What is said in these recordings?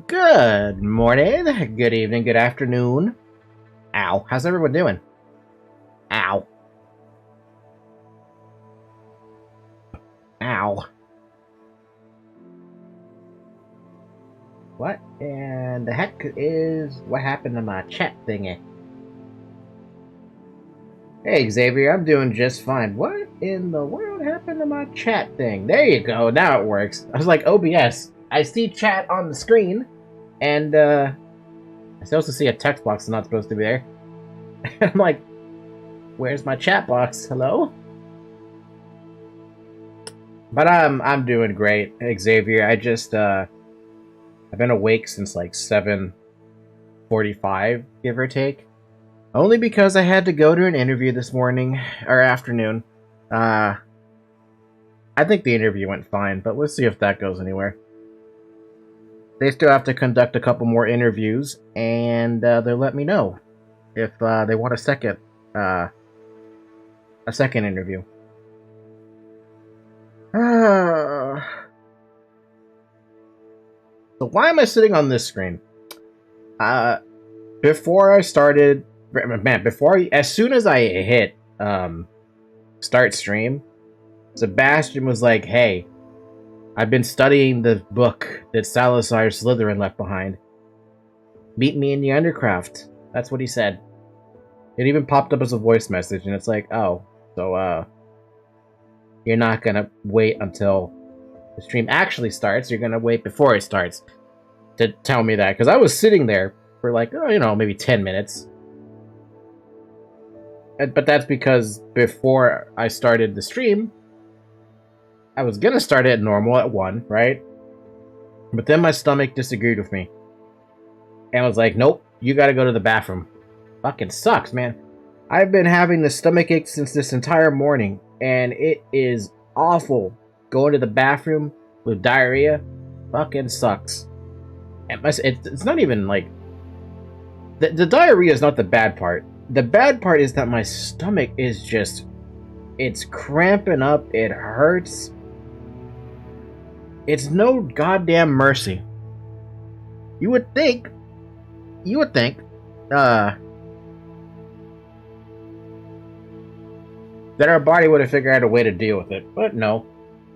Good morning, good evening, good afternoon. Ow. How's everyone doing? Ow. Ow. What in the heck is... what happened to my chat thingy? Hey, Xavier, I'm doing just fine. What in the world happened to my chat thing? There you go, now it works. I was like, OBS. I see chat on the screen, and, I also see a text box that's not supposed to be there. I'm like, where's my chat box? Hello? But I'm doing great, Xavier. I just, I've been awake since like 7:45, give or take. Only because I had to go to an interview this morning, or afternoon. I think the interview went fine, but we'll see if that goes anywhere. They still have to conduct a couple more interviews, and they'll let me know if they want a second interview. So why am I sitting on this screen? Before I started... Man, as soon as I hit start stream, Sebastian was like, "Hey, I've been studying the book that Salazar Slytherin left behind. Meet me in the Undercraft." That's what he said. It even popped up as a voice message, and it's like, oh, so you're not gonna wait until the stream actually starts. You're gonna wait before it starts to tell me that, because I was sitting there for like, oh, you know, maybe 10 minutes. But that's because before I started the stream, I was gonna start it normal at 1, right? But then my stomach disagreed with me. And was like, nope, you gotta go to the bathroom. Fucking sucks, man. I've been having the stomach ache since this entire morning, and it is awful. Going to the bathroom with diarrhea fucking sucks. It's not even like... The diarrhea is not the bad part. The bad part is that my stomach is just... it's cramping up. It hurts. It's no goddamn mercy. You would think... that our body would have figured out a way to deal with it. But no.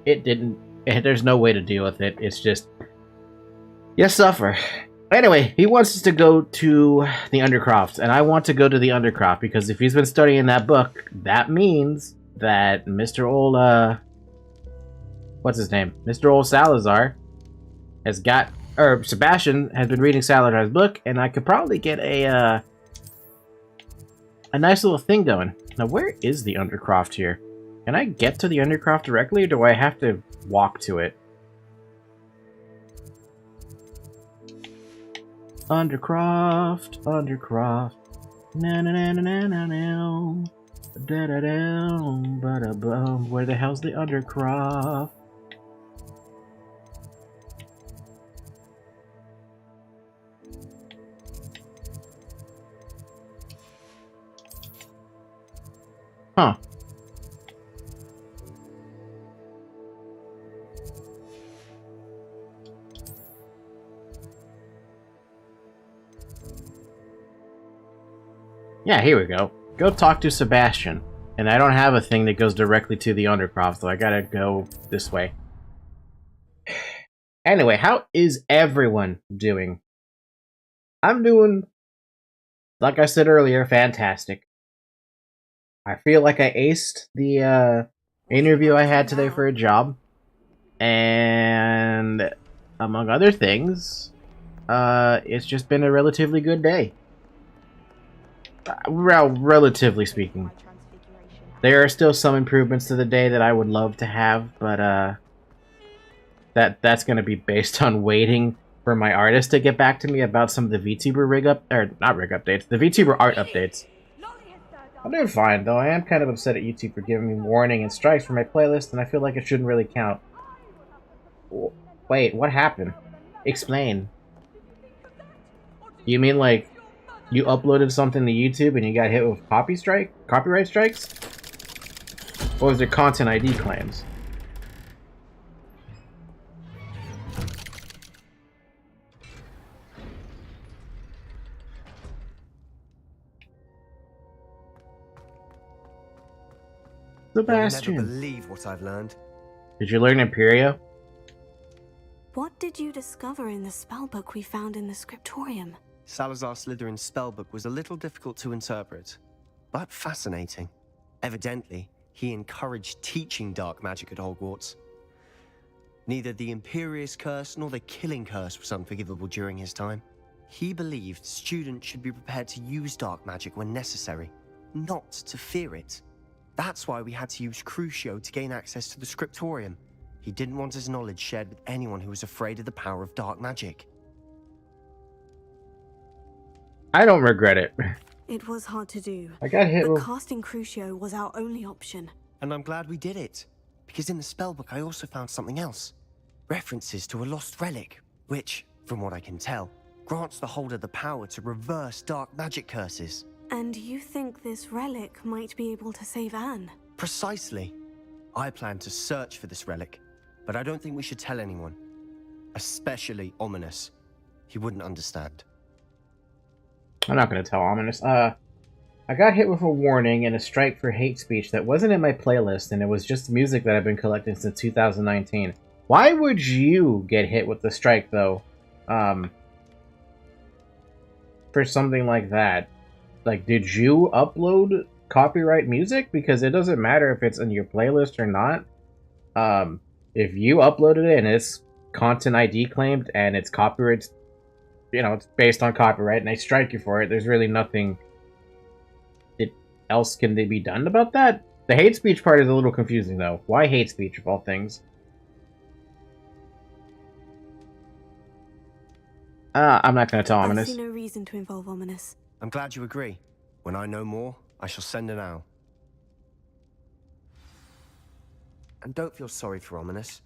It didn't. There's no way to deal with it. It's just... you suffer. Anyway, he wants us to go to the Undercroft, and I want to go to the Undercroft, because if he's been studying that book, that means that Mr. Old, what's his name? Mr. Old Salazar has got, or Sebastian has been reading Salazar's book, and I could probably get a nice little thing going. Now, where is the Undercroft here? Can I get to the Undercroft directly, or do I have to walk to it? Undercroft, na na na na na na na, da da da, ba da bum. Where the hell's the Undercroft? Huh. Yeah, here we go. Go talk to Sebastian. And I don't have a thing that goes directly to the Undercroft, so I gotta go this way. Anyway, how is everyone doing? I'm doing, like I said earlier, fantastic. I feel like I aced the interview I had today for a job. And among other things, it's just been a relatively good day. Well, relatively speaking. There are still some improvements to the day that I would love to have, but that's going to be based on waiting for my artist to get back to me about some of the VTuber the VTuber art updates. I'm doing fine, though. I am kind of upset at YouTube for giving me warning and strikes for my playlist, and I feel like it shouldn't really count. Wait, what happened? Explain. You mean like you uploaded something to YouTube and you got hit with copyright strikes? Or was it content ID claims? Sebastian. You'll never believe what I've learned. Did you learn Imperio? What did you discover in the spellbook we found in the scriptorium? Salazar Slytherin's spellbook was a little difficult to interpret, but fascinating. Evidently, he encouraged teaching dark magic at Hogwarts. Neither the Imperious Curse nor the Killing Curse was unforgivable during his time. He believed students should be prepared to use dark magic when necessary, not to fear it. That's why we had to use Crucio to gain access to the scriptorium. He didn't want his knowledge shared with anyone who was afraid of the power of dark magic. I don't regret it. It was hard to do. I got hit but with... casting Crucio was our only option. And I'm glad we did it, because in the spellbook I also found something else. References to a lost relic, which, from what I can tell, grants the holder the power to reverse dark magic curses. And you think this relic might be able to save Anne? Precisely. I plan to search for this relic, but I don't think we should tell anyone. Especially Ominous. He wouldn't understand. I'm not going to tell Ominous. I got hit with a warning and a strike for hate speech that wasn't in my playlist, and it was just music that I've been collecting since 2019. Why would you get hit with the strike, though? For something like that? Like, did you upload copyright music? Because it doesn't matter if it's in your playlist or not. If you uploaded it and it's content ID claimed and it's copyright, you know, it's based on copyright and they strike you for it, there's really nothing else can be done about that. The hate speech part is a little confusing, though. Why hate speech, of all things? I'm not going to tell Ominous. I see no reason to involve Ominous. I'm glad you agree. When I know more, I shall send an owl. And don't feel sorry for Ominous.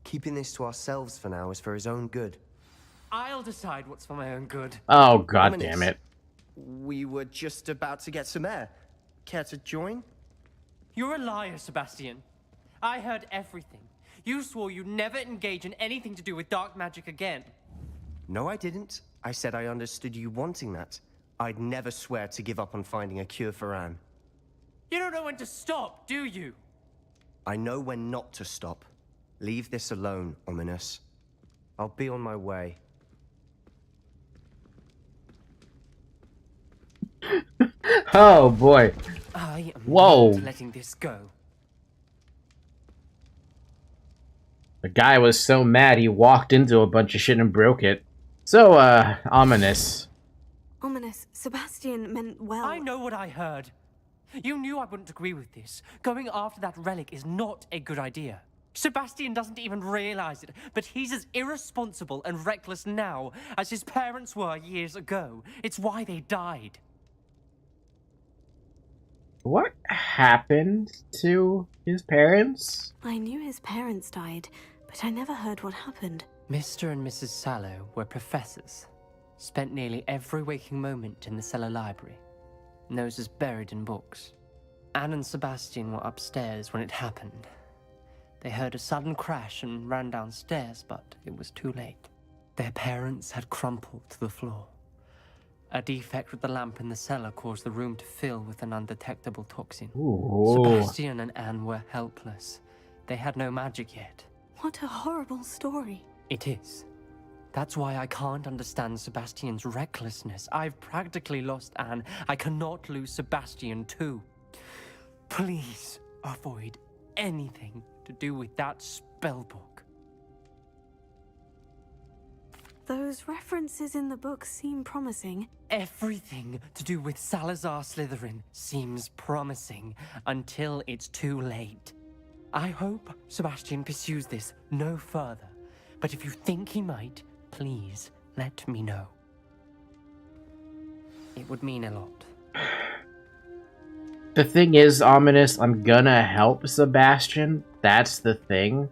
Keeping this to ourselves for now is for his own good. I'll decide what's for my own good. Oh, god Ominous, damn it. We were just about to get some air. Care to join? You're a liar, Sebastian. I heard everything. You swore you'd never engage in anything to do with dark magic again. No, I didn't. I said I understood you wanting that. I'd never swear to give up on finding a cure for Anne. You don't know when to stop, do you? I know when not to stop. Leave this alone, Ominous. I'll be on my way. Oh, boy. I am Whoa. not letting this go. The guy was so mad he walked into a bunch of shit and broke it. So, Ominous. Ominous, Sebastian meant well. I know what I heard. You knew I wouldn't agree with this. Going after that relic is not a good idea. Sebastian doesn't even realize it, but he's as irresponsible and reckless now as his parents were years ago. It's why they died. What happened to his parents? I knew his parents died, but I never heard what happened. Mr. and Mrs. Sallow were professors. Spent nearly every waking moment in the cellar library. Noses buried in books. Anne and Sebastian were upstairs when it happened. They heard a sudden crash and ran downstairs, but it was too late. Their parents had crumpled to the floor. A defect with the lamp in the cellar caused the room to fill with an undetectable toxin. Ooh. Sebastian and Anne were helpless. They had no magic yet. What a horrible story. It is. That's why I can't understand Sebastian's recklessness. I've practically lost Anne. I cannot lose Sebastian too. Please avoid anything to do with that spellbook. Those references in the book seem promising. Everything to do with Salazar Slytherin seems promising until it's too late. I hope Sebastian pursues this no further, but if you think he might, please let me know. It would mean a lot. The thing is, Ominous, I'm gonna help Sebastian. That's the thing.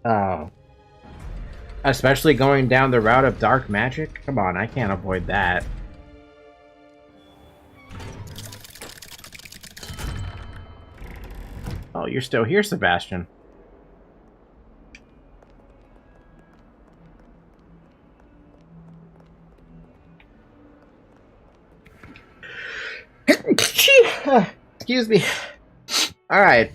Oh. Especially going down the route of dark magic? Come on, I can't avoid that. Oh, you're still here, Sebastian. Excuse me. Alright.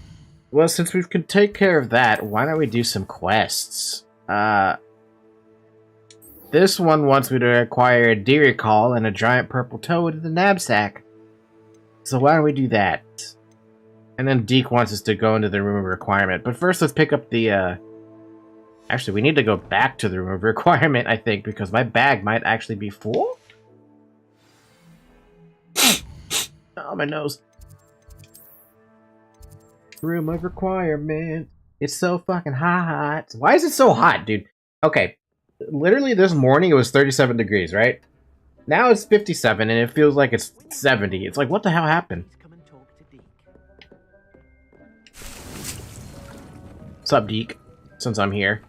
Well, since we can take care of that, why don't we do some quests? This one wants me to acquire a deer call and a giant purple toad in the knapsack. So why don't we do that? And then Deke wants us to go into the room of requirement. But first, let's pick up the, Actually, we need to go back to the room of requirement, I think, because my bag might actually be full? Oh, my nose. Room of requirement. It's so fucking hot. Why is it so hot, dude? Okay. Literally this morning it was 37 degrees, right? Now it's 57 and it feels like it's 70. It's like, what the hell happened? What's up, Deke? Since I'm here.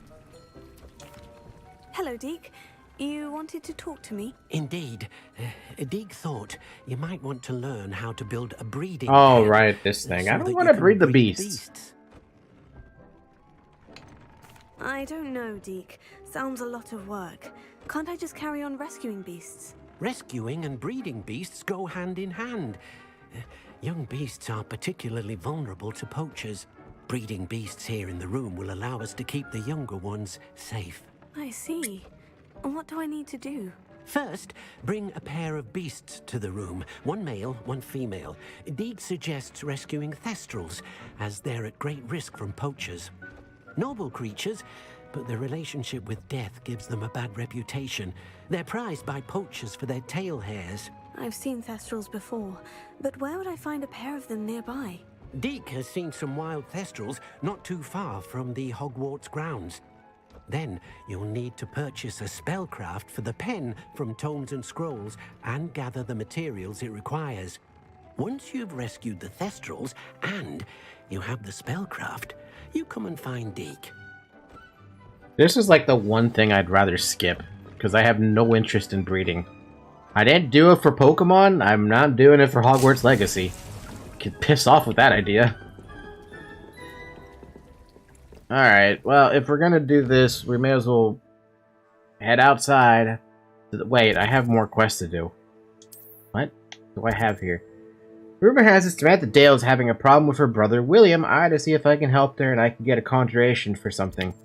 Hello, Deke. You wanted to talk to me? Indeed. Deke thought you might want to learn how to build a breeding Oh, pen right, this thing. I so don't that want you to can breed the beasts. I don't know, Deke. Sounds a lot of work. Can't I just carry on rescuing beasts? Rescuing and breeding beasts go hand in hand. Young beasts are particularly vulnerable to poachers. Breeding beasts here in the room will allow us to keep the younger ones safe. I see. And what do I need to do? First, bring a pair of beasts to the room. One male, one female. Deke suggests rescuing thestrals, as they're at great risk from poachers. Noble creatures, but their relationship with death gives them a bad reputation. They're prized by poachers for their tail hairs. I've seen thestrals before, but where would I find a pair of them nearby? Deke has seen some wild thestrals not too far from the Hogwarts grounds. Then you'll need to purchase a spellcraft for the pen from Tomes and Scrolls and gather the materials it requires. Once you've rescued the thestrals and you have the spellcraft, you come and find Deke. This is like the one thing I'd rather skip, because I have no interest in breeding. I didn't do it for Pokemon, I'm not doing it for Hogwarts Legacy. Could piss off with that idea. Alright, well, if we're gonna do this, we may as well head outside. Wait, I have more quests to do. What do I have here? Rumor has it Samantha Dale is having a problem with her brother William. I had to see if I can help her and I can get a conjuration for something.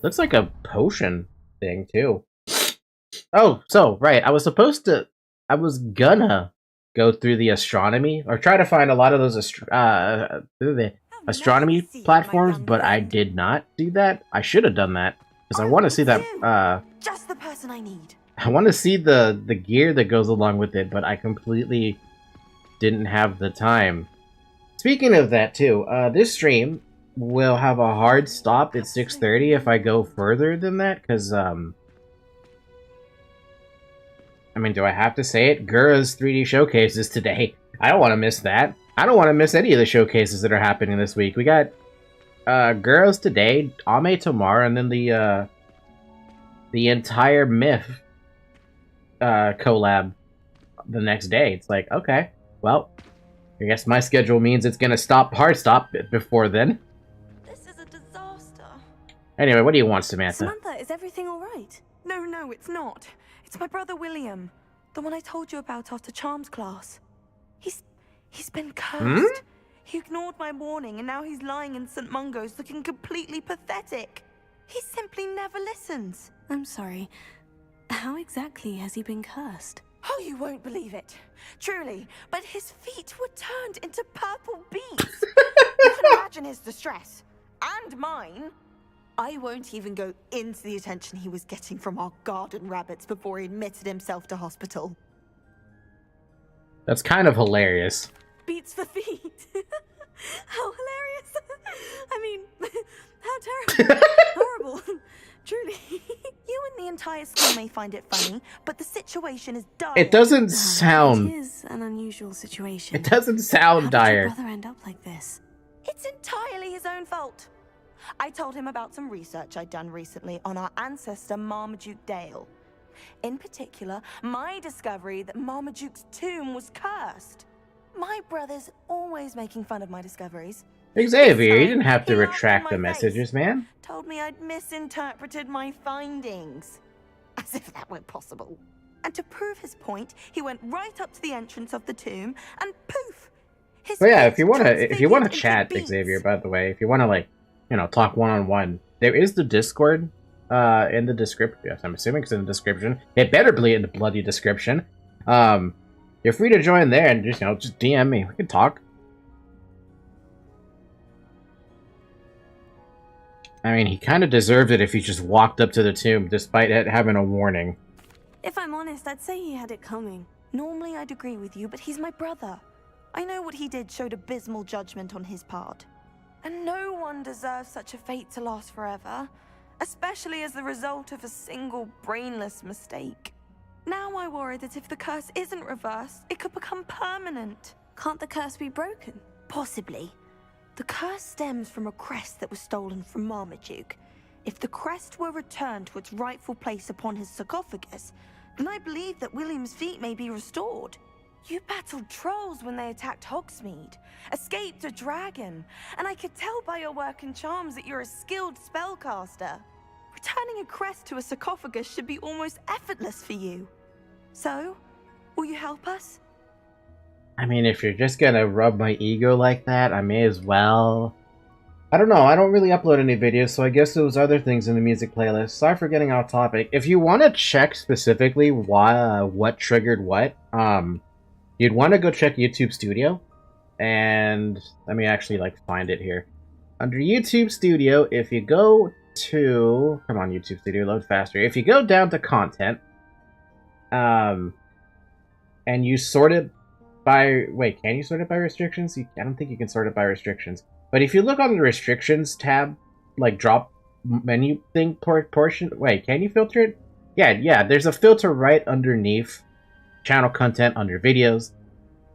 Looks like a potion thing, too. Oh, so, right, I was gonna go through the astronomy, or try to find a lot of those astronomy platforms, but I did not do that. I should have done that, because I want to see that, just the person I need. I want to see the gear that goes along with it, but I completely didn't have the time. Speaking of that, too, this stream will have a hard stop at 6:30 if I go further than that, because, I mean, do I have to say it? Gura's 3D showcases today. I don't want to miss that. I don't want to miss any of the showcases that are happening this week. We got Gura's today, Ame tomorrow, and then the entire Myth collab the next day. It's like, okay, well, I guess my schedule means it's gonna hard stop before then. This is a disaster. Anyway, what do you want, Samantha? Samantha, is everything alright? No, it's not. It's my brother William. The one I told you about after Charms class. He's been cursed. He ignored my warning and now he's lying in St. Mungo's looking completely pathetic. He simply never listens. I'm sorry. How exactly has he been cursed? Oh, you won't believe it. Truly, but his feet were turned into purple beets. You can imagine his distress. And mine. I won't even go into the attention he was getting from our garden rabbits before he admitted himself to hospital. That's kind of hilarious. Beats for feet. How hilarious. I mean, how terrible. Horrible. Truly. You and the entire school may find it funny, but the situation is dire. It doesn't sound... It is an unusual situation. It doesn't sound How dire. did your brother end up like this? It's entirely his own fault. I told him about some research I'd done recently on our ancestor Marmaduke Dale. In particular, my discovery that Marmaduke's tomb was cursed. My brother's always making fun of my discoveries. Xavier, you didn't have to He laughed in retract my the face. messages, man. Told me I'd misinterpreted my findings. As if that were possible. And to prove his point, he went right up to the entrance of the tomb and poof! His But yeah, feet if you wanna transfigured into chat, beats. Xavier, by the way, if you wanna like, you know, talk one-on-one, there is the Discord in the description. Yes, I'm assuming it's in the description. It better be in the bloody description. You're free to join there and just, you know, just DM me. We can talk. I mean, he kind of deserved it if he just walked up to the tomb despite it having a warning. If I'm honest, I'd say he had it coming. Normally I'd agree with you, but he's my brother. I know what he did showed abysmal judgment on his part. And no one deserves such a fate to last forever, especially as the result of a single brainless mistake. Now I worry that if the curse isn't reversed, it could become permanent. Can't the curse be broken? Possibly. The curse stems from a crest that was stolen from Marmaduke. If the crest were returned to its rightful place upon his sarcophagus, then I believe that William's feet may be restored. You battled trolls when they attacked Hogsmeade, escaped a dragon, and I could tell by your work and charms that you're a skilled spellcaster. Returning a crest to a sarcophagus should be almost effortless for you. So, will you help us? I mean, if you're just gonna rub my ego like that, I may as well. I don't know, I don't really upload any videos, so I guess those other things in the music playlist. Sorry for getting off topic. If you want to check specifically why, what triggered what, you'd want to go check YouTube Studio. And let me actually, like, find it here. Under YouTube Studio, if you go to... Come on, YouTube Studio, load faster. If you go down to Content, and you sort it by... Wait, can you sort it by restrictions? I don't think you can sort it by restrictions. But if you look on the restrictions tab, like drop menu thing portion... Wait, can you filter it? Yeah, there's a filter right underneath channel content under videos.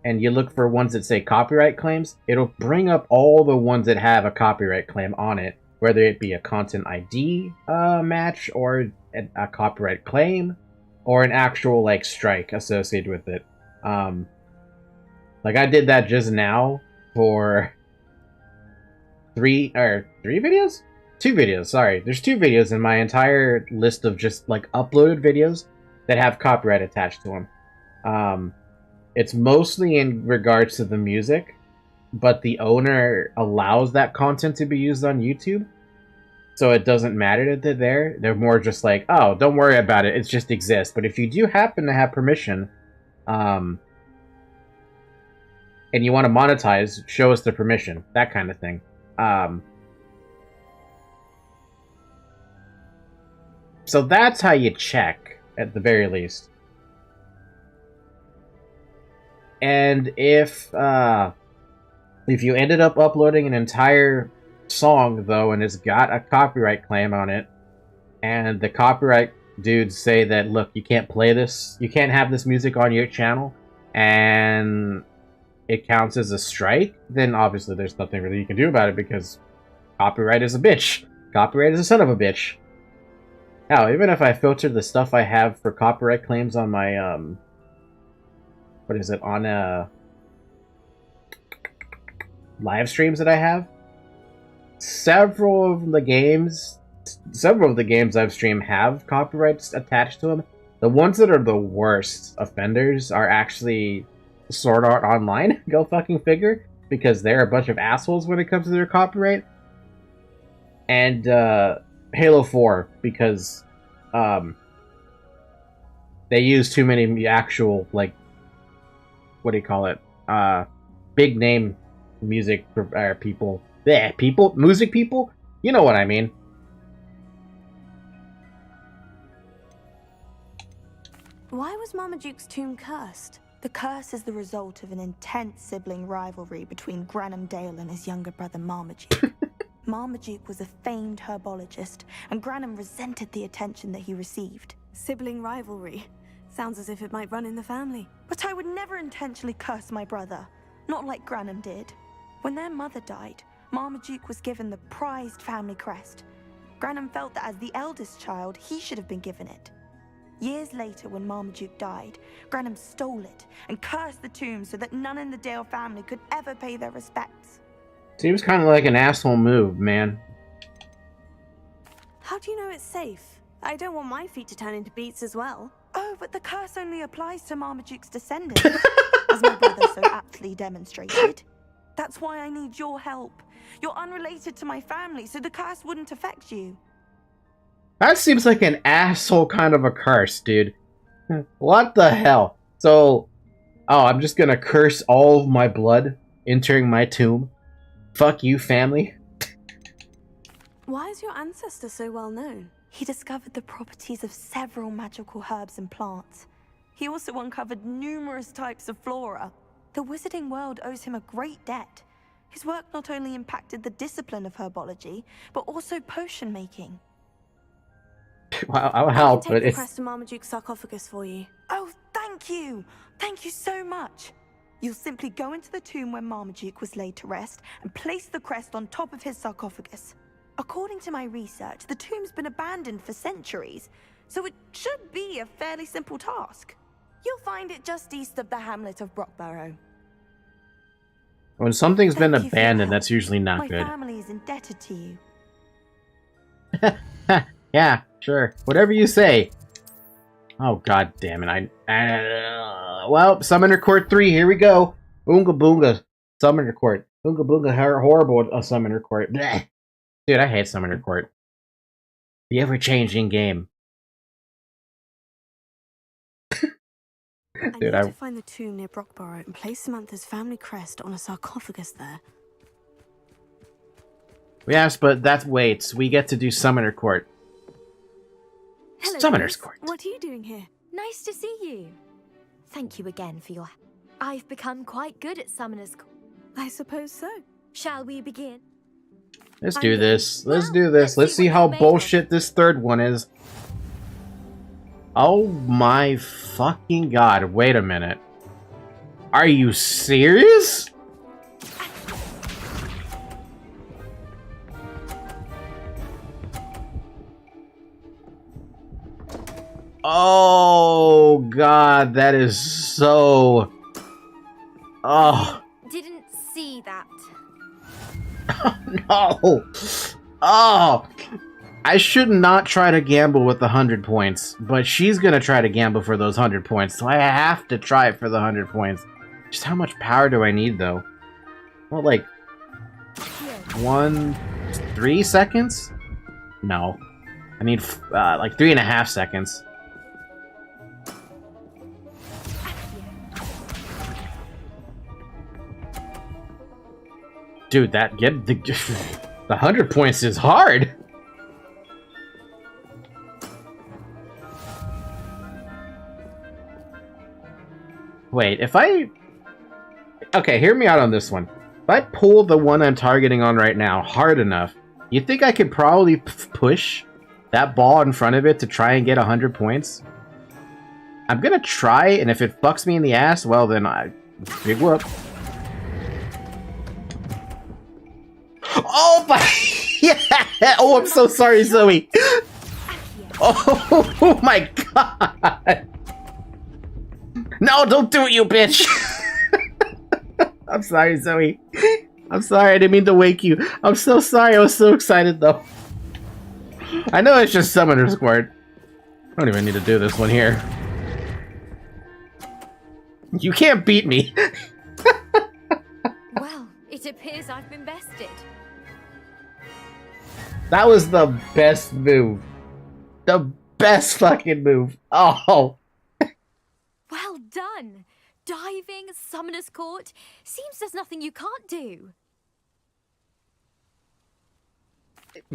And you look for ones that say copyright claims. It'll bring up all the ones that have a copyright claim on it. Whether it be a content ID match, or a copyright claim, or an actual, like, strike associated with it. Like, I did that just now for three videos? 2 videos, sorry. There's 2 videos in my entire list of just, like, uploaded videos that have copyright attached to them. It's mostly in regards to the music, but the owner allows that content to be used on YouTube. So it doesn't matter that they're there. They're more just like, oh, don't worry about it. It just exists. But if you do happen to have permission, and you want to monetize, show us the permission. That kind of thing. So that's how you check, at the very least. And if you ended up uploading an entire song, though, and it's got a copyright claim on it, and the copyright dudes say that, look, you can't play this, you can't have this music on your channel, and it counts as a strike, then obviously there's nothing really you can do about it, because copyright is a bitch. Copyright is a son of a bitch. Now, even if I filter the stuff I have for copyright claims on my, what is it, on, live streams that I have, several of the games I've streamed have copyrights attached to them. The ones that are the worst offenders are actually Sword Art Online, go fucking figure, because they're a bunch of assholes when it comes to their copyright. And Halo 4, because they use too many actual, like, what do you call it? Big name music people. Music people? You know what I mean. Why was Marmaduke's tomb cursed? The curse is the result of an intense sibling rivalry between Granham Dale and his younger brother Marmaduke. Marmaduke was a famed herbologist, and Granham resented the attention that he received. Sibling rivalry. Sounds as if it might run in the family. But I would never intentionally curse my brother, not like Granham did. When their mother died, Marmaduke was given the prized family crest. Granham felt that as the eldest child, he should have been given it. Years later, when Marmaduke died, Granham stole it and cursed the tomb so that none in the Dale family could ever pay their respects. Seems kind of like an asshole move, man. How do you know it's safe? I don't want my feet to turn into beets as well. Oh, but the curse only applies to Marmaduke's descendants, as my brother so aptly demonstrated. That's why I need your help. You're unrelated to my family, so the curse wouldn't affect you. That seems like an asshole kind of a curse, dude. What the hell? So, oh, I'm just gonna curse all of my blood entering my tomb. Fuck you, family. Why is your ancestor so well known? He discovered the properties of several magical herbs and plants. He also uncovered numerous types of flora. The wizarding world owes him a great debt. His work not only impacted the discipline of herbology, but also potion making. Well, I'll help, I can but take the it's... crest to Marmaduke's sarcophagus for you. Oh, thank you! Thank you so much! You'll simply go into the tomb where Marmaduke was laid to rest and place the crest on top of his sarcophagus. According to my research, the tomb's been abandoned for centuries, so it should be a fairly simple task. You'll find it just east of the hamlet of Brockborough. When something's been Thank you for your abandoned, help. that's usually not My good. family is indebted to you. Yeah, sure. Whatever you say. Oh, god damn it. Well, Summoner Court 3, here we go. Boonga Boonga. Summoner Court. Boonga Boonga, horrible Summoner Court. Blech. Dude, I hate Summoner Court. The ever-changing game. I Dude, need to find the tomb near Brockborough and place Samantha's family crest on a sarcophagus there. Yes, but that waits. We get to do Summoner Court. Hello, Summoner's Grace. Court. What are you doing here? Nice to see you. Thank you again for your... I've become quite good at Summoner's Court. I suppose so. Shall we begin? Let's I'm do good. this. Let's Well, do this. let's Let's see see what how you're made of. bullshit this third one is. Oh my fucking god. Wait a minute. Are you serious? Oh god, that is so... Oh. Didn't see that. No! Oh! I should not try to gamble with the 100 points, but she's gonna try to gamble for those 100 points, so I have to try it for the 100 points. Just how much power do I need, though? Well, like... 3 seconds? No. I need, like 3.5 seconds. Dude, that get the 100 points is hard. Wait, if I... Okay, hear me out on this one. If I pull the one I'm targeting on right now hard enough, you think I could probably push that ball in front of it to try and get 100 points? I'm gonna try, and if it fucks me in the ass, well then big whoop. Oh my... Yeah! Oh, I'm so sorry, Zoe! Oh my god! No, don't do it, you bitch! I'm sorry, Zoe. I'm sorry, I didn't mean to wake you. I'm so sorry, I was so excited, though. I know it's just Summoner's Court. I don't even need to do this one here. You can't beat me! Well, it appears I've been bested. That was the best move. The best fucking move. Oh! Well done. Diving, Summoner's Court. Seems there's nothing you can't do.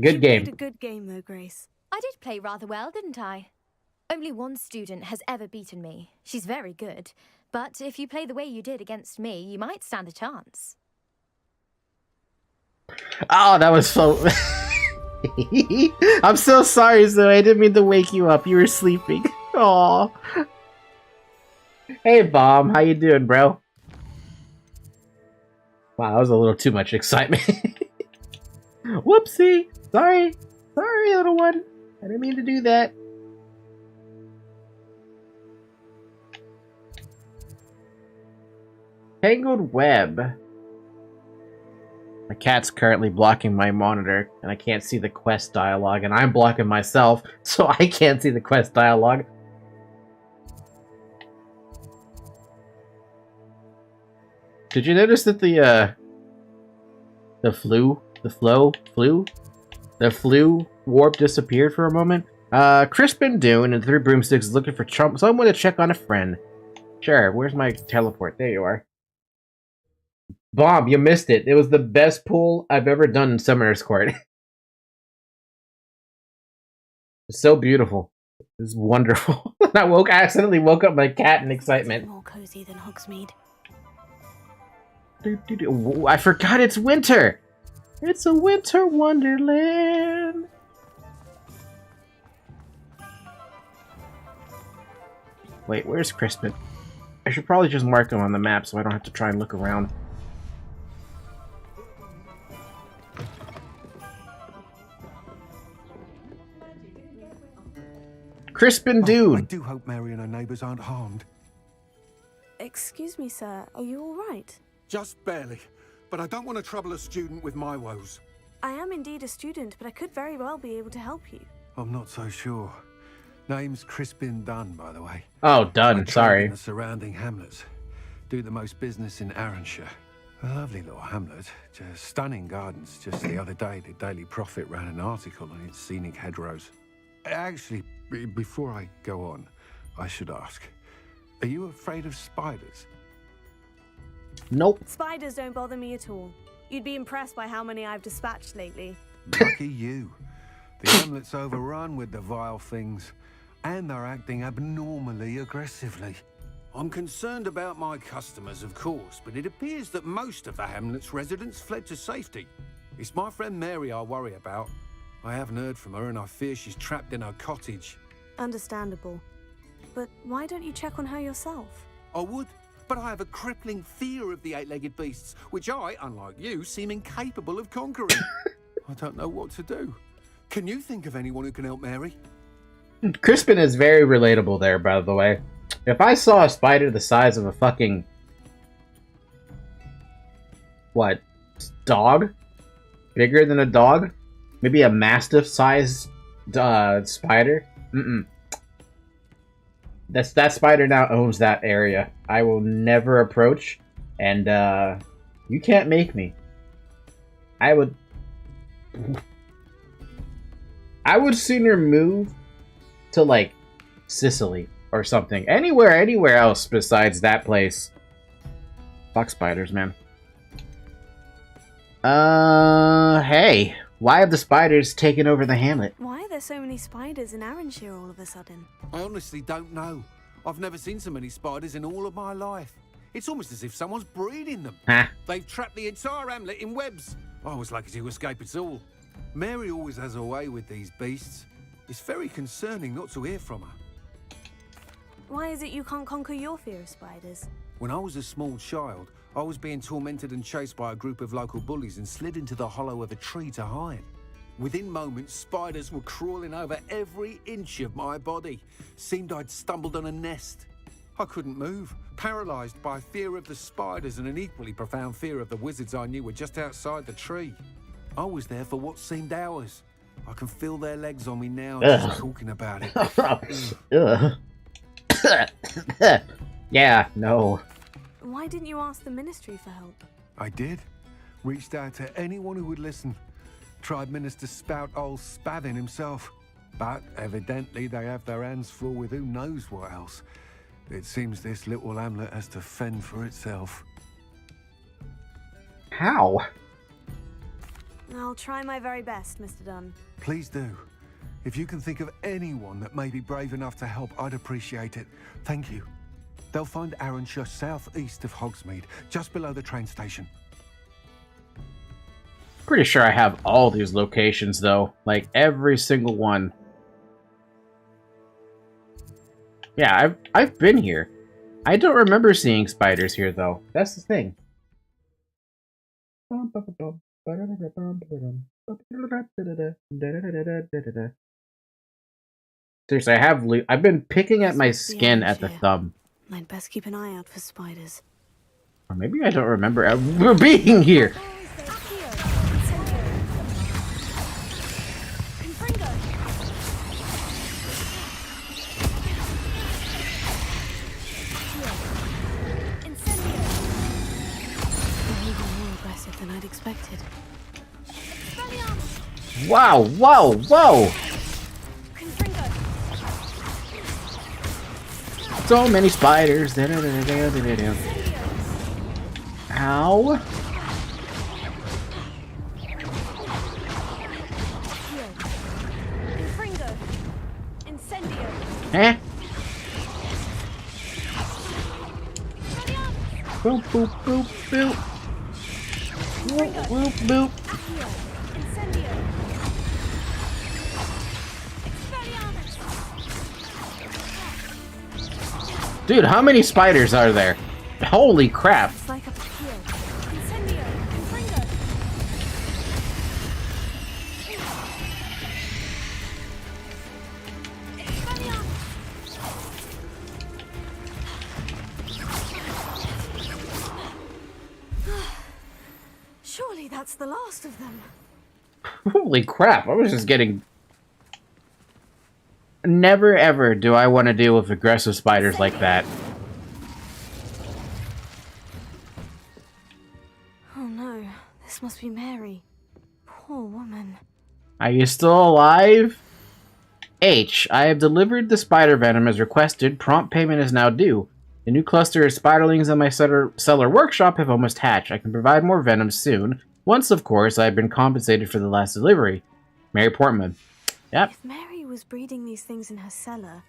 Good You game. played a good game, though, Grace. I did play rather well, didn't I? Only one student has ever beaten me. She's very good. But if you play the way you did against me, you might stand a chance. Oh, that was so... I'm so sorry, Zoe. I didn't mean to wake you up. You were sleeping. Aw. Hey, Bomb. How you doing, bro? Wow, that was a little too much excitement. Whoopsie. Sorry. Sorry, little one. I didn't mean to do that. Tangled Web. My cat's currently blocking my monitor, and I can't see the quest dialogue, and I'm blocking myself, so I can't see the quest dialogue. Did you notice that the The flu warp disappeared for a moment. Crispin Dune and 3 Broomsticks is looking for someone to check on a friend. Sure, where's my teleport? There you are. Bob, you missed it. It was the best pull I've ever done in Summoner's Court. It's so beautiful. It's wonderful. I accidentally woke up my cat in excitement. More cozy than Hogsmeade. I forgot it's winter! It's a winter wonderland! Wait, where's Crispin? I should probably just mark him on the map so I don't have to try and look around. Crispin Dune! I do hope Mary and her neighbours aren't harmed. Excuse me, sir. Are you all right? Just barely. But I don't want to trouble a student with my woes. I am indeed a student, but I could very well be able to help you. I'm not so sure. Name's Crispin Dunn, by the way. Oh, Dunn, sorry. In the surrounding hamlets. Do the most business in Arranshire. A lovely little hamlet. Just stunning gardens. Just the other day, the Daily Prophet ran an article on its scenic hedgerows. Actually, before I go on, I should ask. Are you afraid of spiders? Nope. Spiders don't bother me at all. You'd be impressed by how many I've dispatched lately. Lucky you. The hamlet's overrun with the vile things, and they're acting abnormally aggressively. I'm concerned about my customers, of course, but it appears that most of the hamlet's residents fled to safety. It's my friend Mary I worry about. I haven't heard from her, and I fear she's trapped in her cottage. Understandable. But why don't you check on her yourself? I would, but I have a crippling fear of the 8-legged beasts, which I, unlike you, seem incapable of conquering. I don't know what to do. Can you think of anyone who can help Mary? Crispin is very relatable there, by the way. If I saw a spider the size of a fucking... what? Dog? Bigger than a dog? Maybe a mastiff-sized spider? That spider now owns that area. I will never approach, and you can't make me. I would sooner move to like Sicily or something. Anywhere else besides that place. Fuck spiders, man. Hey. Why have the spiders taken over the hamlet? Why are there so many spiders in Arranshire all of a sudden? I honestly don't know. I've never seen so many spiders in all of my life. It's almost as if someone's breeding them. Huh? They've trapped the entire hamlet in webs. I was lucky to escape it all. Mary always has a way with these beasts. It's very concerning not to hear from her. Why is it you can't conquer your fear of spiders? When I was a small child, I was being tormented and chased by a group of local bullies and slid into the hollow of a tree to hide. Within moments, spiders were crawling over every inch of my body. Seemed I'd stumbled on a nest. I couldn't move, paralysed by fear of the spiders and an equally profound fear of the wizards I knew were just outside the tree. I was there for what seemed hours. I can feel their legs on me now just talking about it. Yeah, no. Why didn't you ask the ministry for help? I did. Reached out to anyone who would listen. Tried Minister Spout old Spavin himself. But evidently they have their hands full with who knows what else. It seems this little hamlet has to fend for itself. How? I'll try my very best, Mr. Dunn. Please do. If you can think of anyone that may be brave enough to help, I'd appreciate it. Thank you. They'll find Arranshire southeast of Hogsmeade, just below the train station. Pretty sure I have all these locations, though. Like, every single one. Yeah, I've been here. I don't remember seeing spiders here, though. That's the thing. Seriously, I've been picking at my skin at the thumb. I'd best keep an eye out for spiders. Or maybe I don't remember ever being here. They're even more aggressive than I'd expected. Wow, whoa, whoa! So many spiders. Ow. Eh? Boop, boop, boop, boop. Boop, boop, boop. Dude, how many spiders are there? Holy crap. Surely that's the last of them. Holy crap, I was just getting... Never ever do I want to deal with aggressive spiders like that. Oh no, this must be Mary. Poor woman. Are you still alive? H, I have delivered the spider venom as requested. Prompt payment is now due. The new cluster of spiderlings in my cellar workshop have almost hatched. I can provide more venom soon. Once, of course, I have been compensated for the last delivery. Mary Portman. Yep. If Mary was breeding these things in her cellar,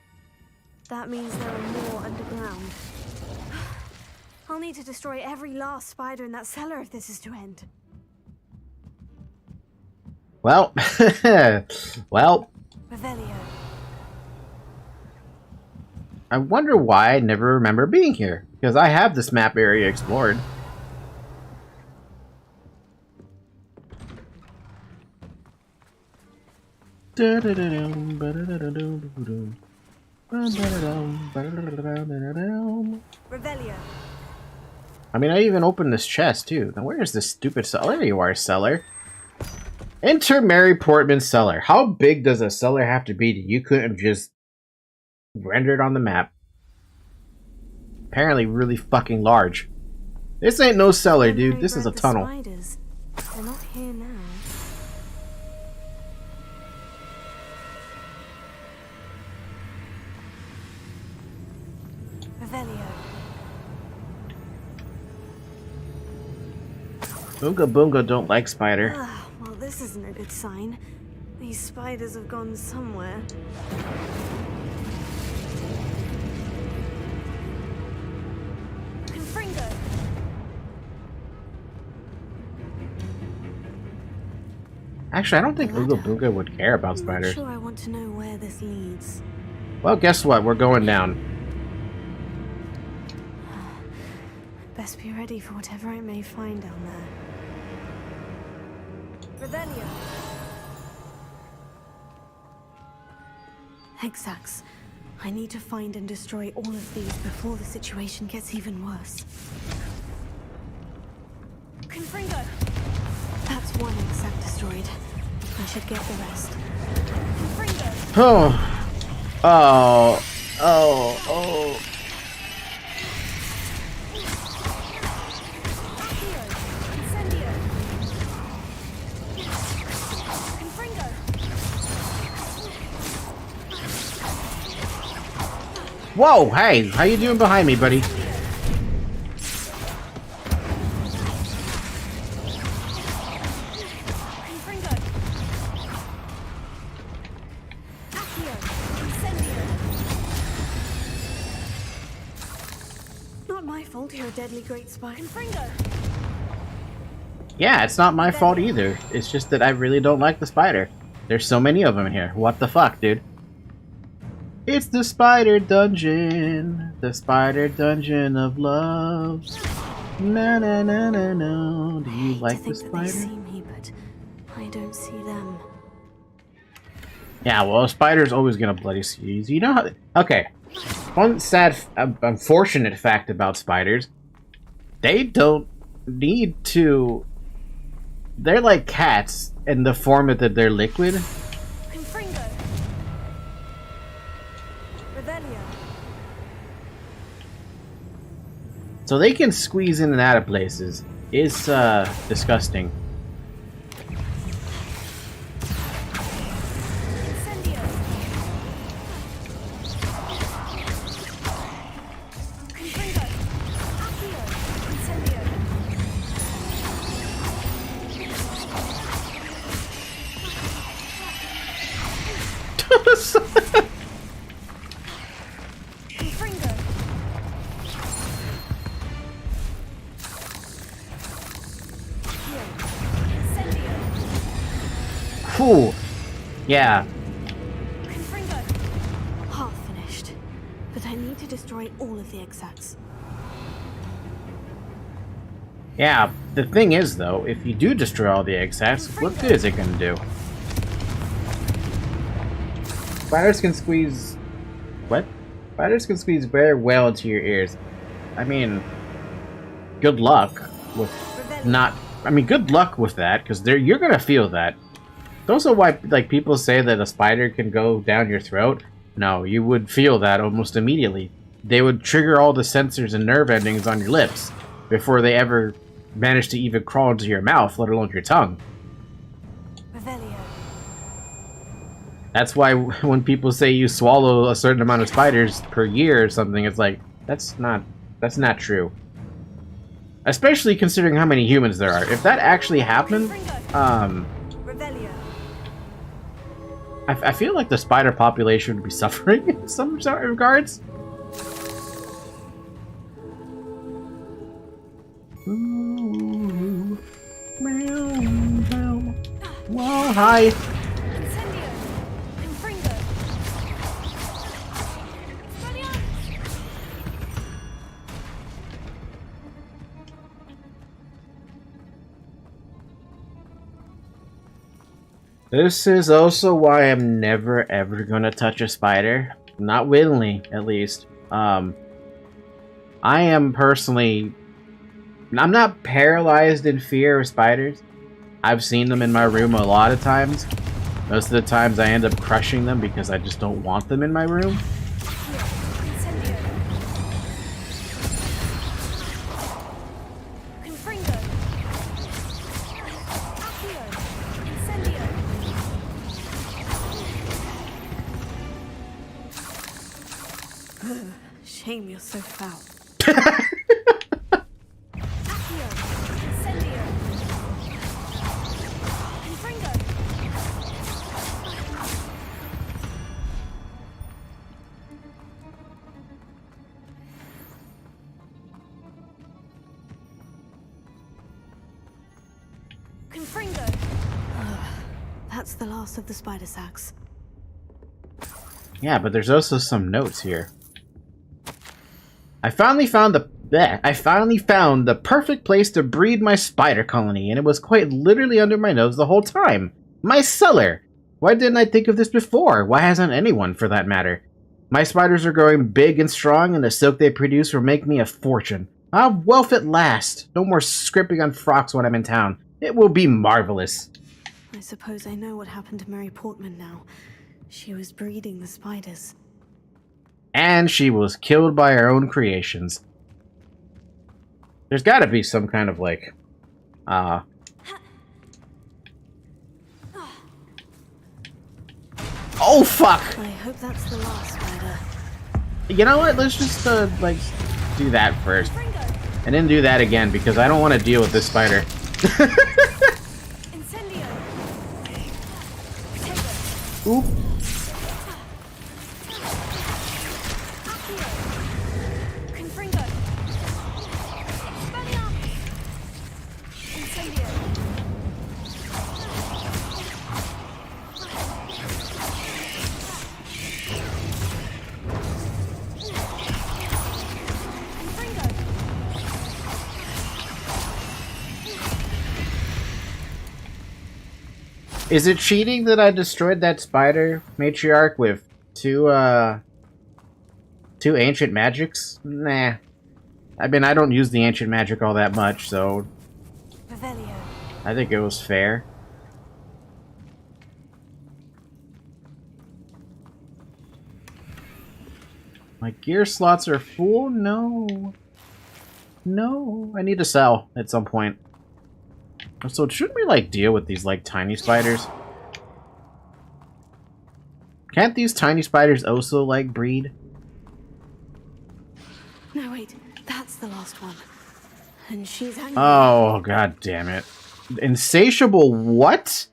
that means there are more underground. I'll need to destroy every last spider in that cellar if this is to end. Well, well. Revelio. I wonder why I never remember being here, because I have this map area explored. Revelio. I mean, I even opened this chest, too. Now, where is this stupid cellar? There you are, cellar. Enter Mary Portman's cellar. How big does a cellar have to be that you couldn't have just rendered on the map? Apparently really fucking large. This ain't no cellar, dude. This is a tunnel. Spiders. They're not here now. Revelio. Boonga Boonga don't like spider. Well, this isn't a good sign. These spiders have gone somewhere. Confringo. Actually, I don't think Boonga Boonga would care about I'm spiders. not sure I want to know where this leads. Well, guess what? We're going down. Best be ready for whatever I may find down there. Revelio. Hexax. I need to find and destroy all of these before the situation gets even worse. Confringo. That's one Hexac destroyed. I should get the rest. Confringo. Oh. Oh. Oh. Oh. Whoa, hey, how you doing behind me, buddy? Not my fault you're a deadly great spider. Yeah, it's not my fault either. It's just that I really don't like the spider. There's so many of them here. What the fuck, dude? It's the spider dungeon. The spider dungeon of love. Na na na na na. Do you like the spider? They see me, but I don't see them. Yeah, well, a spider's always gonna bloody sneeze. You know how... Okay. One sad, unfortunate fact about spiders. They don't need to... They're like cats in the form that they're liquid. Confringo. Revelio. So they can squeeze in and out of places. It's, disgusting. goes. Whew. Yeah. Half finished. But I need to destroy all of the exacts. Yeah, the thing is, though, if you do destroy all the exacts, what good is it gonna do? Spiders can squeeze... What? Spiders can squeeze very well into your ears. I mean, good luck with not... I mean, good luck with that, because you're gonna feel that. It's also why, like, people say that a spider can go down your throat. No, you would feel that almost immediately. They would trigger all the sensors and nerve endings on your lips before they ever manage to even crawl into your mouth, let alone your tongue. Revelio. That's why when people say you swallow a certain amount of spiders per year or something, it's like, that's not true. Especially considering how many humans there are. If that actually happened, I feel like the spider population would be suffering in some regards. Ooh. Whoa, hi. This is also why I'm never ever gonna touch a spider. Not willingly, at least. I am personally... I'm not paralyzed in fear of spiders. I've seen them in my room a lot of times. Most of the times I end up crushing them because I just don't want them in my room. Shame you're so foul. That's the last of the spider sacks. Yeah, but there's also some notes here. I finally found the perfect place to breed my spider colony, and it was quite literally under my nose the whole time. My cellar! Why didn't I think of this before? Why hasn't anyone, for that matter? My spiders are growing big and strong, and the silk they produce will make me a fortune. I'll have wealth at last. No more scrimping on frocks when I'm in town. It will be marvelous. I suppose I know what happened to Mary Portman now. She was breeding the spiders. And she was killed by her own creations. There's gotta be some kind of, like, Oh, fuck! I hope that's the last spider. You know what? Let's just, like, do that first. And then do that again, because I don't want to deal with this spider. Oop. Is it cheating that I destroyed that spider matriarch with two ancient magics? Nah. I mean, I don't use the ancient magic all that much, so I think it was fair. My gear slots are full? No. No. I need to sell at some point. So shouldn't we, like, deal with these, like, tiny spiders? Can't these tiny spiders also, like, breed? No, wait. That's the last one. And she's angry. Oh, god damn it. Insatiable what?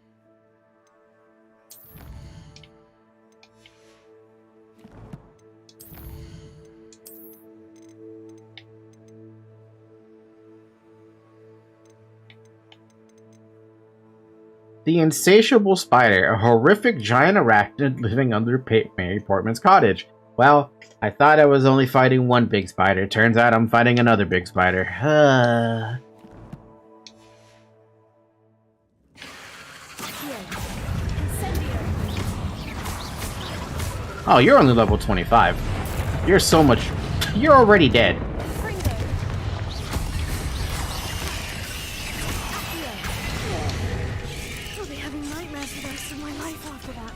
The insatiable spider, a horrific giant arachnid living under Mary Portman's cottage. Well, I thought I was only fighting one big spider. Turns out I'm fighting another big spider. Oh, you're only level 25. You're so much... You're already dead. I'll be having nightmares for the rest of my life after that.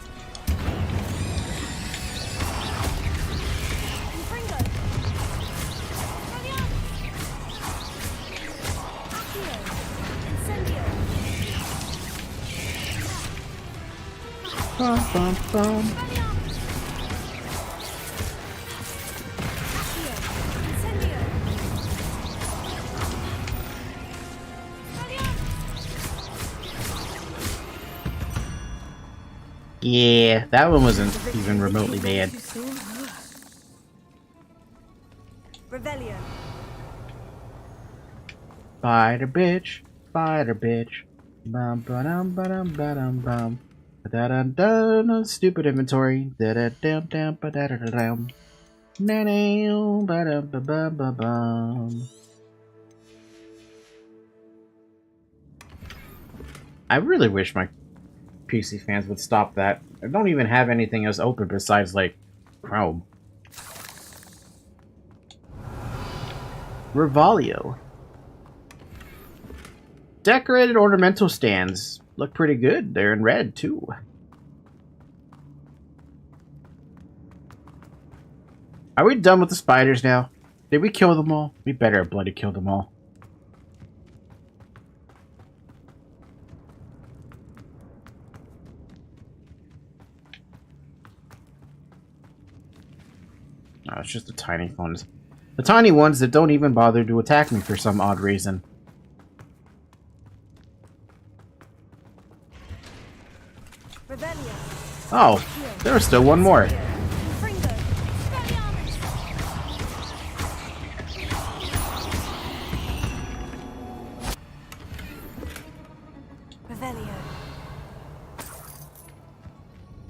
Bum, bum, bum. Yeah, that one wasn't even remotely bad. Revelio. Spider bitch, spider bitch. Bum ba dum ba dum ba dum bum. Da da da. Stupid inventory. Da da dum dum ba da da da dum. Na na ba dum ba bum ba bum. I really wish my PC fans would stop that. I don't even have anything else open besides, like, Chrome. Revalio. Decorated ornamental stands. Look pretty good. They're in red, too. Are we done with the spiders now? Did we kill them all? We better have bloody killed them all. Oh, it's just the tiny ones. The tiny ones that don't even bother to attack me for some odd reason. Oh, there was still one more.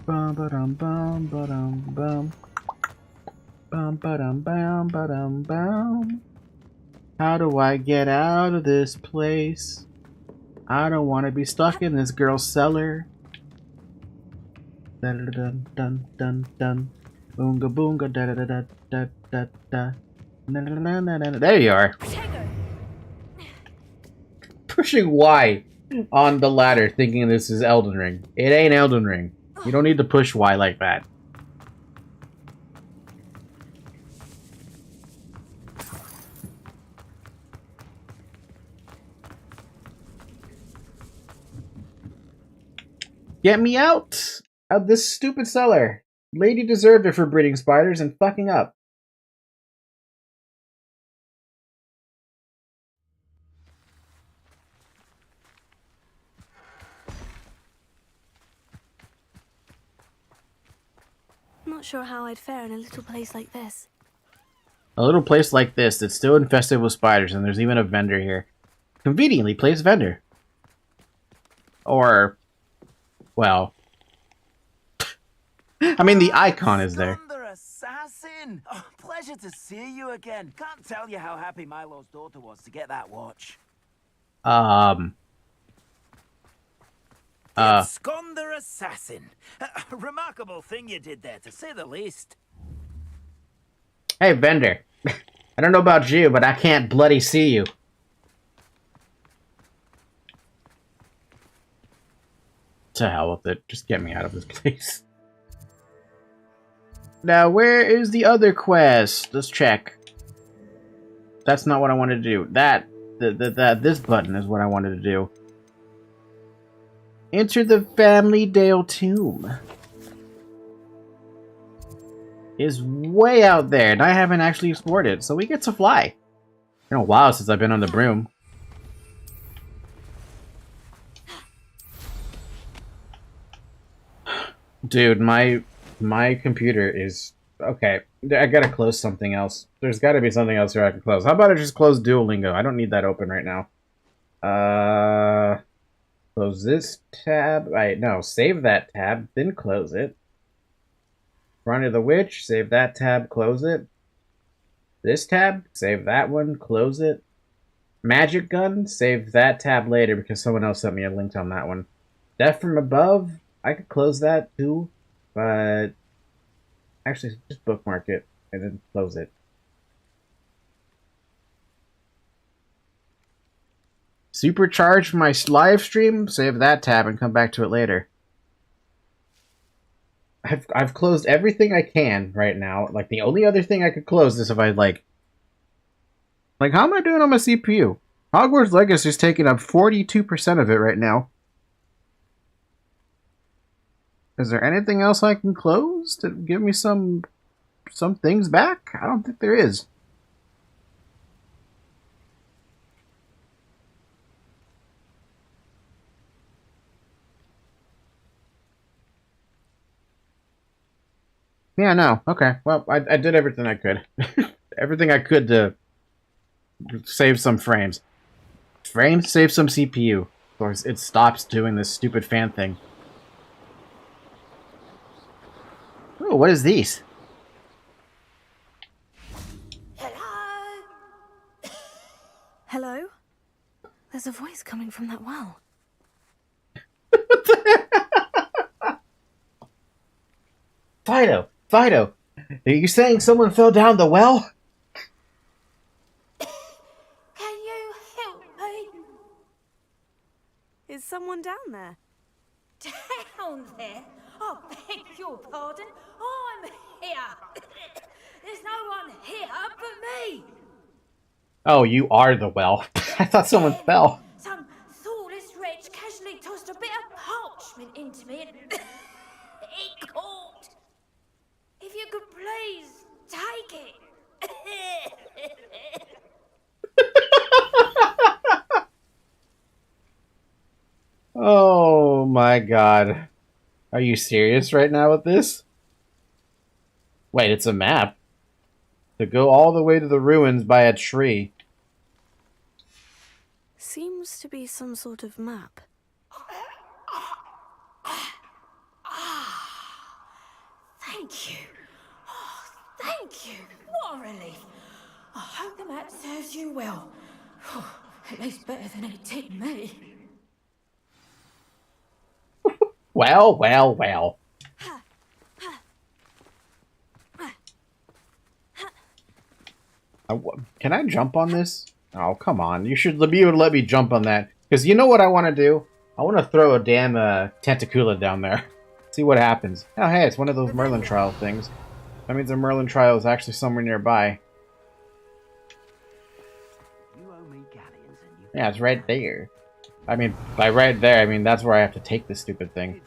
Bum ba dum bum ba dum bum. Bum ba dum bum ba dum bum. How do I get out of this place? I don't want to be stuck in this girl's cellar. Da da dun dun dun dun. Boonga boonga da da da da da da da. Na, na, na, na, na, na. There you are. Pushing Y on the ladder, thinking this is Elden Ring. It ain't Elden Ring. You don't need to push Y like that. Get me out of this stupid cellar. Lady deserved it for breeding spiders and fucking up. Not sure how I'd fare in a little place like this. A little place like this that's still infested with spiders, and there's even a vendor here. Conveniently placed vendor. Or, well, I mean, the icon is there. Assassin! Oh, pleasure to see you again. Can't tell you how happy Milo's daughter was to get that watch. Sconder Assassin. A remarkable thing you did there, to say the least. Hey, vendor. I don't know about you, but I can't bloody see you. To hell with it. Just get me out of this place. Now, where is the other quest? Let's check. That's not what I wanted to do. This button is what I wanted to do. Enter the Family Dale tomb. Is way out there, and I haven't actually explored it, so we get to fly. It's been a while since I've been on the broom. Dude, my computer is... Okay, I gotta close something else. There's gotta be something else here I can close. How about I just close Duolingo? I don't need that open right now. Close this tab. No, save that tab, then close it. Run of the Witch, save that tab, close it. This tab, save that one, close it. Magic Gun, save that tab later because someone else sent me a link on that one. Death from Above, I could close that too, but actually just bookmark it and then close it. Supercharge my live stream, save that tab and come back to it later. I've closed everything I can right now. Like, the only other thing I could close is if I, like, how am I doing on my CPU? Hogwarts Legacy is taking up 42% of it right now. Is there anything else I can close to give me some things back? I don't think there is. Yeah, no. Okay. Well, I did everything I could. Everything I could to save some frames. Frames, save some CPU. Of course, it stops doing this stupid fan thing. Oh, what is these? Hello? Hello? There's a voice coming from that well. Fido, are you saying someone fell down the well? Can you help me? Is someone down there? Down there? I beg your pardon. I'm here. There's no one here but me. Oh, you are the well. I thought someone fell. Some thoughtless wretch casually tossed a bit of parchment into me and it caught. If you could please take it. Oh my god. Are you serious right now with this? Wait, it's a map. To go all the way to the ruins by a tree. Seems to be some sort of map. Thank you. Oh, thank you. What a relief. I hope the map serves you well. Oh, at least better than it did me. Well. Can I jump on this? Oh, come on. You should be able to let me jump on that. Because you know what I want to do? I want to throw a damn tentacula down there. See what happens. Oh, hey, it's one of those Merlin trial things. That means a Merlin trial is actually somewhere nearby. Yeah, it's right there. I mean, by right there, I mean that's where I have to take this stupid thing.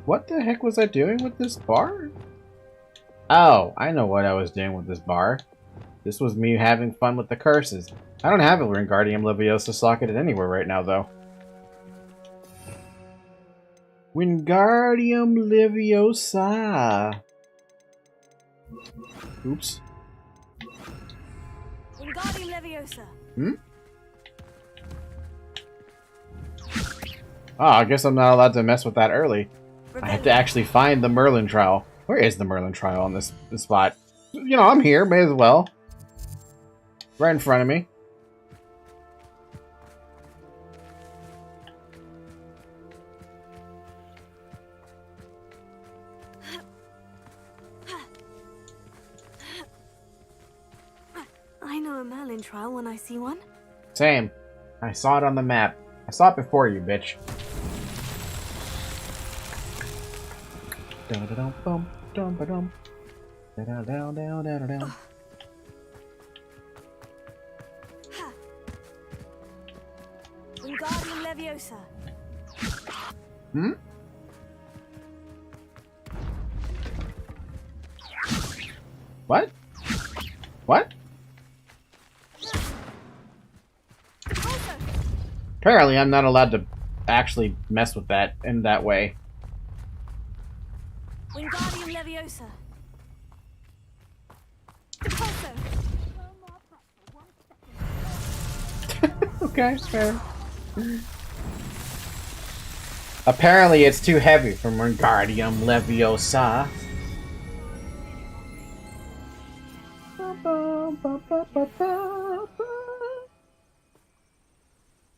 What the heck was I doing with this bar? Oh, I know what I was doing with this bar. This was me having fun with the curses. I don't have a Wingardium Leviosa socketed anywhere right now, though. Wingardium Leviosa. Oops. Wingardium Leviosa. Hmm? Oh, I guess I'm not allowed to mess with that early. I have to actually find the Merlin trial. Where is the Merlin trial on this spot? You know, I'm here. May as well. Right in front of me. I know a Merlin trial when I see one. Same. I saw it on the map. I saw it before you, bitch. Dum-ba-dum-bum-dum-ba-dum. Da-da-down-down-down-down. Wingardium Leviosa. Hmm? What? What? Apparently I'm not allowed to actually mess with that in that way. Leviosa. Impulso. Okay, fair. Apparently it's too heavy for Wingardium Leviosa.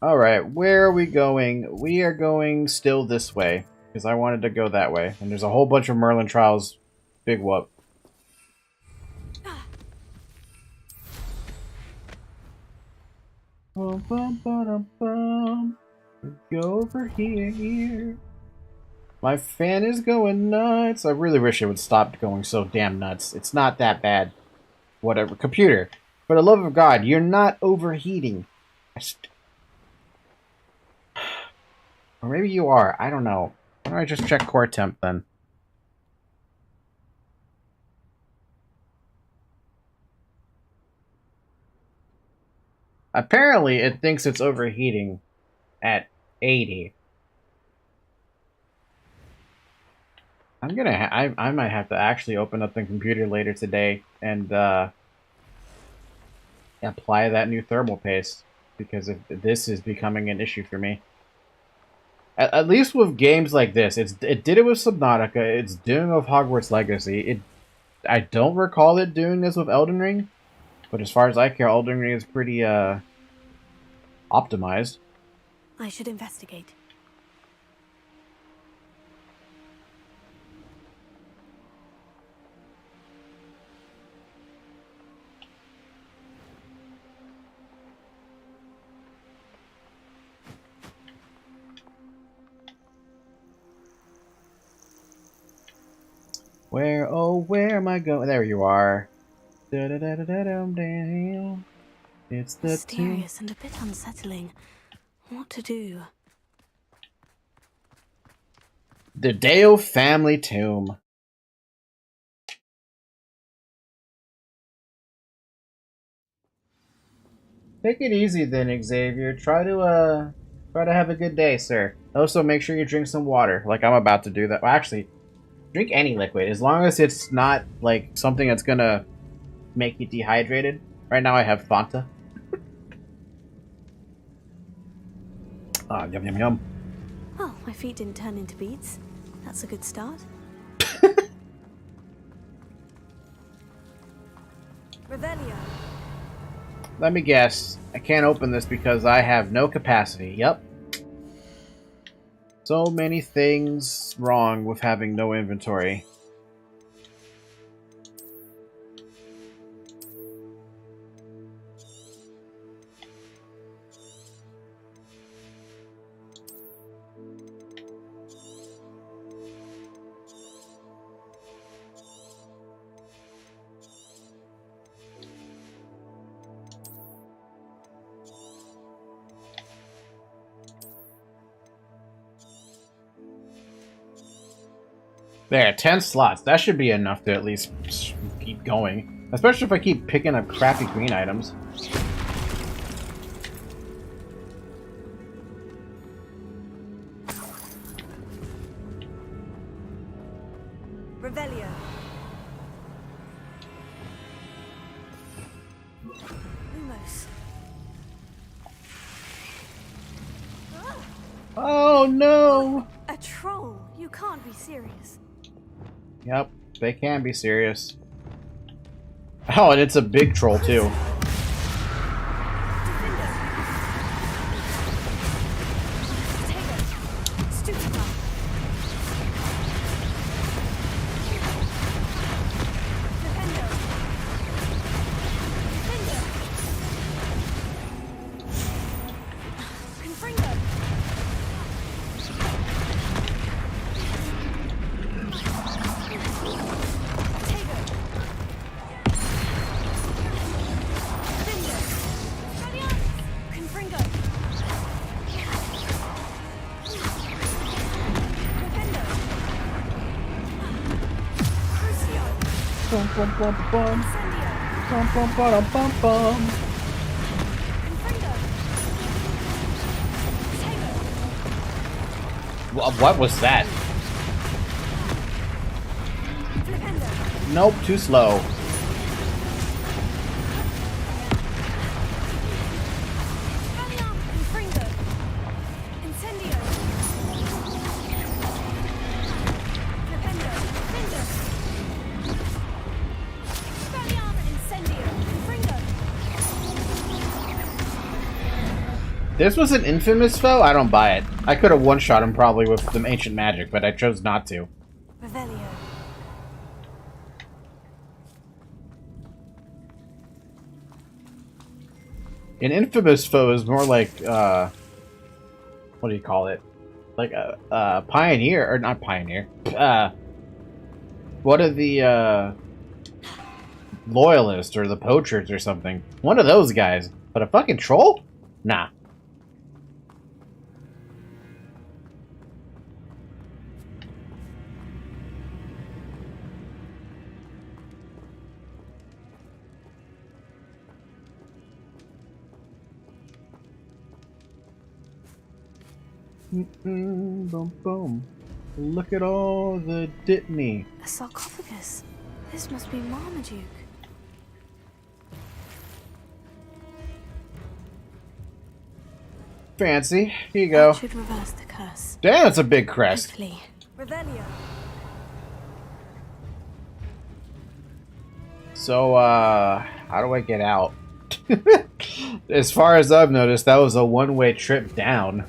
Alright, where are we going? We are going still this way, because I wanted to go that way. And there's a whole bunch of Merlin Trials. Big whoop. Bum, bum, ba-dum, bum. Go over here. My fan is going nuts. I really wish it would stop going so damn nuts. It's not that bad. Whatever. Computer, for the love of God, you're not overheating. Or maybe you are. I don't know. Why don't I just check core temp then? Apparently, it thinks it's overheating at 80. I'm gonna. I might have to actually open up the computer later today and apply that new thermal paste, because if this is becoming an issue for me. At least with games like this, it did it with Subnautica. It's doing it with Hogwarts Legacy. I don't recall it doing this with Elden Ring, but as far as I care, Elden Ring is pretty optimized. I should investigate. Where, oh, where am I going? There you are. Da-da-da-da-da-dum-dum. It's the mysterious and a bit unsettling. What to do? The Dale family tomb. Take it easy then, Xavier. Try to have a good day, sir. Also, make sure you drink some water, like I'm about to do that. Well, actually, drink any liquid, as long as it's not like something that's gonna make you dehydrated. Right now I have Fanta. Ah, yum yum yum. Well, my feet didn't turn into beads. That's a good start. Revelio. Let me guess. I can't open this because I have no capacity. Yep. So many things wrong with having no inventory. There, 10 slots. That should be enough to at least keep going. Especially if I keep picking up crappy green items. Revelio. Lumos. Oh no! A troll. You can't be serious. Yep, they can be serious. Oh, and it's a big troll too. Bum bum bum bum. Bum bum bum bum bum. What was that? Nope, too slow. This was an infamous foe? I don't buy it. I could have one-shot him probably with some ancient magic, but I chose not to. Revelio. An infamous foe is more like, what do you call it? Like a pioneer, or not pioneer. What are the, loyalists or the poachers or something? One of those guys. But a fucking troll? Nah. Boom, boom. Look at all the Ditney. A sarcophagus. This must be Marmaduke. Fancy. Here you go. That should reverse the curse. Damn, it's a big crest. Hopefully. Revelio. So, how do I get out? As far as I've noticed, that was a one-way trip down.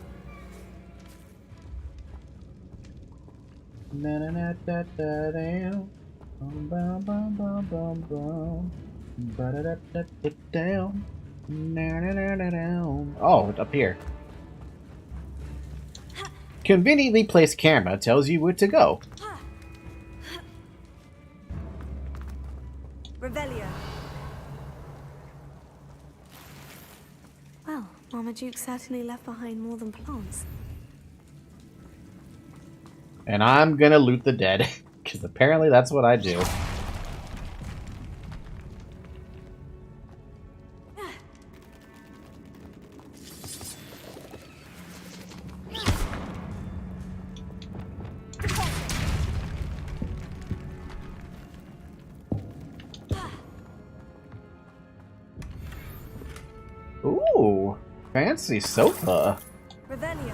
Oh, up here. Conveniently placed camera tells you where to go. Revelio. Well, Marmaduke certainly left behind more than plants. And I'm gonna loot the dead, because apparently that's what I do. Ooh, fancy sofa. Revelio.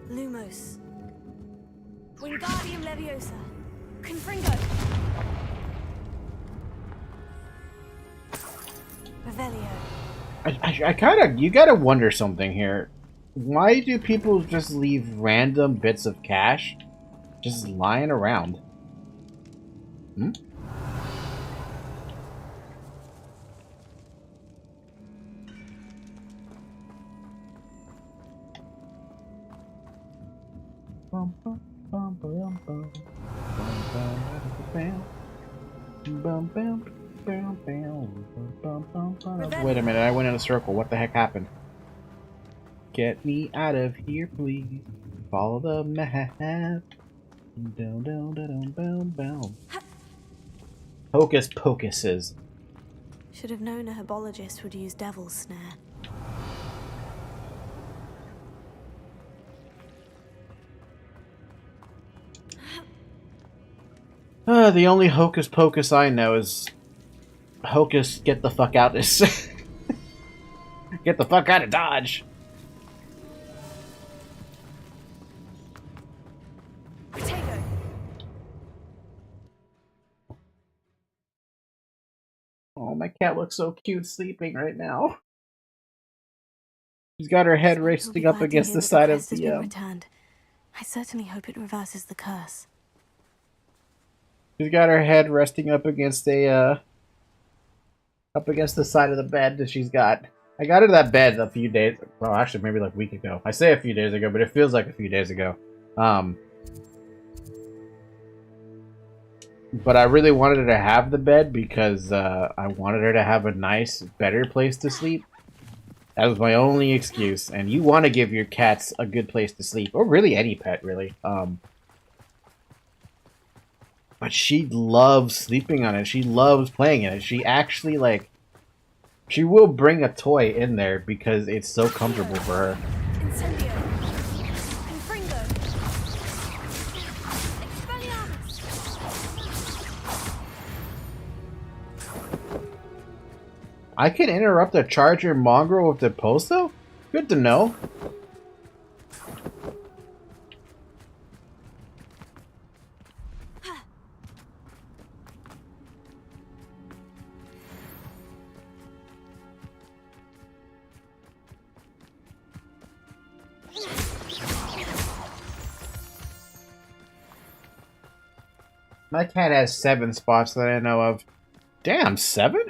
Lumos. Wingardium Leviosa. Confringo. Revelio. I kind of, you gotta wonder something here. Why do people just leave random bits of cash just lying around? Hmm? Wait a minute, I went in a circle. What the heck happened? Get me out of here, please. Follow the map. Down, down, down, down, down, down. Hocus pocuses. Should have known a herbologist would use devil's snare. The only hocus pocus I know is Hocus, get the fuck out this. Get the fuck out of Dodge. Potato. Oh, my cat looks so cute sleeping right now. She's got her head resting up against the side of the returned. I certainly hope it reverses the curse. She's got her head resting up against a up against the side of the bed that she's got. I got her that bed a few days, well, actually maybe like a week ago. I say a few days ago, but it feels like a few days ago. But I really wanted her to have the bed because I wanted her to have a nice, better place to sleep. That was my only excuse. And you want to give your cats a good place to sleep, or really any pet, really. But she loves sleeping on it. She loves playing in it. She actually, like, She will bring a toy in there because it's so comfortable for her. Incendio. Confringo. Expelliarmus. I can interrupt a charger mongrel with the posto? Good to know. My cat has 7 spots that I know of. Damn, 7?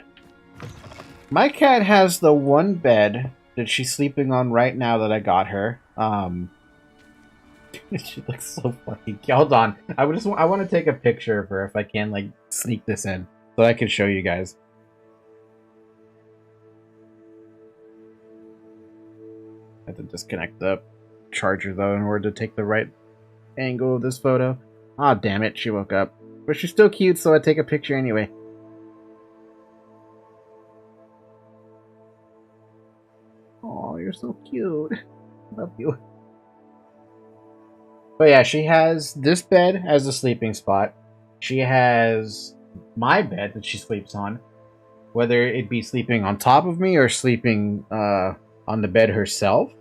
My cat has the one bed that she's sleeping on right now that I got her. She looks so fucking cute. Hold on. I want to take a picture of her if I can, like, sneak this in so I can show you guys. I have to disconnect the charger though in order to take the right angle of this photo. Ah, damn it, she woke up. But she's still cute, so I take a picture anyway. Oh, you're so cute. Love you. But yeah, she has this bed as a sleeping spot. She has my bed that she sleeps on. Whether it be sleeping on top of me or sleeping on the bed herself.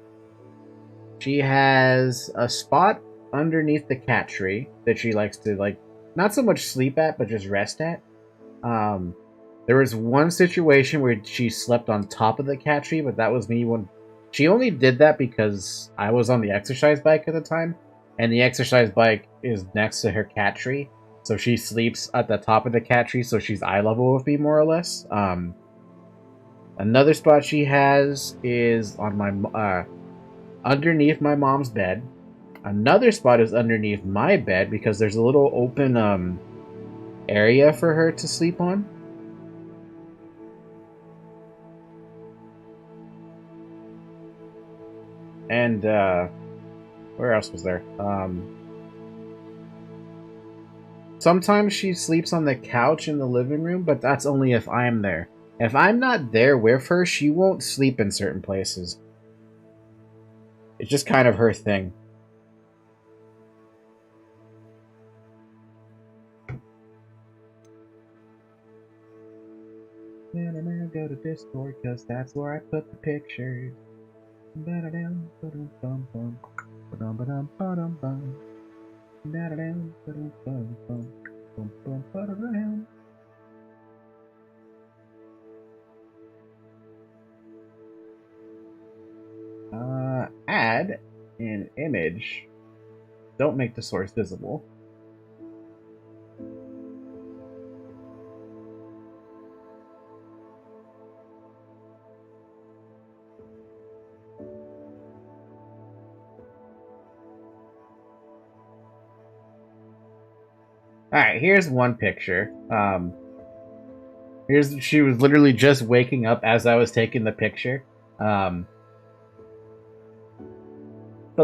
She has a spot underneath the cat tree that she likes to, like, not so much sleep at, but just rest at. There was one situation where she slept on top of the cat tree, but that was me when... She only did that because I was on the exercise bike at the time, and the exercise bike is next to her cat tree, so she sleeps at the top of the cat tree, so she's eye level with me, more or less. Another spot she has is on my... underneath my mom's bed. Another spot is underneath my bed because there's a little open area for her to sleep on. And where else was there? Sometimes she sleeps on the couch in the living room, but that's only if I'm there. If I'm not there with her, she won't sleep in certain places. It's just kind of her thing. And I'm gonna go to Discord because that's where I put the pictures. Add an image. Don't make the source visible. Alright, here's one picture. She was literally just waking up as I was taking the picture. But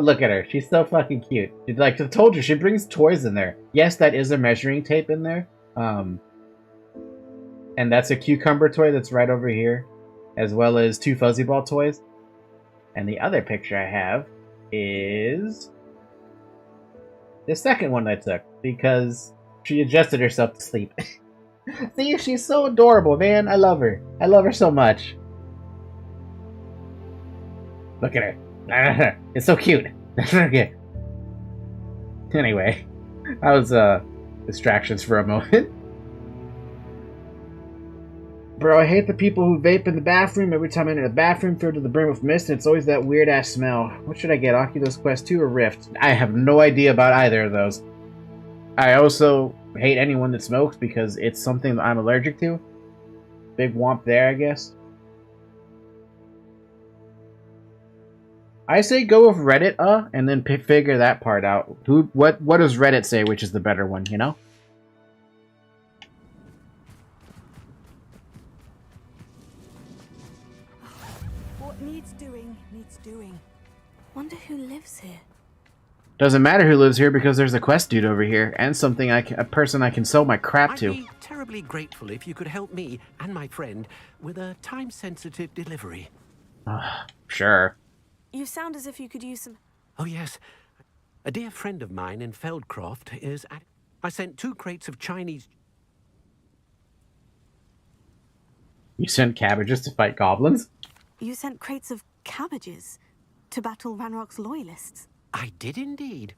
look at her. She's so fucking cute. Like I told you, she brings toys in there. Yes, that is a measuring tape in there. And that's a cucumber toy that's right over here. As well as 2 fuzzy ball toys. And the other picture I have is the second one I took. Because she adjusted herself to sleep. See, she's so adorable, man. I love her. I love her so much. Look at her. It's so cute. Okay. Anyway, that was distractions for a moment. Bro, I hate the people who vape in the bathroom. Every time I enter the bathroom, filled to the brim with mist, and it's always that weird-ass smell. What should I get, Oculus Quest 2 or Rift? I have no idea about either of those. I also hate anyone that smokes because it's something that I'm allergic to. Big womp there, I guess. I say go with Reddit, and then figure that part out. What does Reddit say, which is the better one, you know? What needs doing, needs doing. Wonder who lives here. Doesn't matter who lives here because there's a quest dude over here and something a person I can sell my crap to. I need terribly grateful if you could help me and my friend with a time-sensitive delivery. Sure. You sound as if you could use some... Oh, yes. A dear friend of mine in Feldcroft is at... I sent 2 crates of Chinese... You sent cabbages to fight goblins? You sent crates of cabbages to battle Ranrock's loyalists. I did indeed.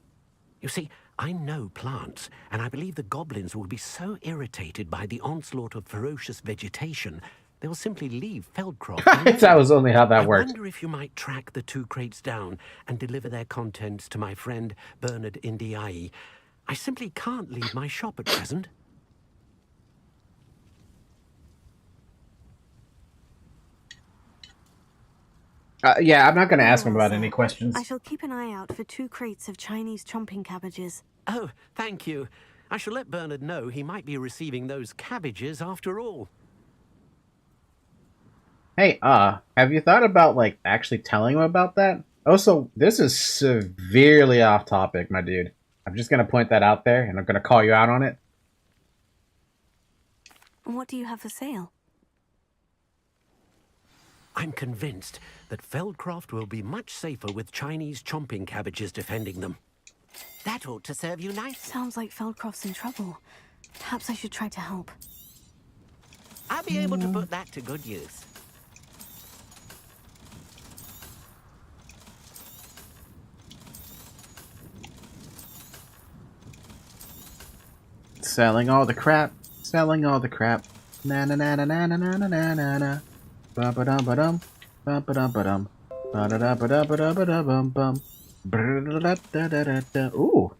You see, I know plants, and I believe the goblins will be so irritated by the onslaught of ferocious vegetation, they'll simply leave Feldcroft. That was only how that I worked. wonder if you might track the 2 crates down and deliver their contents to my friend Bernard Indiai. I simply can't leave my shop at present. Yeah, I'm not going to ask him about any questions. I shall keep an eye out for 2 crates of Chinese chomping cabbages. Oh, thank you. I shall let Bernard know he might be receiving those cabbages after all. Hey, have you thought about, like, actually telling him about that? Also, this is severely off topic, my dude. I'm just going to point that out there, and I'm going to call you out on it. What do you have for sale? I'm convinced that Feldcroft will be much safer with Chinese chomping cabbages defending them. That ought to serve you nice. Sounds like Feldcroft's in trouble. Perhaps I should try to help. I'll be able to put that to good use. Selling all the crap. Selling all the crap. Na na na na na na na na na na. Bum ba dum ba dum. Bum ba dum ba dum. Ba da da ba da ba da ba da bum bum. Da da da da. Ooh.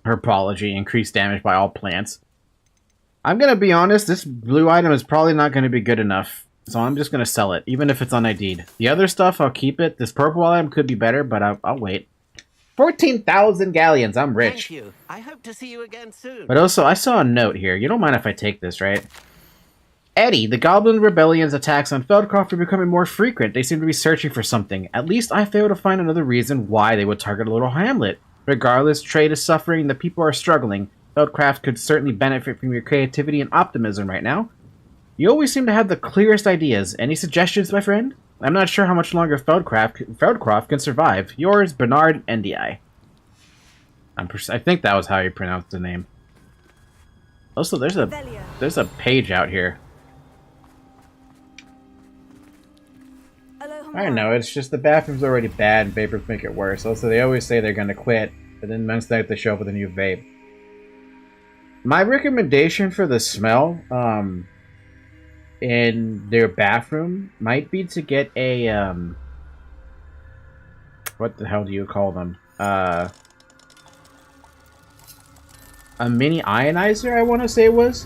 Herbology, increased damage by all plants. I'm gonna be honest, this blue item is probably not gonna be good enough. So I'm just gonna sell it, even if it's un-ID'd. The other stuff, I'll keep it. This purple item could be better, but I'll wait. 14,000 galleons, I'm rich. Thank you. I hope to see you again soon. But also, I saw a note here. You don't mind if I take this, right? Eddie, the Goblin Rebellion's attacks on Feldcroft are becoming more frequent. They seem to be searching for something. At least I fail to find another reason why they would target a little hamlet. Regardless, trade is suffering, the people are struggling. Feldcroft could certainly benefit from your creativity and optimism right now. You always seem to have the clearest ideas. Any suggestions, my friend? I'm not sure how much longer Feldcroft can survive. Yours, Bernard Ndi. I think that was how you pronounced the name. Also, there's a page out here. I don't know, it's just the bathroom's already bad and vapors make it worse. Also, they always say they're gonna quit, but then months later they show up with a new vape. My recommendation for the smell, in their bathroom might be to get a, what the hell do you call them? A mini ionizer, I want to say it was.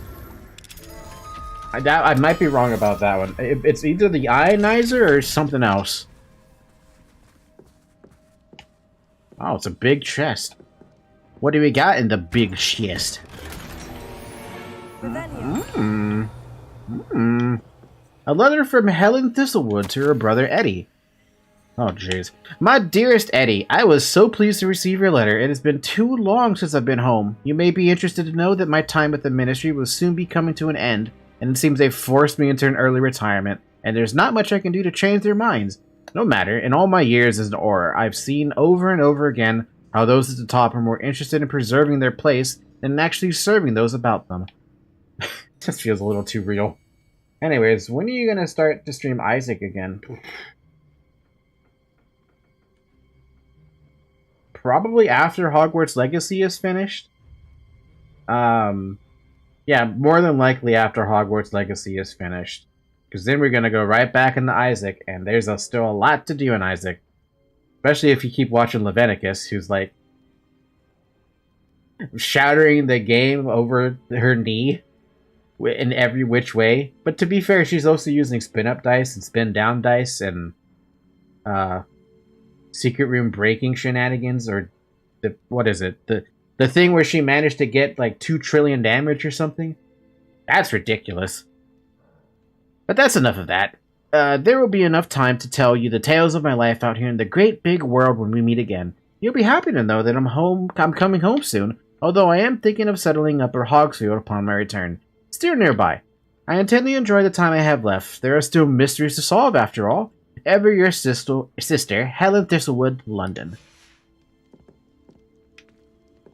I might be wrong about that one. It's either the ionizer or something else. Oh, it's a big chest. What do we got in the big chest? A letter from Helen Thistlewood to her brother Eddie. Oh, jeez. My dearest Eddie, I was so pleased to receive your letter. It has been too long since I've been home. You may be interested to know that my time at the ministry will soon be coming to an end, and it seems they've forced me into an early retirement, and there's not much I can do to change their minds. No matter, in all my years as an Auror, I've seen over and over again how those at the top are more interested in preserving their place than in actually serving those about them. This feels a little too real. Anyways, when are you gonna start to stream Isaac again? Probably after Hogwarts Legacy is finished. Yeah, more than likely after Hogwarts Legacy is finished. Because then we're gonna go right back into Isaac, and there's still a lot to do in Isaac. Especially if you keep watching Leviticus, who's like shattering the game over her knee in every which way. But to be fair, she's also using spin-up dice and spin-down dice and secret room breaking shenanigans, or what is it? The thing where she managed to get like 2 trillion damage or something? That's ridiculous. But that's enough of that. There will be enough time to tell you the tales of my life out here in the great big world when we meet again. You'll be happy to know that I'm coming home soon, although I am thinking of settling up at Hogsfield upon my return. Steer nearby. I intend to enjoy the time I have left. There are still mysteries to solve, after all. Ever your sister, Helen Thistlewood, London.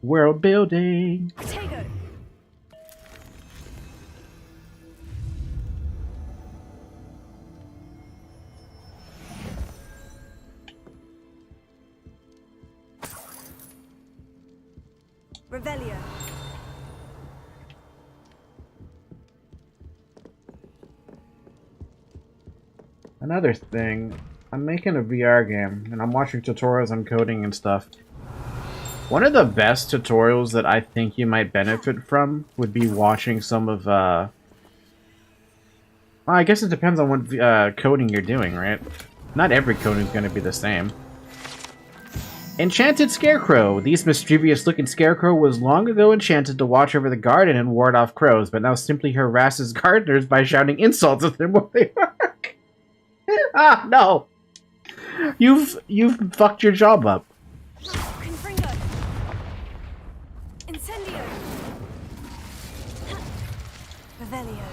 World building. Potato. Revelio. Another thing, I'm making a VR game, and I'm watching tutorials on coding and stuff. One of the best tutorials that I think you might benefit from would be watching some of, well, I guess it depends on what coding you're doing, right? Not every coding is going to be the same. Enchanted Scarecrow. This mischievous-looking scarecrow was long ago enchanted to watch over the garden and ward off crows, but now simply harasses gardeners by shouting insults at them while they work. Ah, no! You've fucked your job up. Confringo. Incendio. Revelio.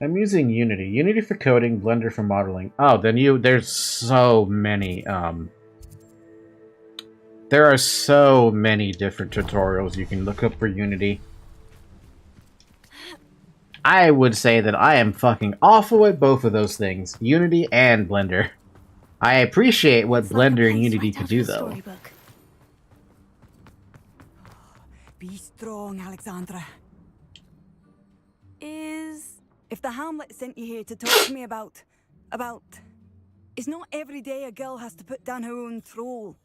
I'm using Unity. Unity for coding, Blender for modeling. Oh, then there's so many, there are so many different tutorials you can look up for Unity. I would say that I am fucking awful at both of those things, Unity and Blender. I appreciate what Blender and Unity can do, though. Be strong, Alexandra. If the Hamlet sent you here to talk to me about... It's not every day a girl has to put down her own troll.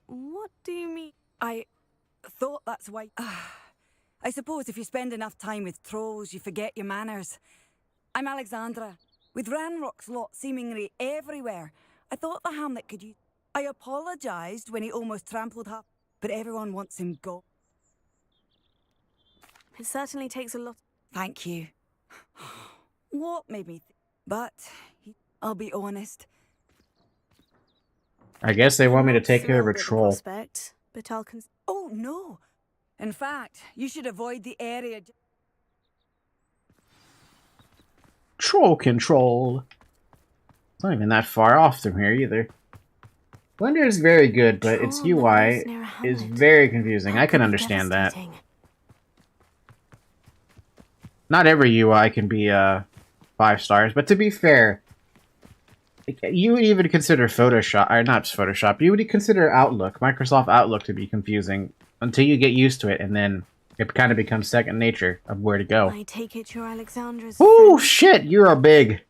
What do you mean? I thought that's why... I suppose if you spend enough time with trolls, you forget your manners. I'm Alexandra. With Ranrock's lot seemingly everywhere, I thought the Hamlet could use... I apologized when he almost trampled her, but everyone wants him gone. It certainly takes a lot. Thank you. What made me but I'll be honest. I guess they want me to take care of a troll. Prospect, but I'll oh no. In fact, you should avoid the area. Troll control. It's not even that far off from here either. Blender is very good, but its UI is very confusing. I can understand that. Not every UI can be 5 stars, but to be fair, you would even consider Photoshop, or not Photoshop, you would consider Outlook, Microsoft Outlook, to be confusing until you get used to it, and then it kind of becomes second nature of where to go. I take it you're Alexandra's Ooh, shit, you are big.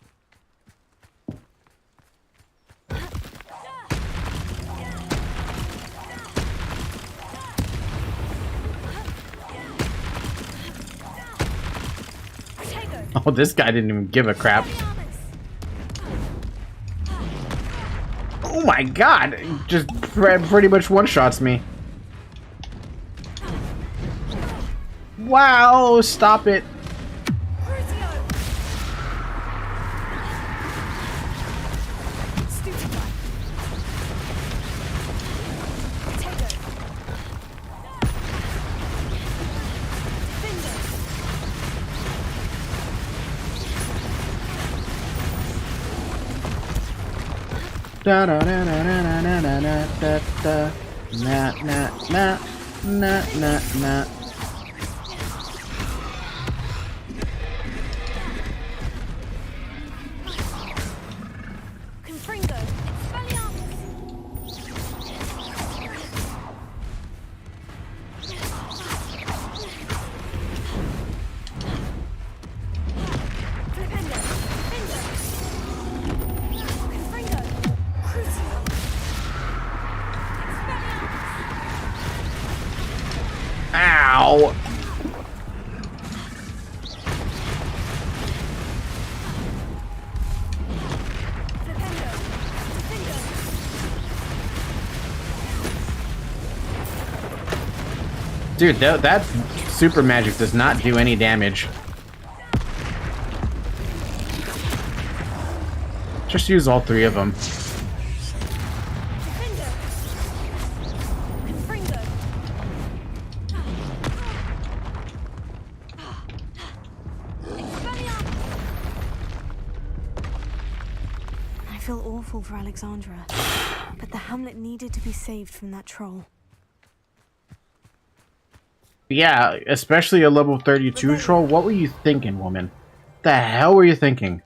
Oh, this guy didn't even give a crap. Oh my god! Just pretty much one-shots me. Wow, stop it. Da da da da da da da da da da. Na na na na na na. Confringo, Expelliarmus. Flipendo, Flipendo. Confringo, Crucio. Ow! Dude, that super magic does not do any damage. Just use all 3 of them. I feel awful for Alexandra, but the hamlet needed to be saved from that troll. Yeah, especially a level 32 troll. What were you thinking, woman? The hell were you thinking?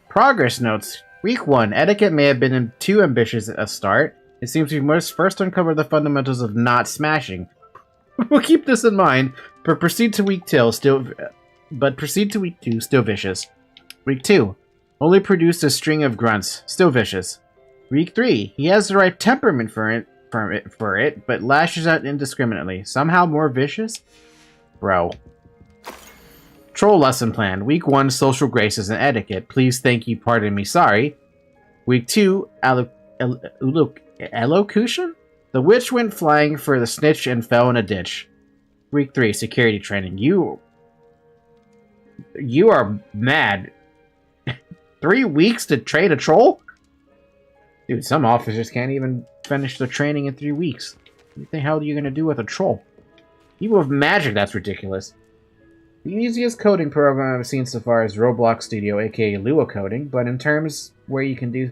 Progress notes. Week 1. Etiquette may have been too ambitious at a start. It seems we must first uncover the fundamentals of not smashing. We'll keep this in mind, but proceed to week 2, still vicious. Week 2. Only produced a string of grunts, still vicious. Week 3. He has the right temperament for it, but lashes out indiscriminately. Somehow more vicious? Bro. Troll lesson plan. Week 1, social graces and etiquette. Please, thank you, pardon me, sorry. Week 2, elocution? The witch went flying for the snitch and fell in a ditch. Week 3, security training. You are mad. 3 weeks to train a troll? Dude, some officers can't even finish their training in 3 weeks. What the hell are you gonna do with a troll? Even with magic, that's ridiculous. The easiest coding program I've seen so far is Roblox Studio, aka Lua coding, but in terms where you can do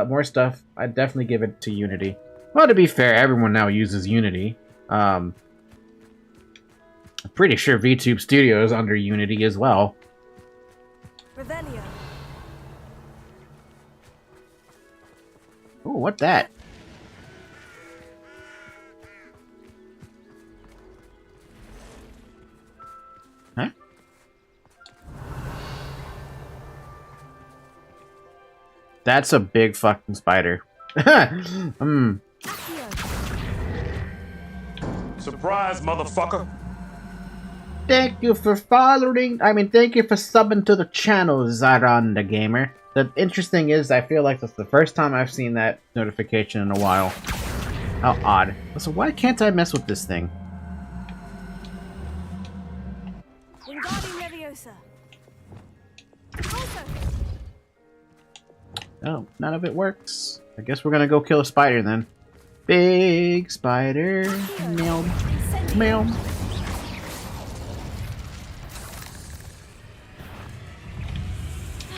more stuff, I'd definitely give it to Unity. Well, to be fair, everyone now uses Unity. I'm pretty sure VTube Studio is under Unity as well. Revelio. Oh, what that? Huh? That's a big fucking spider. Surprise, motherfucker! Thank you for following. Thank you for subbing to the channel, Zaron the Gamer. The interesting is, I feel like that's the first time I've seen that notification in a while. How odd. So why can't I mess with this thing? Oh, none of it works. I guess we're gonna go kill a spider then. Big spider. Meow. Meow.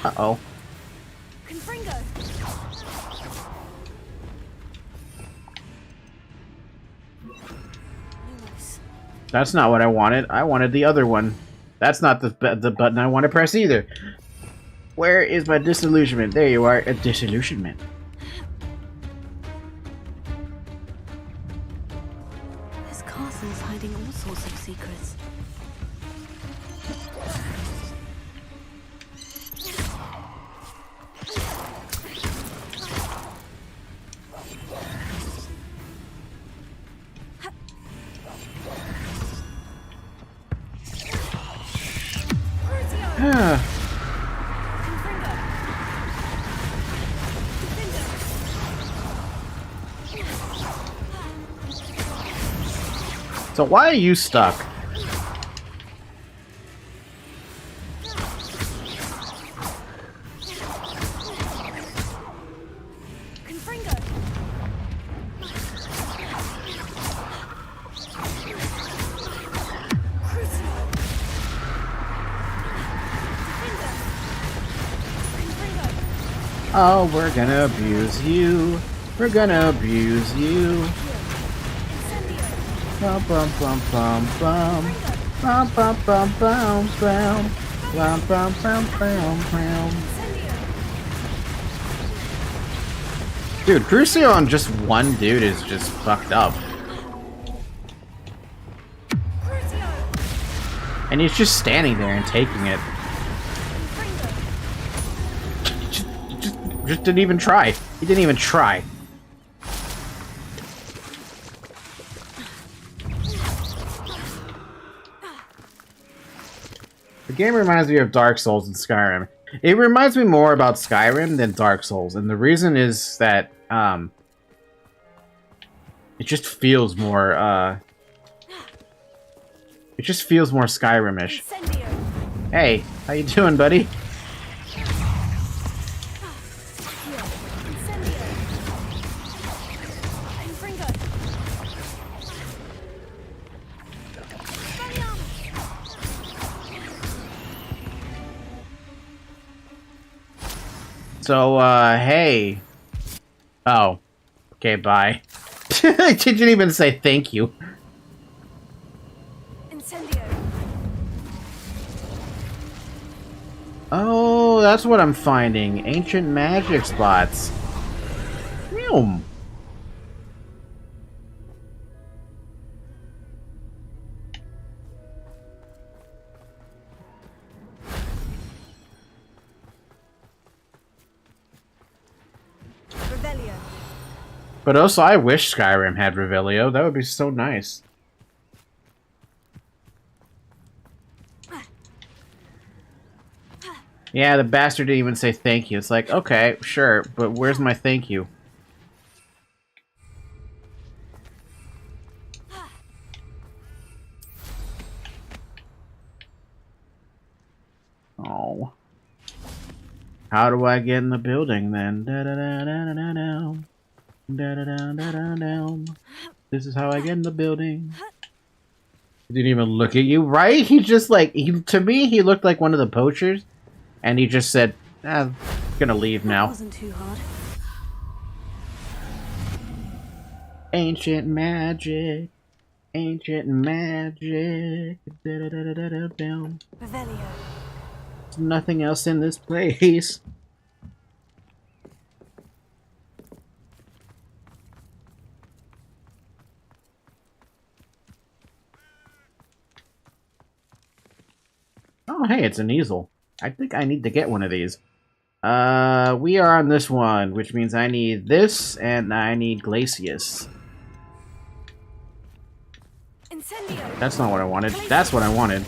Uh-oh. That's not what I wanted. I wanted the other one. That's not the button I want to press either. Where is my disillusionment? There you are, a disillusionment. This castle is hiding all sorts of secrets. So why are you stuck? Oh, we're gonna abuse you. We're gonna abuse you. Bum bum bum bum bum. Bum bum bum bum bum. Bum bum bum bum bum. Dude, Crucio on just one dude is just fucked up. And he's just standing there and taking it. Just didn't even try. He didn't even try. The game reminds me of Dark Souls and Skyrim. It reminds me more about Skyrim than Dark Souls, and the reason is that it just feels more Skyrim-ish. Hey, how you doing, buddy? So, hey. Oh. Okay, bye. I didn't even say thank you. Incendio. Oh, that's what I'm finding. Ancient magic spots. Whew. Revelio. But also, I wish Skyrim had Revelio. That would be so nice. Yeah, the bastard didn't even say thank you. It's like, okay, sure, but where's my thank you? Oh. How do I get in the building then? Da-da-da-da-da-da. Da-da-da-da-da-da. This is how I get in the building. He didn't even look at you, right? He just like, to me, he looked like one of the poachers. And he just said, I'm gonna leave now. That wasn't too hard. Ancient magic. Ancient magic. Da-da-da-da-da-da. Revelio. There's nothing else in this place. Oh, hey, it's an easel. I think I need to get one of these. We are on this one, which means I need this, and I need Glacius. Incendio. That's not what I wanted. That's what I wanted.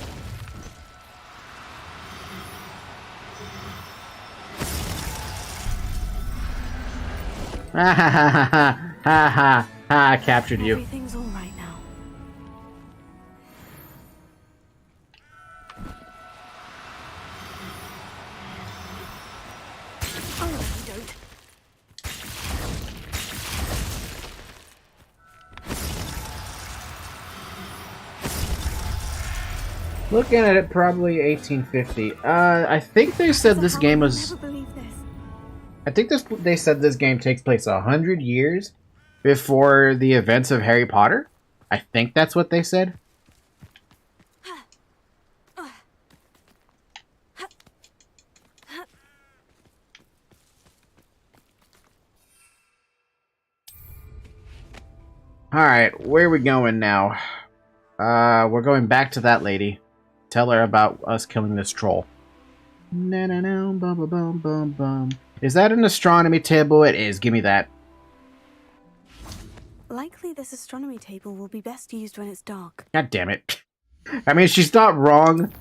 Ha ha ha ha ha ha ha! I captured you. Everything's all right now. Oh, no, you don't. Looking at it, probably 1850. I think they said this game was. Never believe this. I think they said this game takes place 100 years before the events of Harry Potter. I think that's what they said. Alright, where are we going now? We're going back to that lady. Tell her about us killing this troll. Na na na bum bum bum bum bum. Is that an astronomy table? It is. Give me that. Likely this astronomy table will be best used when it's dark. God damn it. I mean, she's not wrong,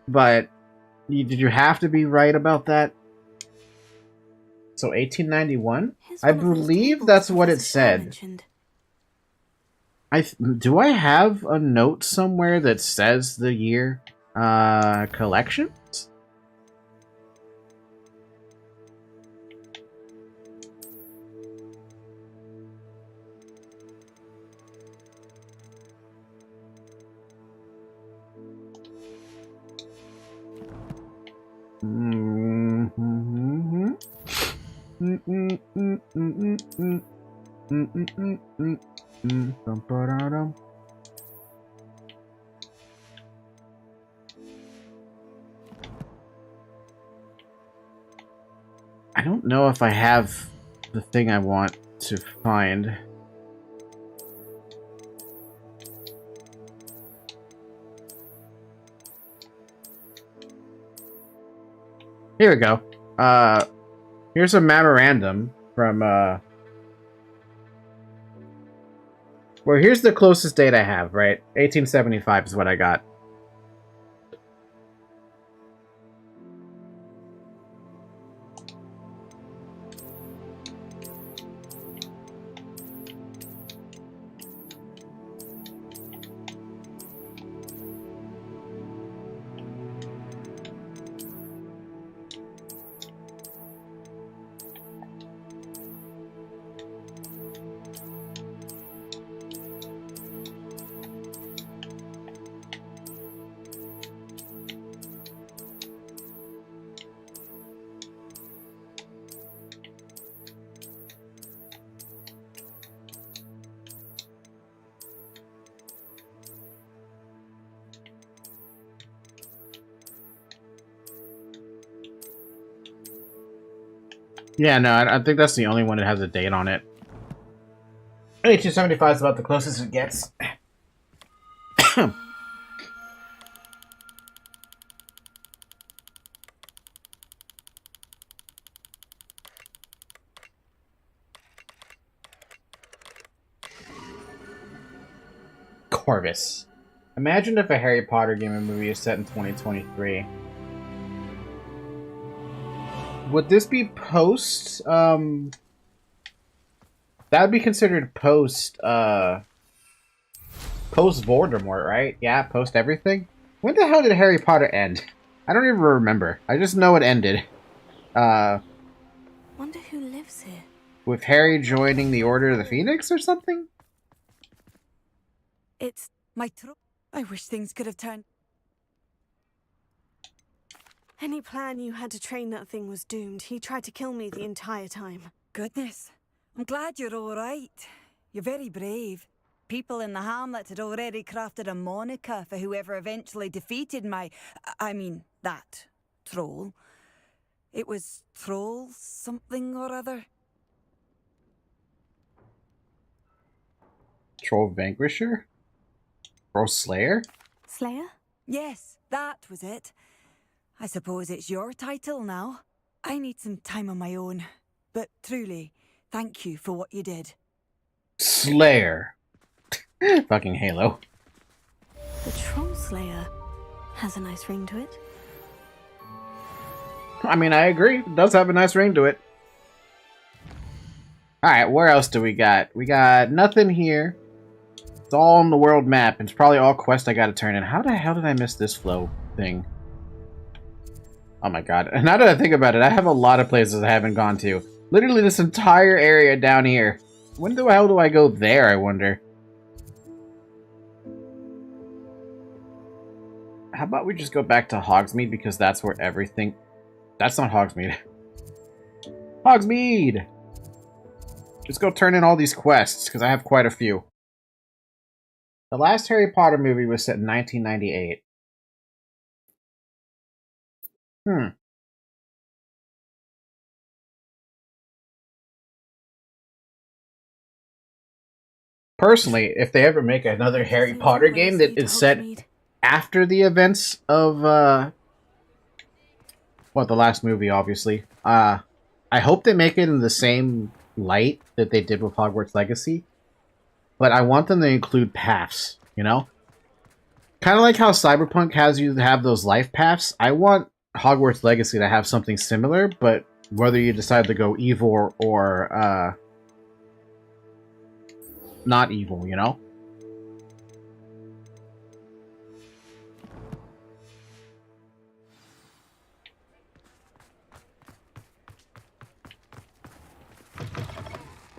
but did you have to be right about that? So 1891? I believe that's what it said. Do I have a note somewhere that says the year? Collections? I don't know if I have the thing I want to find. Here we go. Here's a memorandum from, well, here's the closest date I have, right? 1875 is what I got. Yeah, no, I think that's the only one that has a date on it. 275 is about the closest it gets. Corvus. Imagine if a Harry Potter game or movie is set in 2023. Would this be post, that would be considered post Voldemort, right? Yeah, post everything? When the hell did Harry Potter end? I don't even remember. I just know it ended. Wonder who lives here. With Harry joining the Order of the Phoenix or something? It's my throat. I wish things could have turned. Any plan you had to train that thing was doomed. He tried to kill me the entire time. Goodness. I'm glad you're all right. You're very brave. People in the hamlet had already crafted a moniker for whoever eventually defeated that troll. It was Troll something or other. Troll Vanquisher? Troll Slayer? Slayer? Yes, that was it. I suppose it's your title now. I need some time on my own. But truly, thank you for what you did. Slayer. Fucking Halo. The Troll Slayer has a nice ring to it. I mean, I agree. It does have a nice ring to it. Alright, where else do we got? We got nothing here. It's all on the world map. It's probably all quests I gotta turn in. How the hell did I miss this flow thing? Oh my god. Now that I think about it, I have a lot of places I haven't gone to. Literally this entire area down here. When the hell do I go there, I wonder? How about we just go back to Hogsmeade, because that's where everything... That's not Hogsmeade. Hogsmeade! Just go turn in all these quests, because I have quite a few. The last Harry Potter movie was set in 1998. Personally, if they ever make another Harry Potter game that is set after the events of, the last movie, obviously, I hope they make it in the same light that they did with Hogwarts Legacy, but I want them to include paths, you know? Kind of like how Cyberpunk has you have those life paths. I want Hogwarts Legacy to have something similar, but whether you decide to go evil or not evil, you know?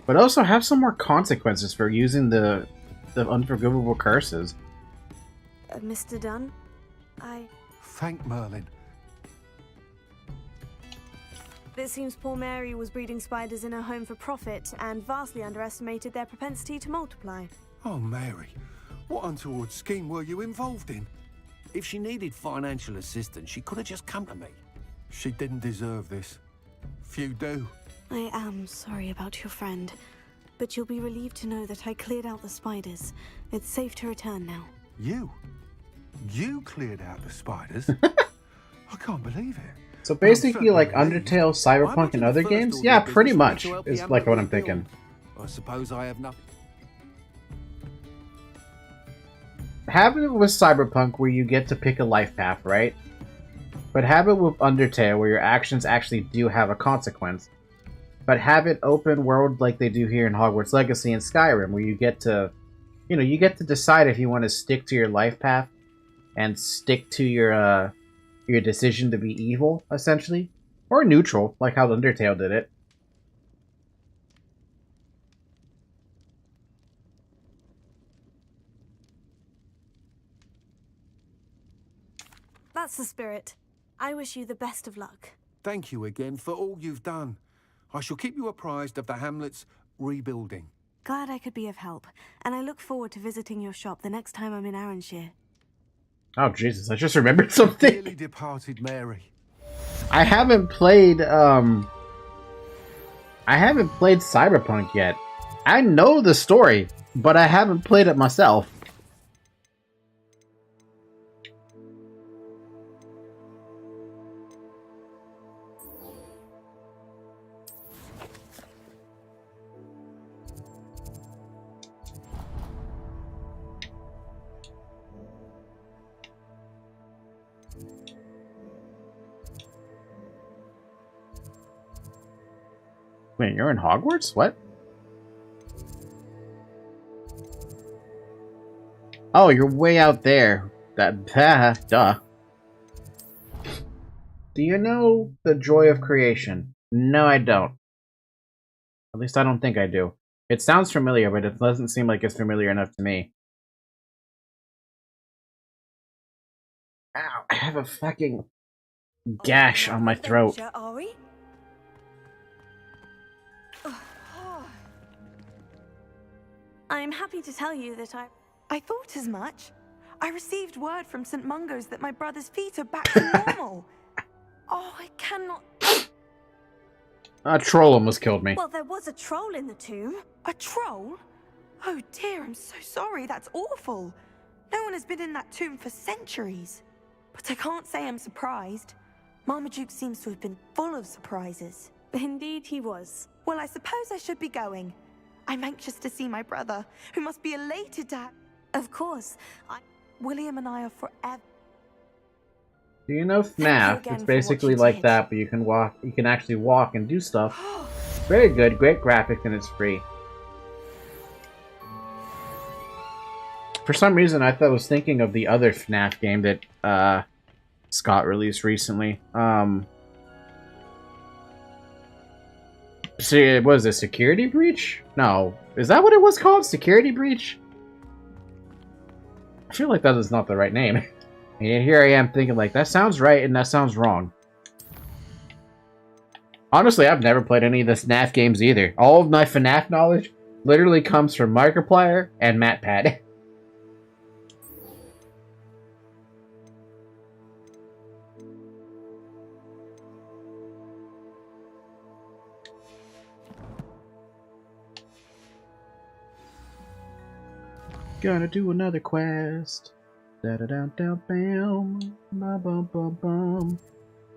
But also have some more consequences for using the unforgivable curses. Mr. Dunn, Thank Merlin. It seems poor Mary was breeding spiders in her home for profit and vastly underestimated their propensity to multiply. Oh, Mary, what untoward scheme were you involved in? If she needed financial assistance, she could have just come to me. She didn't deserve this. Few do. I am sorry about your friend, but you'll be relieved to know that I cleared out the spiders. It's safe to return now. You? You cleared out the spiders? I can't believe it. So basically, like Undertale, Cyberpunk, and other games? Yeah, pretty much, is like what I'm thinking. I suppose I have nothing. Have it with Cyberpunk where you get to pick a life path, right? But have it with Undertale where your actions actually do have a consequence. But have it open world like they do here in Hogwarts Legacy and Skyrim, where you get to, you know, you get to decide if you want to stick to your life path and stick to your decision to be evil, essentially, or neutral, like how Undertale did it. That's the spirit. I wish you the best of luck. Thank you again for all you've done. I shall keep you apprised of the hamlet's rebuilding. Glad I could be of help, and I look forward to visiting your shop the next time I'm in Arranshire. Oh Jesus, I just remembered something. Dearly departed Mary. I haven't played I haven't played Cyberpunk yet. I know the story, but I haven't played it myself. Wait, you're in Hogwarts? What? Oh, you're way out there. That, duh. Do you know the joy of creation? No, I don't. At least I don't think I do. It sounds familiar, but it doesn't seem like it's familiar enough to me. Ow, I have a fucking gash on my throat. Are we? I'm happy to tell you that I thought as much. I received word from St. Mungo's that my brother's feet are back to normal. Oh, I cannot... A troll almost killed me. Well, there was a troll in the tomb. A troll? Oh dear, I'm so sorry. That's awful. No one has been in that tomb for centuries. But I can't say I'm surprised. Marmaduke seems to have been full of surprises. Indeed he was. Well, I suppose I should be going. I'm anxious to see my brother, who must be elated to have... Of course. William and I are forever... Do you know FNAF? It's basically like that, but you can walk. You can actually walk and do stuff. Very good, great graphics, and it's free. For some reason, I was thinking of the other FNAF game that Scott released recently. See, was it Security Breach? No, is that what it was called? Security Breach? I feel like that is not the right name. And here I am thinking, like, that sounds right and that sounds wrong. Honestly, I've never played any of the FNAF games either. All of my FNAF knowledge literally comes from Markiplier and MatPat. Gonna do another quest. Da da da da bam, ba bum bum bum,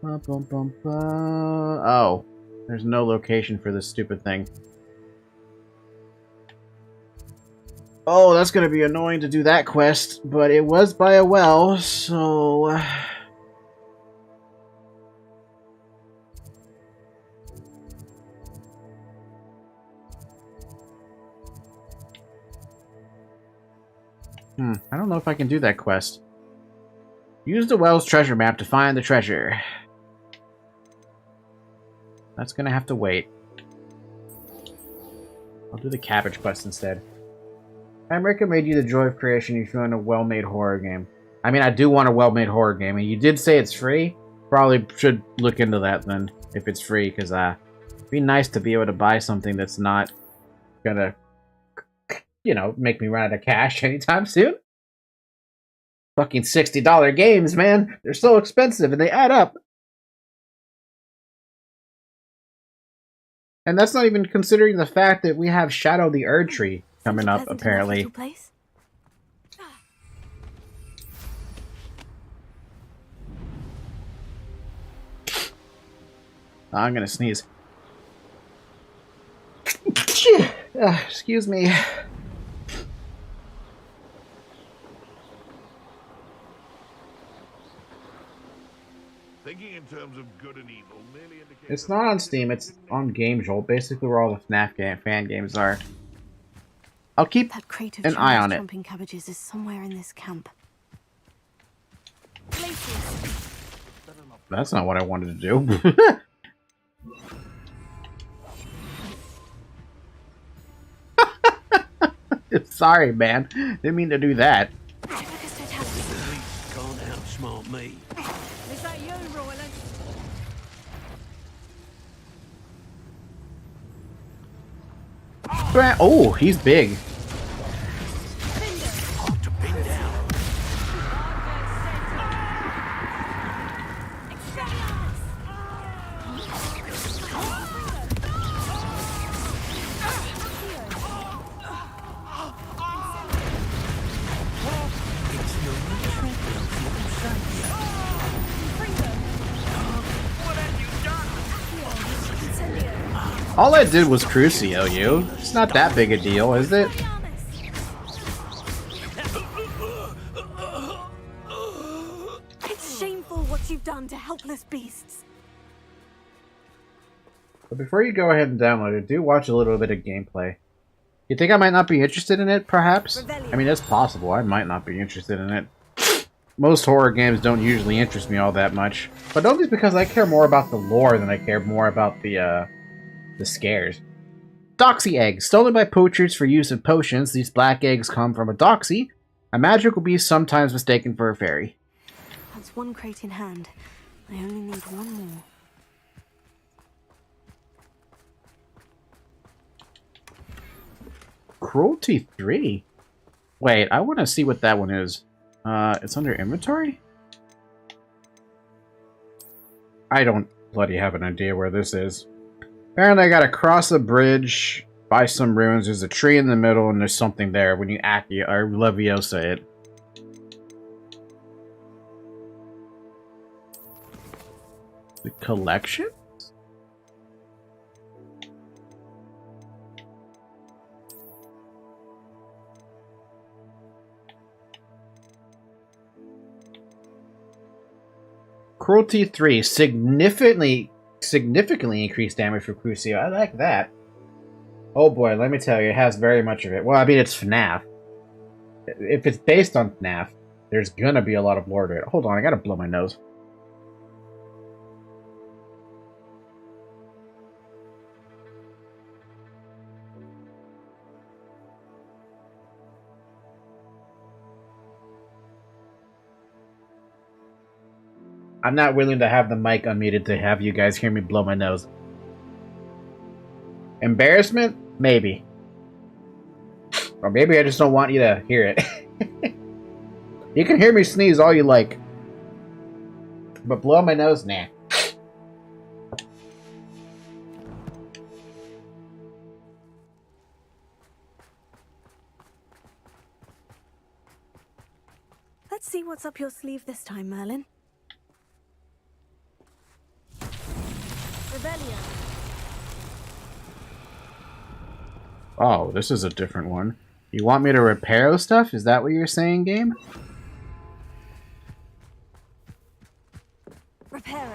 ba bum bum ba. Oh, there's no location for this stupid thing. Oh, that's gonna be annoying to do that quest, but it was by a well, so. I don't know if I can do that quest. Use the well's treasure map to find the treasure. That's gonna have to wait. I'll do the cabbage quest instead. I recommend you the joy of creation if you want a well-made horror game. I mean, I do want a well-made horror game, and you did say it's free? Probably should look into that then, if it's free, because it'd be nice to be able to buy something that's not gonna, you know, make me run out of cash anytime soon. Fucking $60 games, man. They're so expensive and they add up. And that's not even considering the fact that we have Shadow the Erdtree coming up, apparently. I'm gonna sneeze. Excuse me. Thinking in terms of good and evil merely indicates... It's not on Steam, it's on GameJolt, basically where all the FNAF fan games are. I'll keep an eye on it. Chomping cabbages is somewhere in this camp. That's not what I wanted to do. Sorry, man. Didn't mean to do that. Can't outsmart me. Is that you, Roland? Oh, he's big. All I did was Crucio you. It's not that big a deal, is it? It's shameful what you've done to helpless beasts. But before you go ahead and download it, do watch a little bit of gameplay. You think I might not be interested in it, perhaps? I mean, it's possible. I might not be interested in it. Most horror games don't usually interest me all that much. But only because I care more about the lore than I care more about the scares. Doxy eggs. Stolen by poachers for use in potions, these black eggs come from a doxy, a magical beast sometimes mistaken for a fairy. That's one crate in hand. I only need one more. Cruelty 3? Wait, I want to see what that one is. It's under inventory? I don't bloody have an idea where this is. Apparently I gotta cross a bridge, by some ruins, there's a tree in the middle, and there's something there when you or Leviosa it. The collection? Cruelty 3, significantly increased damage for Crucio. I like that. Oh boy, let me tell you, it has very much of it. Well, I mean, it's FNAF. If it's based on FNAF, there's gonna be a lot of lore to it. Hold on, I gotta blow my nose. I'm not willing to have the mic unmuted to have you guys hear me blow my nose. Embarrassment? Maybe. Or maybe I just don't want you to hear it. You can hear me sneeze all you like. But blow my nose? Nah. Let's see what's up your sleeve this time, Merlin. Rebellion. Oh, this is a different one. You want me to repair stuff? Is that what you're saying, game? Reparo.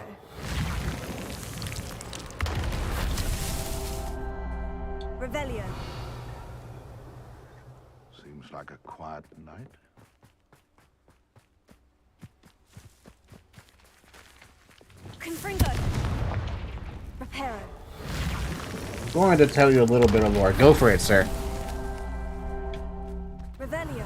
Rebellion. Seems like a quiet night. Confringo. Reparo. I wanted to tell you a little bit of lore. Go for it, sir. Revelio.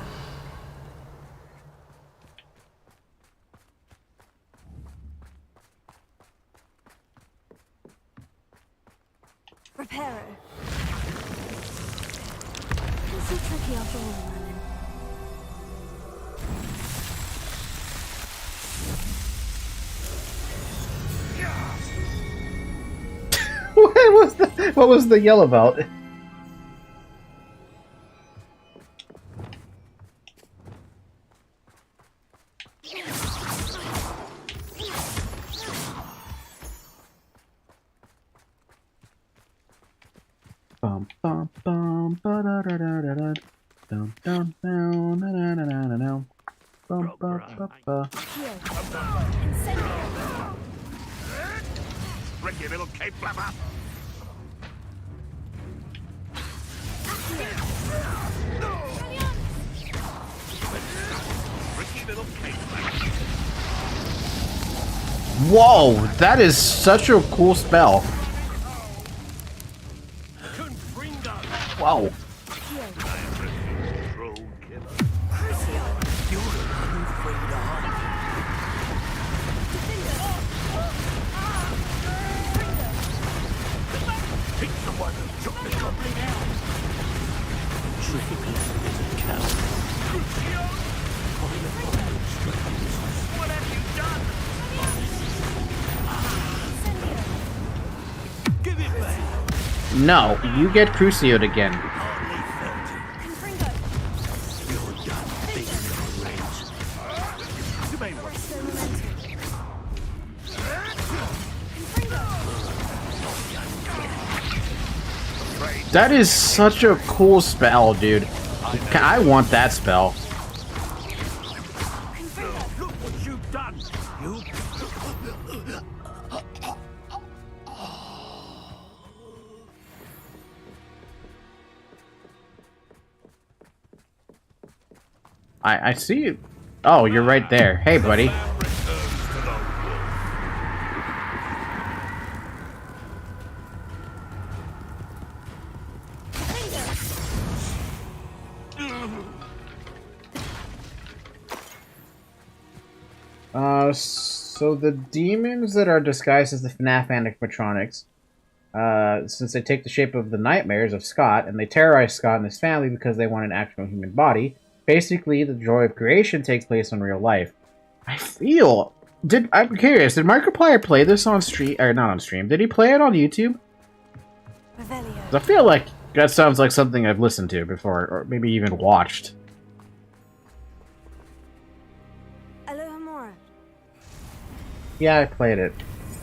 Reparo. It's so tricky after all, Merlin. What was the yell about? Bum bum bum ba da da da da da dum dum dum na na na na na na bum ba ba ba. Ricky, little cape flapper! Ricky, little cape flapper! Whoa, that is such a cool spell. Wow. No, you get Crucioed again. That is such a cool spell, dude. I want that spell. Look what you've done. You. I see you. Oh, you're right there. Hey, buddy. So the demons that are disguised as the FNAF animatronics, since they take the shape of the nightmares of Scott, and they terrorize Scott and his family because they want an actual human body, basically the joy of creation takes place in real life. I'm curious, did Markiplier play this on stream, or not on stream, did he play it on YouTube? I feel like that sounds like something I've listened to before, or maybe even watched. Yeah, I played it.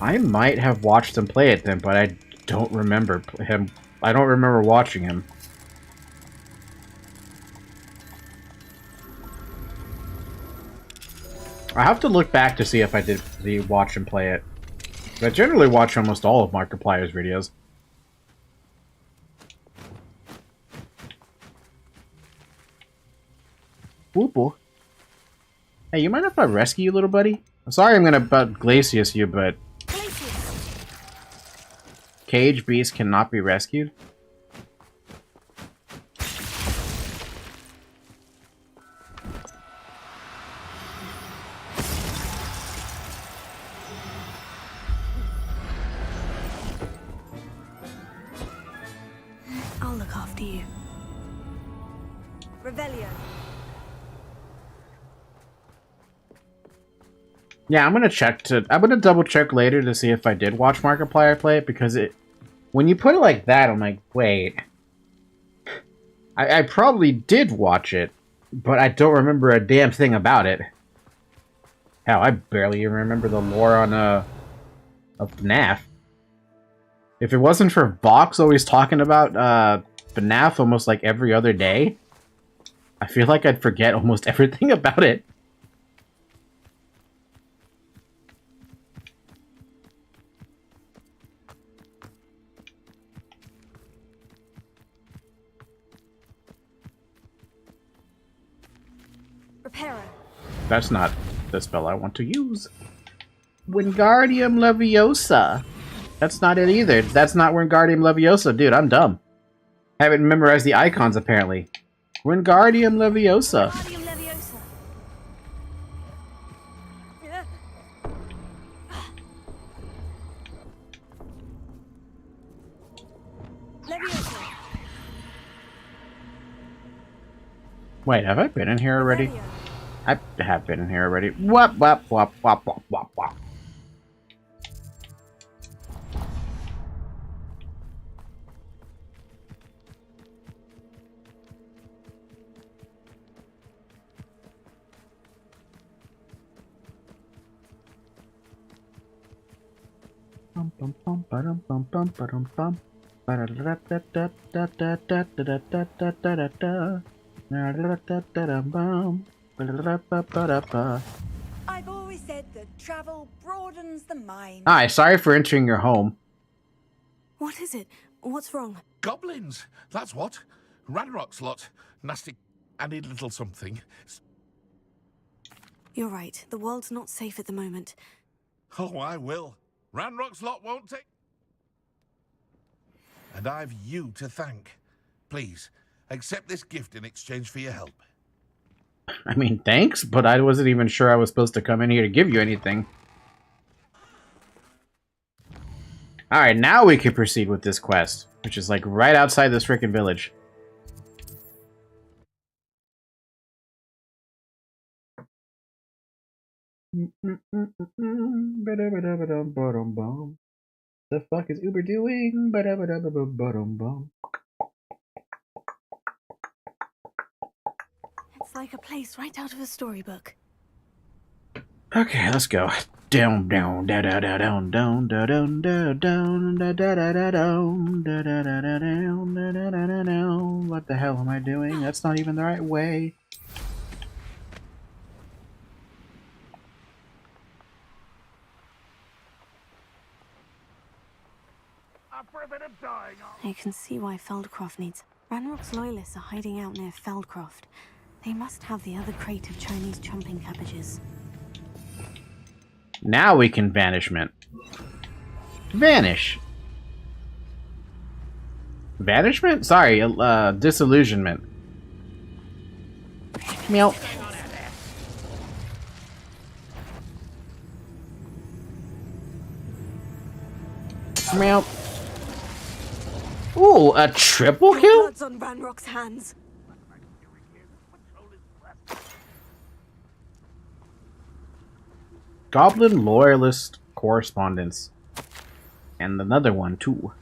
I might have watched him play it then, but I don't remember him. I don't remember watching him. I have to look back to see if I did watch him play it. I generally watch almost all of Markiplier's videos. Whoop. Hey, you mind if I rescue you, little buddy? I'm sorry I'm gonna Glacius you, but... Cage beasts cannot be rescued? I'll look after you. Revelio. Yeah, I'm gonna double check later to see if I did watch Markiplier play it, because when you put it like that, I'm like, wait. I probably did watch it, but I don't remember a damn thing about it. Hell, I barely even remember the lore on of FNAF. If it wasn't for Vox always talking about FNAF almost like every other day, I feel like I'd forget almost everything about it. Reparo. That's not the spell I want to use. Wingardium Leviosa. That's not it either. That's not Wingardium Leviosa. Dude, I'm dumb. I haven't memorized the icons, apparently. Wingardium Leviosa. Wingardium Leviosa. Leviosa. Wait, have I been in here already? I have been in here already. Wop, wop, wop, wop, wop, wop, wop. Bum bum bum ba-dum bum bum ba-dum bum ba-da-da-da-da-da-da-da-da-da-da-da-da. I've always said that travel broadens the mind. Hi, sorry for entering your home. What is it? What's wrong? Goblins, that's what. Ranrock's lot. Nasty. I need a little something. You're right. The world's not safe at the moment. Oh, I will. Ranrock's lot won't take... And I've you to thank. Please, accept this gift in exchange for your help. I mean, thanks, but I wasn't even sure I was supposed to come in here to give you anything. Alright, now we can proceed with this quest, which is like right outside this frickin' village. The fuck is Uber doing? It's like a place right out of a storybook. Okay, let's go. Down, down, down, down, down, down, down, down, down, down, down, down, down, down. What the hell am I doing? That's not even the right way. I can see why Feldcroft needs. Ranrock's loyalists are hiding out near Feldcroft. They must have the other crate of Chinese chomping cabbages. Now we can banishment. Vanish. Banishment? Sorry, disillusionment. Meow. Meow. Ooh, a triple kill? Blood's on Ranrock's hands. Goblin Loyalist Correspondence. And another one, too.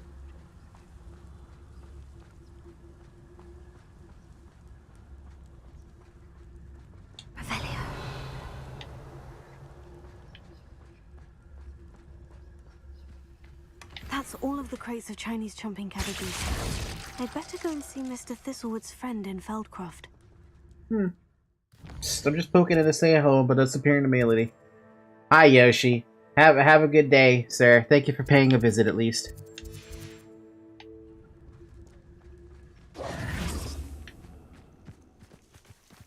That's all of the crates of Chinese chomping cabbages. I'd better go and see Mr. Thistlewood's friend in Feldcroft. I'm just poking at to say hello, but it's appearing to me, lady. Hi, Yoshi. Have a good day, sir. Thank you for paying a visit, at least.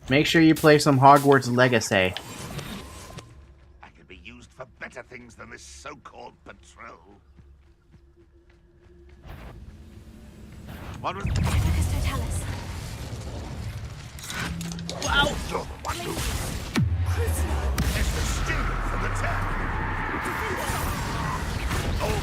Make sure you play some Hogwarts Legacy. I could be used for better things than this so-called patrol. What was... Totalis. Wow! You're the one who... It's the student from the town. Oh,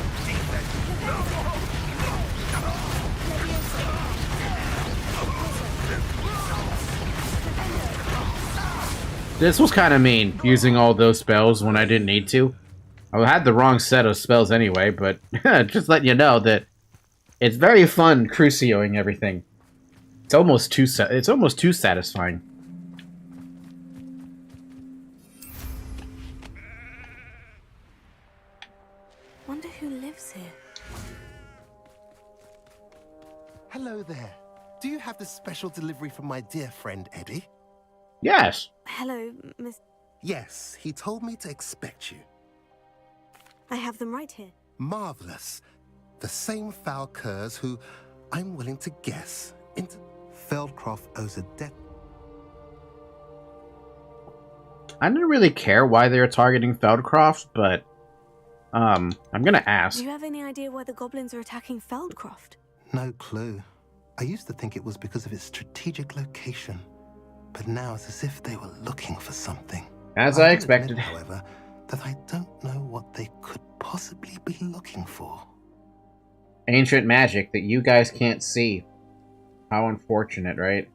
This was kind of mean, using all those spells when I didn't need to. I had the wrong set of spells anyway, but just letting you know that it's very fun crucioing everything. It's almost too satisfying. Wonder who lives here. Hello there. Do you have the special delivery from my dear friend Eddie? Yes. Hello, Miss... Yes, he told me to expect you. I have them right here. Marvelous. The same foul curs who, I'm willing to guess, into Feldcroft owes a debt. I didn't really care why they were targeting Feldcroft, but I'm gonna ask. Do you have any idea why the goblins are attacking Feldcroft? No clue. I used to think it was because of its strategic location, but now it's as if they were looking for something. As I expected. Admit, however, that I don't know what they could possibly be looking for. Ancient magic that you guys can't see. How unfortunate, right?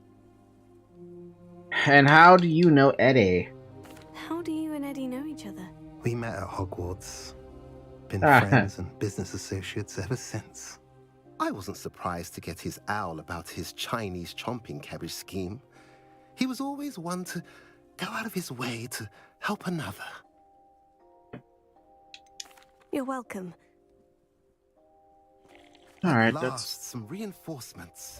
And how do you know Eddie? How do you and Eddie know each other? We met at Hogwarts. Been friends and business associates ever since. I wasn't surprised to get his owl about his Chinese chomping cabbage scheme. He was always one to go out of his way to help another. You're welcome. Alright, that's some reinforcements.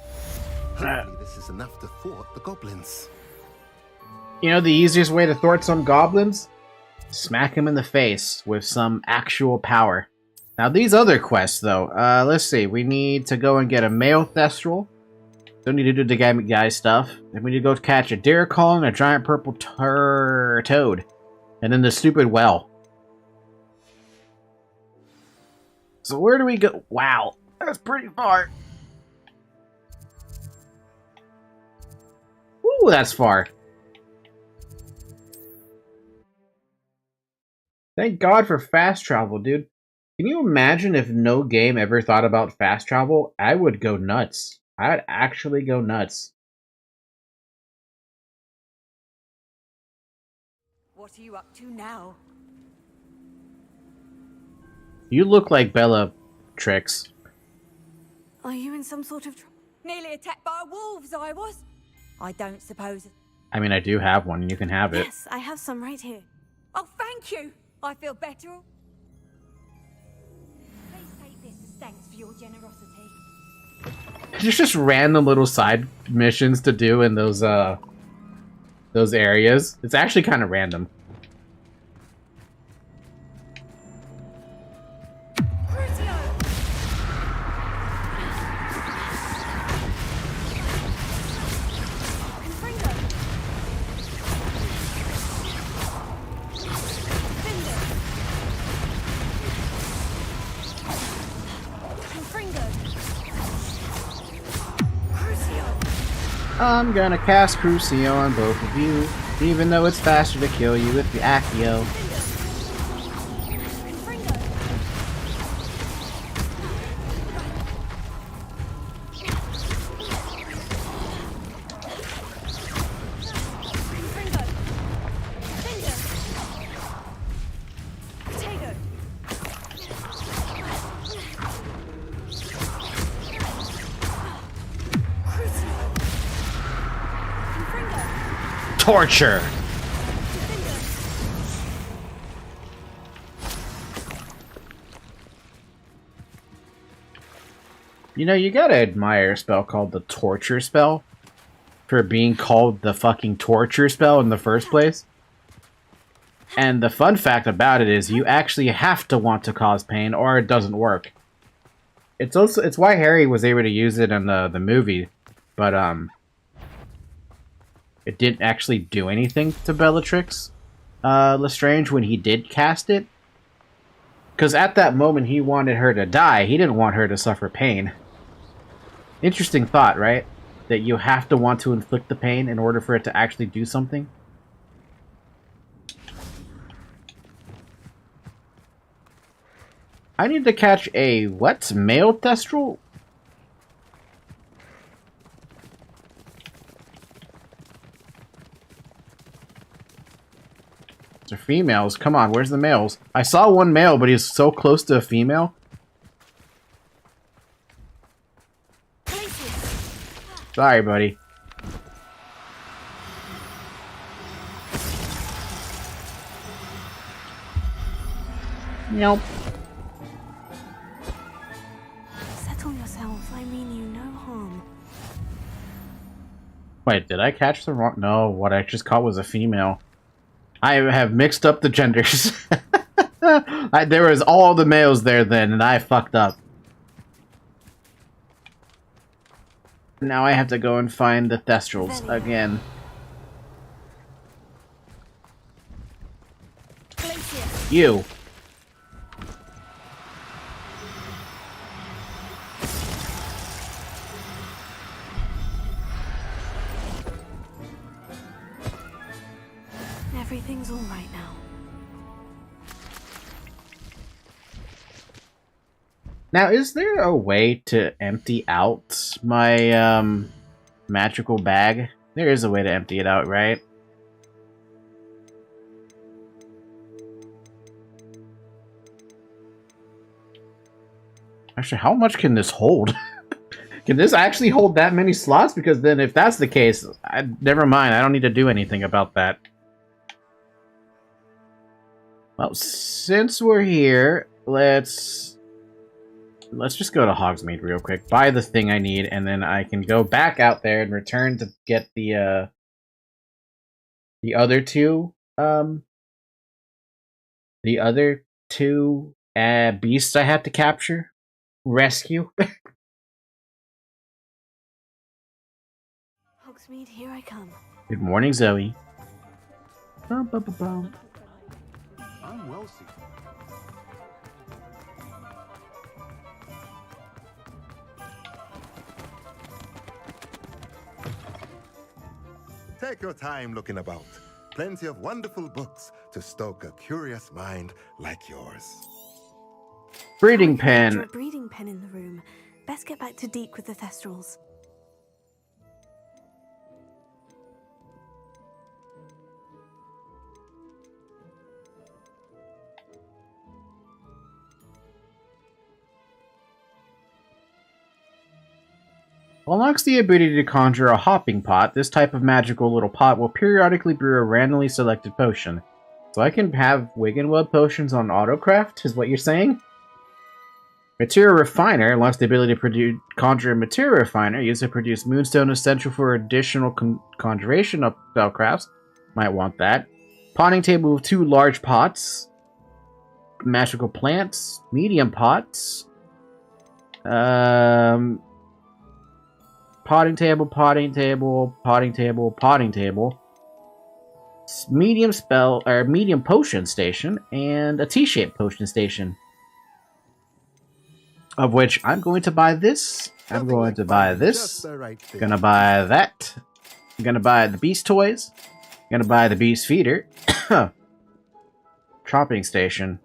Hopefully this is enough to thwart the goblins. You know the easiest way to thwart some goblins? Smack him in the face with some actual power. Now these other quests though, let's see. We need to go and get a male thestral. Don't need to do the guy stuff. Then we need to go catch a deer call and a giant purple toad. And then the stupid well. So where do we go? Wow, that's pretty far. Ooh, that's far. Thank God for fast travel, dude. Can you imagine if no game ever thought about fast travel? I would go nuts. I'd actually go nuts. What are you up to now? You look like Bellatrix. Are you in some sort of... Nearly attacked by wolves, I was. I don't suppose... I mean, I do have one, and you can have it. Yes, I have some right here. Oh, thank Thank you. I feel better. Please take this as thanks for your generosity. There's just random little side missions to do in those areas. It's actually kind of random. I'm gonna cast Crucio on both of you, even though it's faster to kill you with the Accio. Torture! You know, you gotta admire a spell called the Torture spell for being called the fucking Torture spell in the first place. And the fun fact about it is you actually have to want to cause pain or it doesn't work. It's why Harry was able to use it in the movie, but it didn't actually do anything to Bellatrix Lestrange when he did cast it. Because at that moment, he wanted her to die. He didn't want her to suffer pain. Interesting thought, right? That you have to want to inflict the pain in order for it to actually do something. I need to catch a, what? Male Thestral? They're females. Come on, where's the males? I saw one male, but he's so close to a female. Sorry, buddy. Nope. Settle yourself. I mean you no harm. Wait, did I catch the wrong? No, what I just caught was a female. I have mixed up the genders. There was all the males there then, and I fucked up. Now I have to go and find the Thestrals again. You. Everything's all right now. Now, is there a way to empty out my magical bag? There is a way to empty it out, right? Actually, how much can this hold? Can this actually hold that many slots? Because then if that's the case, never mind. I don't need to do anything about that. Well, since we're here, let's just go to Hogsmeade real quick, buy the thing I need, and then I can go back out there and return to get the other two beasts I have to capture, rescue. Hogsmeade, here I come. Good morning, Zoe. Bum, bum, bum, bum. I'm well seated. Take your time looking about. Plenty of wonderful books to stoke a curious mind like yours. Breeding pen. A breeding pen in the room. Best get back to Deke with the Thestrals. Unlocks the ability to conjure a hopping pot. This type of magical little pot will periodically brew a randomly selected potion. So I can have Wiggenweld potions on autocraft, is what you're saying? Material Refiner unlocks the ability to conjure a Material Refiner used to produce Moonstone, essential for additional conjuration of spellcrafts. Might want that. Potting table with 2 large pots. Magical plants. Medium pots. Potting table, potting table, potting table, potting table. Medium potion station, and a T-shaped potion station. Of which I'm going to buy this. I'm going to buy this. Gonna buy that. I'm gonna buy the beast toys. Gonna buy the beast feeder. Chopping station.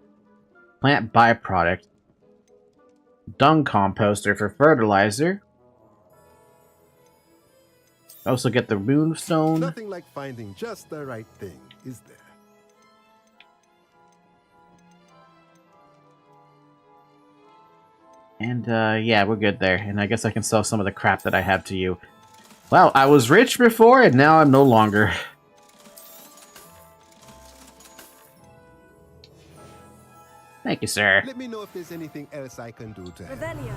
Plant byproduct. Dung composter for fertilizer. Also get the runestone. Nothing like finding just the right thing, is there? And, yeah, we're good there. And I guess I can sell some of the crap that I have to you. Well, I was rich before, and now I'm no longer. Thank you, sir. Let me know if there's anything else I can do to help. Revelio.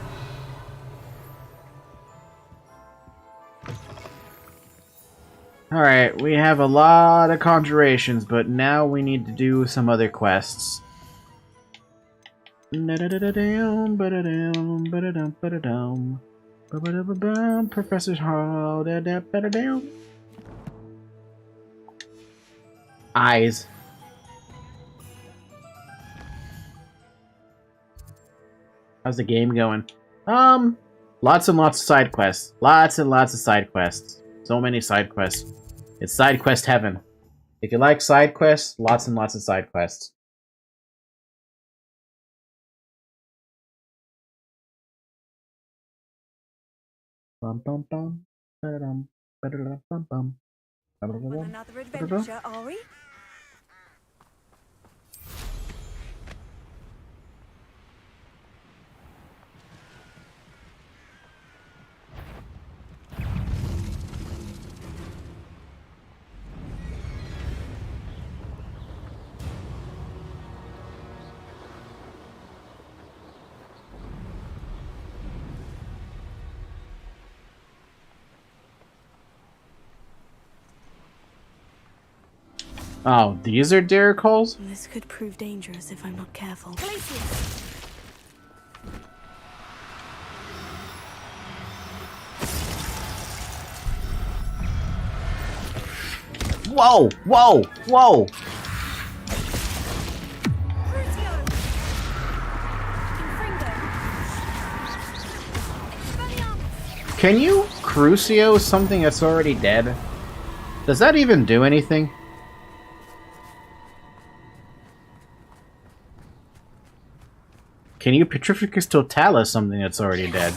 Alright, we have a lot of conjurations, but now we need to do some other quests. Professor Hall. Eyes. How's the game going? Lots and lots of side quests. Lots and lots of side quests. So many side quests. It's side quest heaven. If you like side quests, lots and lots of side quests. Bum bum bum. Ba-da-dum. Ba-da-dum bum bum. On another adventure, are we? Oh, these are dare calls? This could prove dangerous if I'm not careful. Whoa! Whoa! Whoa! Can you Crucio something that's already dead? Does that even do anything? Can you Petrificus Totalis something that's already dead?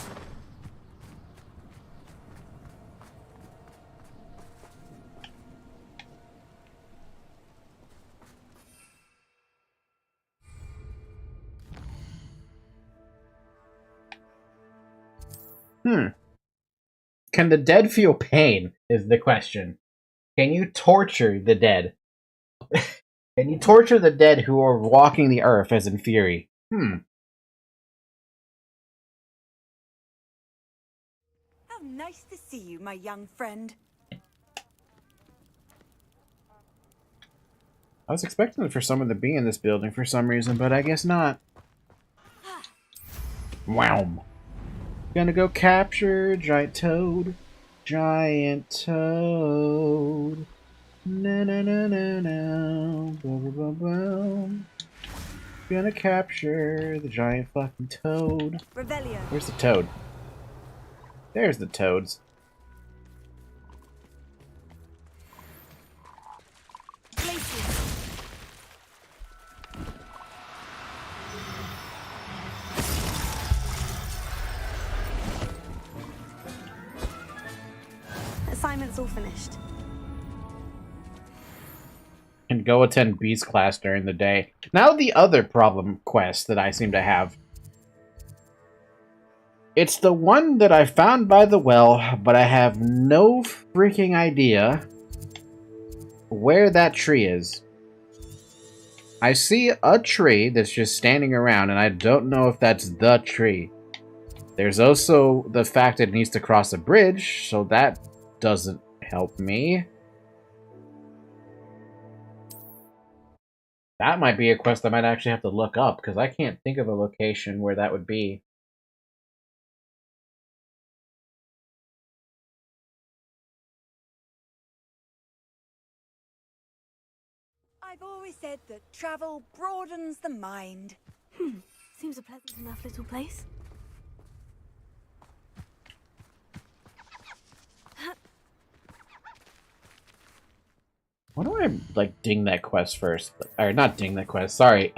Can the dead feel pain, is the question. Can you torture the dead? Can you torture the dead who are walking the earth as in fury? How nice to see you, my young friend. I was expecting for someone to be in this building for some reason, but I guess not. Wham! Gonna go capture Giant Toad. Giant Toad. Na na na na na. Boom, boom, boom. Gonna capture the giant fucking toad. Revelio. Where's the toad? There's the toads. Assignment's all finished. And go attend Beast class during the day. Now the other problem quest that I seem to have. It's the one that I found by the well, but I have no freaking idea where that tree is. I see a tree that's just standing around, and I don't know if that's the tree. There's also the fact that it needs to cross a bridge, so that doesn't help me. That might be a quest I might actually have to look up, because I can't think of a location where that would be. I've always said that travel broadens the mind. Seems a pleasant enough little place. Why do I, like, ding that quest first? Or, not ding that quest, sorry,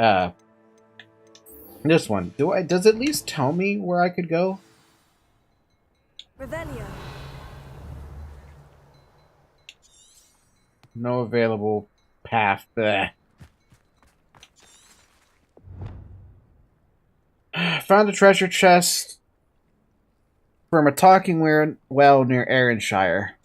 this one. Does it at least tell me where I could go? Revelio. No available path. Blech. Found a treasure chest from a talking well near Aaronshire.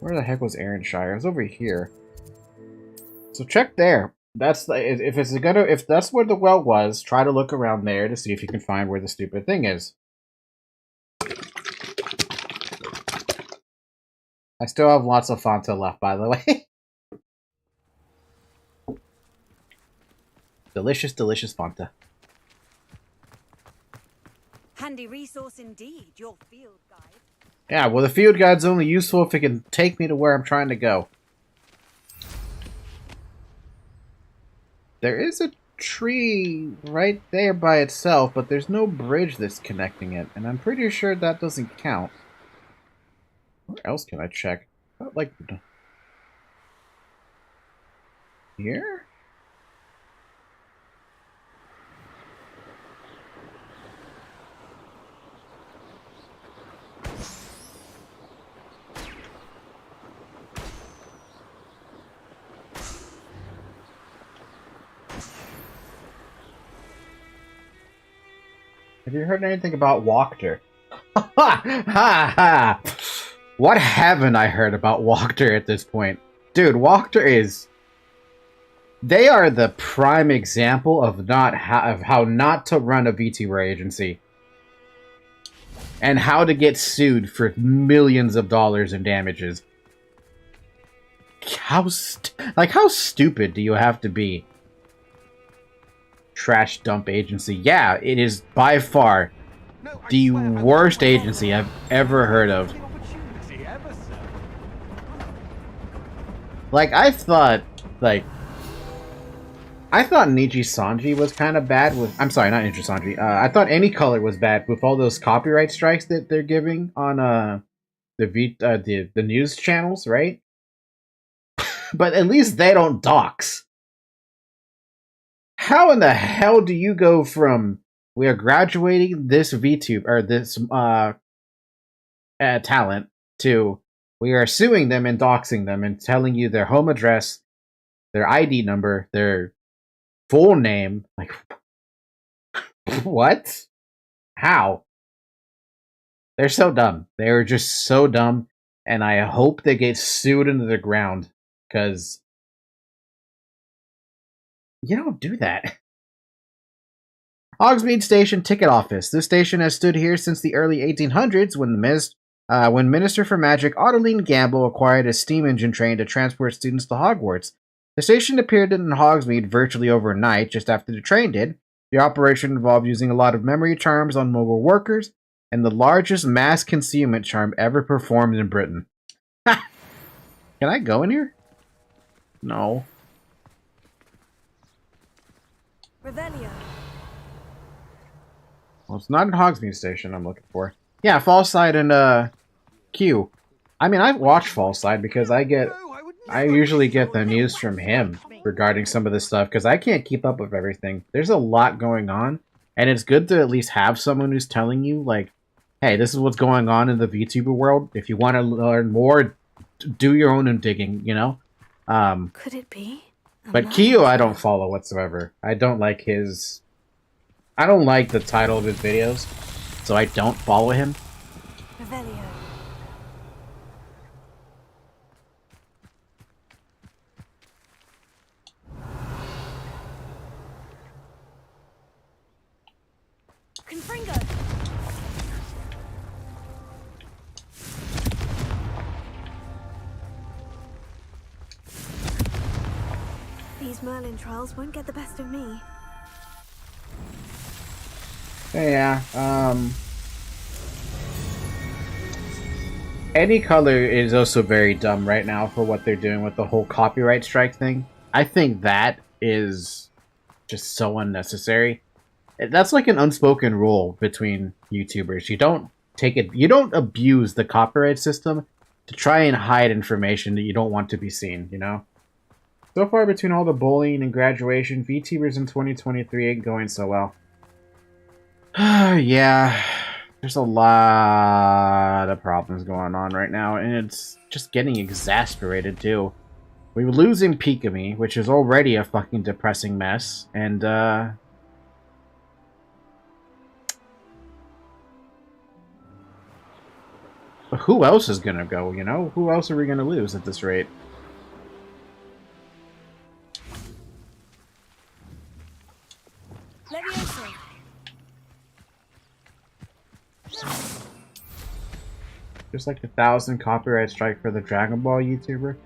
Where the heck was Aaronshire? It was over here. So check there. That's the, if that's where the well was, try to look around there to see if you can find where the stupid thing is. I still have lots of Fanta left, by the way. Delicious, delicious Fanta. Handy resource indeed, your field guide. Yeah, well, the field guide's only useful if it can take me to where I'm trying to go. There is a tree right there by itself, but there's no bridge that's connecting it, and I'm pretty sure that doesn't count. Where else can I check? Like, here? Have you heard anything about Wachter? Ha ha! What haven't I heard about Wachter at this point? Dude, Wachter is... They are the prime example of how not to run a VTuber agency. And how to get sued for millions of dollars in damages. How stupid do you have to be? Trash dump agency. Yeah, it is by far the worst agency I've ever heard of. Like, I thought Niji Sanji was kind of bad with... I'm sorry, not Niji Sanji. I thought Any Color was bad with all those copyright strikes that they're giving on the news channels, right? But at least they don't dox. How in the hell do you go from we are graduating this VTuber or this talent to we are suing them and doxing them and telling you their home address, their ID number, their full name? Like, what? How? They're so dumb. They are just so dumb, and I hope they get sued into the ground, because you don't do that. Hogsmeade Station Ticket Office. This station has stood here since the early 1800s when Minister for Magic Ottoline Gamble acquired a steam engine train to transport students to Hogwarts. The station appeared in Hogsmeade virtually overnight, just after the train did. The operation involved using a lot of memory charms on mobile workers, and the largest mass concealment charm ever performed in Britain. Ha! Can I go in here? No. Revelio. Well, it's not a Hogsmeade Station I'm looking for. Yeah, Fallside and Q. I mean, I've watched Fallside because I usually get the news from him regarding some of this stuff, because I can't keep up with everything. There's a lot going on, and it's good to at least have someone who's telling you, like, hey, this is what's going on in the VTuber world. If you want to learn more, do your own digging, you know? Could it be? But Kyo, I don't follow whatsoever. I don't like his... I don't like the title of his videos, so I don't follow him. Revelio. Confringo. These Merlin trials won't get the best of me. Yeah, Any Color is also very dumb right now for what they're doing with the whole copyright strike thing. I think that is just so unnecessary. That's like an unspoken rule between YouTubers. You don't abuse the copyright system to try and hide information that you don't want to be seen, you know? So far, between all the bullying and graduation, VTubers in 2023 ain't going so well. Yeah, there's a lot of problems going on right now, and it's just getting exasperated, too. We're losing Pikami, which is already a fucking depressing mess, and, who else is gonna go, you know? Who else are we gonna lose at this rate? Levioso. Just like 1,000 copyright strike for the Dragon Ball YouTuber.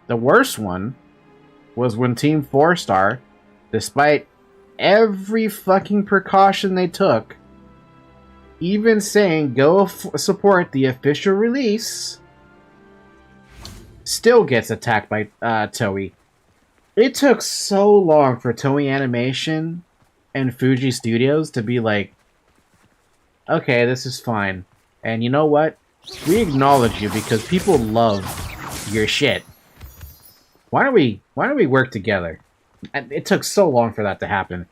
The worst one was when Team 4-Star, despite every fucking precaution they took, even saying go support the official release, still gets attacked by Toei. It took so long for Toei Animation and Fuji Studios to be like, okay, this is fine. And you know what? We acknowledge you because people love your shit. Why don't we work together? And it took so long for that to happen.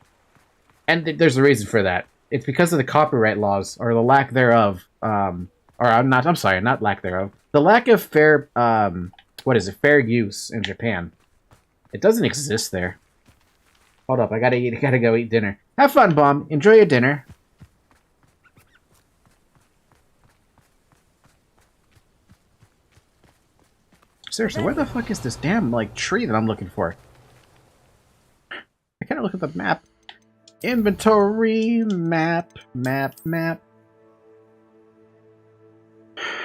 And there's a reason for that. It's because of the copyright laws, or the lack thereof. I'm sorry, not lack thereof. The lack of fair, fair use in Japan. It doesn't exist there. Hold up, I gotta go eat dinner. Have fun, Bomb. Enjoy your dinner. Seriously, where the fuck is this damn, tree that I'm looking for? I gotta look at the map. Inventory, map.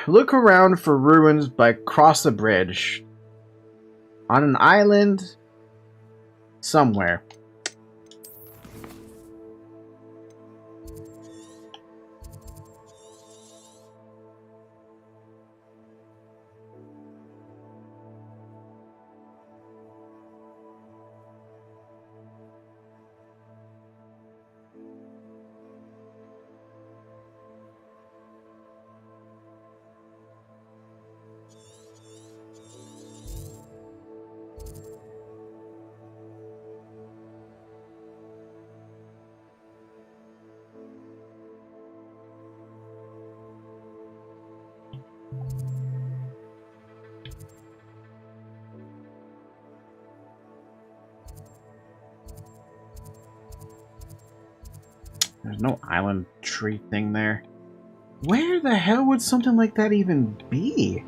Look around for ruins by cross a bridge. On an island. Somewhere. There's no island tree thing there. Where the hell would something like that even be?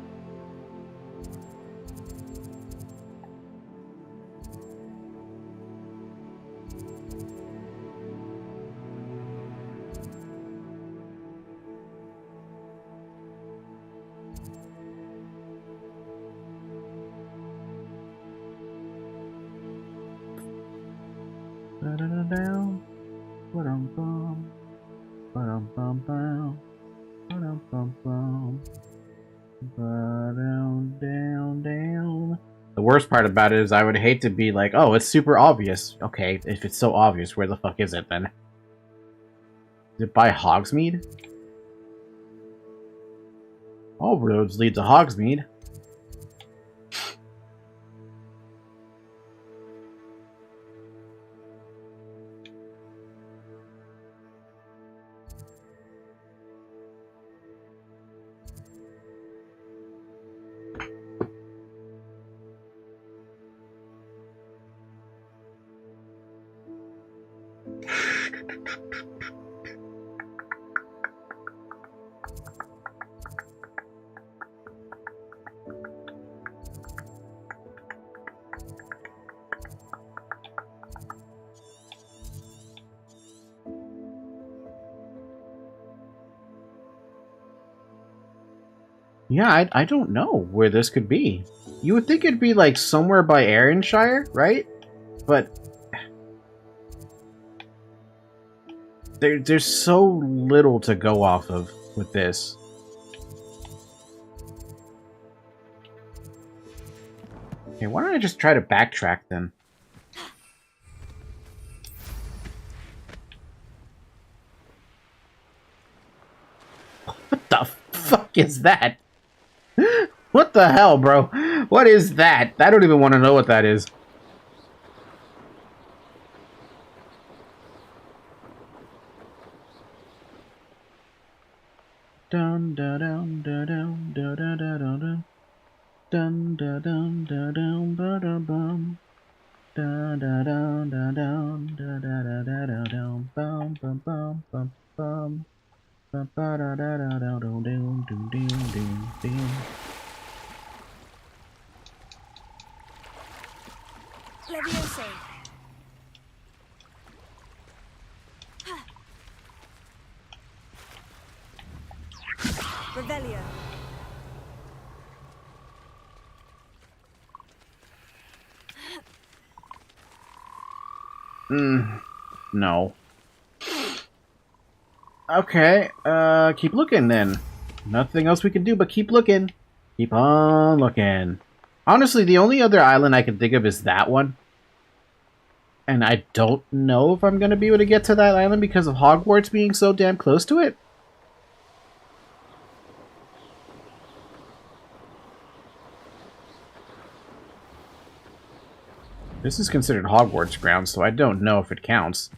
The worst part about it is I would hate to be like, oh, it's super obvious. Okay, if it's so obvious, where the fuck is it then? Is it by Hogsmeade? All roads lead to Hogsmeade. Yeah, I don't know where this could be. You would think it'd be like somewhere by Arrynshire, right? But there's so little to go off of with this. Okay, why don't I just try to backtrack then? What the fuck is that? What the hell, bro? What is that? I don't even want to know what that is. Dun da dun da dun da da da da dun dun da dun da dun ba da bum da da dun da dun da da da da da dun bum bum bum bum bum ba ba da da da da dun dun dun dun dun dun. Levioso. Revelio. No. Okay, keep looking then. Nothing else we can do but keep looking. Keep on looking. Honestly, the only other island I can think of is that one. And I don't know if I'm going to be able to get to that island because of Hogwarts being so damn close to it. This is considered Hogwarts ground, so I don't know if it counts.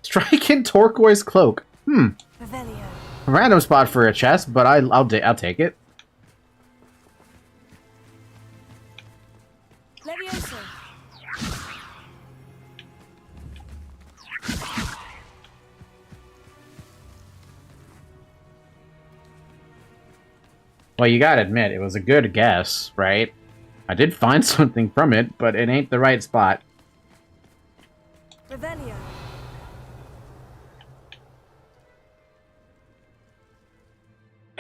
Strike in turquoise cloak. A random spot for a chest, but I'll take it. Levioso. Well, you gotta admit, it was a good guess, right? I did find something from it, but it ain't the right spot. Revelio.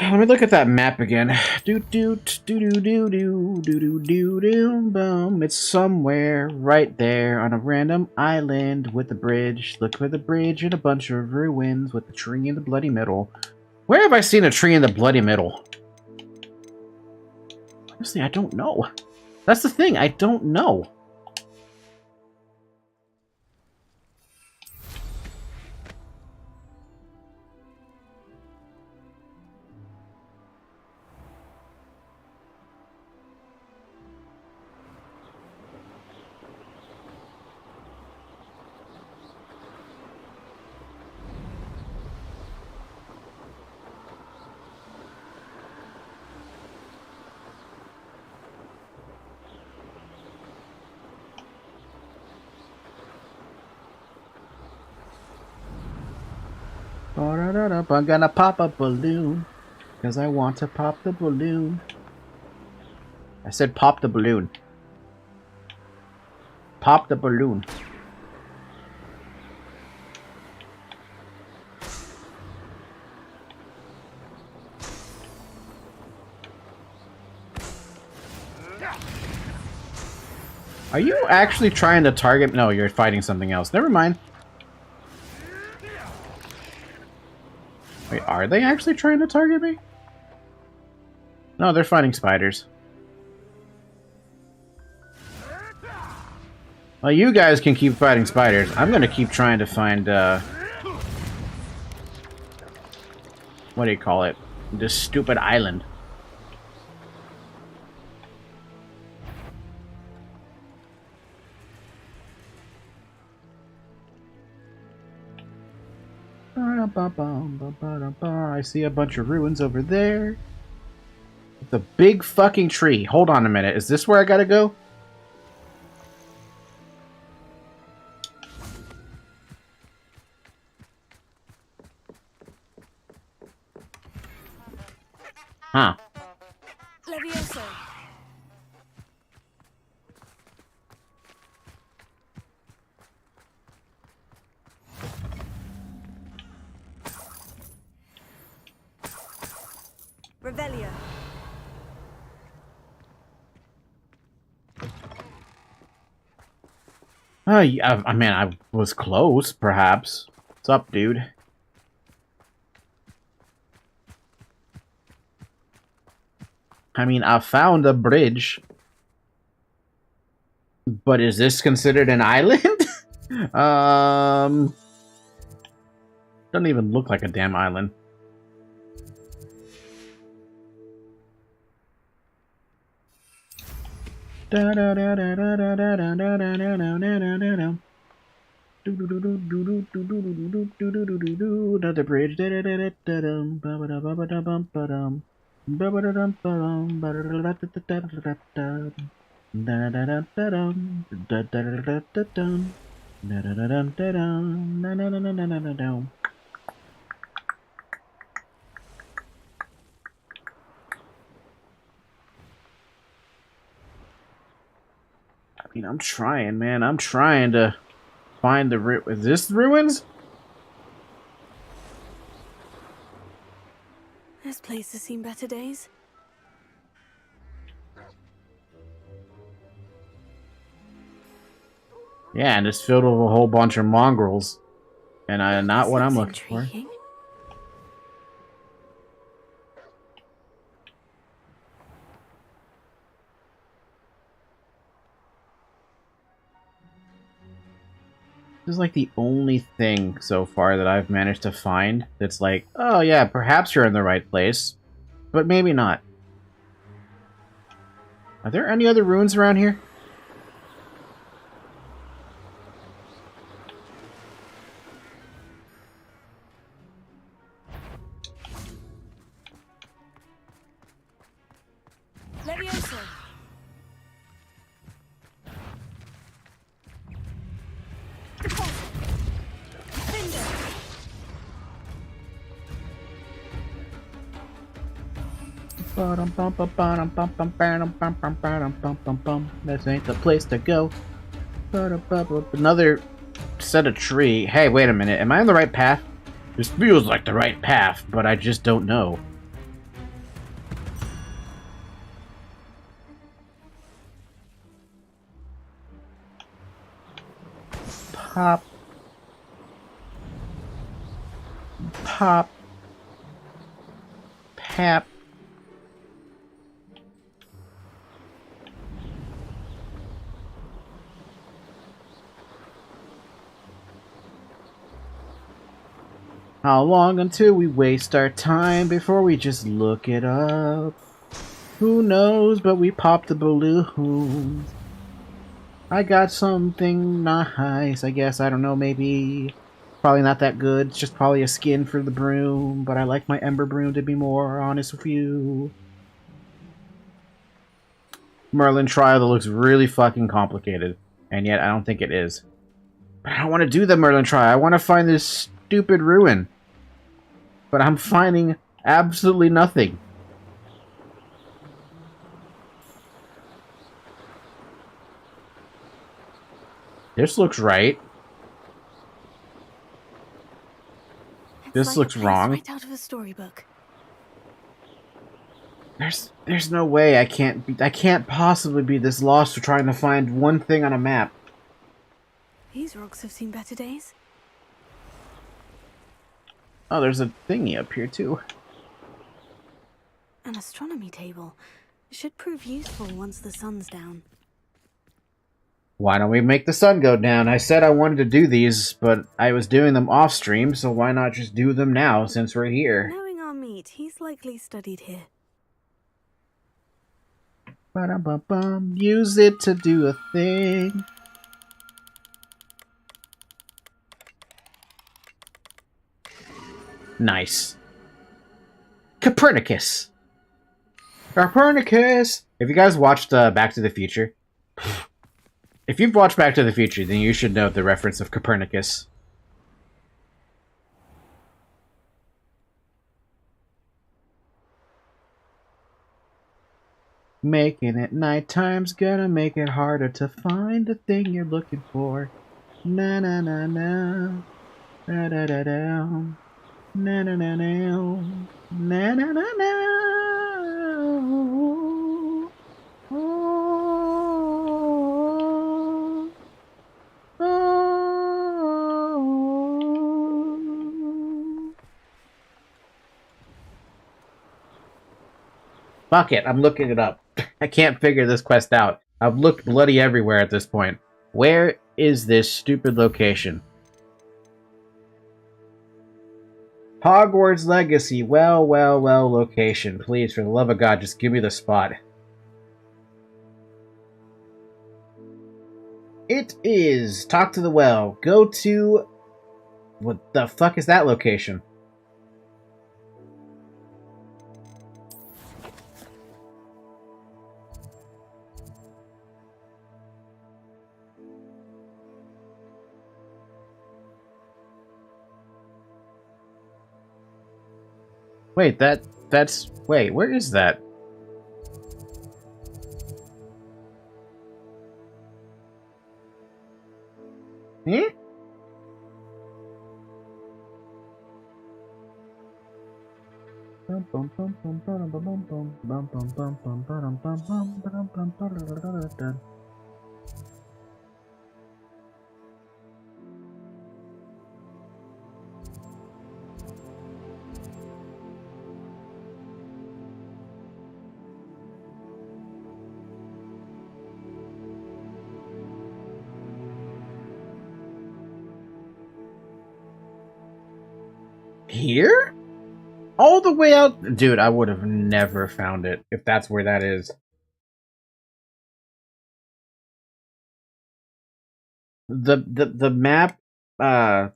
Let me look at that map again. Do do do do do do do do do boom. It's somewhere right there on a random island with a bridge. Look for the bridge and a bunch of ruins with a tree in the bloody middle. Where have I seen a tree in the bloody middle? Honestly, I don't know. That's the thing, I don't know. I'm gonna pop a balloon, because I want to pop the balloon. I said pop the balloon. Pop the balloon. Are you actually trying to target? No, you're fighting something else. Never mind. Wait, are they actually trying to target me? No, they're fighting spiders. Well, you guys can keep fighting spiders. I'm gonna keep trying to find, what do you call it? This stupid island. I see a bunch of ruins over there. The big fucking tree. Hold on a minute. Is this where I gotta go? Huh. Levioso. Revelia. Yeah, I mean, I was close, perhaps. What's up, dude? I mean, I found a bridge. But is this considered an island? Doesn't even look like a damn island. Another bridge. I mean, I'm trying, man. I'm trying to find the is this ruins? This place has seen better days. Yeah, and it's filled with a whole bunch of mongrels. And not what I'm looking for. This is like the only thing so far that I've managed to find that's like, oh yeah, perhaps you're in the right place, but maybe not. Are there any other ruins around here? Leviosa. This ain't the place to go. Another set of tree. Hey, wait a minute. Am I on the right path? This feels like the right path, but I just don't know. Pop. Pop. Pap. How long until we waste our time before we just look it up? Who knows, but we popped the balloons. I got something nice, I guess. I don't know, maybe. Probably not that good. It's just probably a skin for the broom, but I like my Ember Broom to be more honest with you. Merlin trial that looks really fucking complicated, and yet I don't think it is. But I don't want to do the Merlin trial. I want to find this stupid ruin. But I'm finding absolutely nothing. This looks right. This looks wrong. Right out of a storybook. There's no way I can't possibly be this lost for trying to find one thing on a map. These rocks have seen better days. Oh, there's a thingy up here too. An astronomy table. Should prove useful once the sun's down. Why don't we make the sun go down? I said I wanted to do these, but I was doing them off stream, so why not just do them now since we're here? Knowing our meat, he's likely studied here. Ba-dum-bum-bum. Use it to do a thing. Nice. Copernicus. Copernicus! Have you guys watched Back to the Future? If you've watched Back to the Future, then you should know the reference of Copernicus. Making it nighttime's gonna make it harder to find the thing you're looking for. Na na na na. Da da da da. Na na na na. Na na na na. Fuck it, I'm looking it up. I can't figure this quest out. I've looked bloody everywhere at this point. Where is this stupid location? Hogwarts Legacy. Well, location. Please, for the love of God, just give me the spot. It is Talk to the Well. Go to... What the fuck is that location? Wait, that's... Wait, where is that? Hmm? Here? All the way out? Dude, I would have never found it if that's where that is. The map, the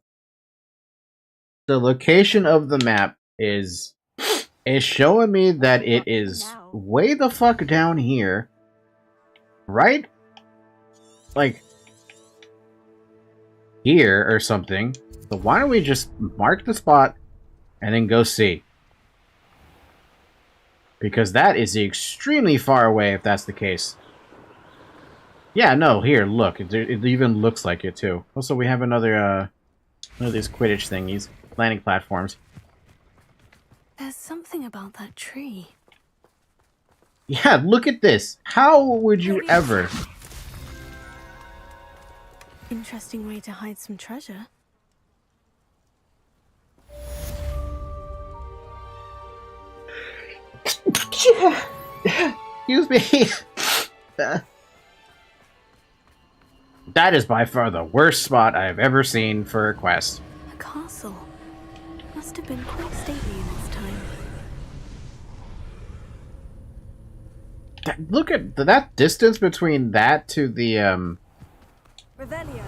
location of the map is showing me that it is way the fuck down here. Right? Like, here or something. So why don't we just mark the spot and then go see? Because that is extremely far away if that's the case. Yeah, no, here, look. It even looks like it, too. Also, we have another, one of these Quidditch thingies. Landing platforms. There's something about that tree. Yeah, look at this. How would you ever... Interesting way to hide some treasure. Excuse me. That is by far the worst spot I've ever seen for a quest. A castle. Must have been quite stately in its time. Look at that distance between that to the, Revelio.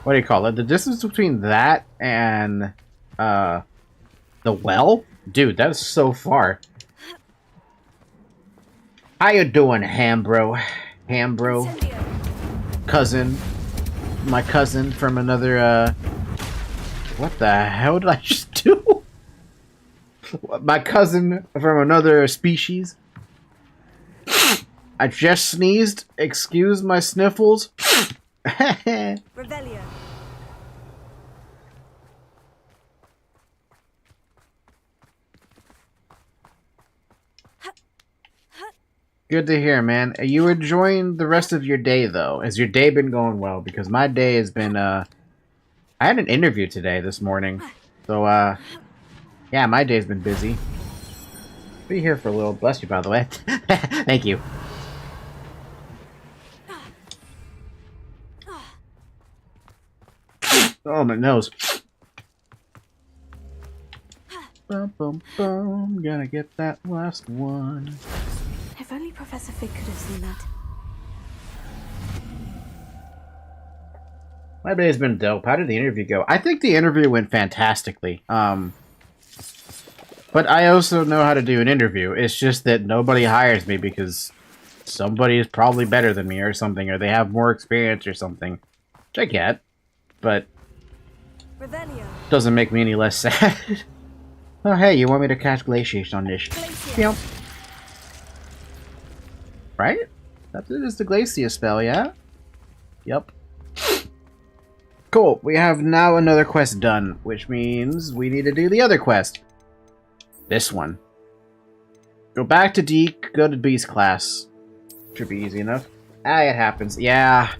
what do you call it? The distance between that and, the well? Dude, that is so far. How you doing, Hambro? Hambro? Cousin. My cousin from another, what the hell did I just do? My cousin from another species. I just sneezed. Excuse my sniffles. Revelio. Good to hear, man. Are you enjoying the rest of your day, though? Has your day been going well? Because my day has been, I had an interview today, this morning. So, yeah, my day's been busy. Be here for a little. Bless you, by the way. Thank you. Oh, my nose. Bum, bum, bum. Gotta get that last one. If only Professor Fig could have seen that. My day's been dope. How did the interview go? I think the interview went fantastically. But I also know how to do an interview. It's just that nobody hires me because somebody is probably better than me or something, or they have more experience or something. Which I get, but Revelio. doesn't make me any less sad. Oh, hey, you want me to cast Glaciation on this? Yep. Right? That is the Glacia spell, yeah? Yep. Cool, we have now another quest done, which means we need to do the other quest. This one. Go back to Deke, go to B's class. Should be easy enough. Ah, it happens. Yeah.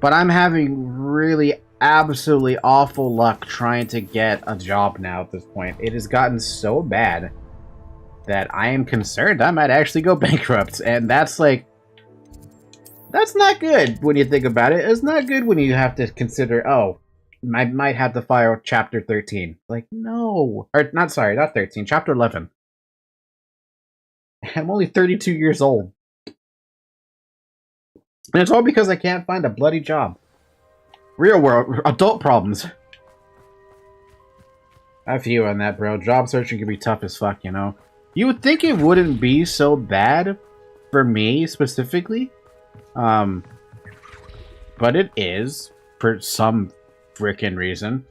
But I'm having really absolutely awful luck trying to get a job now at this point. It has gotten so bad that I am concerned I might actually go bankrupt. And that's like, that's not good when you think about it. It's not good when you have to consider, oh, I might have to file chapter 13. Like, no. Or, not 13, chapter 11. I'm only 32 years old. And it's all because I can't find a bloody job. Real world, adult problems. I feel you on that, bro. Job searching can be tough as fuck, you know? You would think it wouldn't be so bad for me, specifically. But it is, for some frickin' reason.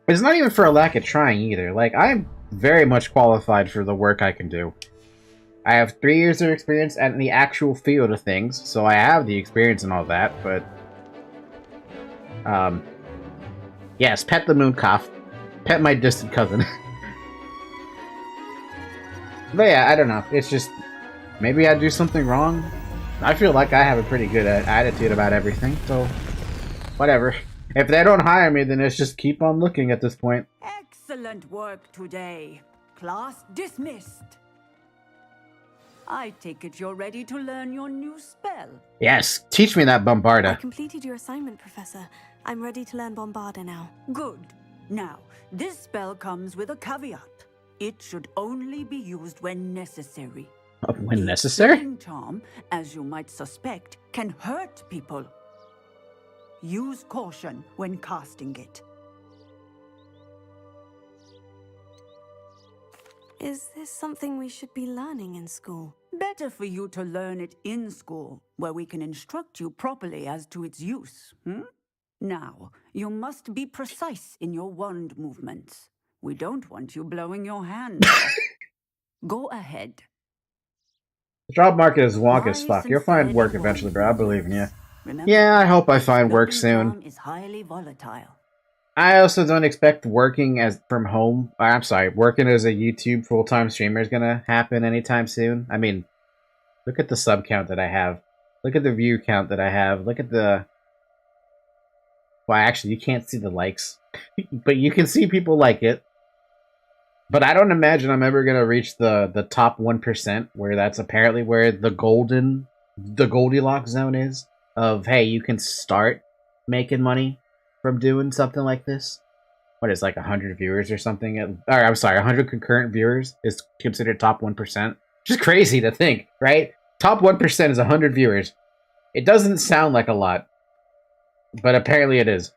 It's not even for a lack of trying, either. Like, I'm very much qualified for the work I can do. I have 3 years of experience in the actual field of things, so I have the experience and all that, but... yes, pet the moon cough. Pet my distant cousin. But yeah, I don't know. It's just... maybe I do something wrong? I feel like I have a pretty good attitude about everything, so... whatever. If they don't hire me, then it's just keep on looking at this point. Excellent work today. Class dismissed. I take it you're ready to learn your new spell. Yes, teach me that I Bombarda. completed your assignment, Professor. I'm ready to learn Bombarda now. Good. Now, this spell comes with a caveat. It should only be used when necessary. When necessary? The charm, as you might suspect, can hurt people. Use caution when casting it. Is this something we should be learning in school? Better for you to learn it in school, where we can instruct you properly as to its use. Now, you must be precise in your wand movements. We don't want you blowing your hand off. Go ahead. The job market is wonk as fuck. You'll find work eventually, bro. I believe in you. Remember, Yeah, I hope I find work soon. is highly volatile. I also don't expect working as from home. I'm sorry, working as a YouTube full-time streamer is gonna happen anytime soon. I mean, look at the sub count that I have. Look at the view count that I have. Look at the... well, actually, you can't see the likes. But you can see people like it. But I don't imagine I'm ever gonna reach the top 1%, where that's apparently where the Goldilocks zone is. Of, hey, you can start making money from doing something like this. What is, like 100 viewers or something? Or, I'm sorry, 100 concurrent viewers is considered top 1%. Just crazy to think, right? Top 1% is 100 viewers. It doesn't sound like a lot, but apparently it is.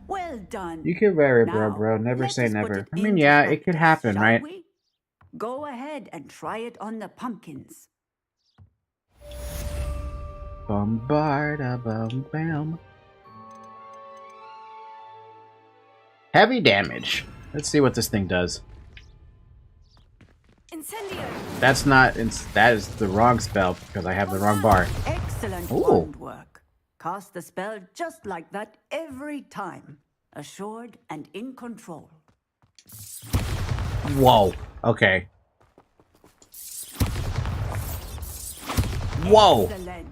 Well done. You could wear it, Now, bro. Never let say us put never. it I mean, into yeah, it could practice, happen, shall right? we? Go ahead and try it on the pumpkins. Bombarda, bum, bam. Heavy damage. Let's see what this thing does. Incendio! That's not... that is the wrong spell, because I have the wrong bar. Excellent Ooh. wand work. Cast the spell just like that every time. Assured and in control. Whoa. Okay. Whoa. Excellent.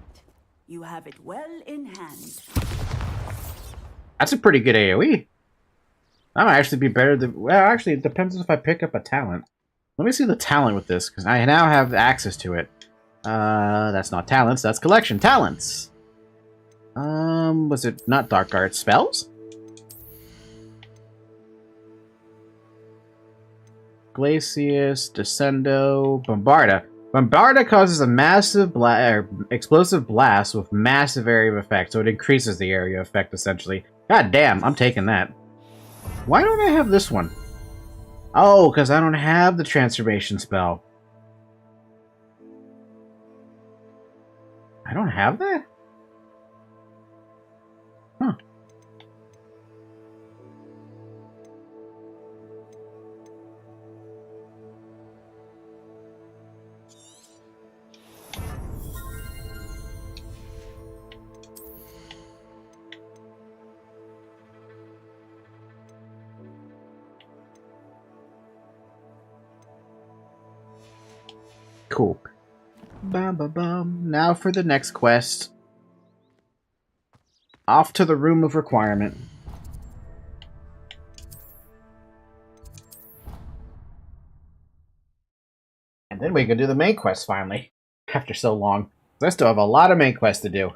You have it well in hand. That's a pretty good AoE. That might actually be better than... well, actually, it depends if I pick up a talent. Let me see the talent with this, because I now have access to it. That's not talents, that's collection. Talents! Was it not Dark Art spells? Glacius, Descendo, Bombarda. Bombarda causes a massive explosive blast with massive area of effect, so it increases the area of effect, essentially. God damn, I'm taking that. Why don't I have this one? Oh, because I don't have the transformation spell. I don't have that? Huh. Cool. Bum, bum, bum. Now for the next quest. Off to the Room of Requirement. And then we can do the main quest finally. After so long. I still have a lot of main quests to do.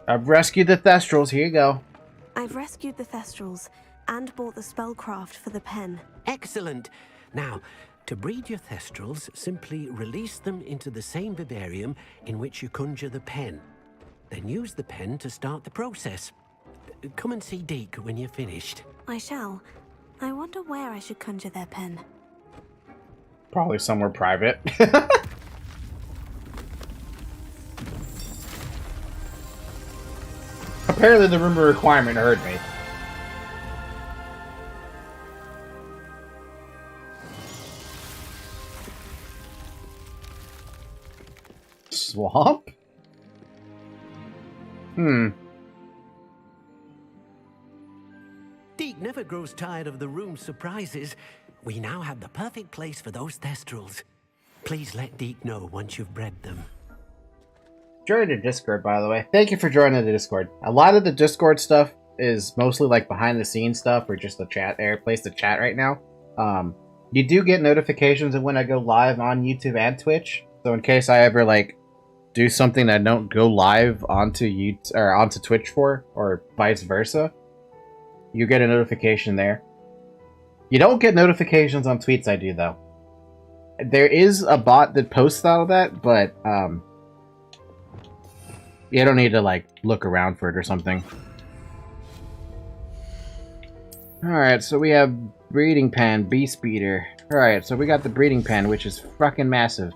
I've rescued the Thestrals. Here you go. I've rescued the Thestrals and bought the spellcraft for the pen. Excellent. Now, to breed your Thestrals, simply release them into the same vivarium in which you conjure the pen. Then use the pen to start the process. Come and see Deke when you're finished. I shall. I wonder where I should conjure their pen. Probably somewhere private. Apparently the Room of Requirement heard me. Swamp? Deke never grows tired of the room's surprises. We now have the perfect place for those Thestrals. Please let Deke know once you've bred them. Join the Discord, by the way. Thank you for joining the Discord. A lot of the Discord stuff is mostly like behind the scenes stuff or just the chat place to chat right now. You do get notifications of when I go live on YouTube and Twitch. So in case I ever like do something that I don't go live onto YouTube or onto Twitch for, or vice versa, you get a notification there. You don't get notifications on tweets I do though. There is a bot that posts all of that, but you don't need to like look around for it or something. Alright, so we have breeding pen, bee speeder. Alright, so we got the breeding pen, which is fucking massive.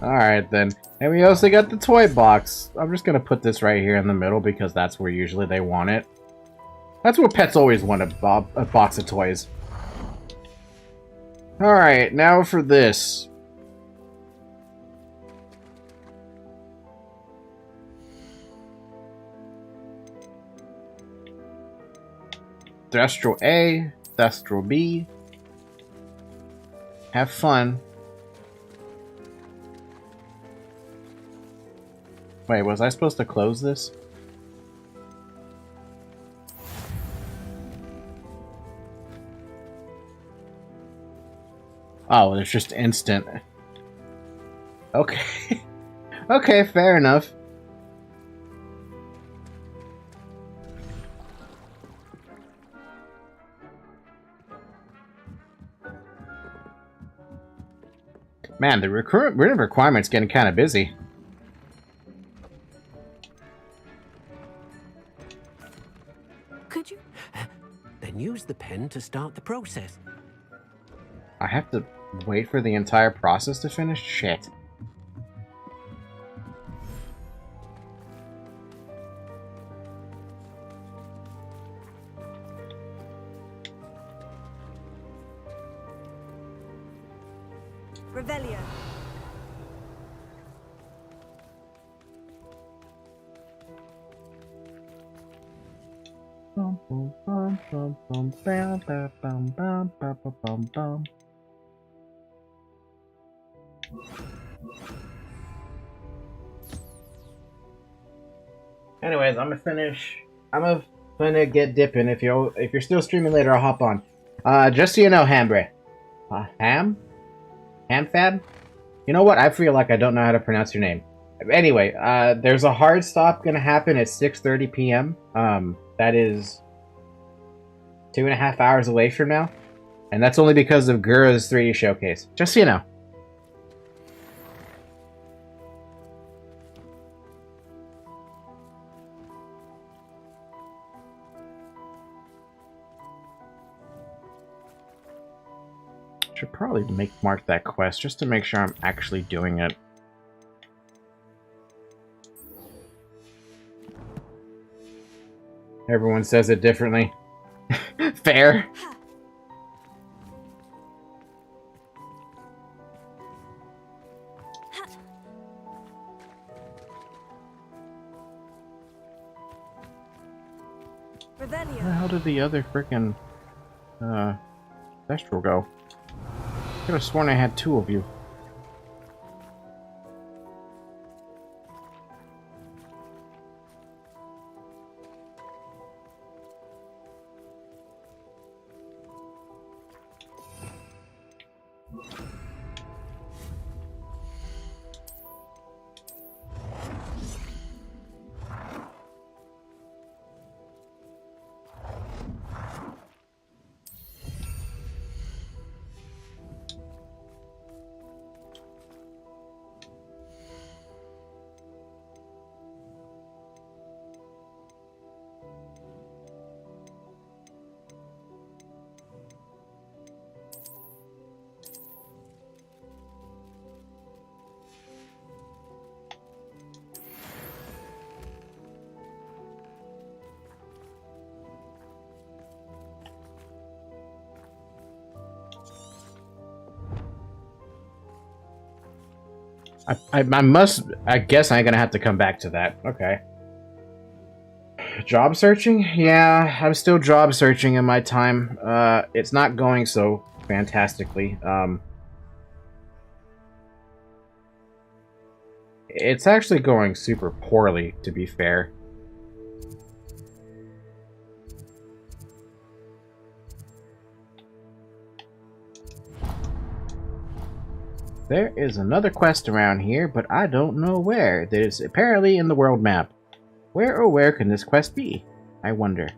Alright then. And we also got the toy box. I'm just gonna put this right here in the middle because that's where usually they want it. That's where pets always want a box of toys. Alright, now for this. Thestral A, Thestral B. Have fun. Wait, was I supposed to close this? Oh, it's just instant. Okay. Okay, fair enough. Man, the requirement's getting kind of busy. Could you? Then use the pen to start the process. I have to wait for the entire process to finish? Shit. Revelio. Anyways, I'm gonna finish. I'm gonna get dipping. If you're still streaming later, I'll hop on. Just so you know, Hambre. Hamfab? You know what? I feel like I don't know how to pronounce your name. Anyway, there's a hard stop gonna happen at 6:30 p.m. That is 2.5 hours away from now. And that's only because of Gura's 3D showcase. Just so you know. Should probably mark that quest just to make sure I'm actually doing it. Everyone says it differently. Fair. Where the hell did the other frickin' Thestral go? I could have sworn I had 2 of you. I guess I'm gonna have to come back to that. Okay. Job searching? Yeah, I'm still job searching in my time. It's not going so fantastically. It's actually going super poorly, to be fair. There is another quest around here, but I don't know where. There's apparently in the world map. Where, oh where can this quest be? I wonder.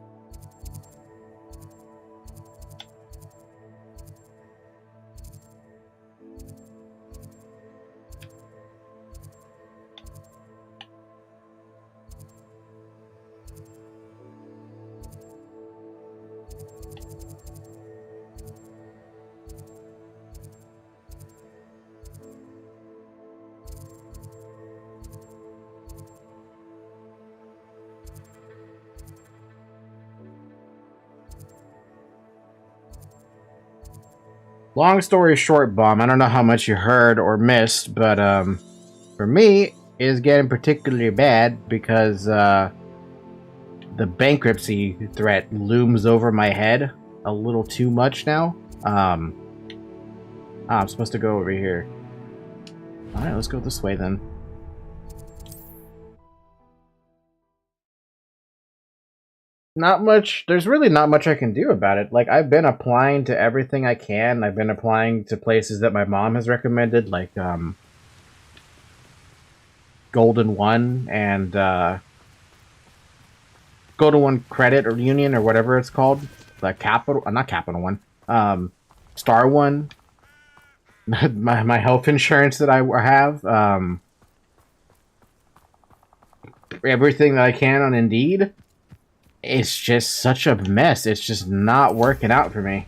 Long story short, Bomb, I don't know how much you heard or missed, but for me, it's getting particularly bad because the bankruptcy threat looms over my head a little too much now. I'm supposed to go over here. Alright, let's go this way then. Not much. There's really not much I can do about it. Like, I've been applying to everything I can. I've been applying to places that my mom has recommended, like Golden One and Golden One Credit or Union or whatever it's called. The Capital, not Capital One. Star One. my health insurance that I have. Everything that I can on Indeed. It's just such a mess. It's just not working out for me.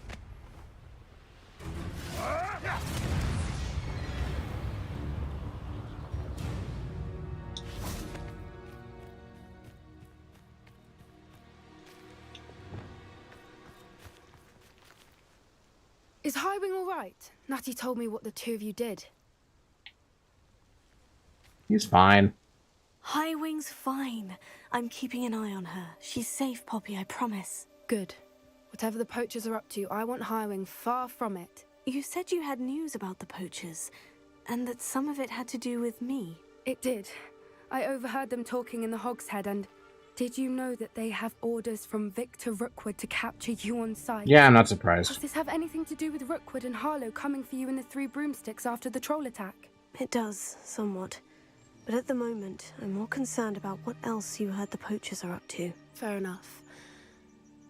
Is Highwing all right? Natty told me what the 2 of you did. He's fine. Highwing's fine. I'm keeping an eye on her. She's safe, Poppy, I promise. Good. Whatever the poachers are up to, I want Highwing far from it. You said you had news about the poachers, and that some of it had to do with me. It did. I overheard them talking in the Hogshead, and did you know that they have orders from Victor Rookwood to capture you on sight? Yeah, I'm not surprised. Does this have anything to do with Rookwood and Harlow coming for you in the 3 broomsticks after the troll attack? It does, somewhat. But at the moment, I'm more concerned about what else you heard the poachers are up to. Fair enough.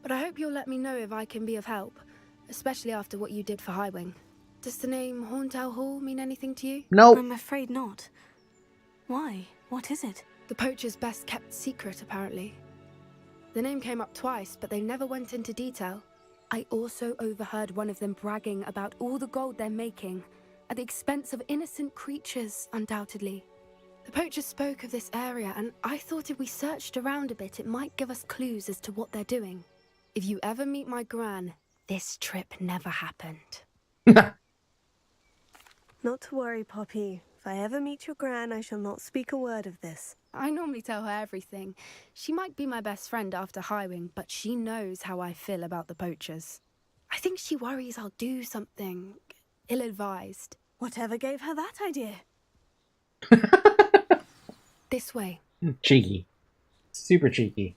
But I hope you'll let me know if I can be of help, especially after what you did for Highwing. Does the name Horntail Hall mean anything to you? No. I'm afraid not. Why? What is it? The poacher's best kept secret, apparently. The name came up twice, but they never went into detail. I also overheard one of them bragging about all the gold they're making, at the expense of innocent creatures, undoubtedly. The poachers spoke of this area, and I thought if we searched around a bit, it might give us clues as to what they're doing. If you ever meet my gran, this trip never happened. Not to worry, Poppy. If I ever meet your gran, I shall not speak a word of this. I normally tell her everything. She might be my best friend after Highwing, but she knows how I feel about the poachers. I think she worries I'll do something ill-advised. Whatever gave her that idea? This way. Cheeky. Super cheeky.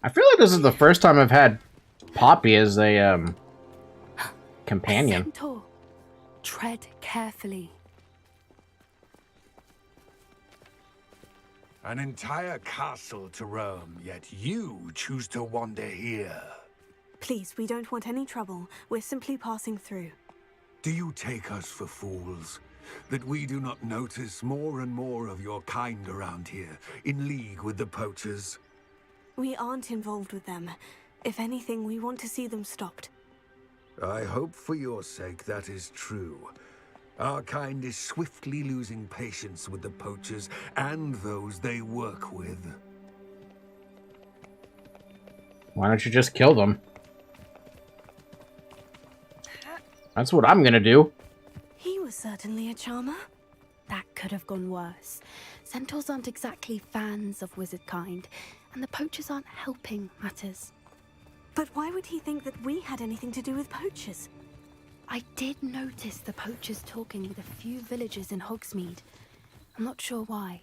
I feel like this is the first time I've had Poppy as a companion. A centaur. Tread carefully. An entire castle to roam, yet you choose to wander here. Please, we don't want any trouble. We're simply passing through. Do you take us for fools? That we do not notice more and more of your kind around here, in league with the poachers? We aren't involved with them. If anything, we want to see them stopped. I hope for your sake that is true. Our kind is swiftly losing patience with the poachers and those they work with. Why don't you just kill them? That's what I'm gonna do. He was certainly a charmer. That could have gone worse. Centaurs aren't exactly fans of wizard kind, and the poachers aren't helping matters. But why would he think that we had anything to do with poachers? I did notice the poachers talking with a few villagers in Hogsmeade. I'm not sure why.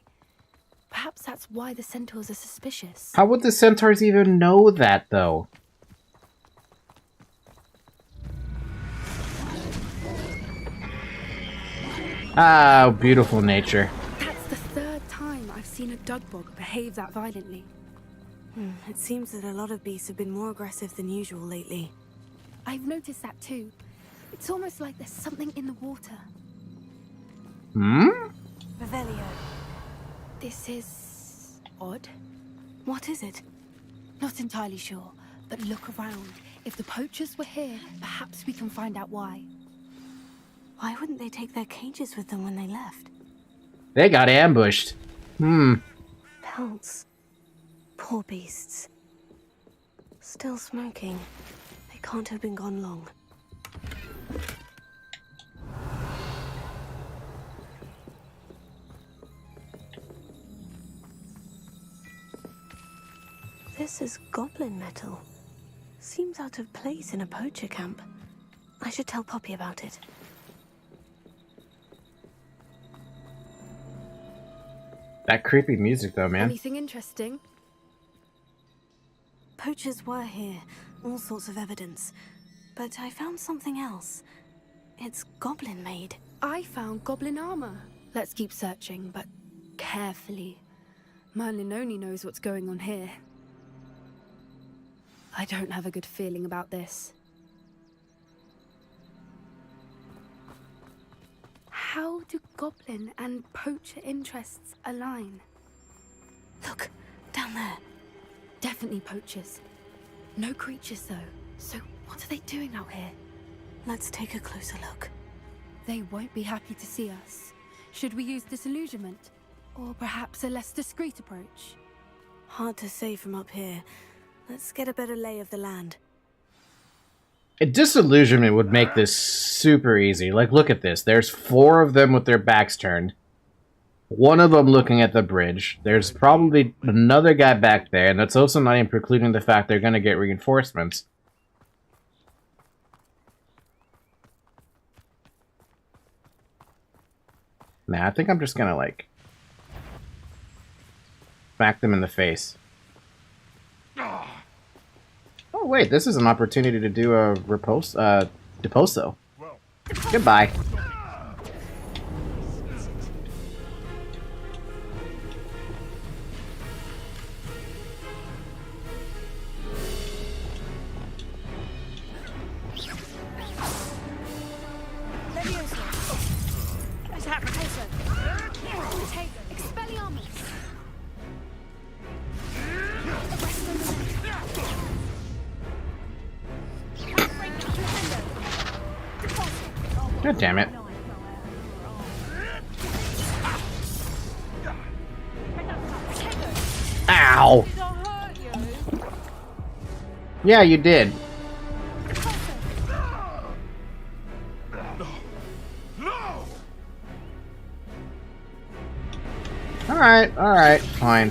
Perhaps that's why the centaurs are suspicious. How would the centaurs even know that, though? Ah, beautiful nature. That's the third time I've seen a dugbog behave that violently. It seems that a lot of beasts have been more aggressive than usual lately. I've noticed that too. It's almost like there's something in the water. Revelio. This is odd. What is it? Not entirely sure, but look around. If the poachers were here, perhaps we can find out why. Why wouldn't they take their cages with them when they left? They got ambushed. Pelts. Poor beasts. Still smoking. They can't have been gone long. This is goblin metal. Seems out of place in a poacher camp. I should tell Poppy about it. That creepy music, though, man. Anything interesting? Poachers were here. All sorts of evidence. But I found something else. It's goblin made. I found goblin armor. Let's keep searching, but carefully. Merlin only knows what's going on here. I don't have a good feeling about this. How do goblin and poacher interests align? Look, down there. Definitely poachers. No creatures, though. So what are they doing out here? Let's take a closer look. They won't be happy to see us. Should we use disillusionment? Or perhaps a less discreet approach? Hard to say from up here. Let's get a better lay of the land. A disillusionment would make this super easy. Like, look at this. There's 4 of them with their backs turned. One of them looking at the bridge. There's probably another guy back there, and that's also not even precluding the fact they're going to get reinforcements. Nah, I think I'm just going to, like, smack them in the face. Oh, wait, this is an opportunity to do a deposo. Goodbye. God damn it. Ow! Yeah, you did. Alright, fine.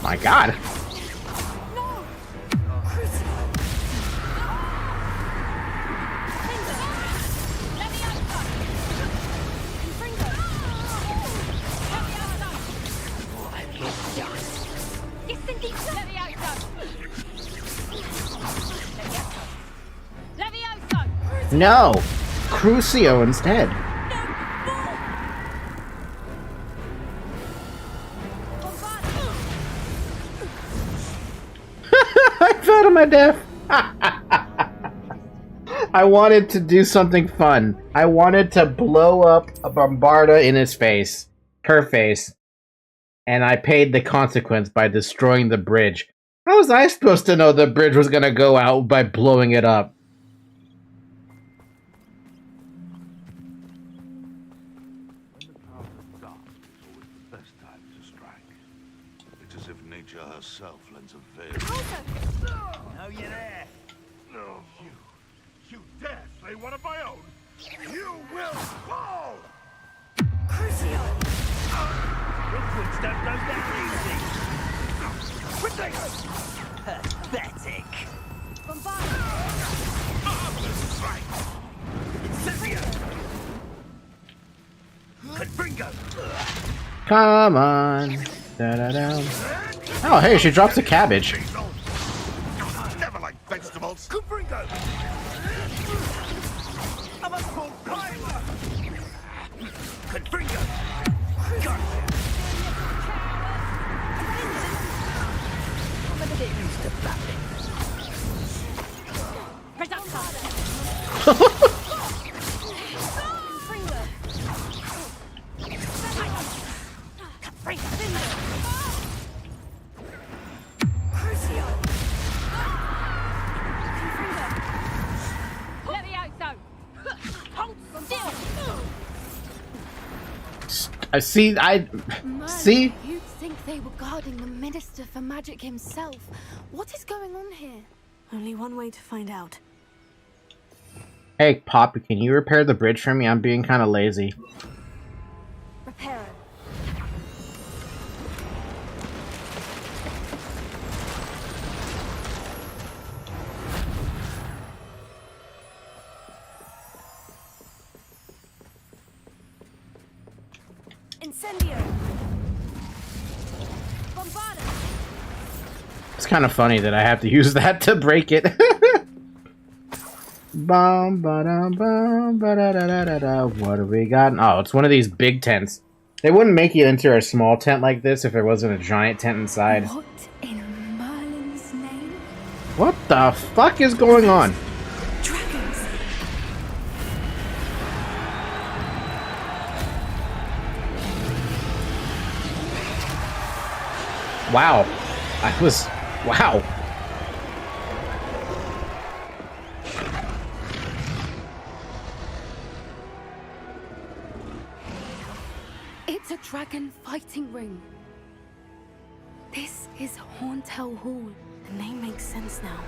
My god. No! Crucio instead. I fell to my death. I wanted to do something fun. I wanted to blow up a Bombarda in his face. Her face. And I paid the consequence by destroying the bridge. How was I supposed to know the bridge was gonna go out by blowing it up? Herself lends a veil. Oh, you're there. No, you dare slay one of my own? You will fall! Crucio! Liquids don't go down easy. Pathetic. Confringo! Come on. Da-da-da. Oh, hey, she drops a cabbage. Never like vegetables. Confringo! I'm a full climber! Confringo! Gotcha! I'm gonna get used to battling. See. Merlin, you'd think they were guarding the Minister for Magic himself. What is going on here? Only one way to find out. Hey, Pop, can you repair the bridge for me? I'm being kind of lazy. Repair it. Incendio! Bombarda! It's kind of funny that I have to use that to break it. Bum ba dum bum ba da da da da da. What have we got? Oh, it's one of these big tents. They wouldn't make it into a small tent like this if there wasn't a giant tent inside. What in Merlin's name? What the fuck is going on? Dragons! Wow. Wow. It's a dragon fighting ring. This is Hauntel Hall. The name makes sense now.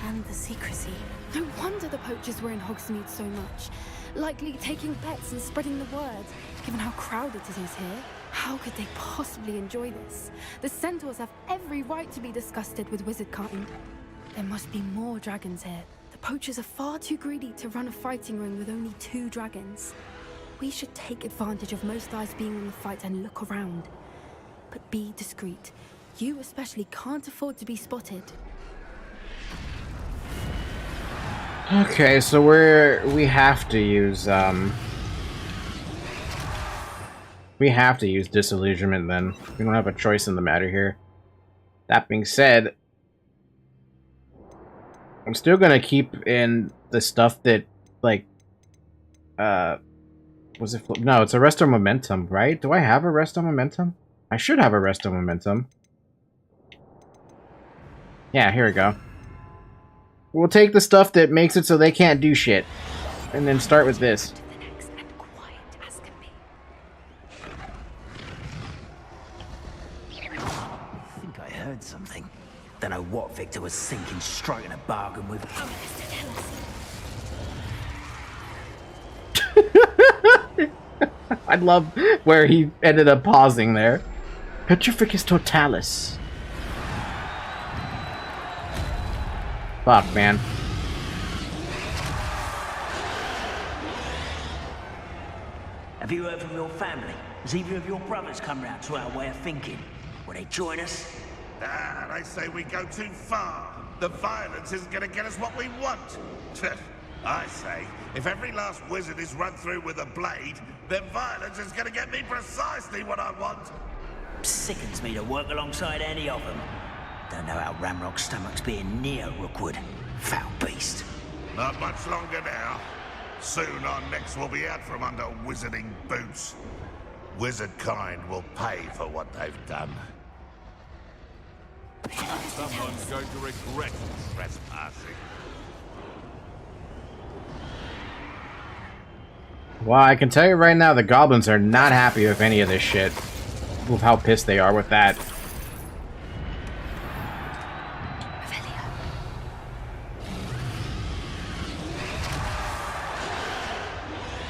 And the secrecy. No wonder the poachers were in Hogsmeade so much. Likely taking bets and spreading the word, given how crowded it is here. How could they possibly enjoy this? The centaurs have every right to be disgusted with wizard kind. There must be more dragons here. The poachers are far too greedy to run a fighting ring with only 2 dragons. We should take advantage of most eyes being on the fight and look around. But be discreet. You especially can't afford to be spotted. Okay, so we have to use disillusionment then. We don't have a choice in the matter here. That being said, I'm still gonna keep in the stuff that, like, was it? No, it's Arresto Momentum, right? Do I have Arresto Momentum? I should have Arresto Momentum. Yeah, here we go. We'll take the stuff that makes it so they can't do shit. And then start with this. I think I heard something. Don't know what Victor was thinking, striking a bargain with. I love where he ended up pausing there. Petrificus totalis. Fuck, man. Have you heard from your family? Has either of your brothers come round to our way of thinking? Will they join us? Ah, they say we go too far. The violence isn't going to get us what we want. I say, if every last wizard is run through with a blade, then violence is going to get me precisely what I want. Sickens me to work alongside any of them. Don't know how Ramrock's stomach's being near Rookwood. Foul beast. Not much longer now. Soon our necks will be out from under wizarding boots. Wizard kind will pay for what they've done. Someone's going to regret trespassing. Well, I can tell you right now, the goblins are not happy with any of this shit. With how pissed they are with that.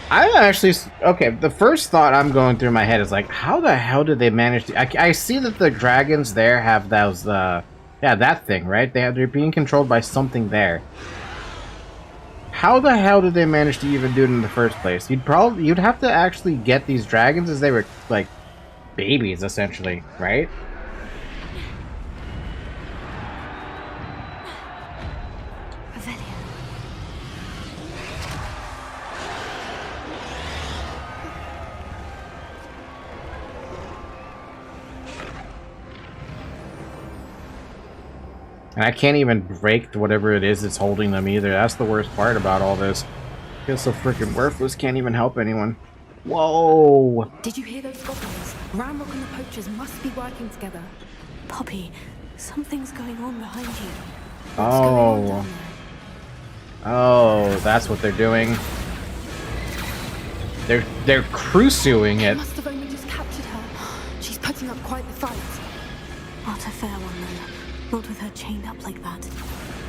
I actually... Okay, the first thought I'm going through my head is like, how the hell did they manage to... I see that the dragons there have those... yeah, that thing, right? They're being controlled by something there. How the hell did they manage to even do it in the first place? You'd have to actually get these dragons as they were, like, babies, essentially, right? And I can't even break whatever it is that's holding them either. That's the worst part about all this. I feel so freaking worthless, can't even help anyone. Whoa! Did you hear those goblins? Ramrock and the poachers must be working together. Poppy, something's going on behind you. What's going on down there? Oh, that's what they're doing. They're cruising it. They must have only just captured her. She's putting up quite the fight. Not a fair one, then. Not with her chained up like that.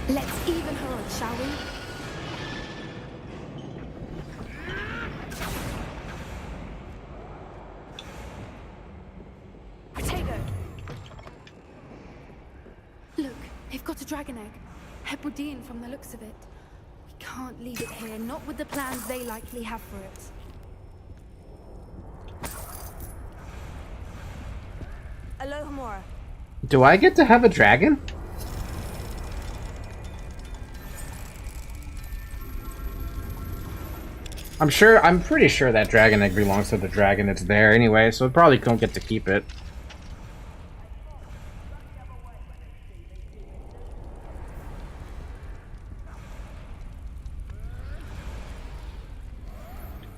Let's even her on, shall we? Potato! Look, they've got a dragon egg. Hebridean from the looks of it. We can't leave it here, not with the plans they likely have for it. Alohomora. Do I get to have a dragon? I'm pretty sure that dragon egg belongs to the dragon that's there anyway, so I probably don't get to keep it.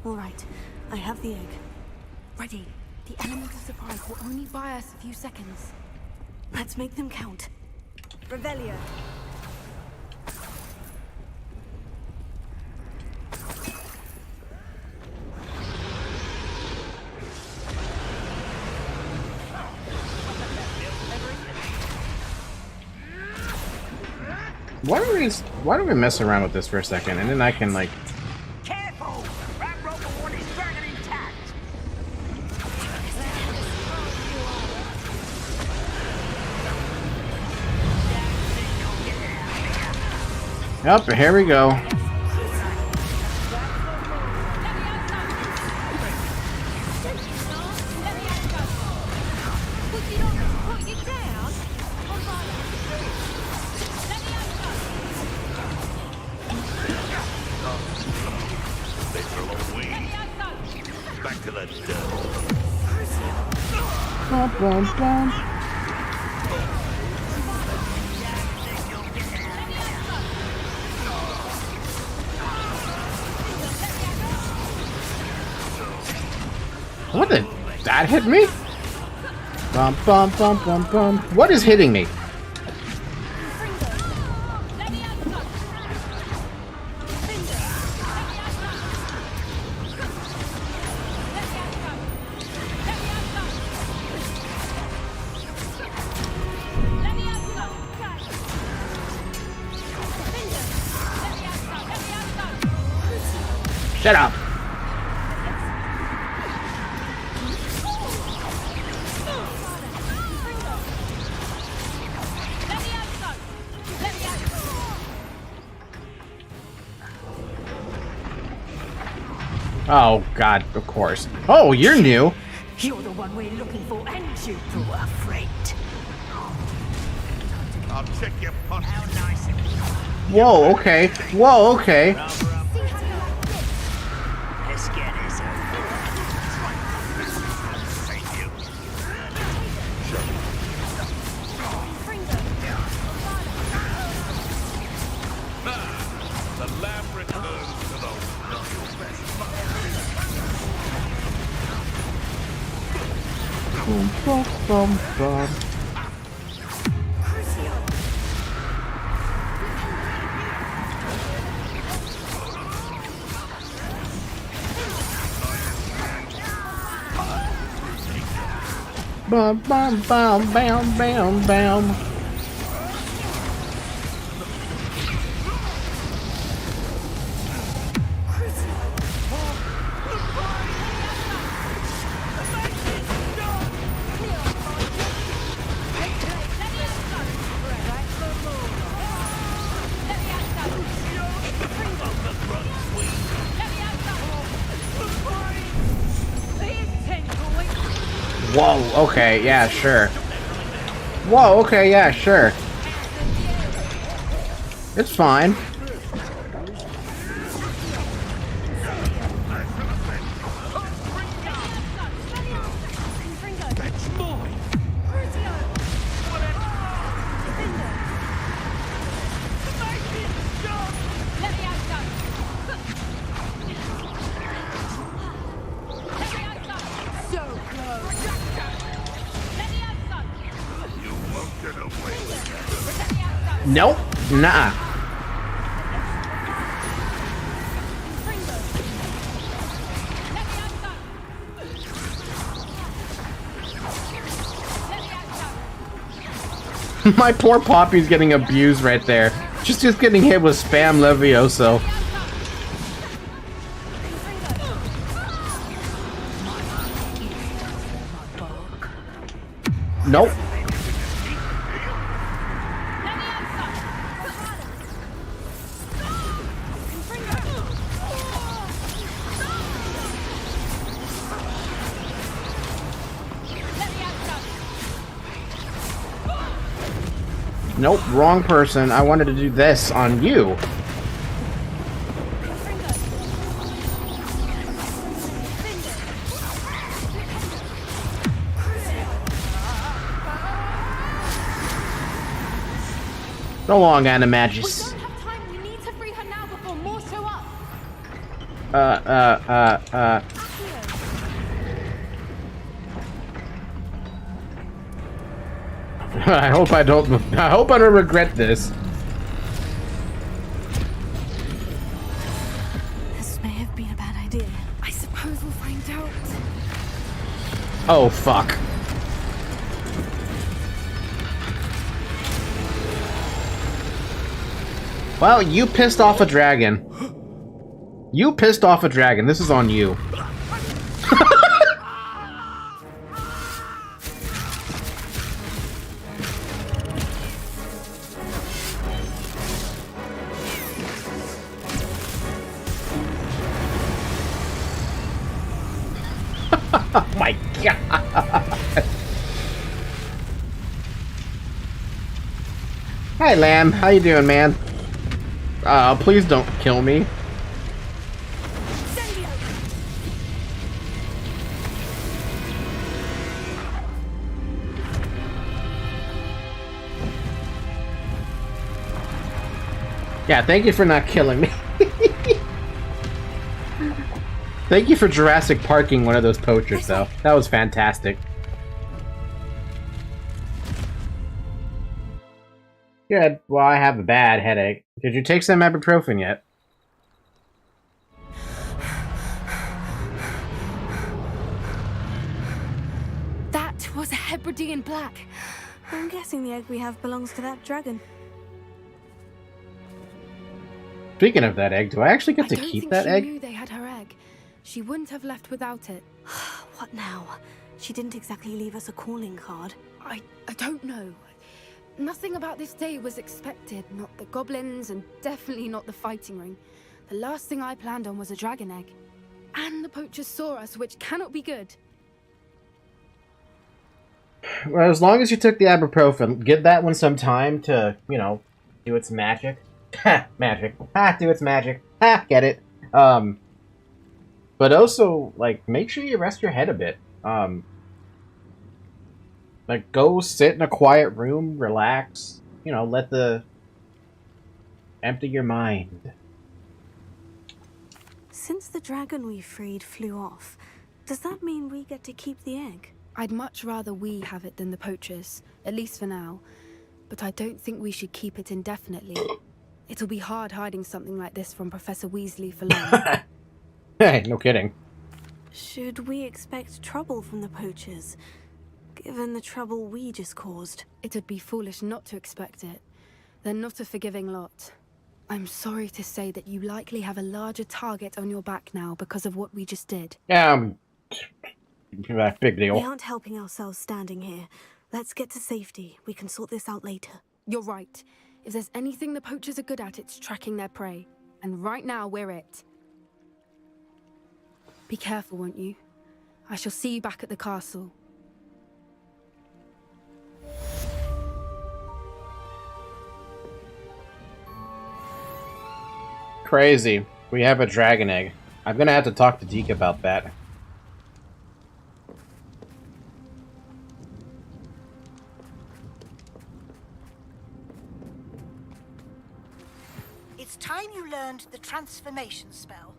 All right, I have the egg. Ready. The element of surprise will only buy us a few seconds. Let's make them count. Revelio. Why don't we mess around with this for a second, and then I can, like... Careful! Ramrock will want his dragon intact! Yep, here we go. Back to the dirt. Bum, bum, bum. What the? That hit me? Bum, bum, bum, bum, bum. What is hitting me? Shut up! Oh god, of course. Oh, you're new. You're the one we're looking for, and you brought a friend. I'll check your pot. How nice. Whoa, okay. Whoa, okay. Let's get this over. Thank you. The lab returns to the Boom, boom, boom, boom. Bam, bam, bam, bam, bam, bam. Whoa, okay, yeah, sure. Whoa, okay, yeah, sure. It's fine. Nope, nah. My poor Poppy's getting abused right there. Just getting hit with spam Levioso. Nope. Nope, wrong person. I wanted to do this on you. So long, Animagus. We don't have time. We need to free her now before more show up. I hope I don't regret this. This may have been a bad idea. I suppose we'll find out. Oh, fuck. Well, you pissed off a dragon. You pissed off a dragon. This is on you. Oh my god. Hi, Lamb. How you doing, man? Please don't kill me. Yeah, thank you for not killing me. Thank you for Jurassic Parking one of those poachers, though. That was fantastic. Good. Well, I have a bad headache. Did you take some ibuprofen yet? That was a Hebridean black. I'm guessing the egg we have belongs to that dragon. Speaking of that egg, do I actually get to keep that egg? I knew they had her egg. She wouldn't have left without it. What now? She didn't exactly leave us a calling card. I don't know. Nothing about this day was expected. Not the goblins, and definitely not the fighting ring. The last thing I planned on was a dragon egg. And the poachers saw us, which cannot be good. Well, as long as you took the ibuprofen, give that one some time to, you know, do its magic. Ha! Magic. Ha! Do its magic. Ha! Get it. But also, like, make sure you rest your head a bit. Like, go sit in a quiet room, relax. You know, empty your mind. Since the dragon we freed flew off, does that mean we get to keep the egg? I'd much rather we have it than the poachers, at least for now. But I don't think we should keep it indefinitely. It'll be hard hiding something like this from Professor Weasley for long. Hey, no kidding. Should we expect trouble from the poachers, given the trouble we just caused? It'd be foolish not to expect it. They're not a forgiving lot. I'm sorry to say that you likely have a larger target on your back now because of what we just did. Yeah, big deal. We aren't helping ourselves standing here. Let's get to safety. We can sort this out later. You're right. If there's anything the poachers are good at, it's tracking their prey. And right now, we're it. Be careful, won't you? I shall see you back at the castle. Crazy. We have a dragon egg. I'm gonna have to talk to Deke about that. It's time you learned the transformation spell.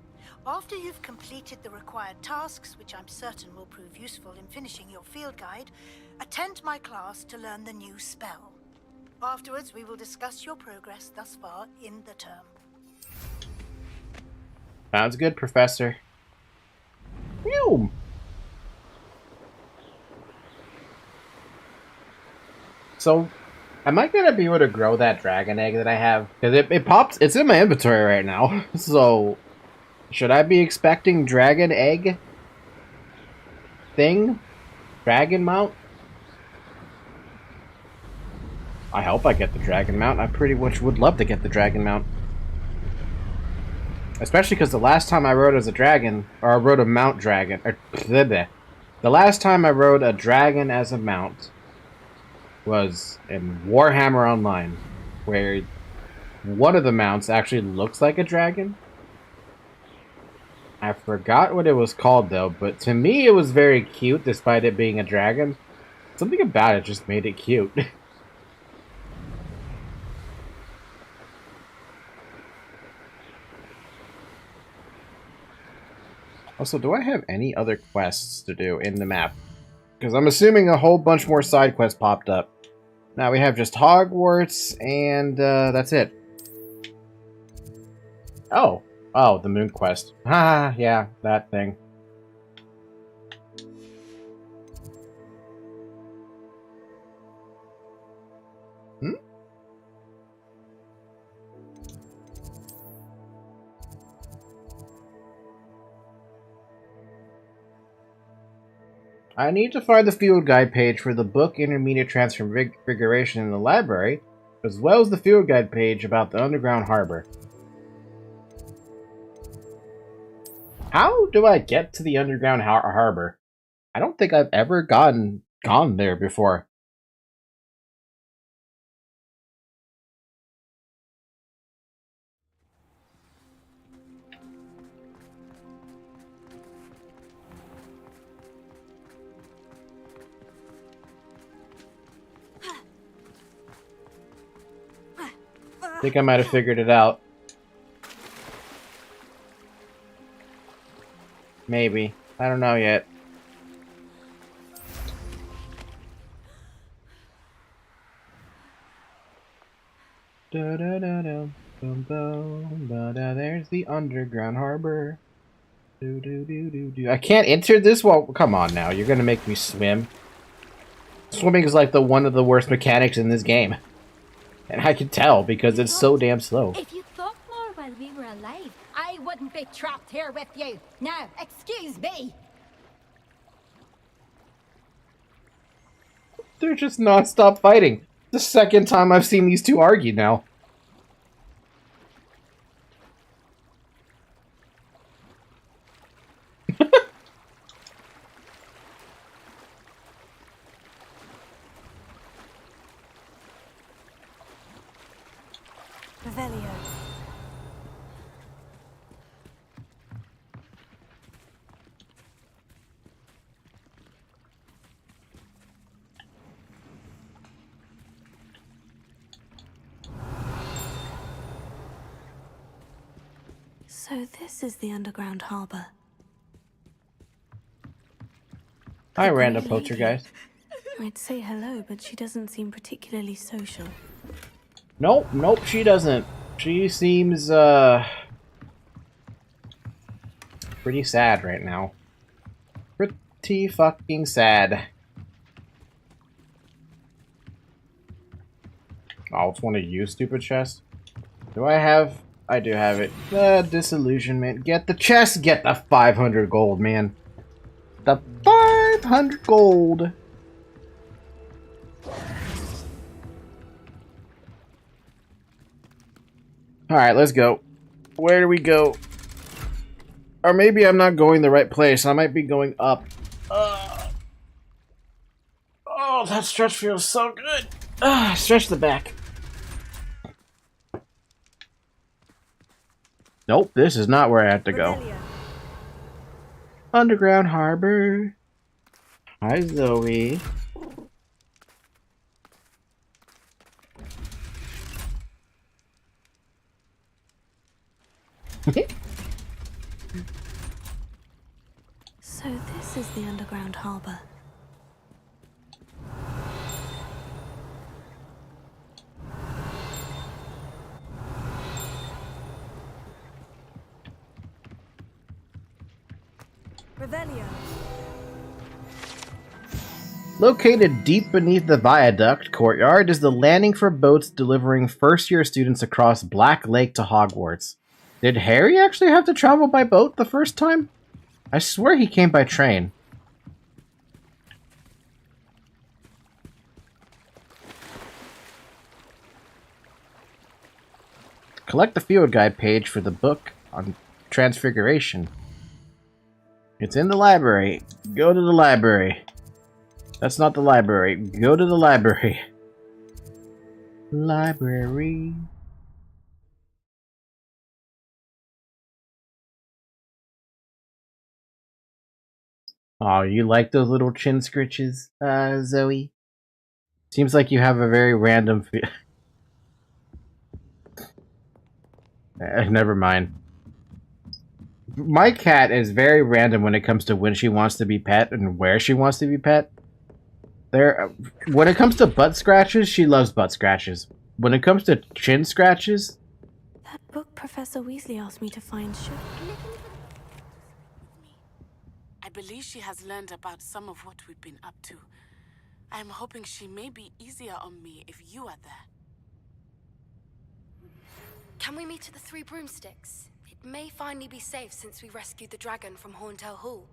After you've completed the required tasks, which I'm certain will prove useful in finishing your field guide, attend my class to learn the new spell. Afterwards, we will discuss your progress thus far in the term. Sounds good, Professor. Phew. So, am I gonna be able to grow that dragon egg that I have? Because it pops, it's in my inventory right now. So, should I be expecting dragon egg thing? Dragon mount? I hope I get the dragon mount. I pretty much would love to get the dragon mount. Especially because the last time I rode as a dragon, or I rode a mount dragon, or the last time I rode a dragon as a mount was in Warhammer Online, where one of the mounts actually looks like a dragon. I forgot what it was called though, but to me it was very cute despite it being a dragon. Something about it just made it cute. Also, do I have any other quests to do in the map? Because I'm assuming a whole bunch more side quests popped up. Now we have just Hogwarts, and that's it. Oh. Oh, the moon quest. Ah, yeah, that thing. Hmm? I need to find the field guide page for the book Intermediate Transfiguration in the library, as well as the field guide page about the underground harbor. How do I get to the underground harbor? I don't think I've ever gone there before. I think I might have figured it out. Maybe. I don't know yet. Da da da da boom boom da da. There's the underground harbor. Do do do do do. I can't enter this. Well, come on now. You're gonna make me swim. Swimming is like one of the worst mechanics in this game, and I can tell because it's so damn slow. If you thought more while we were alive, I wouldn't be trapped here with you. Now, excuse me. They're just non-stop fighting. The second time I've seen these two argue now. Revelio. So this is the underground harbor. Hi, random poacher guys. I'd say hello, but she doesn't seem particularly social. Nope, nope, she doesn't. She seems, pretty sad right now. Pretty fucking sad. Oh, it's one of you, stupid chest. Do I have... I do have it. Disillusionment. Get the chest! Get the 500 gold, man. The 500 gold! Alright, let's go. Where do we go? Or maybe I'm not going the right place. I might be going up. Oh, that stretch feels so good. Stretch the back. Nope, this is not where I have to go. Underground Harbor. Hi, Zoe. So this is the underground harbor. Revelio. Located deep beneath the viaduct courtyard is the landing for boats delivering first-year students across Black Lake to Hogwarts. Did Harry actually have to travel by boat the first time? I swear he came by train. Collect the field guide page for the book on Transfiguration. It's in the library. Go to the library. That's not the library. Go to the library. Library. Oh, you like those little chin scritches, Zoe? Seems like you have a very random never mind. My cat is very random when it comes to when she wants to be pet and where she wants to be pet. When it comes to butt scratches, she loves butt scratches. When it comes to chin scratches... That book Professor Weasley asked me to find should... I believe she has learned about some of what we've been up to. I am hoping she may be easier on me if you are there. Can we meet at the Three Broomsticks? It may finally be safe since we rescued the dragon from Horntail Hall.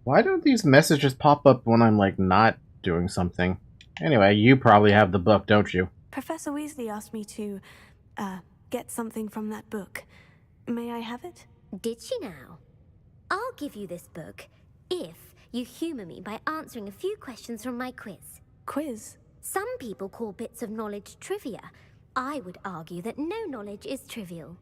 Why don't these messages pop up when I'm, like, not doing something? Anyway, you probably have the book, don't you? Professor Weasley asked me to, get something from that book. May I have it? Did she now? I'll give you this book if you humor me by answering a few questions from my quiz. Quiz? Some people call bits of knowledge trivia. I would argue that no knowledge is trivial.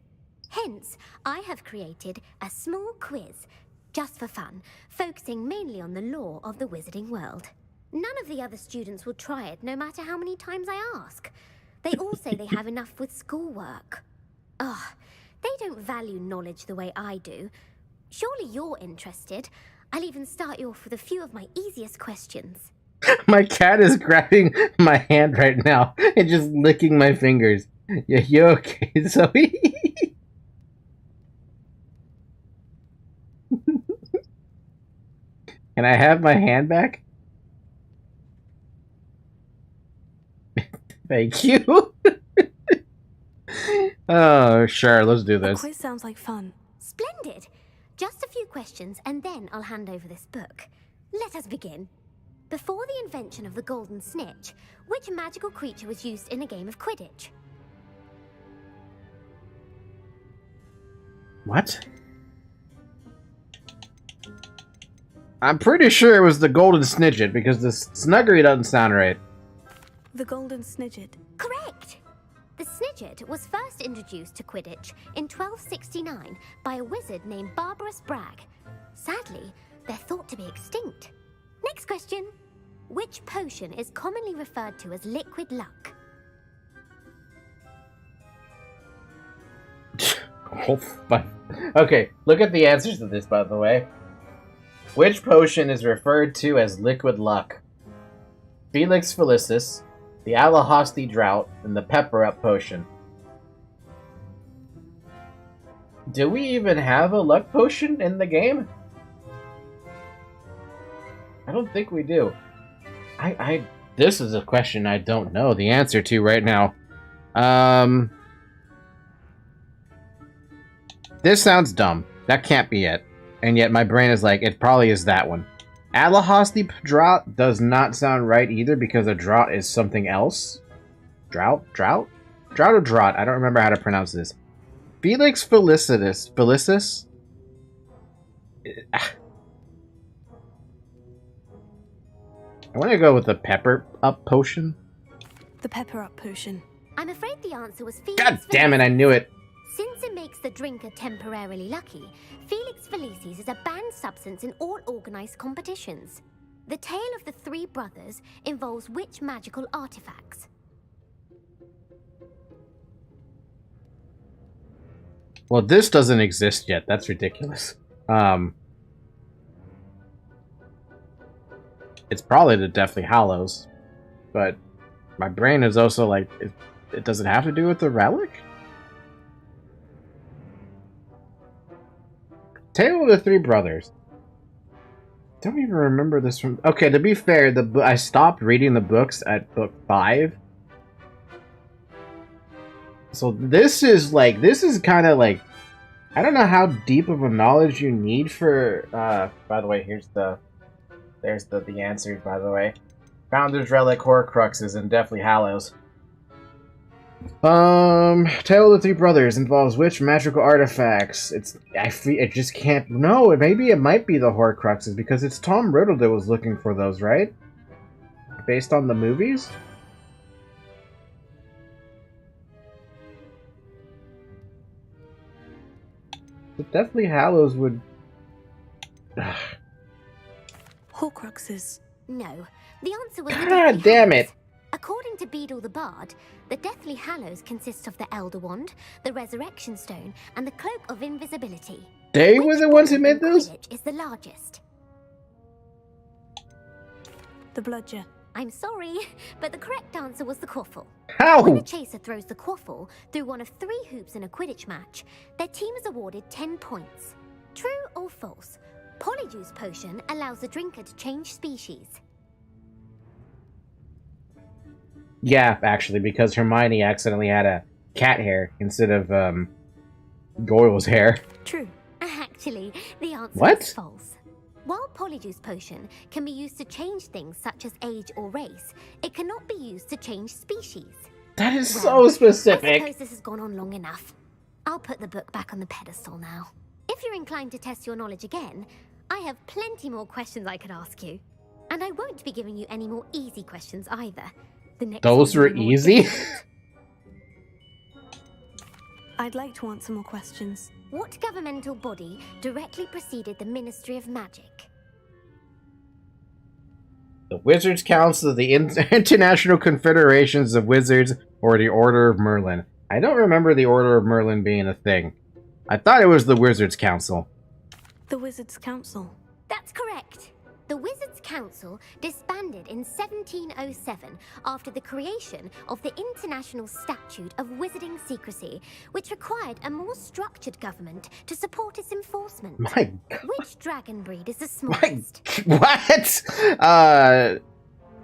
Hence, I have created a small quiz, just for fun, focusing mainly on the lore of the wizarding world. None of the other students will try it, no matter how many times I ask. They all say they have enough with schoolwork. Ugh, they don't value knowledge the way I do. Surely you're interested. I'll even start you off with a few of my easiest questions. My cat is grabbing my hand right now and just licking my fingers. Yeah, you okay, Zoe? Can I have my hand back? Thank you. Oh, sure, let's do A this. quiz sounds like fun. Splendid! Just a few questions and then I'll hand over this book. Let us begin. Before the invention of the golden snitch, which magical creature was used in a game of Quidditch? What? I'm pretty sure it was the golden snidget because the snuggery doesn't sound right. The golden snidget. Correct! The snidget was first introduced to Quidditch in 1269 by a wizard named Barbarous Bragg. Sadly, they're thought to be extinct. Next question. Which potion is commonly referred to as liquid luck? Oh, fuck. Okay, look at the answers to this, by the way. Which potion is referred to as liquid luck? Felix Felicis, the Alahasti Drought, and the Pepper Up Potion. Do we even have a luck potion in the game? I don't think we do. This is a question I don't know the answer to right now. This sounds dumb. That can't be it. And yet my brain is like, it probably is that one. Alahasti Drought does not sound right either because a drought is something else. Drought? Drought or drought? I don't remember how to pronounce this. Felix Felicis? I want to go with the Pepper Up Potion. The Pepper Up Potion. I'm afraid the answer was Felix. God damn it, I knew it. Since it makes the drinker temporarily lucky, Felix Felicis is a banned substance in all organized competitions. The tale of the three brothers involves which magical artifacts? Well, this doesn't exist yet. That's ridiculous. It's probably the Deathly Hallows, but my brain is also like, it doesn't have to do with the relic? Tale of the Three Brothers. Don't even remember this from... Okay, to be fair, I stopped reading the books at book 5. So this is kind of like... I don't know how deep of a knowledge you need for... by the way, there's the answers, by the way. Founder's Relic, Horcruxes, and Deathly Hallows. Tale of the Three Brothers involves which magical artifacts? It just can't... No, maybe it might be the Horcruxes, because it's Tom Riddle that was looking for those, right? Based on the movies? The Deathly Hallows would... Horcruxes. No, the answer was... God damn it! According to Beedle the Bard, the Deathly Hallows consist of the Elder Wand, the Resurrection Stone, and the Cloak of Invisibility. They were the ones who made those? Which is the largest? The Bludger. I'm sorry, but the correct answer was the Quaffle. How? When a chaser throws the Quaffle through one of 3 hoops in a Quidditch match, their team is awarded 10 points. True or false? Polyjuice Potion allows the drinker to change species. Yeah, actually, because Hermione accidentally had a cat hair instead of, Goyle's hair. True. Actually, the answer What? is false. While Polyjuice Potion can be used to change things such as age or race, it cannot be used to change species. That is so specific. I suppose this has gone on long enough. I'll put the book back on the pedestal now. If you're inclined to test your knowledge again, I have plenty more questions I could ask you. And I won't be giving you any more easy questions either. The next Those one will were be more easy? difficult. I'd like to answer more questions. What governmental body directly preceded the Ministry of Magic? The Wizards Council, the International Confederations of Wizards, or the Order of Merlin. I don't remember the Order of Merlin being a thing. I thought it was the Wizards Council. The Wizards Council. That's correct. The Wizards Council disbanded in 1707 after the creation of the International Statute of Wizarding Secrecy, which required a more structured government to support its enforcement. My God. Which dragon breed is the smallest? What?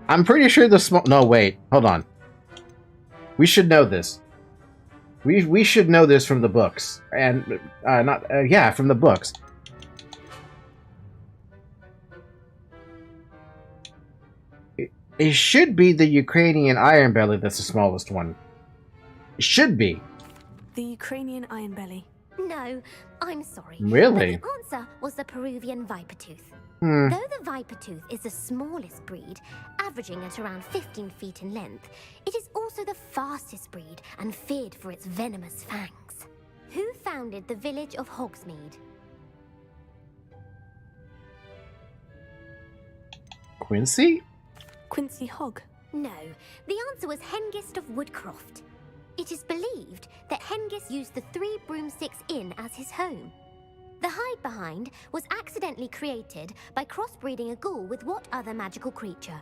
I'm pretty sure the small... No, wait. Hold on. We should know this. We should know this from the books, and from the books. It should be the Ukrainian Iron Belly that's the smallest one. It should be. The Ukrainian Iron Belly. No, I'm sorry. Really? But the answer was the Peruvian Vipertooth. Hmm. Though the Vipertooth is the smallest breed, averaging at around 15 feet in length, it is also the fastest breed and feared for its venomous fangs. Who founded the village of Hogsmeade? Quincy? Quincy Hogg. No, the answer was Hengist of Woodcroft. It is believed that Hengist used the Three Broomsticks Inn as his home. The hide-behind was accidentally created by crossbreeding a ghoul with what other magical creature?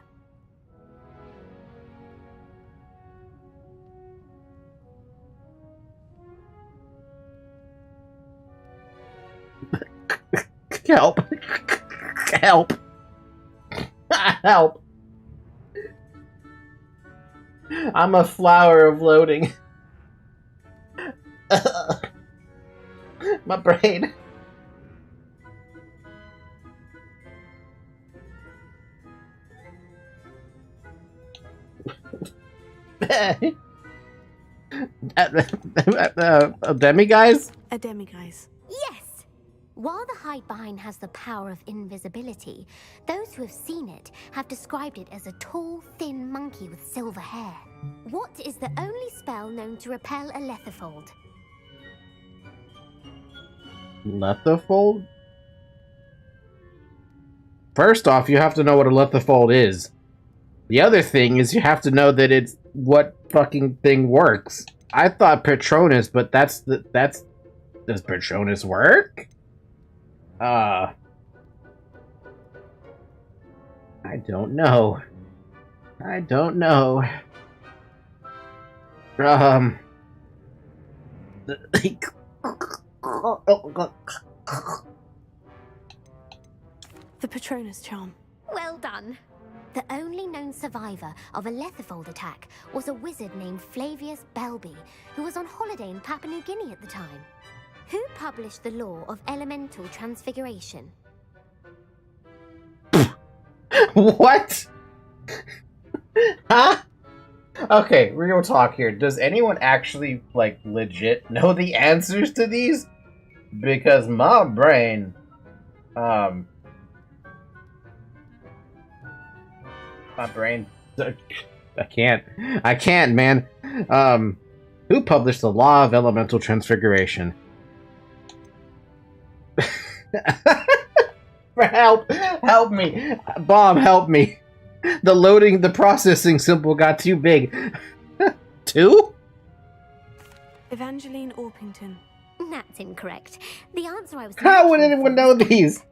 Help. Help. Help. I'm a flower of loading. My brain. A demiguise? A demiguise. Yes! While the hide-behind has the power of invisibility, those who have seen it have described it as a tall, thin monkey with silver hair. What is the only spell known to repel a letherfold? Letherfold? First off, you have to know what a letherfold is. The other thing is you have to know that it's what fucking thing works. I thought Patronus, but does Patronus work? I don't know. I don't know. The Patronus charm. Well done. The only known survivor of a letherfold attack was a wizard named Flavius Belby, who was on holiday in Papua New Guinea at the time. Who published the law of elemental transfiguration? What? Huh? Okay, real talk here. Does anyone actually, like, legit know the answers to these? Because my brain, my brain, I can't, man. Who published the law of elemental transfiguration? Help me! Bob, help me! The processing symbol got too big. 2? Evangeline Orpington. That's incorrect. The answer I was... How would anyone know these?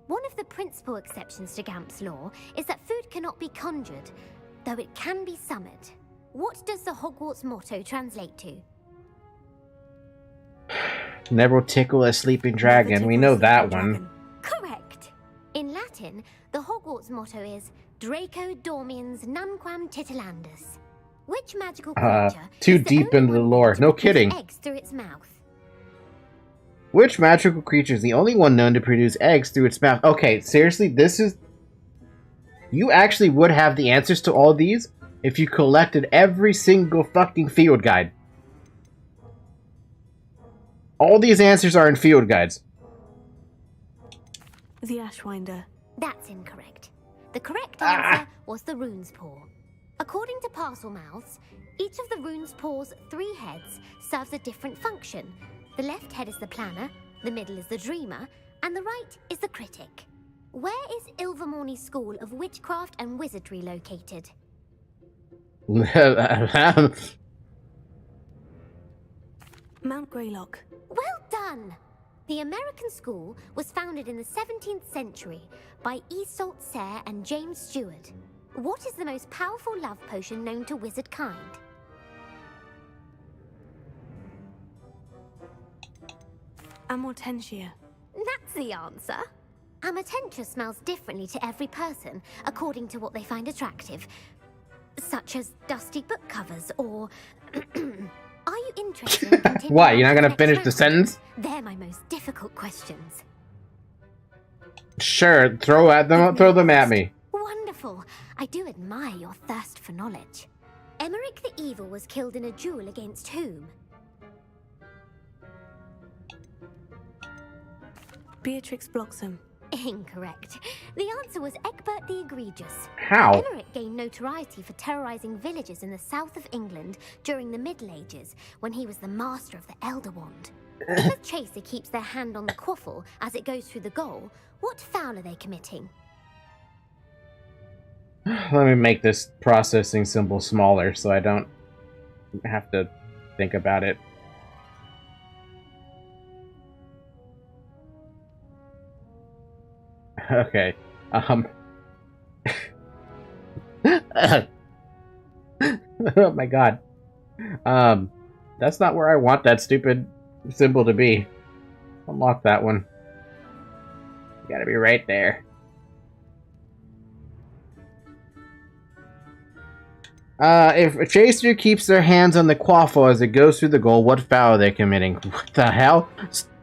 One of the principal exceptions to Gamp's law is that food cannot be conjured, though it can be summoned. What does the Hogwarts motto translate to? Never tickle a sleeping dragon. We know that one. Correct. In Latin, the Hogwarts motto is Draco Dormiens Nunquam Titilandus. Which magical creature too deep into the lore. No kidding. Eggs through its mouth? Which magical creature is the only one known to produce eggs through its mouth? Okay, seriously, this is... You actually would have the answers to all these if you collected every single fucking field guide. All these answers are in field guides. The Ashwinder. That's incorrect. The correct answer was the Rune's Paw. According to Parselmouths, each of the Rune's Paw's 3 heads serves a different function. The left head is the planner, the middle is the dreamer, and the right is the critic. Where is Ilvermorny School of Witchcraft and Wizardry located? Mount Greylock. Well done! The American school was founded in the 17th century by Isolde Sayre and James Stewart. What is the most powerful love potion known to wizard kind? Amortentia. That's the answer. Amortentia smells differently to every person, according to what they find attractive, such as dusty book covers or... Are you interested in continuing What, you're not on to gonna next finish the round? sentence? They're my most difficult questions. Sure, throw them at me. Wonderful. I do admire your thirst for knowledge. Emmerich the Evil was killed in a duel against whom? Beatrix Bloxham. Incorrect. The answer was Egbert the Egregious. How? Emmerich gained notoriety for terrorizing villages in the south of England during the Middle Ages, when he was the master of the Elder Wand. If a chaser keeps their hand on the quaffle as it goes through the goal, what foul are they committing? Let me make this processing symbol smaller so I don't have to think about it. Okay. Oh my god. That's not where I want that stupid symbol to be. Unlock that one. You gotta be right there. If a chaser keeps their hands on the quaffle as it goes through the goal, what foul are they committing? What the hell?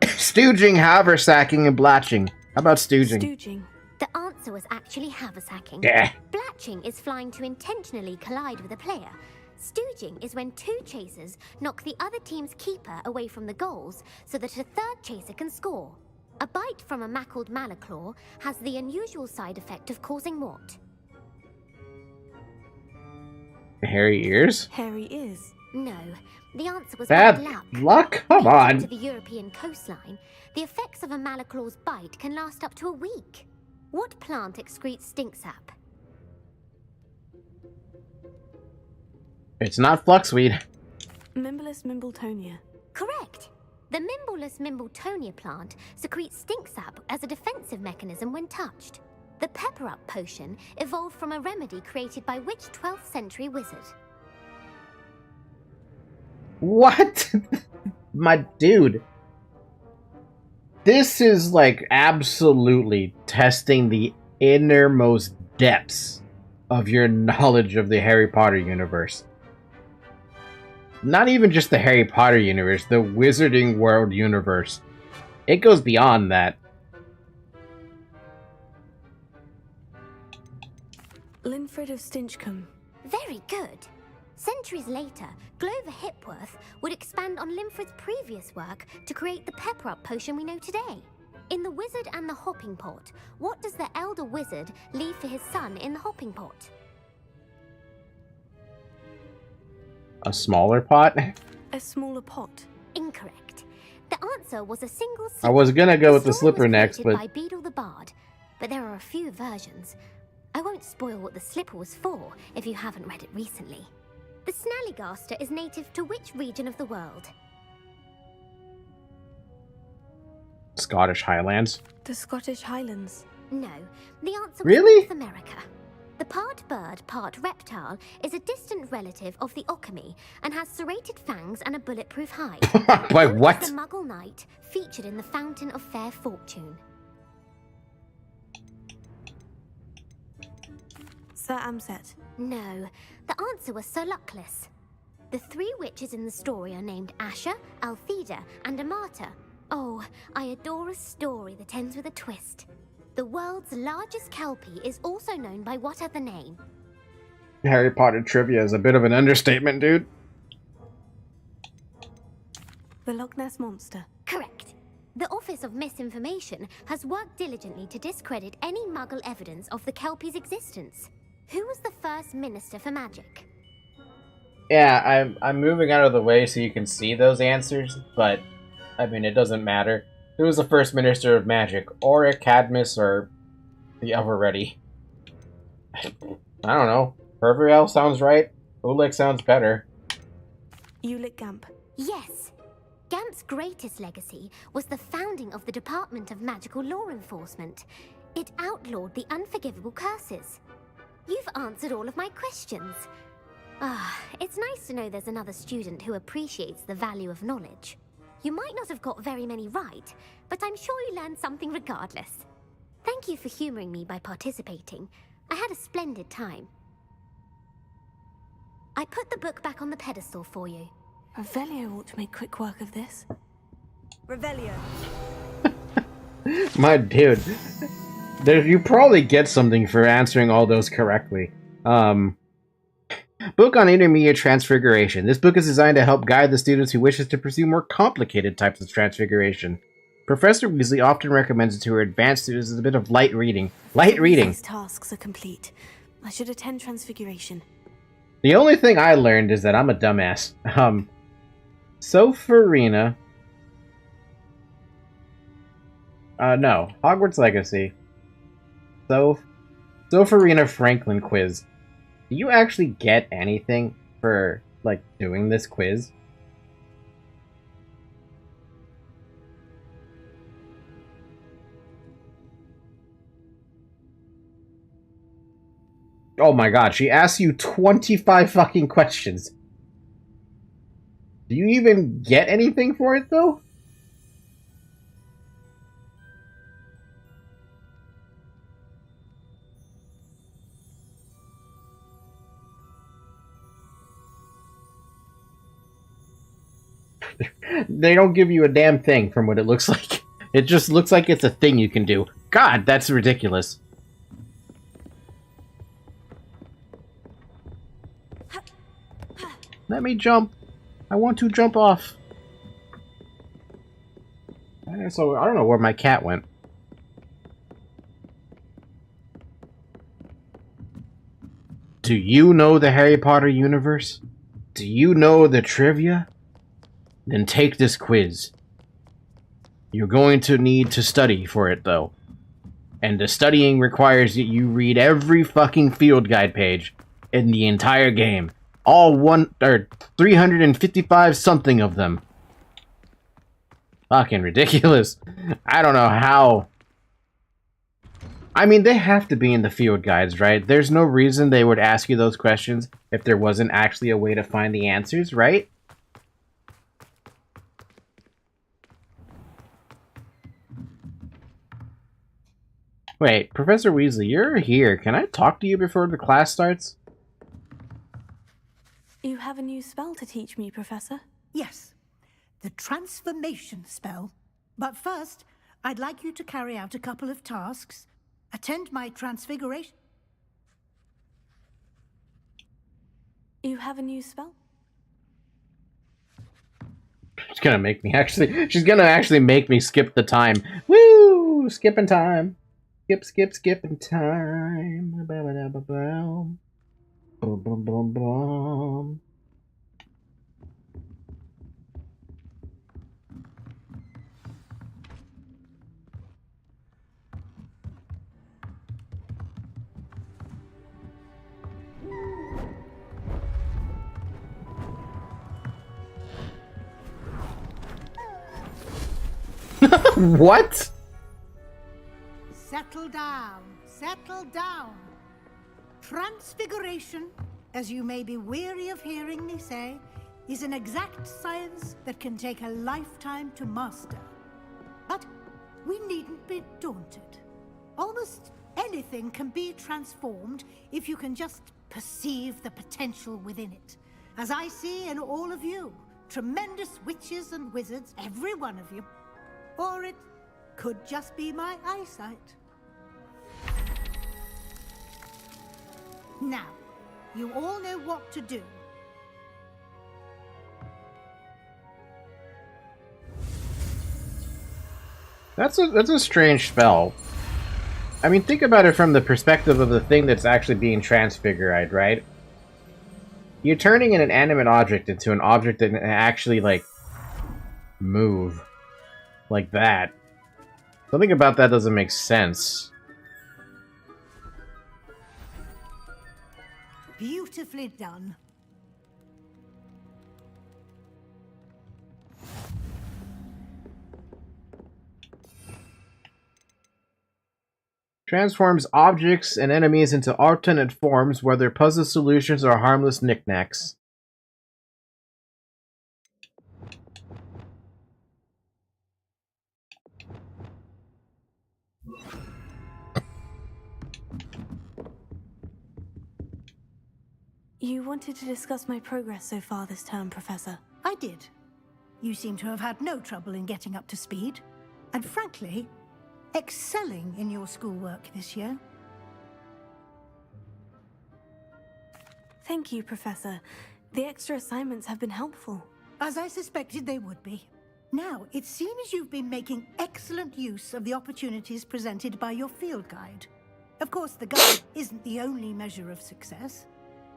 Stooging, haversacking, and blatching. How about stooging? Stooging. The answer was actually haversacking. Yeah. Blatching is flying to intentionally collide with a player. Stooging is when two chasers knock the other team's keeper away from the goals so that a third chaser can score. A bite from a mackled malaclaw has the unusual side effect of causing what? Hairy ears? Hairy ears. No. The answer was Bad luck? Come on. To the European coastline, the effects of a malaclaw's bite can last up to a week. What plant excretes stink sap? It's not fluxweed. Mimblus mimbletonia. Correct. The Mimblus mimbletonia plant secretes stink sap as a defensive mechanism when touched. The Pepper Up potion evolved from a remedy created by which 12th century wizard? What? My dude. This is like absolutely testing the innermost depths of your knowledge of the Harry Potter universe. Not even just the Harry Potter universe, the Wizarding World universe. It goes beyond that. Linfred of Stinchcombe. Very good. Centuries later, Glover Hipworth would expand on Linfred's previous work to create the Pepper Up potion we know today. In The Wizard and the Hopping Pot, what does the elder wizard leave for his son in the hopping pot? A smaller pot? A smaller pot. Incorrect. The answer was a single slipper. I was gonna go with the story slipper was next, created but by Beadle the Bard, but there are a few versions. I won't spoil what the slipper was for if you haven't read it recently. The Snallygaster is native to which region of the world? Scottish Highlands. The Scottish Highlands. No, the answer was Really? North America. The part bird, part reptile is a distant relative of the Occamy and has serrated fangs and a bulletproof hide. Wait, Who what? is the Muggle Knight featured in the Fountain of Fair Fortune? Sir Amset. No, the answer was Sir Luckless. The three witches in the story are named Asher, Altheda, and Amata. Oh, I adore a story that ends with a twist. The world's largest kelpie is also known by what other name? Harry Potter trivia is a bit of an understatement, dude. The Loch Ness Monster. Correct. The Office of Misinformation has worked diligently to discredit any Muggle evidence of the kelpie's existence. Who was the first Minister for Magic? Yeah, I'm moving out of the way so you can see those answers, but I mean, it doesn't matter. Who was the first Minister of Magic? Auric, Cadmus, or the Everready? I don't know. Pervriel sounds right. Ulick sounds better. Ulick Gamp. Yes. Gamp's greatest legacy was the founding of the Department of Magical Law Enforcement. It outlawed the unforgivable curses. You've answered all of my questions. It's nice to know there's another student who appreciates the value of knowledge. You might not have got very many right, but I'm sure you learned something regardless. Thank you for humoring me by participating. I had a splendid time. I put the book back on the pedestal for you. Revelio ought to make quick work of this. Revelio. My dude, you probably get something for answering all those correctly. Book on Intermediate Transfiguration. This book is designed to help guide the students who wishes to pursue more complicated types of transfiguration. Professor Weasley often recommends it to her advanced students as a bit of light reading. Light reading! These tasks are complete. I should attend Transfiguration. The only thing I learned is that I'm a dumbass. Sopharina. No. Hogwarts Legacy. Sopharina Franklin quiz. Do you actually get anything for, like, doing this quiz? Oh my god, she asks you 25 fucking questions. Do you even get anything for it, though? They don't give you a damn thing from what it looks like. It just looks like it's a thing you can do. God, that's ridiculous. Let me jump. I want to jump off. So, I don't know where my cat went. Do you know the Harry Potter universe? Do you know the trivia? Then take this quiz. You're going to need to study for it, though. And the studying requires that you read every fucking field guide page in the entire game. All 355 something of them. Fucking ridiculous. I don't know how. I mean, they have to be in the field guides, right? There's no reason they would ask you those questions if there wasn't actually a way to find the answers, right? Wait, Professor Weasley, you're here. Can I talk to you before the class starts? You have a new spell to teach me, Professor? Yes, the transformation spell. But first, I'd like you to carry out a couple of tasks. Attend my transfiguration. You have a new spell? She's gonna make me she's gonna actually make me skip the time. Woo! Skipping time. Skipping time. Boom, boom, boom, boom. What? Settle down. Settle down. Transfiguration, as you may be weary of hearing me say, is an exact science that can take a lifetime to master. But we needn't be daunted. Almost anything can be transformed if you can just perceive the potential within it. As I see in all of you, tremendous witches and wizards, every one of you. Or it could just be my eyesight. Now, you all know what to do. That's a strange spell. I mean, think about it from the perspective of the thing that's actually being transfigured, right? You're turning an inanimate object into an object that can actually, like, move. Like that. Something about that doesn't make sense. Beautifully done. Transforms objects and enemies into alternate forms, whether puzzle solutions or harmless knickknacks. You wanted to discuss my progress so far this term, Professor. I I did. You seem to have had no trouble in getting up to speed, and frankly, excelling in your schoolwork this year. Thank you, Professor. The extra assignments have been helpful. As I suspected they would be. Now, it seems you've been making excellent use of the opportunities presented by your field guide. Of course, the guide isn't the only measure of success.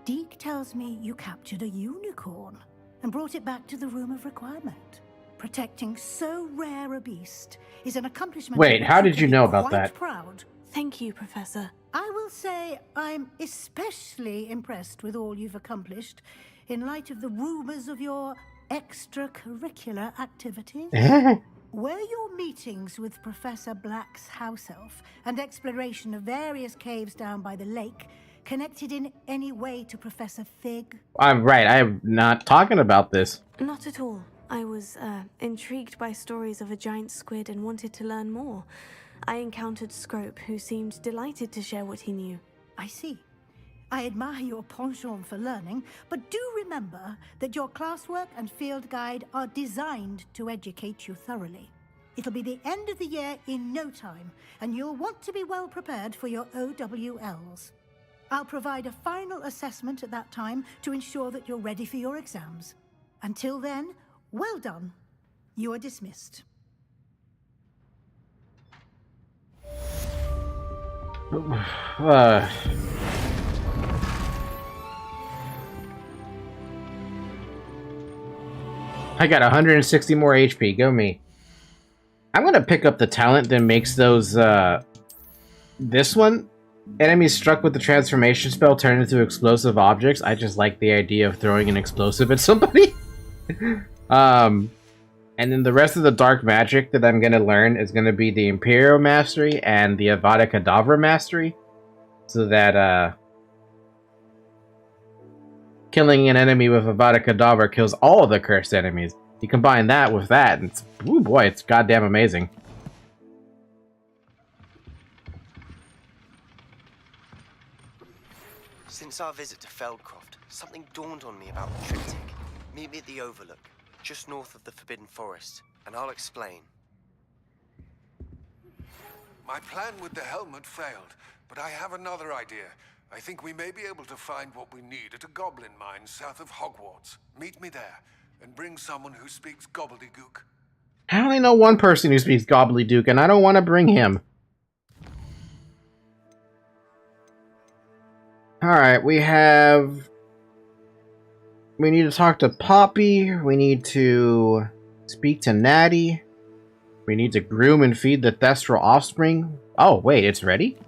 Deke tells me you captured a unicorn and brought it back to the Room of Requirement. Protecting so rare a beast is an accomplishment. Wait, how did you know about that? Proud. Thank you, Professor. I will say I'm especially impressed with all you've accomplished in light of the rumors of your extracurricular activities. Were your meetings with Professor Black's house elf and exploration of various caves down by the lake connected in any way to Professor Fig? I'm right, I'm not talking about this. Not at all. I was intrigued by stories of a giant squid and wanted to learn more. I encountered Scrope, who seemed delighted to share what he knew. I see. I admire your penchant for learning, but do remember that your classwork and field guide are designed to educate you thoroughly. It'll be the end of the year in no time, and you'll want to be well prepared for your OWLs. I'll provide a final assessment at that time to ensure that you're ready for your exams. Until then, well done. You are dismissed. I got 160 more HP. Go me. I'm gonna pick up the talent that makes those, this one. Enemies struck with the transformation spell turn into explosive objects. I just like the idea of throwing an explosive at somebody. And then the rest of the dark magic that I'm gonna learn is gonna be the Imperio Mastery and the Avada Kedavra Mastery. So that, killing an enemy with Avada Kedavra kills all of the cursed enemies. You combine that with that, and it's, ooh boy, it's goddamn amazing. Since our visit to Feldcroft, something dawned on me about the triptych. Meet me at the Overlook, just north of the Forbidden Forest, and I'll explain. My plan with the helmet failed, but I have another idea. I think we may be able to find what we need at a goblin mine south of Hogwarts. Meet me there, and bring someone who speaks gobbledygook. I only know one person who speaks gobbledygook, and I don't want to bring him. Alright, we need to talk to Poppy, we need to speak to Natty, we need to groom and feed the Thestral offspring. Oh, wait, it's ready?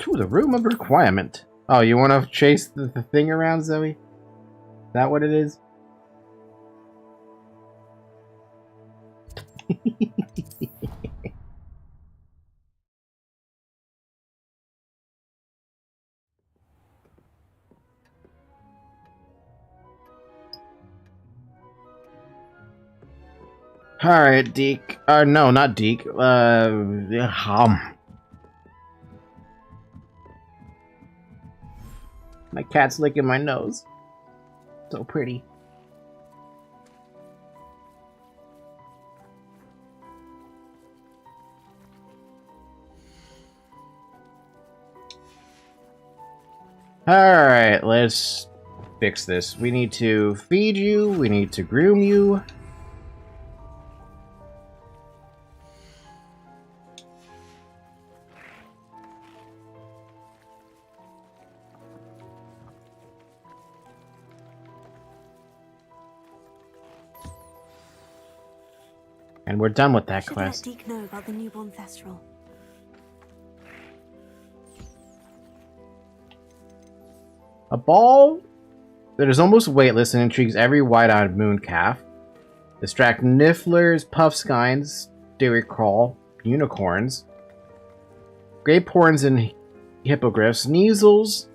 To the Room of Requirement. Oh, you want to chase the thing around, Zoe? Is that what it is? Alright, Deke. No, not Deke. My cat's licking my nose. So pretty. Alright, let's fix this. We need to feed you, we need to groom you. And we're done with that quest. Should let Deke know about the newborn Thestral. A ball that is almost weightless and intrigues every wide-eyed moon calf. Distract nifflers, puffskines, dairy crawl, unicorns, grape horns and hippogriffs, neasels,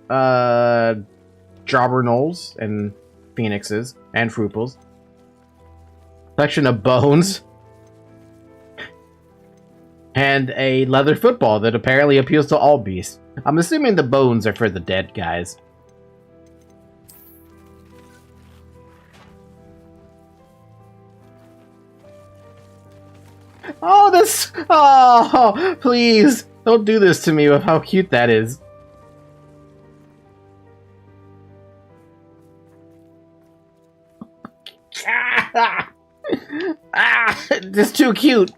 jobberknolls and phoenixes and fruples. Collection of bones. And a leather football that apparently appeals to all beasts. I'm assuming the bones are for the dead guys. Oh, please don't do this to me with how cute that is. This is too cute.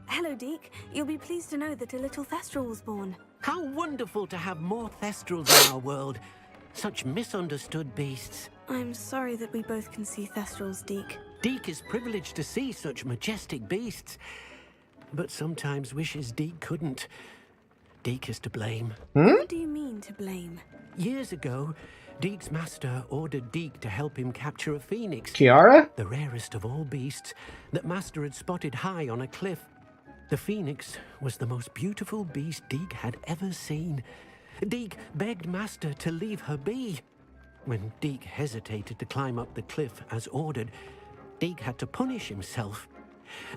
Hello, Deke. You'll be pleased to know that a little Thestral was born. How wonderful to have more Thestrals in our world. Such misunderstood beasts. I'm sorry that we both can see Thestrals, Deke. Deke is privileged to see such majestic beasts. But sometimes wishes Deke couldn't. Deke is to blame. What do you mean, to blame? Years ago, Deke's master ordered Deke to help him capture a phoenix. Kiara? The rarest of all beasts that master had spotted high on a cliff. The phoenix was the most beautiful beast Deke had ever seen. Deke begged master to leave her be. When Deke hesitated to climb up the cliff as ordered, Deke had to punish himself.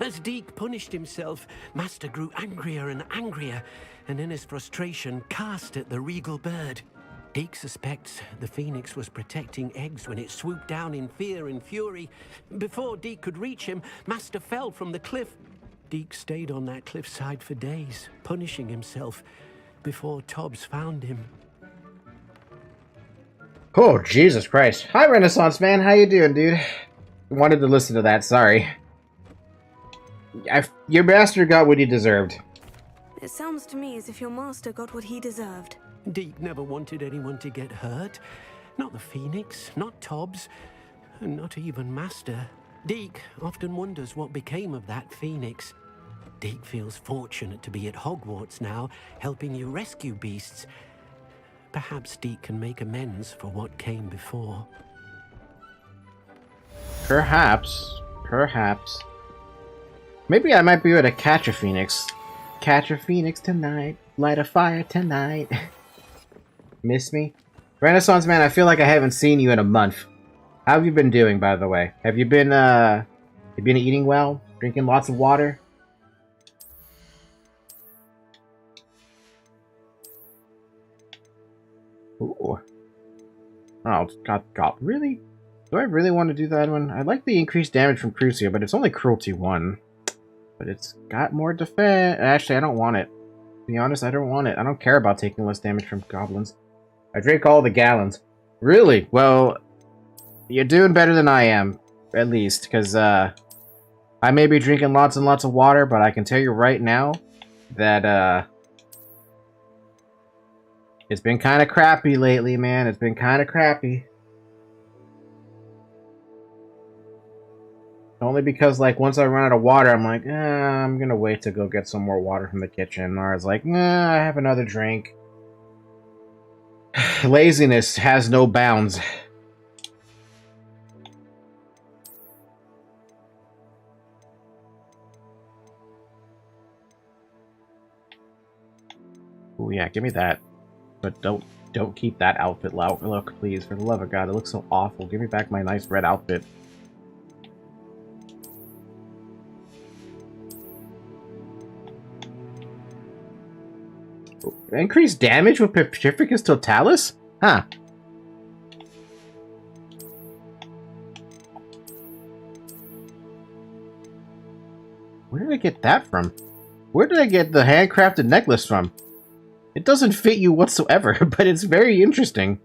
As Deke punished himself, master grew angrier and angrier, and in his frustration cast at the regal bird. Deke suspects the phoenix was protecting eggs when it swooped down in fear and fury. Before Deke could reach him, master fell from the cliff. Deke stayed on that cliffside for days, punishing himself, before Tobbs found him. Oh, Jesus Christ. Hi, Renaissance Man. How you doing, dude? Wanted to listen to that, sorry. Your master got what he deserved. It sounds to me as if your master got what he deserved. Deke never wanted anyone to get hurt. Not the phoenix, not Tobbs, and not even master. Deke often wonders what became of that phoenix. Deke feels fortunate to be at Hogwarts now, helping you rescue beasts. Perhaps Deke can make amends for what came before. Perhaps. Perhaps. Maybe I might be able to catch a phoenix. Catch a phoenix tonight. Light a fire tonight. Miss me? Renaissance Man, I feel like I haven't seen you in a month. How have you been doing, by the way? Have you been eating well? Drinking lots of water? Ooh. Oh, got really? Do I really want to do that one? I like the increased damage from Crucio, but it's only Cruelty 1. But it's got more defense. Actually, I don't want it. To be honest, I don't want it. I don't care about taking less damage from goblins. I drink all the gallons. Really? Well, you're doing better than I am, at least, because I may be drinking lots and lots of water, but I can tell you right now that it's been kind of crappy lately, man. It's been kind of crappy. Only because, like, once I run out of water, I'm like, I'm gonna wait to go get some more water from the kitchen. Or it's like, I have another drink. Laziness has no bounds. Oh yeah, give me that. But don't keep that outfit look, please. For the love of God, it looks so awful. Give me back my nice red outfit. Increased damage with Petrificus Totalis? Huh. Where did I get that from? Where did I get the handcrafted necklace from? It doesn't fit you whatsoever, but it's very interesting.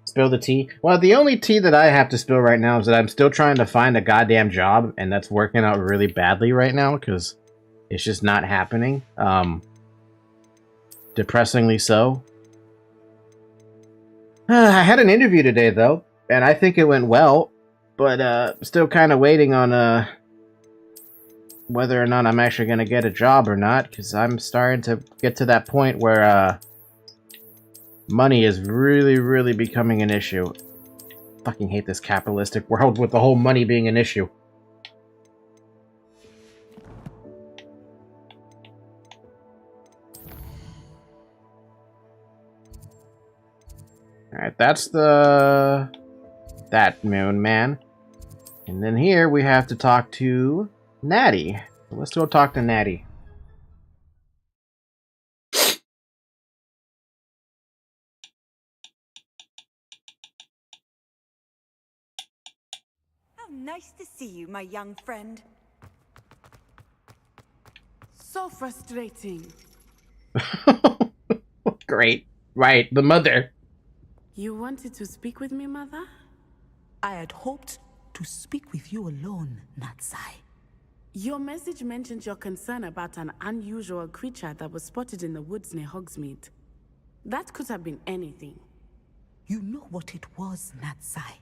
Spill the tea? Well, the only tea that I have to spill right now is that I'm still trying to find a goddamn job, and that's working out really badly right now, because it's just not happening. Depressingly so. I had an interview today, though, and I think it went well, but still kind of waiting on whether or not I'm actually going to get a job or not, because I'm starting to get to that point where money is really, really becoming an issue. Fucking hate this capitalistic world with the whole money being an issue. Alright, that's that moon man. And then here we have to talk to Natty. So let's go talk to Natty. How nice to see you, my young friend. So frustrating. Great. Right, the mother. You wanted to speak with me, Mother? I had hoped to speak with you alone, Natsai. Your message mentioned your concern about an unusual creature that was spotted in the woods near Hogsmeade. That could have been anything. You know what it was, Natsai.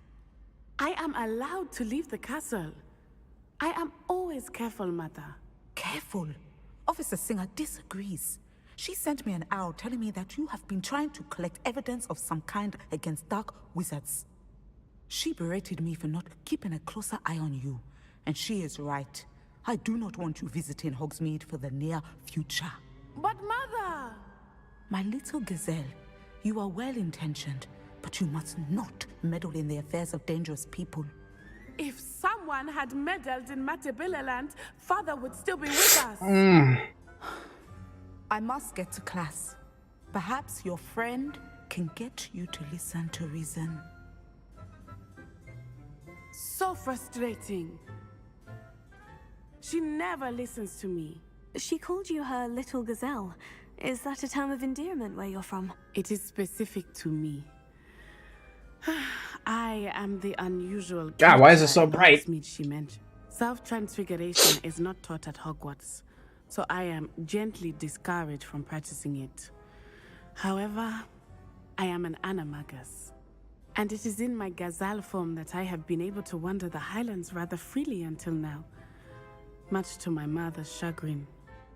I am allowed to leave the castle. I am always careful, Mother. Careful? Officer Singer disagrees. She sent me an owl telling me that you have been trying to collect evidence of some kind against dark wizards. She berated me for not keeping a closer eye on you. And she is right. I do not want you visiting Hogsmeade for the near future. But Mother! My little gazelle, you are well-intentioned, but you must not meddle in the affairs of dangerous people. If someone had meddled in Matabeleland, Father would still be with us. I must get to class. Perhaps your friend can get you to listen to reason. So frustrating. She never listens to me. She called you her little gazelle. Is that a term of endearment where you're from? It is specific to me. I am the unusual. God, why is it so bright? She mentioned. Self-transfiguration is not taught at Hogwarts, so I am gently discouraged from practicing it. However, I am an animagus, and it is in my gazelle form that I have been able to wander the Highlands rather freely until now, much to my mother's chagrin.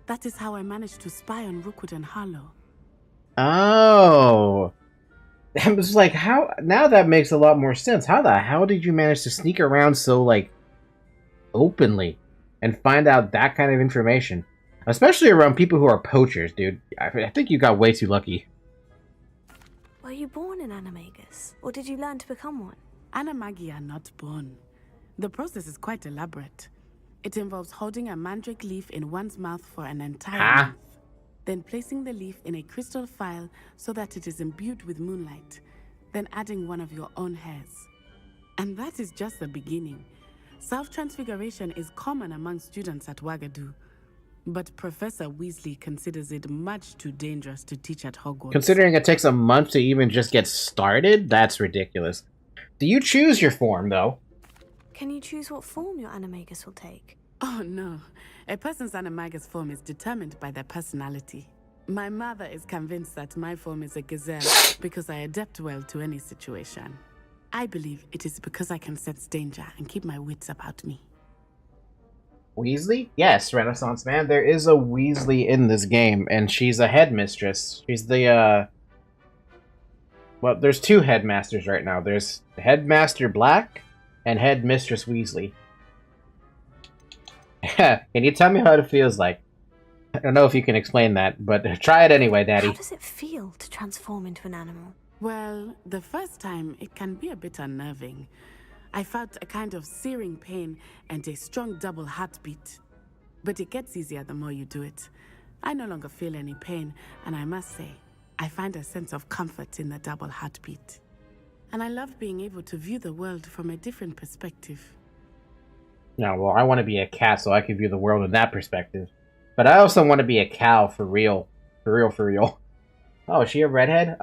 That is how I managed to spy on Rookwood and Harlow. Oh. I was like, how? Now that makes a lot more sense. How the hell did you manage to sneak around so, like, openly and find out that kind of information? Especially around people who are poachers, dude. I think you got way too lucky. Were you born an animagus, or did you learn to become one? Animagi are not born. The process is quite elaborate. It involves holding a mandrake leaf in one's mouth for an entire month, then placing the leaf in a crystal phial so that it is imbued with moonlight, then adding one of your own hairs. And that is just the beginning. Self-transfiguration is common among students at Wagadu, but Professor Weasley considers it much too dangerous to teach at Hogwarts. Considering it takes a month to even just get started, that's ridiculous. Do you choose your form, though? Can you choose what form your animagus will take? Oh no, a person's animagus form is determined by their personality. My mother is convinced that my form is a gazelle because I adapt well to any situation. I believe it is because I can sense danger and keep my wits about me. Weasley? Yes, Renaissance Man. There is a Weasley in this game, and she's a headmistress. She's the, well, there's two headmasters right now. There's Headmaster Black and Headmistress Weasley. Can you tell me how it feels like? I don't know if you can explain that, but try it anyway, Daddy. How does it feel to transform into an animal? Well, the first time, it can be a bit unnerving. I felt a kind of searing pain and a strong double heartbeat. But it gets easier the more you do it. I no longer feel any pain, and I must say, I find a sense of comfort in the double heartbeat. And I love being able to view the world from a different perspective. No, well, I want to be a cat so I can view the world in that perspective. But I also want to be a cow for real. For real, for real. Oh, is she a redhead?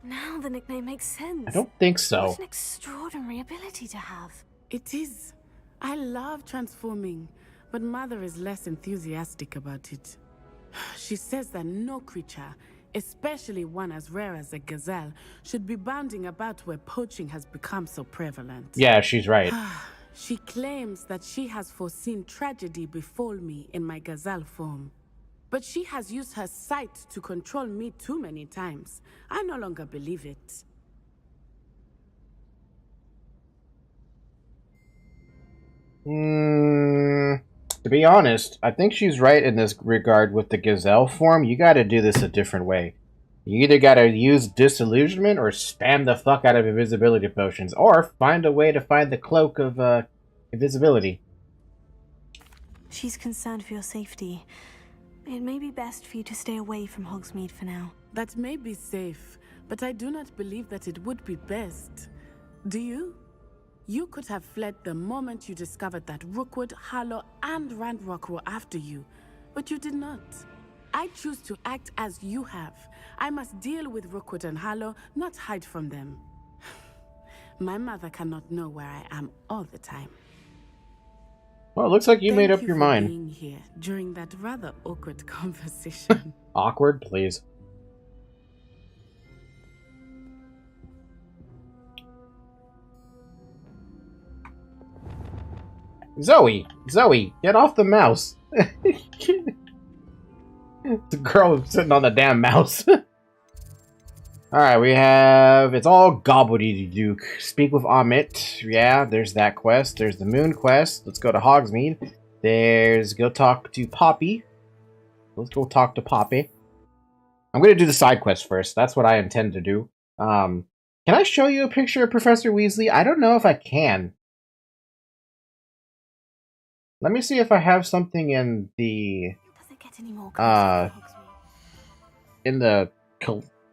Now the nickname makes sense. I don't think so. What an extraordinary ability to have. It is. I love transforming, but Mother is less enthusiastic about it. She says that no creature, especially one as rare as a gazelle, should be bounding about where poaching has become so prevalent. Yeah, she's right. She claims that she has foreseen tragedy befall me in my gazelle form. But she has used her sight to control me too many times. I no longer believe it. To be honest, I think she's right in this regard with the gazelle form. You gotta do this a different way. You either gotta use disillusionment or spam the fuck out of invisibility potions, or find a way to find the cloak of invisibility. She's concerned for your safety. It may be best for you to stay away from Hogsmeade for now. That may be safe, but I do not believe that it would be best. Do you? You could have fled the moment you discovered that Rookwood, Harlow, and Ranrock were after you, but you did not. I choose to act as you have. I must deal with Rookwood and Harlow, not hide from them. My mother cannot know where I am all the time. Well, it looks like you made up your mind. Thank you for being here during that rather awkward conversation. Awkward, please. Zoe, get off the mouse. The girl sitting on the damn mouse. Alright, we have... It's all gobbledygook. Speak with Amit. Yeah, there's that quest. There's the moon quest. Let's go to Hogsmeade. There's... Go talk to Poppy. Let's go talk to Poppy. I'm going to do the side quest first. That's what I intend to do. Can I show you a picture of Professor Weasley? I don't know if I can. Let me see if I have something in the... in the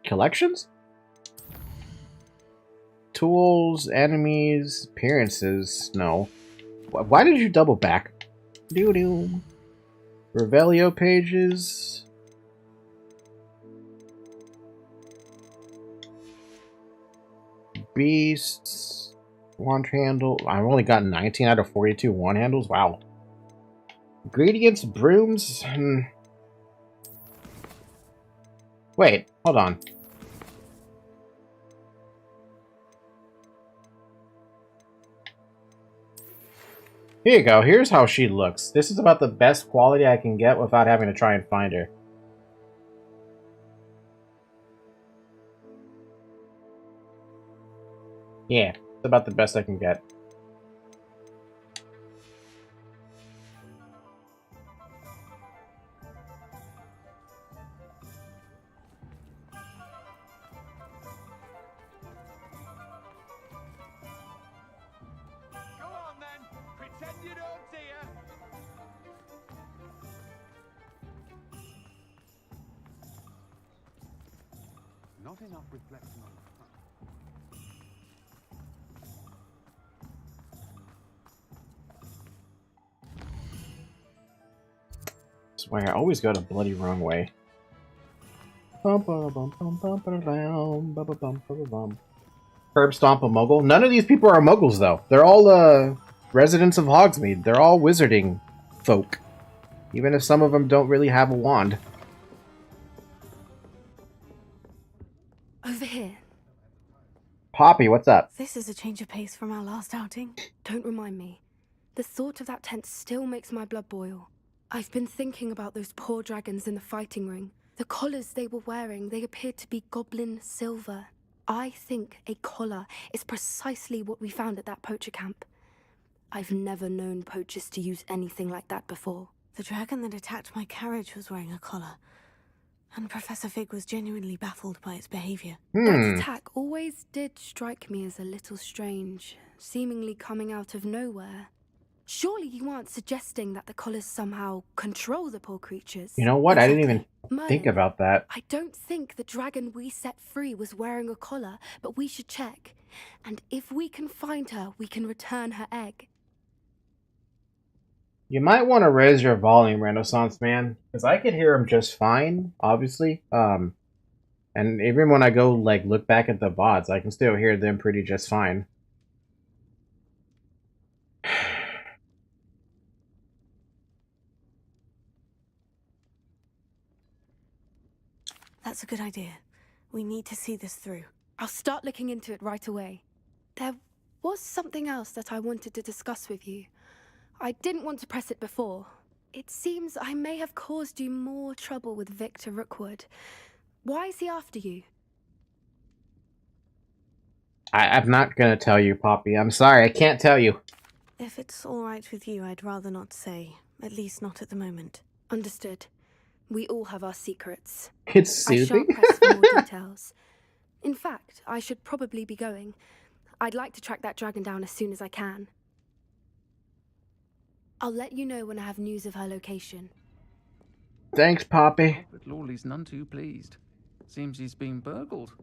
collections? Tools, enemies, appearances. No. Why did you double back? Doo-doo. Revelio pages. Beasts. Wand handle. I've only got 19 out of 42 wand handles. Wow. Ingredients, brooms. Wait, hold on. Here you go. Here's how she looks. This is about the best quality I can get without having to try and find her. Yeah, it's about the best I can get. Not enough reflection on the front. Swear, I always go the bloody wrong way. Herb Stomp a Muggle. None of these people are Muggles, though. They're all residents of Hogsmeade. They're all wizarding folk. Even if some of them don't really have a wand. Over here. Poppy, what's up? This is a change of pace from our last outing. Don't remind me. The thought of that tent still makes my blood boil. I've been thinking about those poor dragons in the fighting ring. The collars they were wearing, they appeared to be goblin silver. I think a collar is precisely what we found at that poacher camp. I've never known poachers to use anything like that before. The dragon that attacked my carriage was wearing a collar. And Professor Fig was genuinely baffled by its behavior. That attack always did strike me as a little strange, seemingly coming out of nowhere. Surely you aren't suggesting that the collars somehow control the poor creatures? You know what? I didn't even think about that. I don't think the dragon we set free was wearing a collar, but we should check. And if we can find her, we can return her egg. You might want to raise your volume, Renaissance Man, because I could hear him just fine, obviously. And even when I go, like, look back at the VODs, I can still hear them pretty just fine. That's a good idea. We need to see this through. I'll start looking into it right away. There was something else that I wanted to discuss with you. I didn't want to press it before. It seems I may have caused you more trouble with Victor Rookwood. Why is he after you? I'm not gonna tell you, Poppy. I'm sorry, I can't tell you. If it's all right with you, I'd rather not say. At least not at the moment. Understood. We all have our secrets. It's I soothing. shan't press for more details. In fact, I should probably be going. I'd like to track that dragon down as soon as I can. I'll let you know when I have news of her location. Thanks, Poppy. But Lawley's none too pleased. Seems he's been burgled.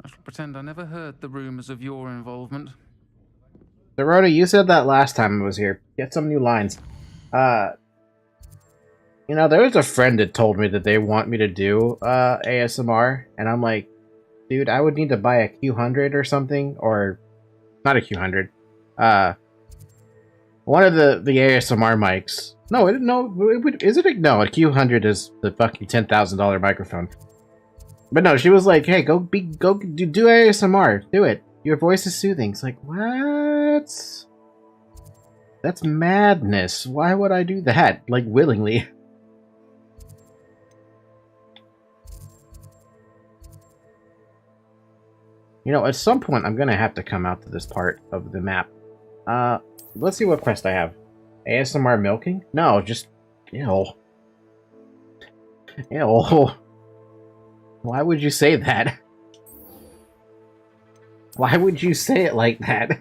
I shall pretend I never heard the rumours of your involvement. Dorota, you said that last time I was here. Get some new lines. You know, there was a friend that told me that they want me to do ASMR, and I'm like, dude, I would need to buy a Q100 or something, or not a Q100. One of the ASMR mics. No, is it? No, a Q100 is the fucking $10,000 microphone. But no, she was like, hey, go do ASMR, do it. Your voice is soothing. It's like, what? That's madness. Why would I do that? Like, willingly. You know, at some point, I'm gonna have to come out to this part of the map. Let's see what quest I have. ASMR milking? No, just... Ew. Ew. Why would you say that? Why would you say it like that?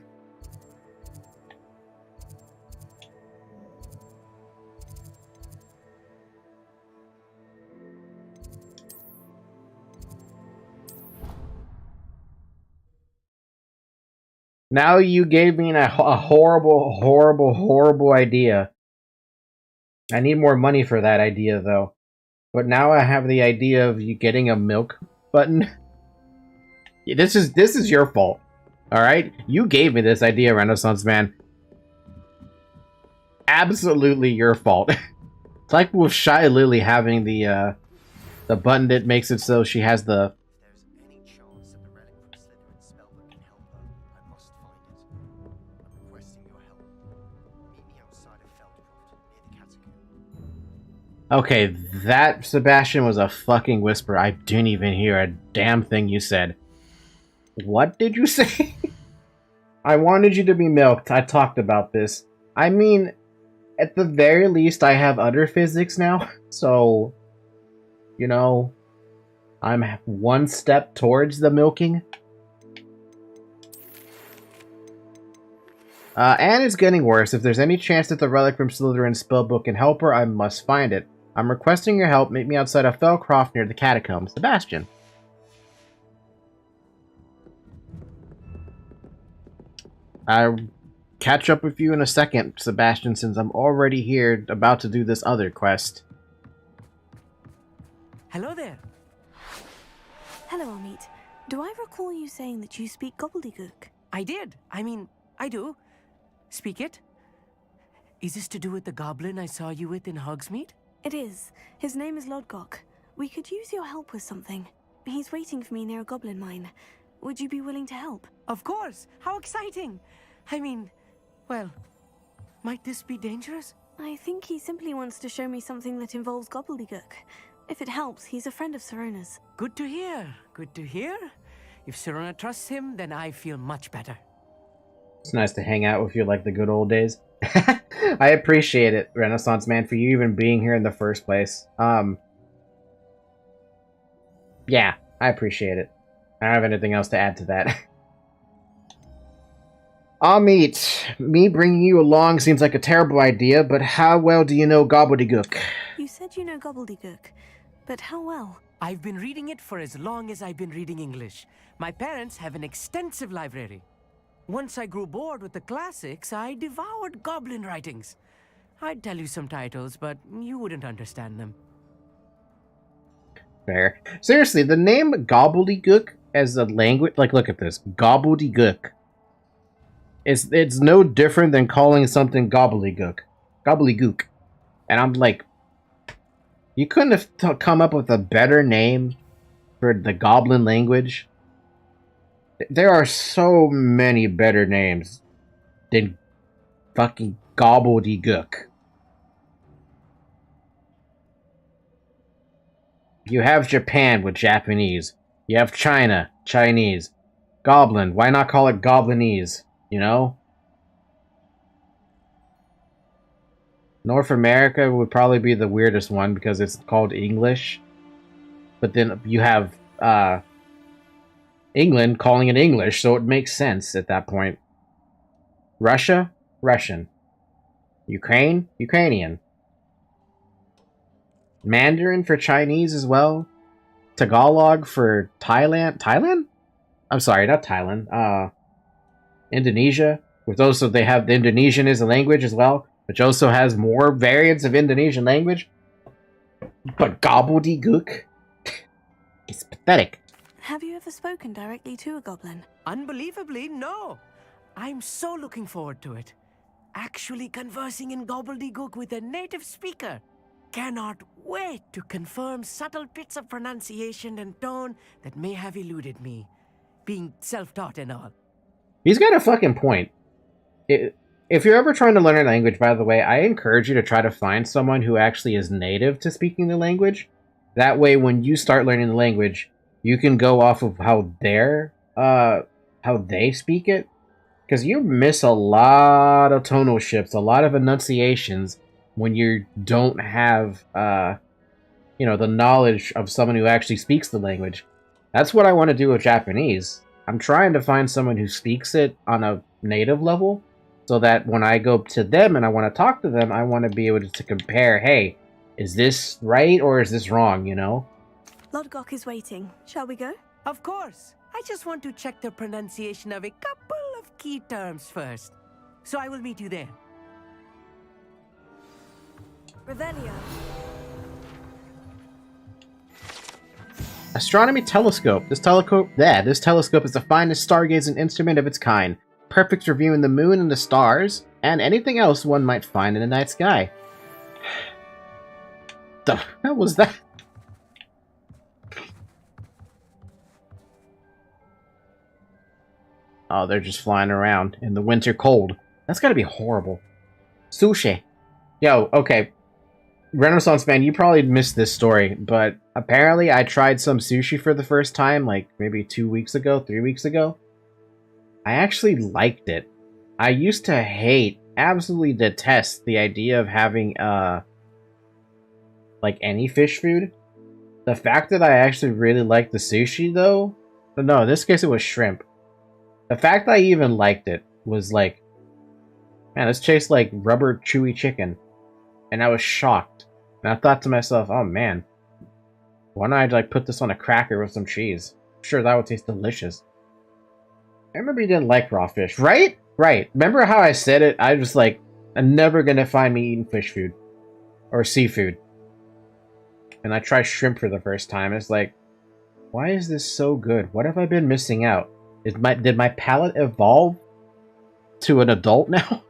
Now you gave me a horrible idea. I need more money for that idea, though. But now I have the idea of you getting a milk button. This is your fault. Alright? You gave me this idea, Renaissance Man. Absolutely your fault. It's like with Shy Lily having the button that makes it so she has the... Okay, that, Sebastian, was a fucking whisper. I didn't even hear a damn thing you said. What did you say? I wanted you to be milked. I talked about this. I mean, at the very least, I have utter physics now. So, you know, I'm one step towards the milking. And it's getting worse. If there's any chance that the relic from Slytherin's spellbook can help her, I must find it. I'm requesting your help. Meet me outside of Felcroft near the catacombs. Sebastian. I'll catch up with you in a second, Sebastian, since I'm already here about to do this other quest. Hello there. Hello, Amit. Do I recall you saying that you speak gobbledygook? I did. I mean, I do. Speak it. Is this to do with the goblin I saw you with in Hogsmeade? It is. His name is Lodgok. We could use your help with something. He's waiting for me near a goblin mine. Would you be willing to help? Of course! How exciting! I mean, well, might this be dangerous? I think he simply wants to show me something that involves gobbledygook. If it helps, he's a friend of Sirona's. Good to hear. Good to hear. If Sirona trusts him, then I feel much better. It's nice to hang out with you like the good old days. I appreciate it, Renaissance Man, for you even being here in the first place. Yeah, I appreciate it. I don't have anything else to add to that. Amit, me bringing you along seems like a terrible idea, but how well do you know gobbledygook? You said you know gobbledygook, but how well? I've been reading it for as long as I've been reading English. My parents have an extensive library. Once I grew bored with the classics, I devoured goblin writings. I'd tell you some titles, but you wouldn't understand them. Fair. Seriously, the name gobbledygook as a language, like, look at this. Gobbledygook. It's no different than calling something gobbledygook. Gobbledygook. And I'm like, you couldn't have come up with a better name for the goblin language? There are so many better names than fucking gobbledygook. You have Japan with Japanese. You have China, Chinese. Goblin, why not call it Goblinese? You know? North America would probably be the weirdest one because it's called English. But then you have England calling it English, so it makes sense at that point. Russia, Russian. Ukraine, Ukrainian. Mandarin for Chinese as well. Tagalog for Thailand. Thailand? I'm sorry, not Thailand. Indonesia. With also they have the Indonesian as a language as well, which also has more variants of Indonesian language. But gobbledygook? It's pathetic. Have you ever spoken directly to a goblin? Unbelievably, no. I'm so looking forward to it. Actually conversing in gobbledygook with a native speaker. Cannot wait to confirm subtle bits of pronunciation and tone that may have eluded me. Being self-taught and all. He's got a fucking point. If you're ever trying to learn a language, by the way, I encourage you to try to find someone who actually is native to speaking the language. That way, when you start learning the language, you can go off of how they speak it. Because you miss a lot of tonal shifts, a lot of enunciations when you don't have, the knowledge of someone who actually speaks the language. That's what I want to do with Japanese. I'm trying to find someone who speaks it on a native level, so that when I go to them and I want to talk to them, I want to be able to compare, hey, is this right or is this wrong, you know? Lodgok is waiting. Shall we go? Of course. I just want to check the pronunciation of a couple of key terms first. So I will meet you there. Revelio. Astronomy telescope. This telescope is the finest stargazing instrument of its kind. Perfect for viewing the moon and the stars, and anything else one might find in the night sky. The hell was that? Oh, they're just flying around in the winter cold. That's gotta be horrible. Sushi. Yo, okay. Renaissance man, you probably missed this story, but apparently I tried some sushi for the first time, like maybe 2 weeks ago, 3 weeks ago. I actually liked it. I used to absolutely detest the idea of having, like any fish food. The fact that I actually really liked the sushi, though, but no, in this case it was shrimp. The fact that I even liked it was like, man, this tastes like rubber chewy chicken. And I was shocked. And I thought to myself, oh man, why don't I like put this on a cracker with some cheese? I'm sure that would taste delicious. I remember you didn't like raw fish, right? Right. Remember how I said it? I was like, I'm never gonna find me eating fish food. Or seafood. And I tried shrimp for the first time. It's like, why is this so good? What have I been missing out? Did my palate evolve to an adult now?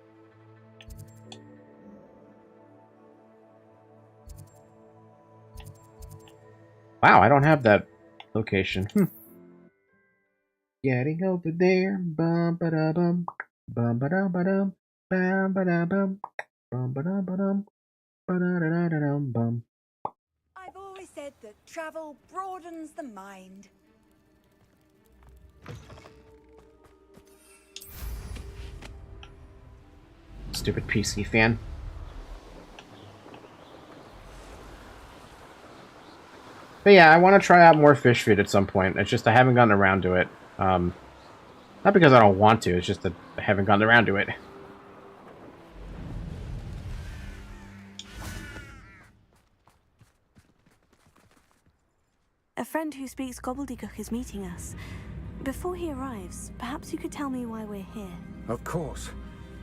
Wow, I don't have that location. Getting over there. Bum ba da bum. Bum ba da ba dum. Bum ba da bum. Bum ba da ba dum. Ba da da da da dum bum. I've always said that travel broadens the mind. Stupid PC fan. But yeah, I want to try out more fish food at some point. It's just I haven't gotten around to it. Not because I don't want to, it's just that I haven't gotten around to it. A friend who speaks gobbledygook is meeting us. Before he arrives, perhaps you could tell me why we're here. Of course.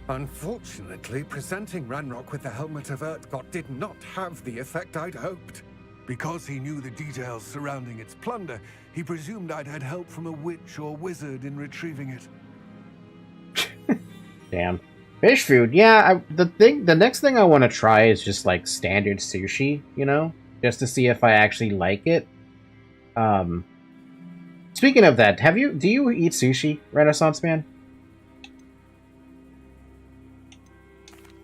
Unfortunately, presenting Ranrock with the Helmet of Urtkot did not have the effect I'd hoped. Because he knew the details surrounding its plunder, he presumed I'd had help from a witch or wizard in retrieving it. Damn. Fish food, yeah, the next thing I want to try is just like standard sushi, you know? Just to see if I actually like it. Speaking of that, do you eat sushi, Renaissance man?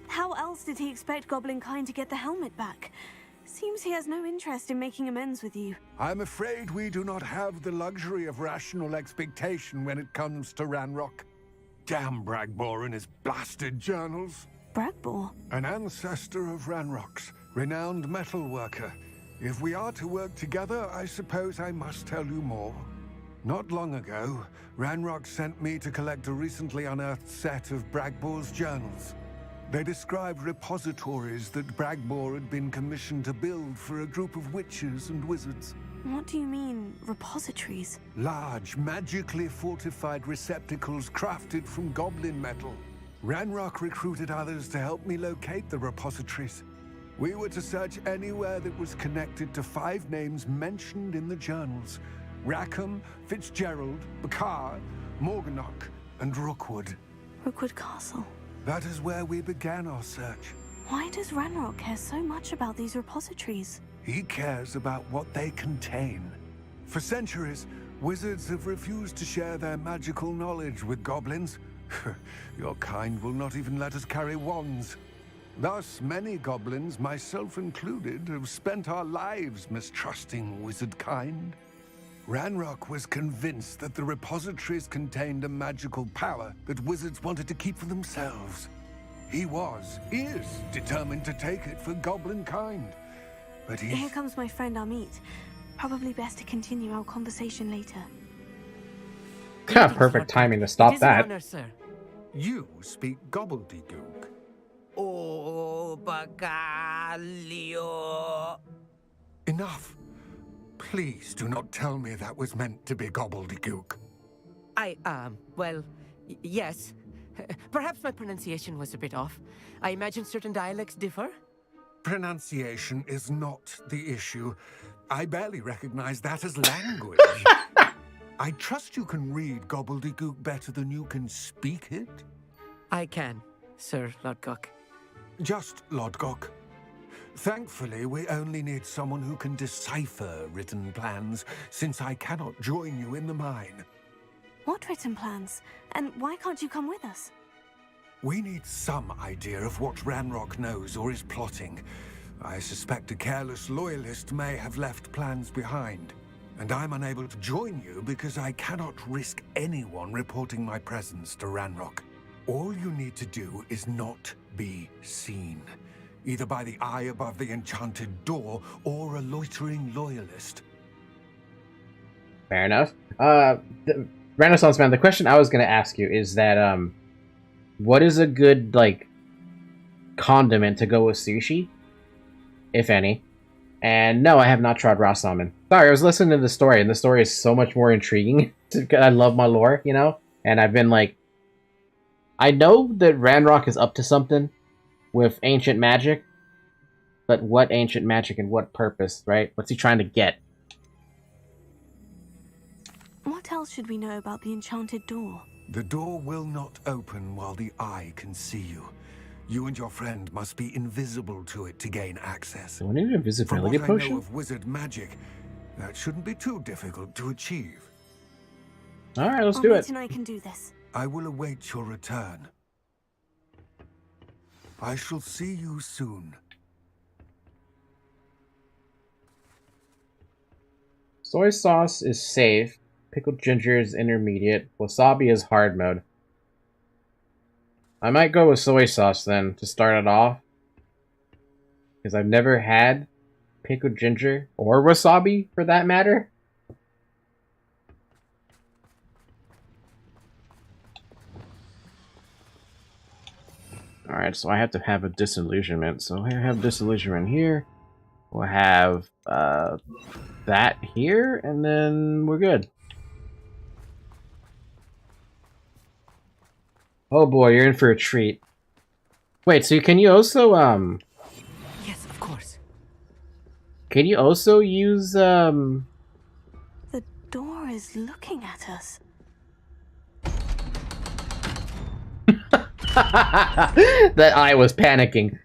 How else did he expect Goblin Kind to get the helmet back? Seems he has no interest in making amends with you. I'm afraid we do not have the luxury of rational expectation when it comes to Ranrock. Damn Bragbor and his blasted journals. Bragbor? An ancestor of Ranrock's, renowned metal worker. If we are to work together, I suppose I must tell you more. Not long ago, Ranrock sent me to collect a recently unearthed set of Bragbor's journals. They described repositories that Bragbor had been commissioned to build for a group of witches and wizards. What do you mean, repositories? Large, magically fortified receptacles crafted from goblin metal. Ranrock recruited others to help me locate the repositories. We were to search anywhere that was connected to 5 names mentioned in the journals: Rackham, Fitzgerald, Bakar, Morganach, and Rookwood. Rookwood Castle. That is where we began our search. Why does Ranrock care so much about these repositories? He cares about what they contain. For centuries, wizards have refused to share their magical knowledge with goblins. Your kind will not even let us carry wands. Thus, many goblins, myself included, have spent our lives mistrusting wizard kind. Ranrock was convinced that the repositories contained a magical power that wizards wanted to keep for themselves. He is determined to take it for goblin kind. But Here comes my friend Amit. Probably best to continue our conversation later. Perfect timing to stop that. Honor, sir. You speak gobbledygook. Oh, Bagalio. Enough. Please do not tell me that was meant to be gobbledygook. Well, yes. Perhaps my pronunciation was a bit off. I imagine certain dialects differ. Pronunciation is not the issue. I barely recognize that as language. I trust you can read gobbledygook better than you can speak it? I can, Sir Lodgok. Just Lodgok. Thankfully, we only need someone who can decipher written plans, since I cannot join you in the mine. What written plans? And why can't you come with us? We need some idea of what Ranrock knows or is plotting. I suspect a careless loyalist may have left plans behind. And I'm unable to join you because I cannot risk anyone reporting my presence to Ranrock. All you need to do is not be seen, either by the eye above the enchanted door or a loitering loyalist. Fair enough. Renaissance Man, the question I was going to ask you is that, what is a good, like, condiment to go with sushi? If any. And no, I have not tried raw salmon. Sorry, I was listening to the story, and the story is so much more intriguing. I love my lore, you know? And I've been like... I know that Ranrock is up to something with ancient magic, but what ancient magic and what purpose, right? What's he trying to get? What else should we know about the enchanted door? The door will not open while the eye can see you. You and your friend must be invisible to it to gain access. Do I need an invisibility From what potion? I know of wizard magic, that shouldn't be too difficult to achieve. Alright, let's do it. And I can do this. I will await your return. I shall see you soon. Soy sauce is safe. Pickled ginger is intermediate. Wasabi is hard mode. I might go with soy sauce then to start it off. Because I've never had pickled ginger or wasabi for that matter. Alright, so I have to have a disillusionment. So I have disillusionment here. We'll have that here, and then we're good. Oh boy, you're in for a treat. Wait, so can you also, Yes, of course. Can you also use, The door is looking at us. that I was panicking.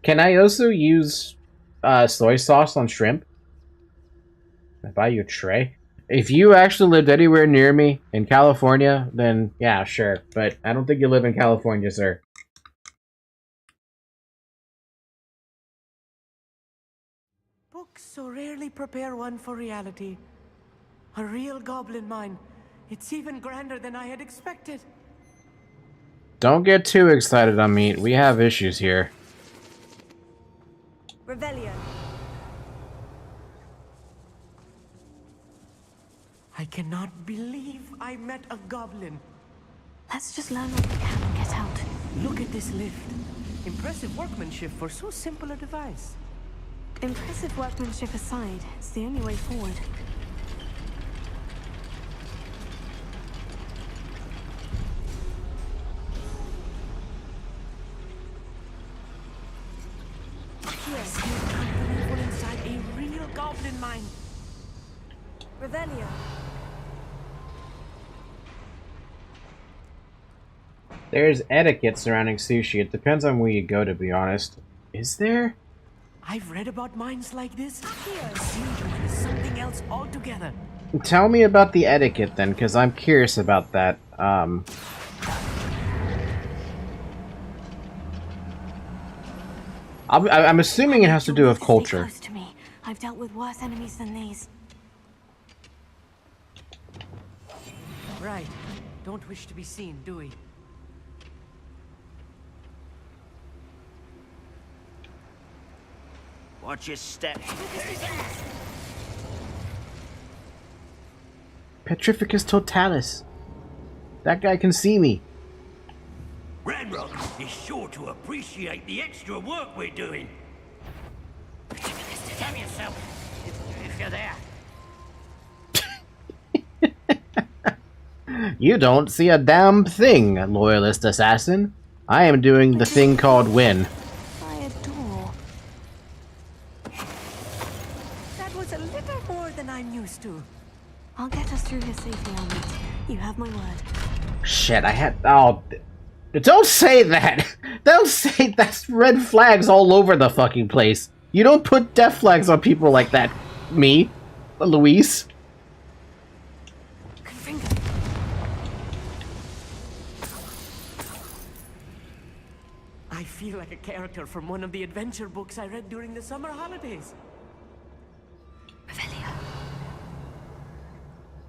Can I also use soy sauce on shrimp? Can I buy you a tray? If you actually lived anywhere near me in California, then yeah, sure. But I don't think you live in California, sir. Books so rarely prepare one for reality. A real goblin mine. It's even grander than I had expected. Don't get too excited on meat. We have issues here. Revelio. I cannot believe I met a goblin. Let's just learn what we can and get out. Look at this lift. Impressive workmanship for so simple a device. Impressive workmanship aside, it's the only way forward. Yes, you can't believe we're inside a real goblin mine. Revelio. There's etiquette surrounding sushi. It depends on where you go, to be honest. Is there? I've read about mines like this. Here, seems to be something else altogether. Tell me about the etiquette then, because I'm curious about that. I'm assuming it has to do with culture. Close to me. I've dealt with worse enemies than these. Right. Don't wish to be seen, do we? Watch your step. Petrificus totalis. That guy can see me. Ranrock is sure to appreciate the extra work we're doing. Tell yourself if you're there. You don't see a damn thing, loyalist assassin. I am doing the thing called win. By a door. That was a little more than I'm used to. I'll get us through here safely, Almond. You have my word. Shit, I had... Oh... Don't say that! Don't say that's red flags all over the fucking place. You don't put death flags on people like that. Me? Luis? I feel like a character from one of the adventure books I read during the summer holidays. Revelio.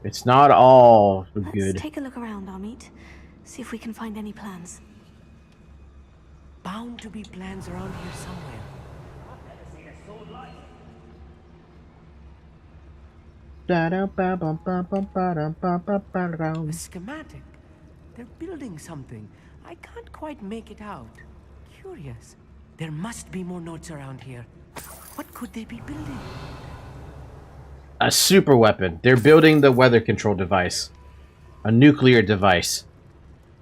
It's not all good. Let's take a look around, Amit. See if we can find any plans. Bound to be plans around here somewhere. A schematic. They're building something. I can't quite make it out. Curious. There must be more notes around here. What could they be building? A super weapon. They're building the weather control device. A nuclear device.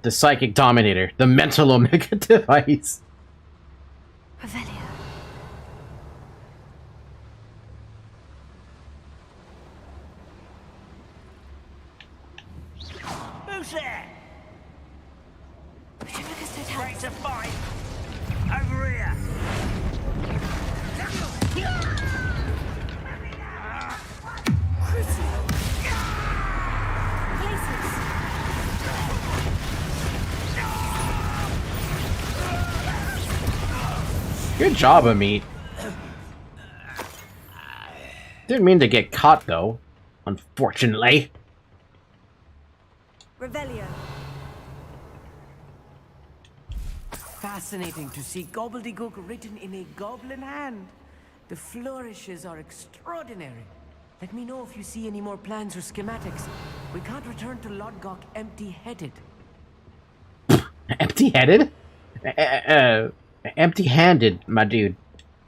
The psychic dominator. The mental omega device. Revelio. Who's there? Break the fight. Over here. Good job, Amit. Didn't mean to get caught, though. Unfortunately. Revelio. Fascinating to see gobbledygook written in a goblin hand. The flourishes are extraordinary. Let me know if you see any more plans or schematics. We can't return to Lodgok empty-headed. Empty-headed? Empty-handed, my dude.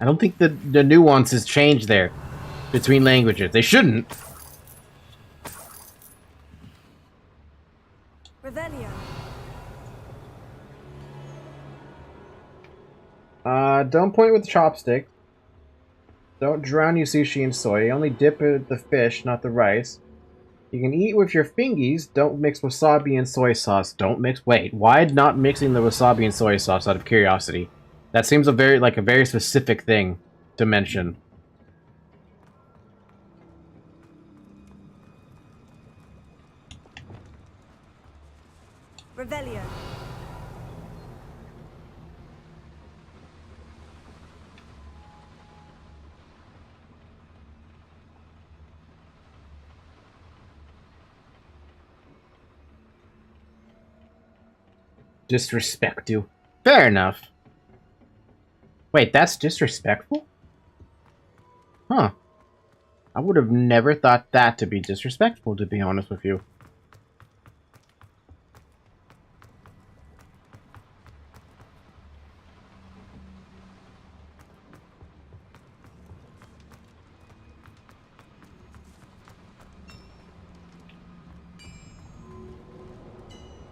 I don't think the nuances change there between languages. They shouldn't. Revelio. Don't point with the chopstick. Don't drown your sushi in soy. Only dip the fish, not the rice. You can eat with your fingies. Don't mix wasabi and soy sauce. Don't mix... Wait, why not mixing the wasabi and soy sauce out of curiosity? That seems a very specific thing to mention. Revelio. Disrespect you. Fair enough. Wait, that's disrespectful? Huh. I would have never thought that to be disrespectful, to be honest with you.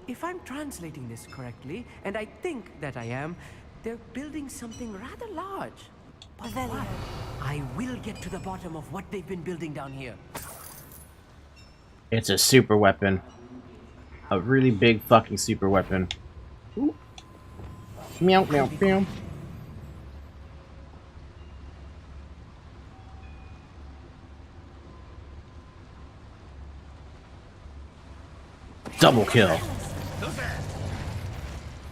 If I'm translating this correctly, and I think that I am, they're building something rather large. But what? I will get to the bottom of what they've been building down here. It's a super weapon. A really big fucking super weapon. Ooh. Meow, meow, meow. Double kill.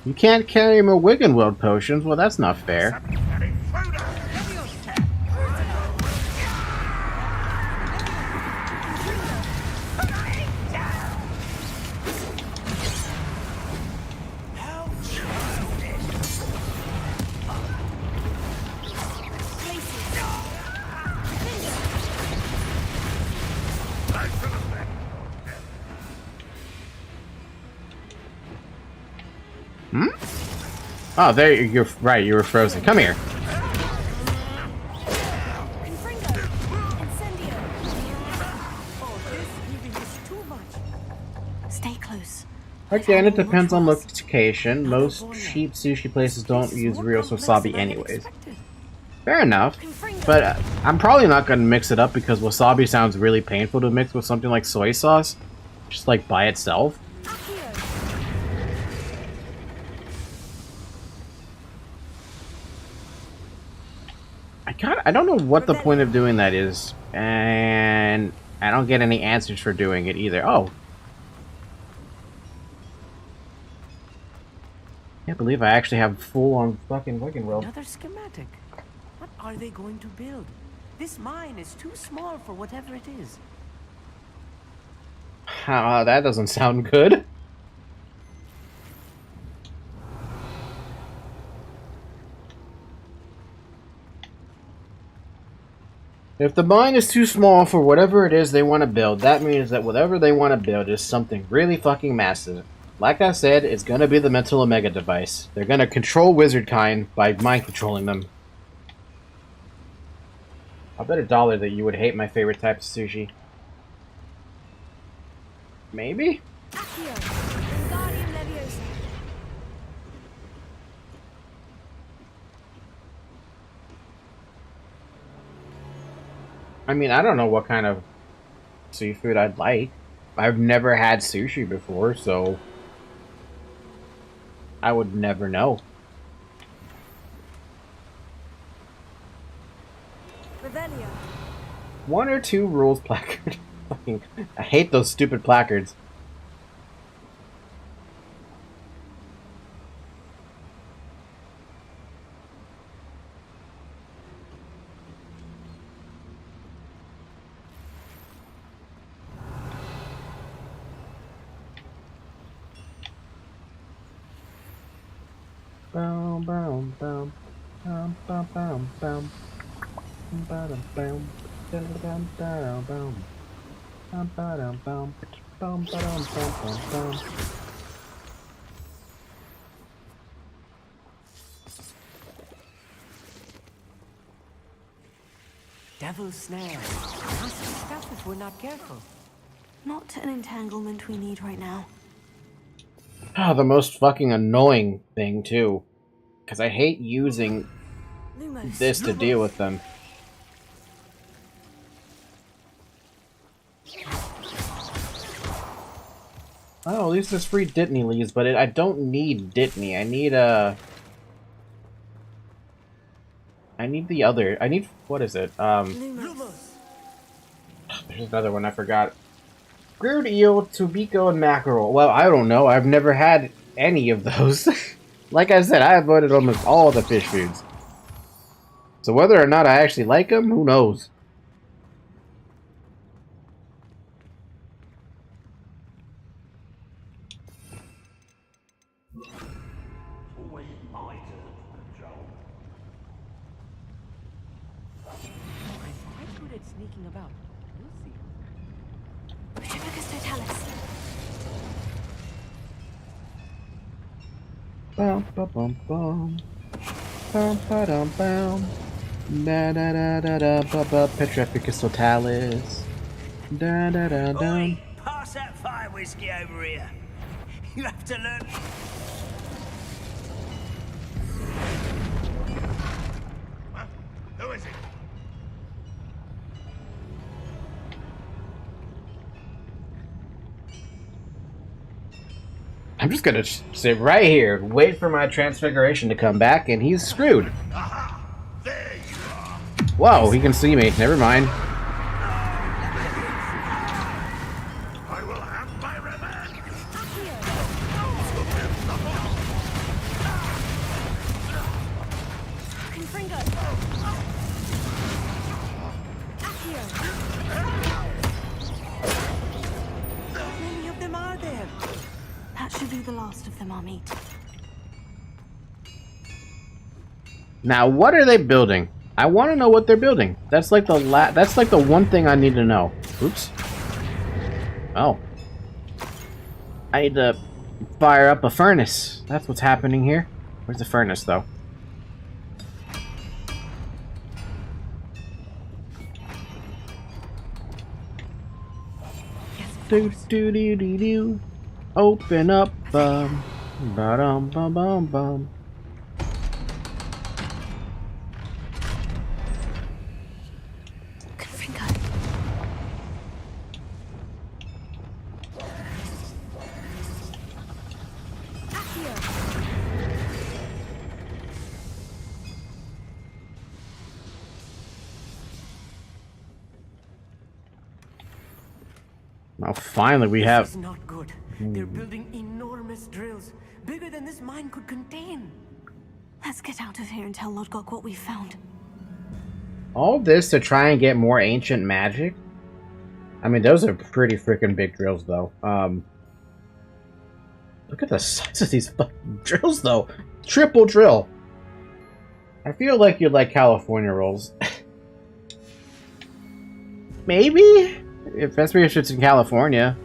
You can't carry more Wiggenweld potions? Well, that's not fair. Hmm? Oh, there you're right. You were frozen. Come here. Stay close. Again, it depends on location. Most cheap sushi places don't use real wasabi anyways. Fair enough. But I'm probably not going to mix it up because wasabi sounds really painful to mix with something like soy sauce. Just like by itself. I don't know what the point of doing that is. And I don't get any answers for doing it either. Oh. Can't believe I actually have full-on fucking Wiggenweld. Another schematic. What are they going to build? This mine is too small for whatever it is. That doesn't sound good. If the mine is too small for whatever it is they want to build, that means that whatever they want to build is something really fucking massive. Like I said, it's gonna be the mental Omega device. They're gonna control wizard kind by mind controlling them. I'll bet $1 that you would hate my favorite type of sushi. Maybe? I mean, I don't know what kind of seafood I'd like. I've never had sushi before, so I would never know. Revelio. 1 or 2 rules placard. Fucking, I hate those stupid placards. Boom, boom, boom, boom, boom, boom, boom, boom, boom, boom, boom, boom. Devil's snare. Nasty stuff if we're not careful. Not an entanglement we need right now. Ah, the most fucking annoying thing, too. Because I hate using this to deal with them. Oh, at least there's free Ditney leaves, but I don't need Ditney. I need the other. I need, what is it? There's another one I forgot. Grilled eel, tubico, and mackerel. Well, I don't know. I've never had any of those. Like I said, I avoided almost all the fish foods. So whether or not I actually like them, who knows? When my turn for control. I'm quite good at sneaking about. You'll see. Apegrixs totalis. Bum bum bum bum. Bum ba dum bum. Da da da da da ba ba. Petrificus totalis. Da da da da. Oi! Pass that fire whiskey over here. You have to learn. Huh? Who is it? I'm just gonna sit right here, wait for my transfiguration to come back, and he's screwed. Aha! There you are. Whoa, he can see me. Never mind. I will have my revenge. How many of them are there? That should be the last of them, Amit. Now, what are they building? I want to know what they're building. That's like the one thing I need to know. Oops. Oh. I need to fire up a furnace. That's what's happening here. Where's the furnace, though? Do do do do do. Open up, ba dum bum bum bum. Now finally we have. This is not good. They're building enormous drills, bigger than this mine could contain. Let's get out of here and tell Lodgok what we found. All this to try and get more ancient magic? I mean, those are pretty freaking big drills, though. Look at the size of these fucking drills, though. Triple drill. I feel like you like California rolls. Maybe? Especially if it's in California.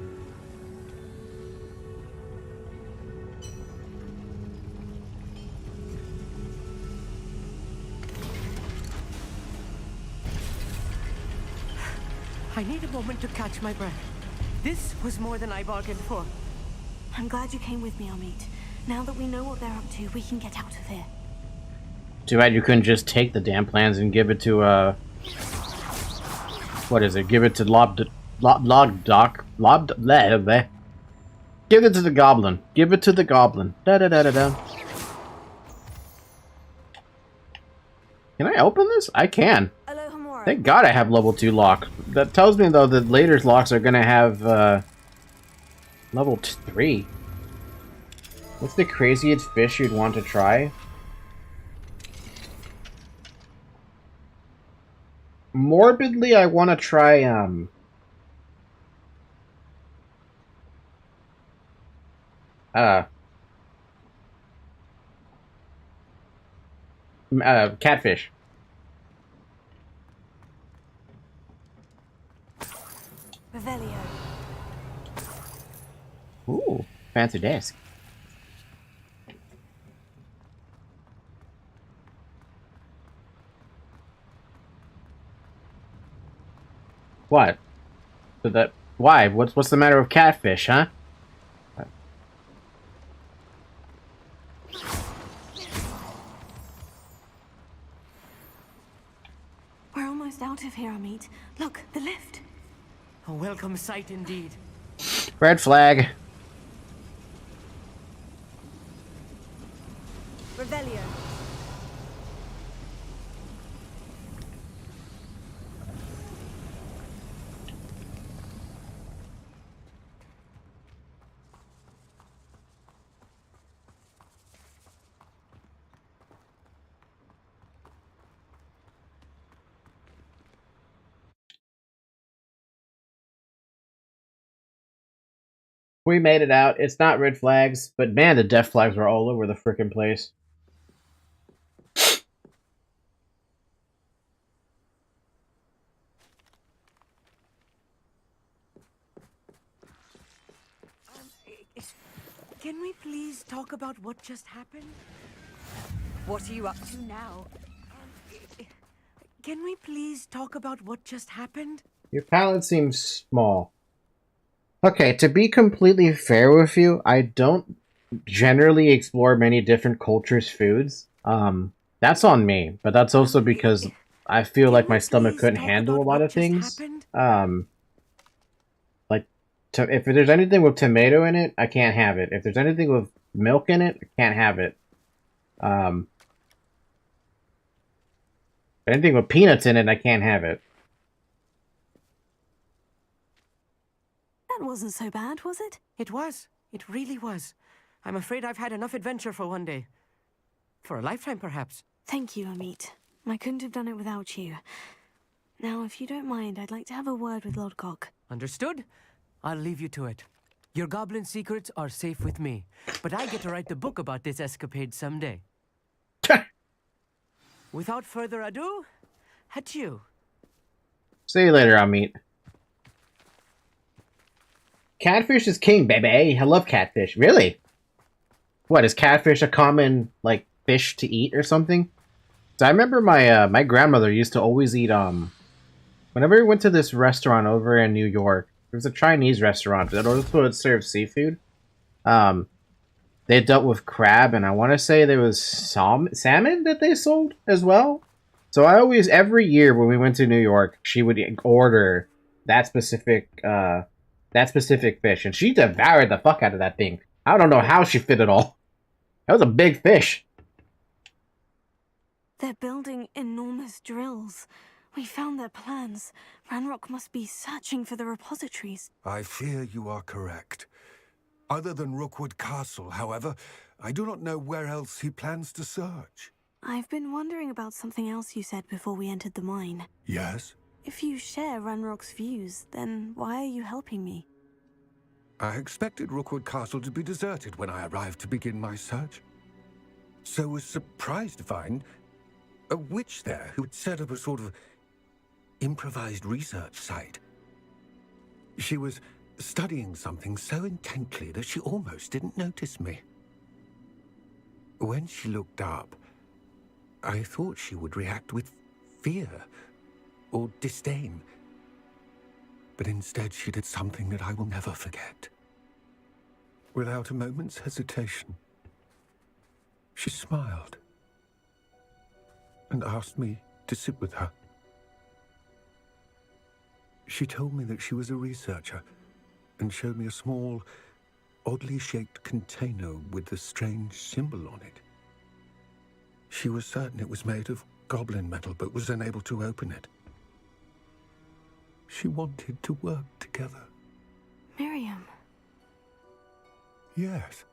I need a moment to catch my breath. This was more than I bargained for. I'm glad you came with me, Amit. Now that we know what they're up to, we can get out of here. Too bad you couldn't just take the damn plans and give it to, what is it? Give it to Give it to the goblin. Give it to the goblin. Da da da da da. Can I open this? I can. Thank God I have level 2 lock. That tells me, though, that later locks are gonna have, level 3. What's the craziest fish you'd want to try? Morbidly, I want to try, catfish. Revelio. Ooh, fancy desk. What? So that why? What's the matter with catfish, huh? We're almost out of here, Amit. Look, the lift. A welcome sight indeed. Red flag. Revelio. We made it out. It's not red flags, but man, the death flags were all over the frickin' place. Can we please talk about what just happened? What are you up to now? Can we please talk about what just happened? Your palate seems small. Okay, to be completely fair with you, I don't generally explore many different cultures' foods. That's on me, but that's also because I feel like my stomach couldn't handle a lot of things. Like, if there's anything with tomato in it, I can't have it. If there's anything with milk in it, I can't have it. Anything with peanuts in it, I can't have it. That wasn't so bad, was it? It was. It really was. I'm afraid I've had enough adventure for one day. For a lifetime, perhaps. Thank you, Amit. I couldn't have done it without you. Now, if you don't mind, I'd like to have a word with Lodgok. Understood? I'll leave you to it. Your goblin secrets are safe with me, but I get to write the book about this escapade someday. Without further ado, adieu. See you later, Amit. Catfish is king, baby. I love catfish. Really? What, is catfish a common, like, fish to eat or something? So I remember my grandmother used to always eat, whenever we went to this restaurant over in New York, it was a Chinese restaurant that also would serve seafood. They dealt with crab, and I want to say there was salmon that they sold as well. So I always, every year when we went to New York, she would order that specific fish, and she devoured the fuck out of that thing. I don't know how she fit it all. That was a big fish. They're building enormous drills. We found their plans. Ranrock must be searching for the repositories. I fear you are correct. Other than Rookwood Castle, however, I do not know where else he plans to search. I've been wondering about something else you said before we entered the mine. Yes? If you share Ranrock's views, then why are you helping me? I expected Rookwood Castle to be deserted when I arrived to begin my search. So was surprised to find a witch there who had set up a sort of improvised research site. She was studying something so intently that she almost didn't notice me. When she looked up, I thought she would react with fear or disdain. But instead she did something that I will never forget. Without a moment's hesitation, she smiled and asked me to sit with her. She told me that she was a researcher and showed me a small, oddly shaped container with a strange symbol on it. She was certain it was made of goblin metal, but was unable to open it. She wanted to work together. Miriam. Yes.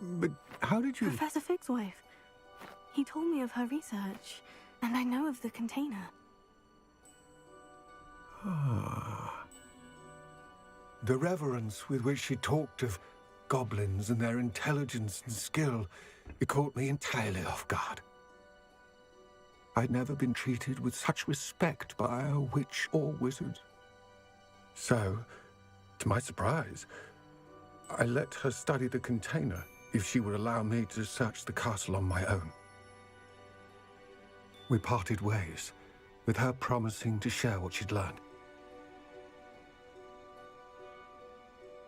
But how did you... Professor Fig's wife. He told me of her research, and I know of the container. Ah. The reverence with which she talked of goblins and their intelligence and skill, it caught me entirely off guard. I'd never been treated with such respect by a witch or wizard. So, to my surprise, I let her study the container if she would allow me to search the castle on my own. We parted ways, with her promising to share what she'd learned.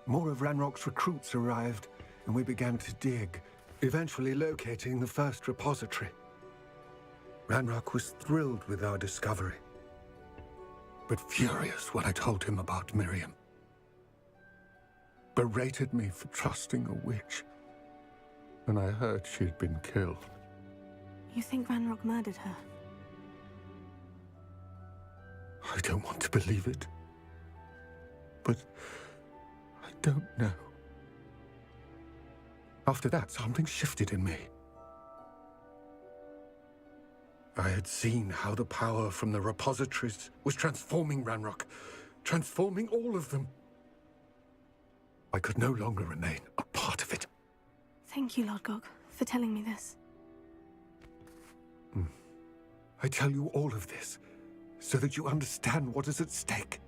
More of Ranrock's recruits arrived, and we began to dig, eventually locating the first repository. Ranrock was thrilled with our discovery, but furious when I told him about Miriam. Berated me for trusting a witch, and I heard she had been killed. You think Ranrock murdered her? I don't want to believe it, but I don't know. After that, something shifted in me. I had seen how the power from the repositories was transforming Ranrock, transforming all of them. I could no longer remain a part of it. Thank you, Lodgok, for telling me this. I tell you all of this so that you understand what is at stake.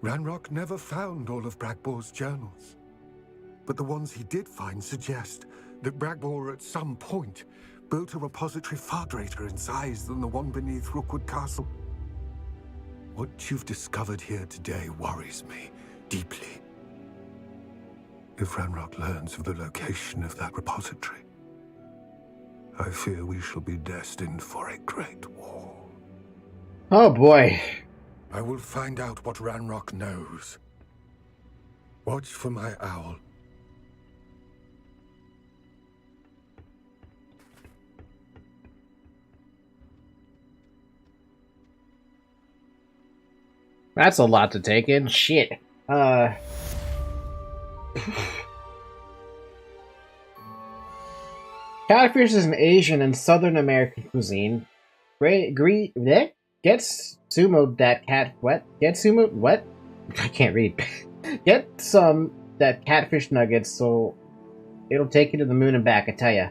Ranrock never found all of Bragbor's journals. But the ones he did find suggest that Bragbor at some point built a repository far greater in size than the one beneath Rookwood Castle. What you've discovered here today worries me deeply. If Ranrock learns of the location of that repository, I fear we shall be destined for a great war. Oh boy. I will find out what Ranrock knows. Watch for my owl. That's a lot to take in. Shit. Catfish is an Asian and Southern American cuisine. Get sumo that cat what? Get sumo what? I can't read. Get some that catfish nuggets so it'll take you to the moon and back, I tell ya.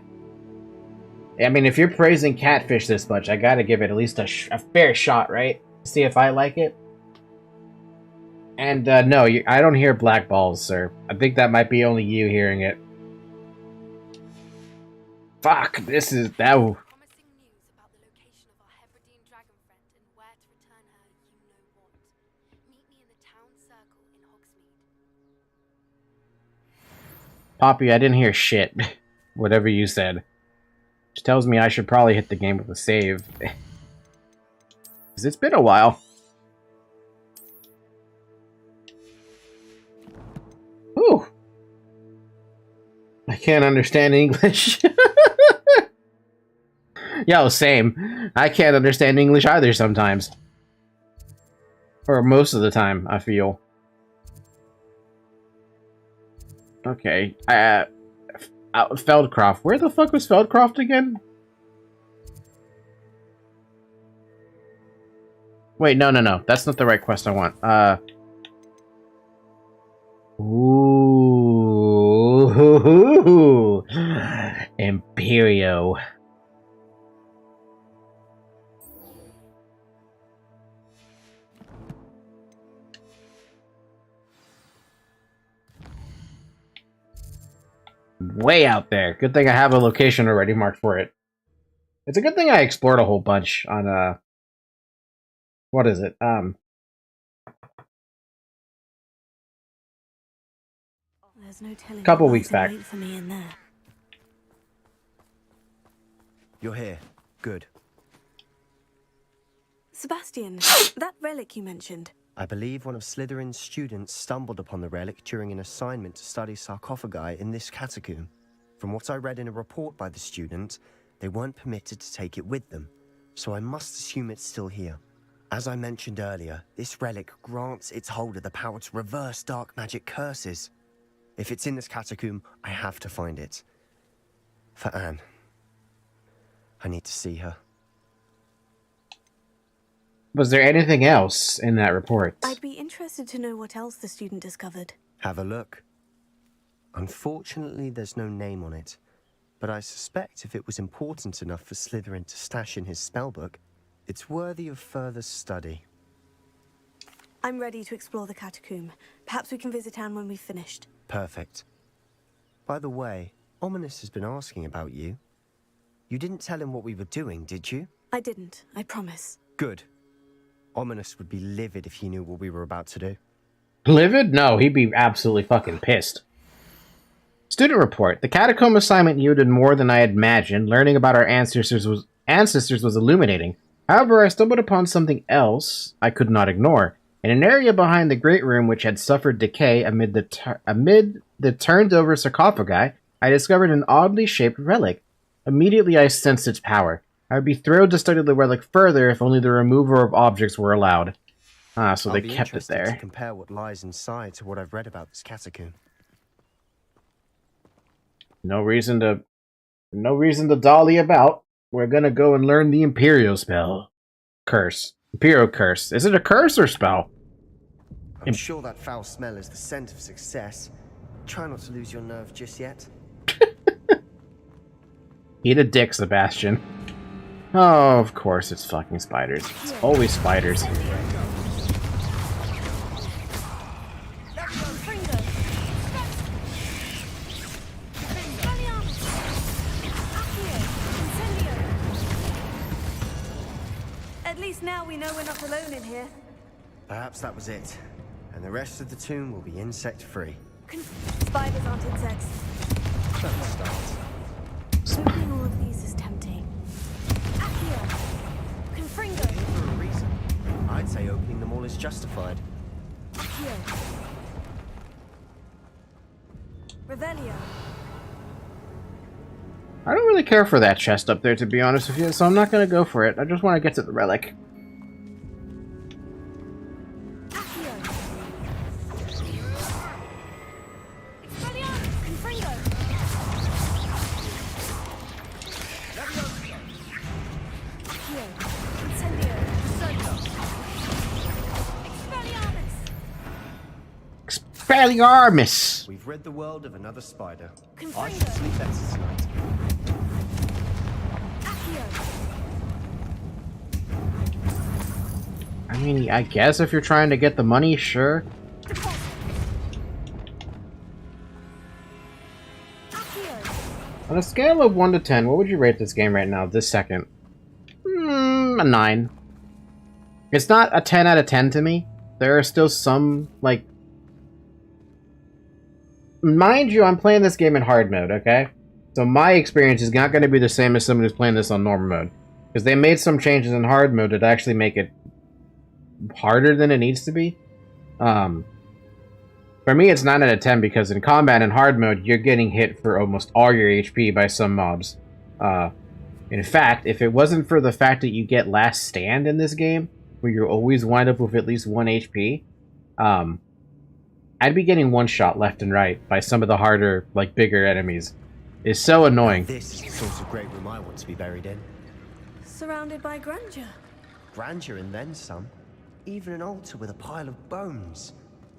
I mean, if you're praising catfish this much, I gotta give it at least a fair shot, right? See if I like it. And no, I don't hear black balls, sir. I think that might be only you hearing it. Fuck, this is that. Poppy, I didn't hear shit. Whatever you said. Which tells me I should probably hit the game with a save. Because it's been a while. Whew. I can't understand English. Yo, same. I can't understand English either sometimes. Or most of the time, I feel. Okay. Feldcroft. Where the fuck was Feldcroft again? Wait, no. That's not the right quest I want. Ooh. Imperio. Way out there. Good thing I have a location already marked for it. It's a good thing I explored a whole bunch on what is it? There's no telling couple weeks back. For me in there. You're here. Good. Sebastian, that relic you mentioned. I believe one of Slytherin's students stumbled upon the relic during an assignment to study sarcophagi in this catacomb. From what I read in a report by the student, they weren't permitted to take it with them, so I must assume it's still here. As I mentioned earlier, this relic grants its holder the power to reverse dark magic curses. If it's in this catacomb, I have to find it. For Anne. I need to see her. Was there anything else in that report? I'd be interested to know what else the student discovered. Have a look. Unfortunately, there's no name on it, but I suspect if it was important enough for Slytherin to stash in his spellbook, it's worthy of further study. I'm ready to explore the catacomb. Perhaps we can visit Anne when we've finished. Perfect. By the way, Ominous has been asking about you. You didn't tell him what we were doing, did you? I didn't, I promise. Good. Ominous would be livid if he knew what we were about to do. Livid? No, he'd be absolutely fucking pissed. Student report. The catacomb assignment yielded more than I had imagined. Learning about our ancestors was illuminating. However, I stumbled upon something else I could not ignore. In an area behind the great room which had suffered decay amid the turned-over sarcophagi, I discovered an oddly shaped relic. Immediately I sensed its power. I would be thrilled to study the relic further if only the removal of objects were allowed. So they kept it there. To compare what lies inside to what I've read about this catacomb. No reason to dolly about. We're gonna go and learn the Imperio spell. Curse. Imperio curse. Is it a curse or spell? I'm sure that foul smell is the scent of success. Try not to lose your nerve just yet. Eat a dick, Sebastian. Oh, of course it's fucking spiders. It's always spiders. least now we know we're not alone in here. Perhaps that was it. And the rest of the tomb will be insect-free. Spiders aren't insects. Clever start. Opening all of these is tempting. Accio! Confringo! For a reason. I'd say opening them all is justified. Accio! Revelio! I don't really care for that chest up there, to be honest with you, so I'm not going to go for it. I just want to get to the relic. Expelliarmus! We've rid the world of another spider. I should sleep better tonight. I mean, I guess if you're trying to get the money, sure. On a scale of 1 to 10, what would you rate this game right now, this second? A 9. It's not a 10 out of 10 to me. There are still some, like... Mind you, I'm playing this game in hard mode, okay? So my experience is not going to be the same as someone who's playing this on normal mode. Because they made some changes in hard mode that actually make it harder than it needs to be. For me, it's 9 out of 10 because in combat and hard mode, you're getting hit for almost all your HP by some mobs. In fact, if it wasn't for the fact that you get last stand in this game, where you always wind up with at least 1 HP, I'd be getting one-shot left and right by some of the harder, like, bigger enemies. It's so annoying. This is the sort of great room I want to be buried in. Surrounded by grandeur. Grandeur and then some. Even an altar with a pile of bones.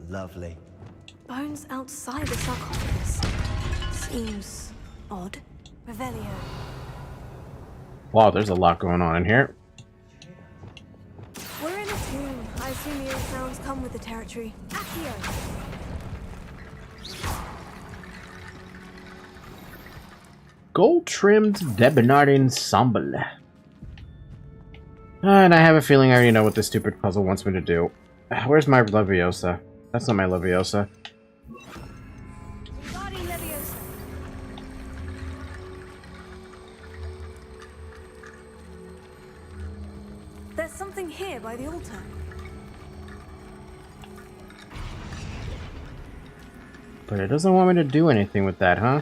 Lovely. Bones outside the sarcophagus. Seems odd. Revelio. Wow, there's a lot going on in here. We're in a tomb. I assume the sounds come with the territory. Accio. Gold-trimmed Debonair ensemble. And I have a feeling I already know what this stupid puzzle wants me to do. Where's my Leviosa? That's not my Leviosa. There's something here by the altar. But it doesn't want me to do anything with that, huh?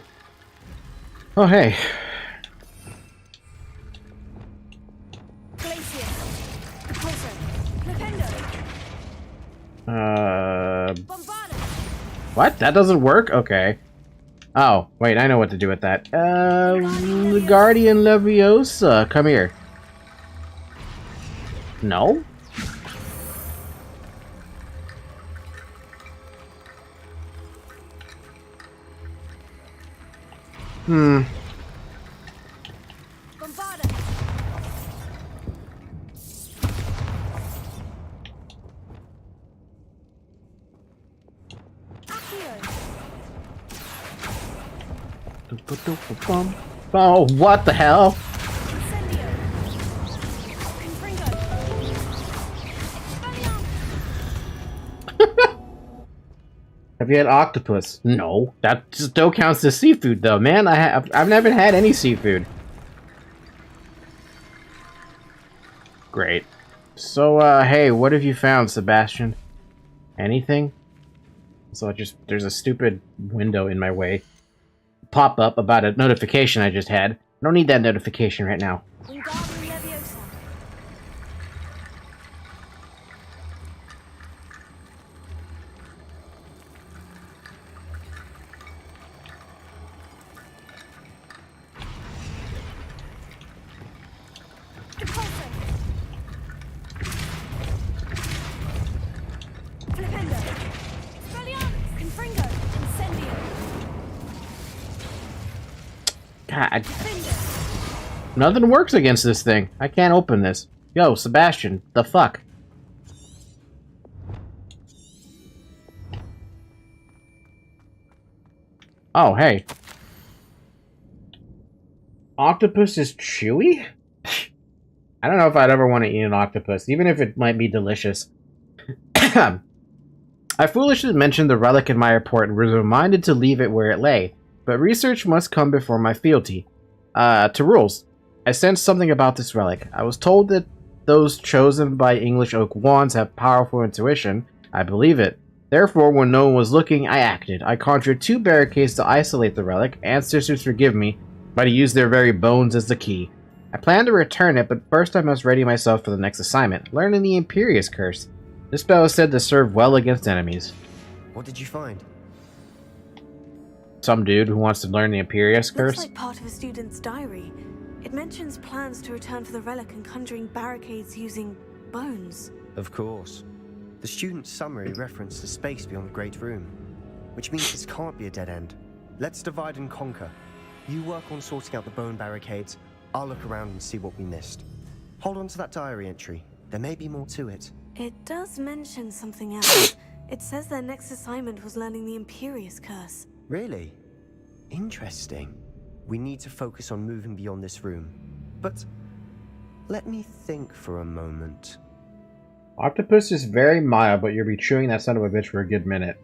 Oh, hey. What? That doesn't work? Okay. Oh, wait, I know what to do with that. Guardian Leviosa, come here. No? Hmm. Oh, what the hell? Have you had octopus? No, that still counts as seafood, though, man. I've never had any seafood. Great. So, hey, what have you found, Sebastian? Anything? So there's a stupid window in my way. Pop up about a notification I just had. I don't need that notification right now. God. Nothing works against this thing. I can't open this. Yo, Sebastian, the fuck? Oh, hey. Octopus is chewy? I don't know if I'd ever want to eat an octopus, even if it might be delicious. I foolishly mentioned the relic in my report and was reminded to leave it where it lay, but research must come before my fealty. To rules. I sensed something about this relic. I was told that those chosen by English Oak wands have powerful intuition. I believe it. Therefore, when no one was looking, I acted. I conjured 2 barricades to isolate the relic. Ancestors forgive me, but I used their very bones as the key. I plan to return it, but first I must ready myself for the next assignment, learning the Imperious Curse. This spell is said to serve well against enemies. What did you find? Some dude who wants to learn the Imperious Curse? Looks like part of a student's diary. It mentions plans to return for the relic and conjuring barricades using bones. Of course. The student's summary referenced the space beyond the Great Room, which means this can't be a dead end. Let's divide and conquer. You work on sorting out the bone barricades, I'll look around and see what we missed. Hold on to that diary entry. There may be more to it. It does mention something else. It says their next assignment was learning the Imperious Curse. Really? Interesting. We need to focus on moving beyond this room. But let me think for a moment. Octopus is very mild, but you'll be chewing that son of a bitch for a good minute.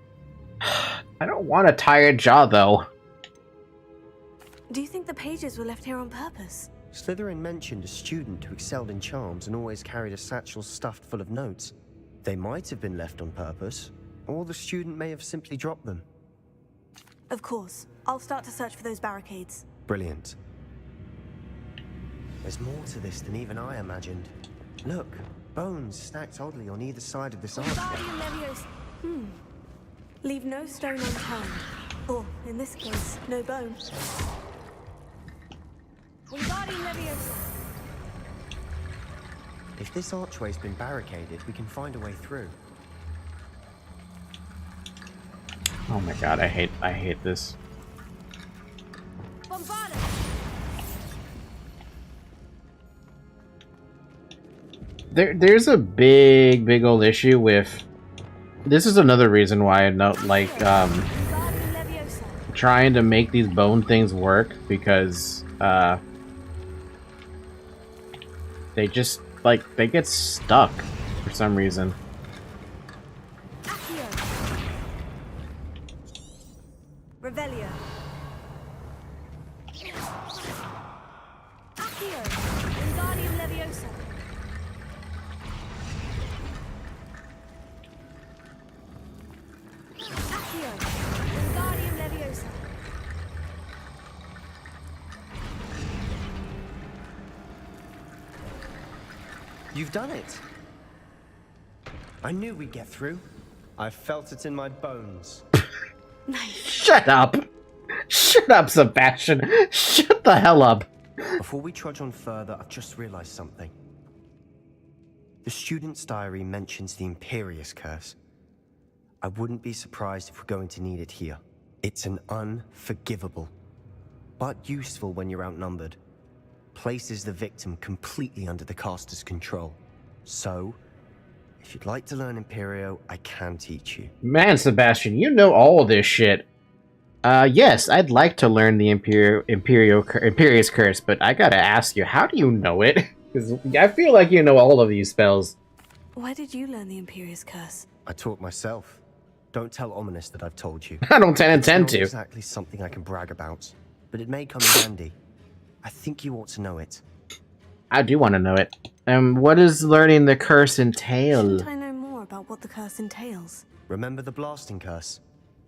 I don't want a tired jaw, though. Do you think the pages were left here on purpose? Slytherin mentioned a student who excelled in charms and always carried a satchel stuffed full of notes. They might have been left on purpose, or the student may have simply dropped them. Of course. I'll start to search for those barricades. Brilliant. There's more to this than even I imagined. Look, bones stacked oddly on either side of this archway. Leave no stone unturned. Or, in this case, no bone. If this archway's been barricaded, we can find a way through. Oh my god, I hate this. There's a big old issue with... This is another reason why I don't like trying to make these bone things work, because they just they get stuck for some reason. Revelio. Accio. Wingardium Leviosa. Accio. Wingardium Leviosa. You've done it! I knew we'd get through. I felt it in my bones. Shut up! Shut up, Sebastian! Shut the hell up! Before we trudge on further, I've just realized something. The student's diary mentions the Imperious Curse. I wouldn't be surprised if we're going to need it here. It's an unforgivable, but useful when you're outnumbered. Places the victim completely under the caster's control. So, if you'd like to learn Imperio, I can teach you. Man, Sebastian, you know all this shit. Yes, I'd like to learn the Imperious Curse, but I gotta ask you, how do you know it? Because I feel like you know all of these spells. Why did you learn the Imperious Curse? I taught myself. Don't tell Ominous that I've told you. I don't intend to. It's not exactly something I can brag about, but it may come in handy. I think you ought to know it. I do want to know it. What does learning the curse entail? Shouldn't I know more about what the curse entails? Remember the blasting curse?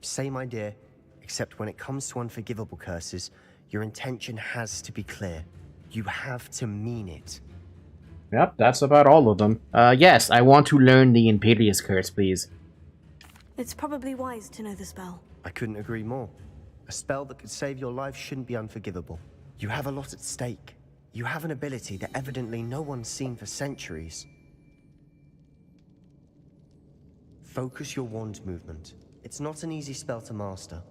Same idea, except when it comes to unforgivable curses, your intention has to be clear. You have to mean it. Yep, that's about all of them. Yes, I want to learn the Imperious Curse, please. It's probably wise to know the spell. I couldn't agree more. A spell that could save your life shouldn't be unforgivable. You have a lot at stake. You have an ability that evidently no one's seen for centuries. Focus your wand movement. It's not an easy spell to master.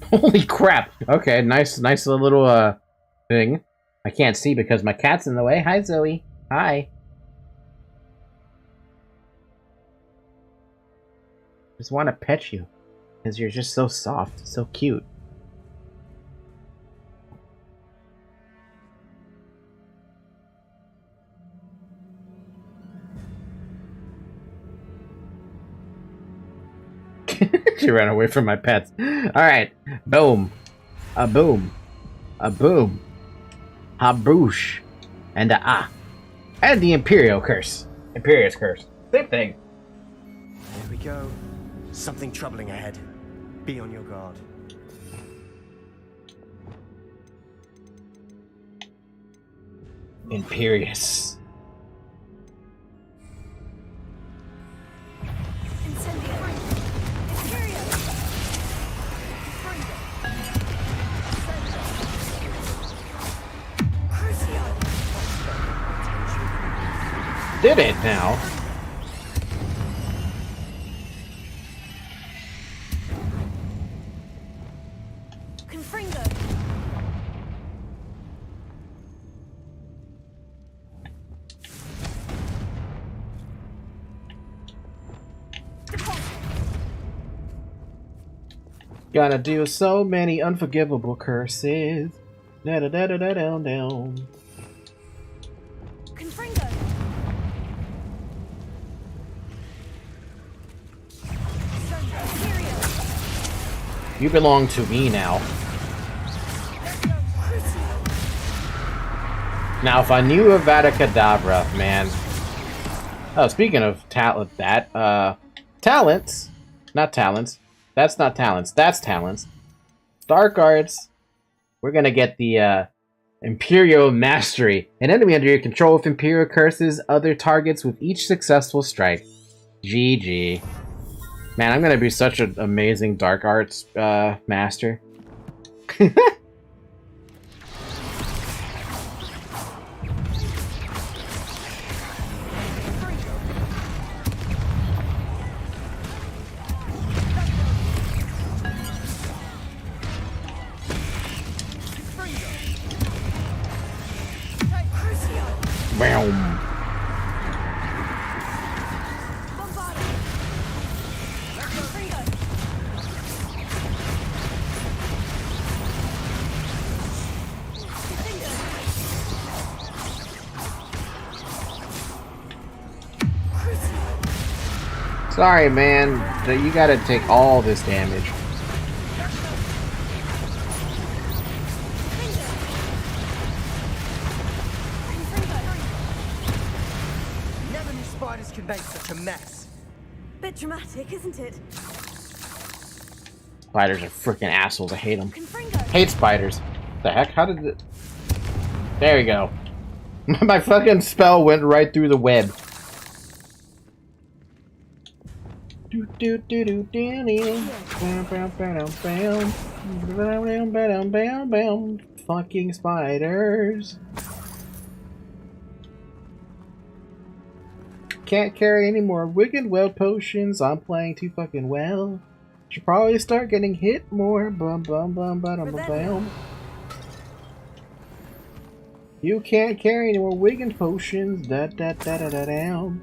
Holy crap! Okay, nice little, thing. I can't see because my cat's in the way. Hi, Zoe. Hi. Just want to pet you. Because you're just so soft, so cute. She ran away from my pets. Alright. Boom. A boom. A boom. A boosh. And a ah. And the Imperio curse. Imperio's curse. Same thing. Here we go. Something troubling ahead. Be on your guard. Imperious. Did it now? Confringo. Gotta do so many unforgivable curses. Da da da da da down down. Confringo. You belong to me now. Now, if I knew of Kedavra, man. Oh, speaking of talents. Not talents. That's not talents. That's talents. Dark arts. We're gonna get the Imperio Mastery. An enemy under your control with Imperio curses other targets with each successful strike. GG. Man, I'm gonna be such an amazing dark arts master. Boom. Sorry, man, that you gotta take all this damage. Never knew spiders can make such a mess. Bit dramatic, isn't it? Spiders are freaking assholes. I hate them. Hate spiders. The heck? How did it? There we go. My fucking spell went right through the web. Fucking spiders. Can't carry any more Wicked Well potions. I'm playing too fucking well. Should probably start getting hit more. Bum bum bum bum bum bum. You can't carry any more Wicked potions. Da da da da da down.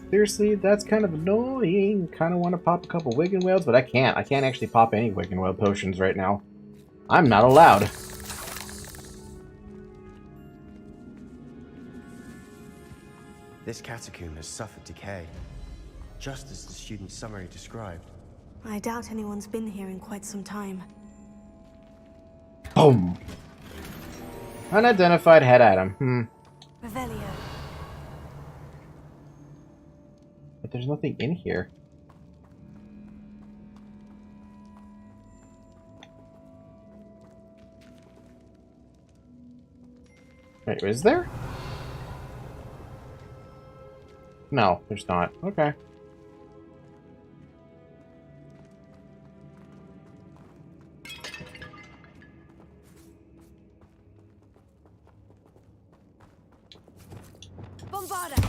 Seriously, that's kind of annoying. Kind of want to pop a couple Wicked Wells, but I can't. I can't actually pop any Wicked Well potions right now. I'm not allowed. This catacomb has suffered decay, just as the student's summary described. I doubt anyone's been here in quite some time. Boom. Unidentified head item. Revelio. But there's nothing in here. Wait, is there? No, there's not. Okay. Bombarda.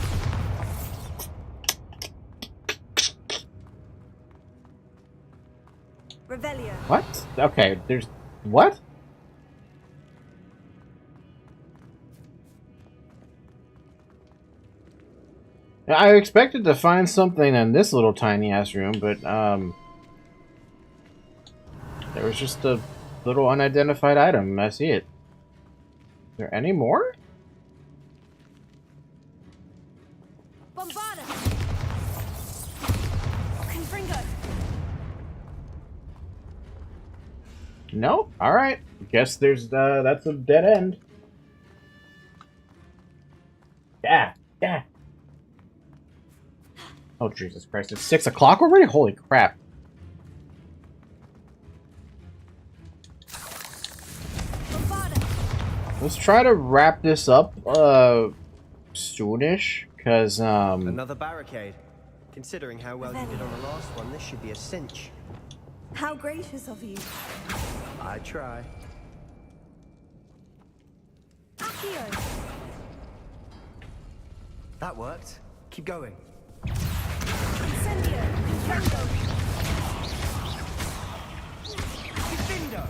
Revelio. What? Okay, there's... What? I expected to find something in this little tiny ass room, but there was just a little unidentified item. I see it. Is there any more? Bombarda. Confringo. Nope. Alright. Guess there's, that's a dead end. Yeah. Yeah. Oh, Jesus Christ. It's 6 o'clock already? Holy crap. Let's try to wrap this up, soonish, because, Another barricade. Considering how well you did on the last one, this should be a cinch. How gracious of you. I try. Accio! That worked. Keep going. Incendio! Inferno! Defendo!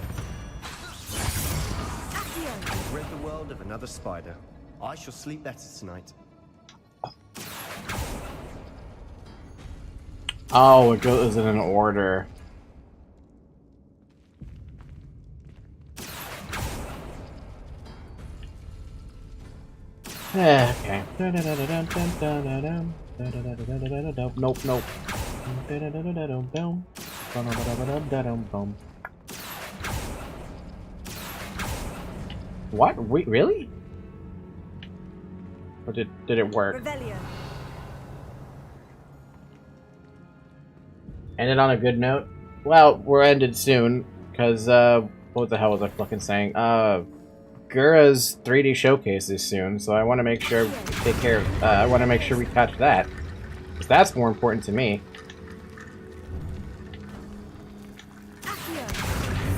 Accio! We've rid the world of another spider. I shall sleep better tonight. oh, it goes in an order. Okay. Nope, nope. What? Wait, really? Or did it work? Revelio. Ended on a good note? Well, we're ended soon, because, what the hell was I fucking saying? Gura's 3D showcase is soon, so I want to make sure we take care of, I want to make sure we catch that. Because that's more important to me. Accio!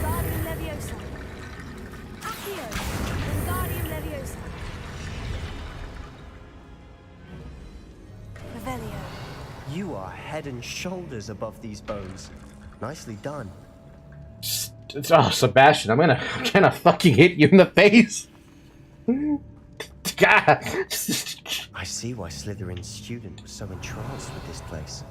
Wingardium Leviosa! Accio! Wingardium Leviosa! Revelio. You are head and shoulders above these bones. Nicely done. Oh, Sebastian, I'm gonna fucking hit you in the face. God. I see why Slytherin's student was so entranced with this place.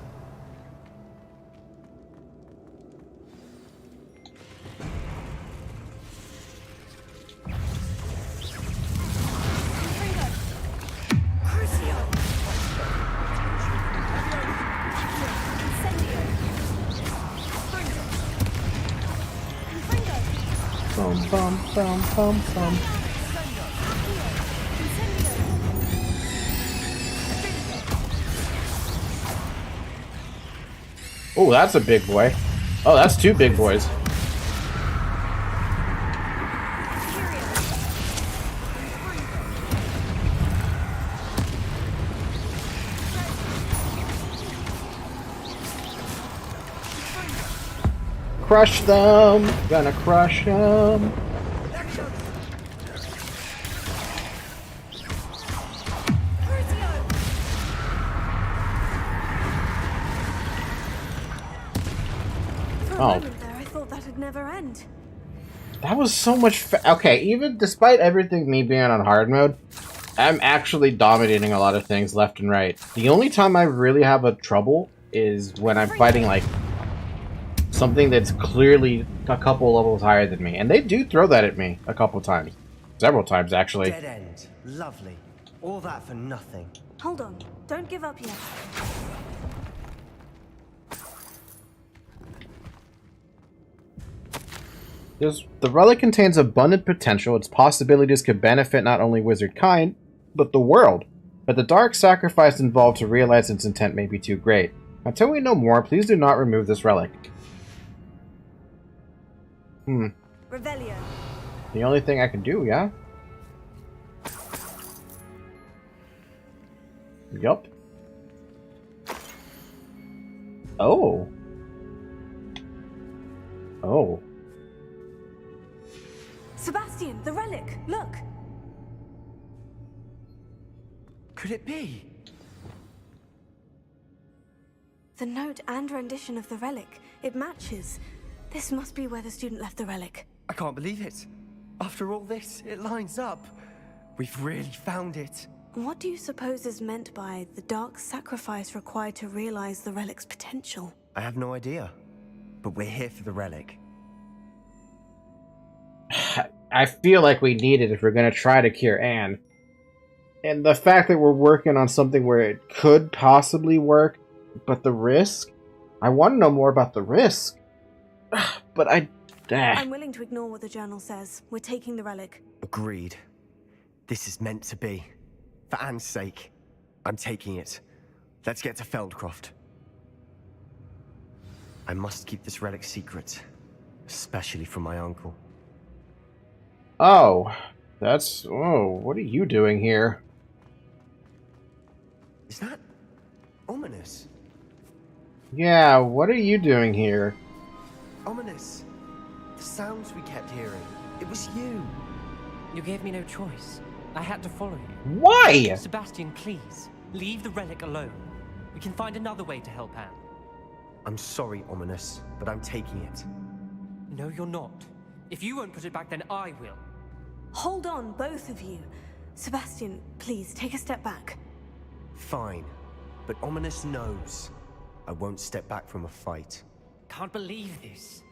Bum bum bum bum bum. Oh, that's a big boy. Oh, that's two big boys. Crush them! Gonna crush them! For a moment there, I thought that'd never end. That was so much okay, even despite everything me being on hard mode, I'm actually dominating a lot of things left and right. The only time I really have a trouble is when I'm fighting, like, something that's clearly a couple levels higher than me. And they do throw that at me a couple times. Several times, actually. Dead end. Lovely. All that for nothing. Hold on. Don't give up yet. The relic contains abundant potential. Its possibilities could benefit not only wizard kind, but the world. But the dark sacrifice involved to realize its intent may be too great. Until we know more, please do not remove this relic. Revelio. The only thing I can do, yeah? Yup. Oh. Oh. Sebastian, the relic! Look! Could it be? The note and rendition of the relic. It matches. This must be where the student left the relic. I can't believe it. After all this, it lines up. We've really found it. What do you suppose is meant by the dark sacrifice required to realize the relic's potential? I have no idea. But we're here for the relic. I feel like we need it if we're going to try to cure Anne. And the fact that we're working on something where it could possibly work, but the risk? I want to know more about the risk. But I'm willing to ignore what the journal says. We're taking the relic. Agreed. This is meant to be. For Anne's sake, I'm taking it. Let's get to Feldcroft. I must keep this relic secret, especially from my uncle. Oh, that's... Oh, what are you doing here? Is that ominous? Yeah, what are you doing here? Ominous. The sounds we kept hearing. It was you. You gave me no choice. I had to follow you. Why? Sebastian, please. Leave the relic alone. We can find another way to help Anne. I'm sorry, Ominous, but I'm taking it. No, you're not. If you won't put it back, then I will. Hold on, both of you. Sebastian, please, take a step back. Fine. But Ominous knows I won't step back from a fight. Can't believe this.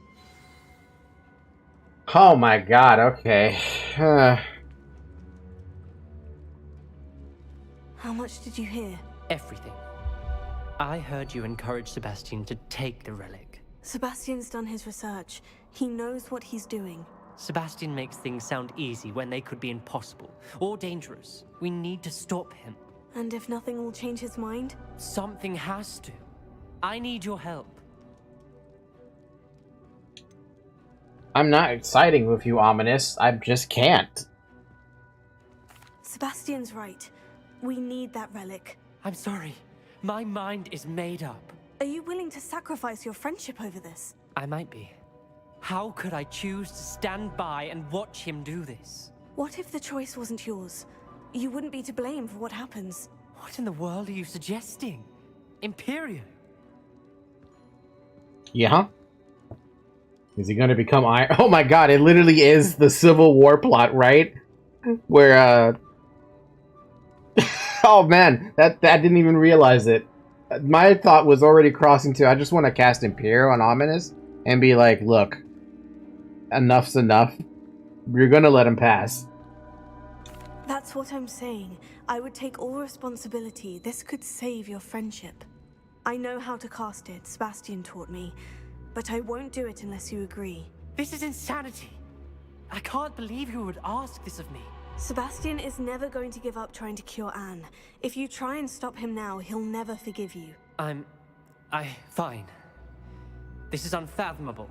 Oh my god, okay. How much did you hear? Everything. I heard you encourage Sebastian to take the relic. Sebastian's done his research. He knows what he's doing. Sebastian makes things sound easy when they could be impossible or dangerous. We need to stop him. And if nothing will change his mind? Something has to. I need your help. I'm not siding with you, Ominous. I just can't. Sebastian's right. We need that relic. I'm sorry. My mind is made up. Are you willing to sacrifice your friendship over this? I might be. How could I choose to stand by and watch him do this? What if the choice wasn't yours? You wouldn't be to blame for what happens. What in the world are you suggesting? Imperio? Yeah? Is he gonna become Iron? Oh my god, it literally is the Civil War plot, right? Where, oh man, that didn't even realize it. My thought was already crossing to, I just want to cast Imperio on Ominous and be like, look, enough's enough. You're gonna let him pass. That's what I'm saying. I would take all responsibility. This could save your friendship. I know how to cast it. Sebastian taught me. But I won't do it unless you agree. This is insanity. I can't believe you would ask this of me. Sebastian is never going to give up trying to cure Anne. If you try and stop him now, he'll never forgive you. Fine. This is unfathomable.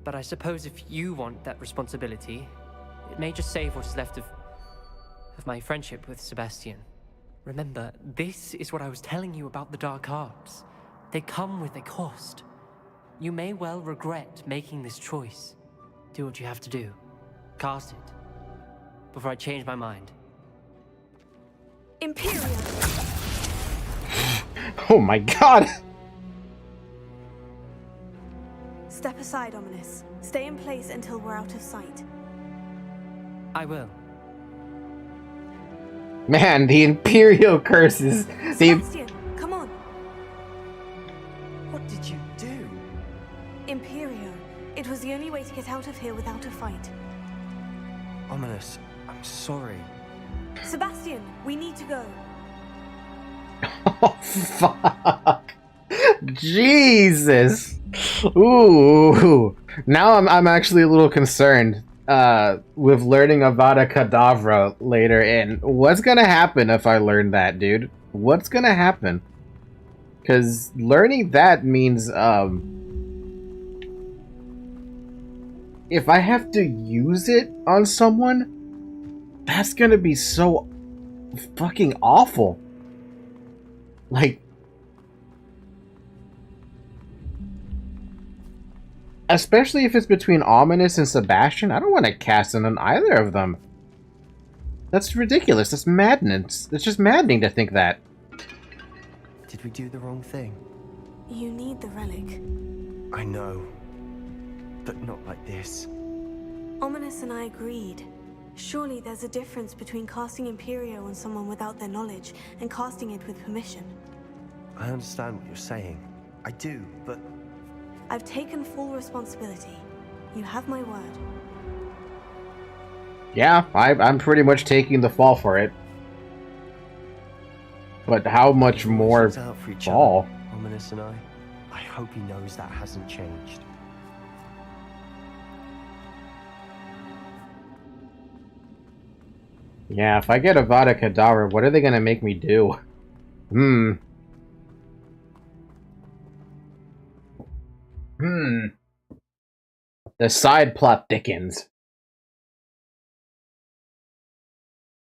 But I suppose if you want that responsibility, it may just save what is left of my friendship with Sebastian. Remember, this is what I was telling you about the dark arts. They come with a cost. You may well regret making this choice. Do what you have to do. Cast it. Before I change my mind. Imperio! Oh my god! Step aside, Ominous. Stay in place until we're out of sight. I will. Man, the Imperio curses. Sebastian, come on. What did you do? Imperio. It was the only way to get out of here without a fight. Ominous, I'm sorry. Sebastian, we need to go. Oh, fuck. Jesus. Ooh. Now I'm actually a little concerned with learning Avada Kedavra later in. What's gonna happen if I learn that, dude? What's gonna happen? Because learning that means, if I have to use it on someone, that's gonna be so fucking awful. Like, especially if it's between Ominous and Sebastian, I don't want to cast it on either of them. That's ridiculous. That's madness. It's just maddening to think that. Did we do the wrong thing? You need the relic. I know. But not like this. Ominous and I agreed. Surely there's a difference between casting Imperio on someone without their knowledge and casting it with permission. I understand what you're saying. I do, but... I've taken full responsibility. You have my word. Yeah, I'm pretty much taking the fall for it. But how much more fall? Ominous and I hope he knows that hasn't changed. Yeah, if I get Avada Kedavra, what are they gonna make me do? The side plot thickens.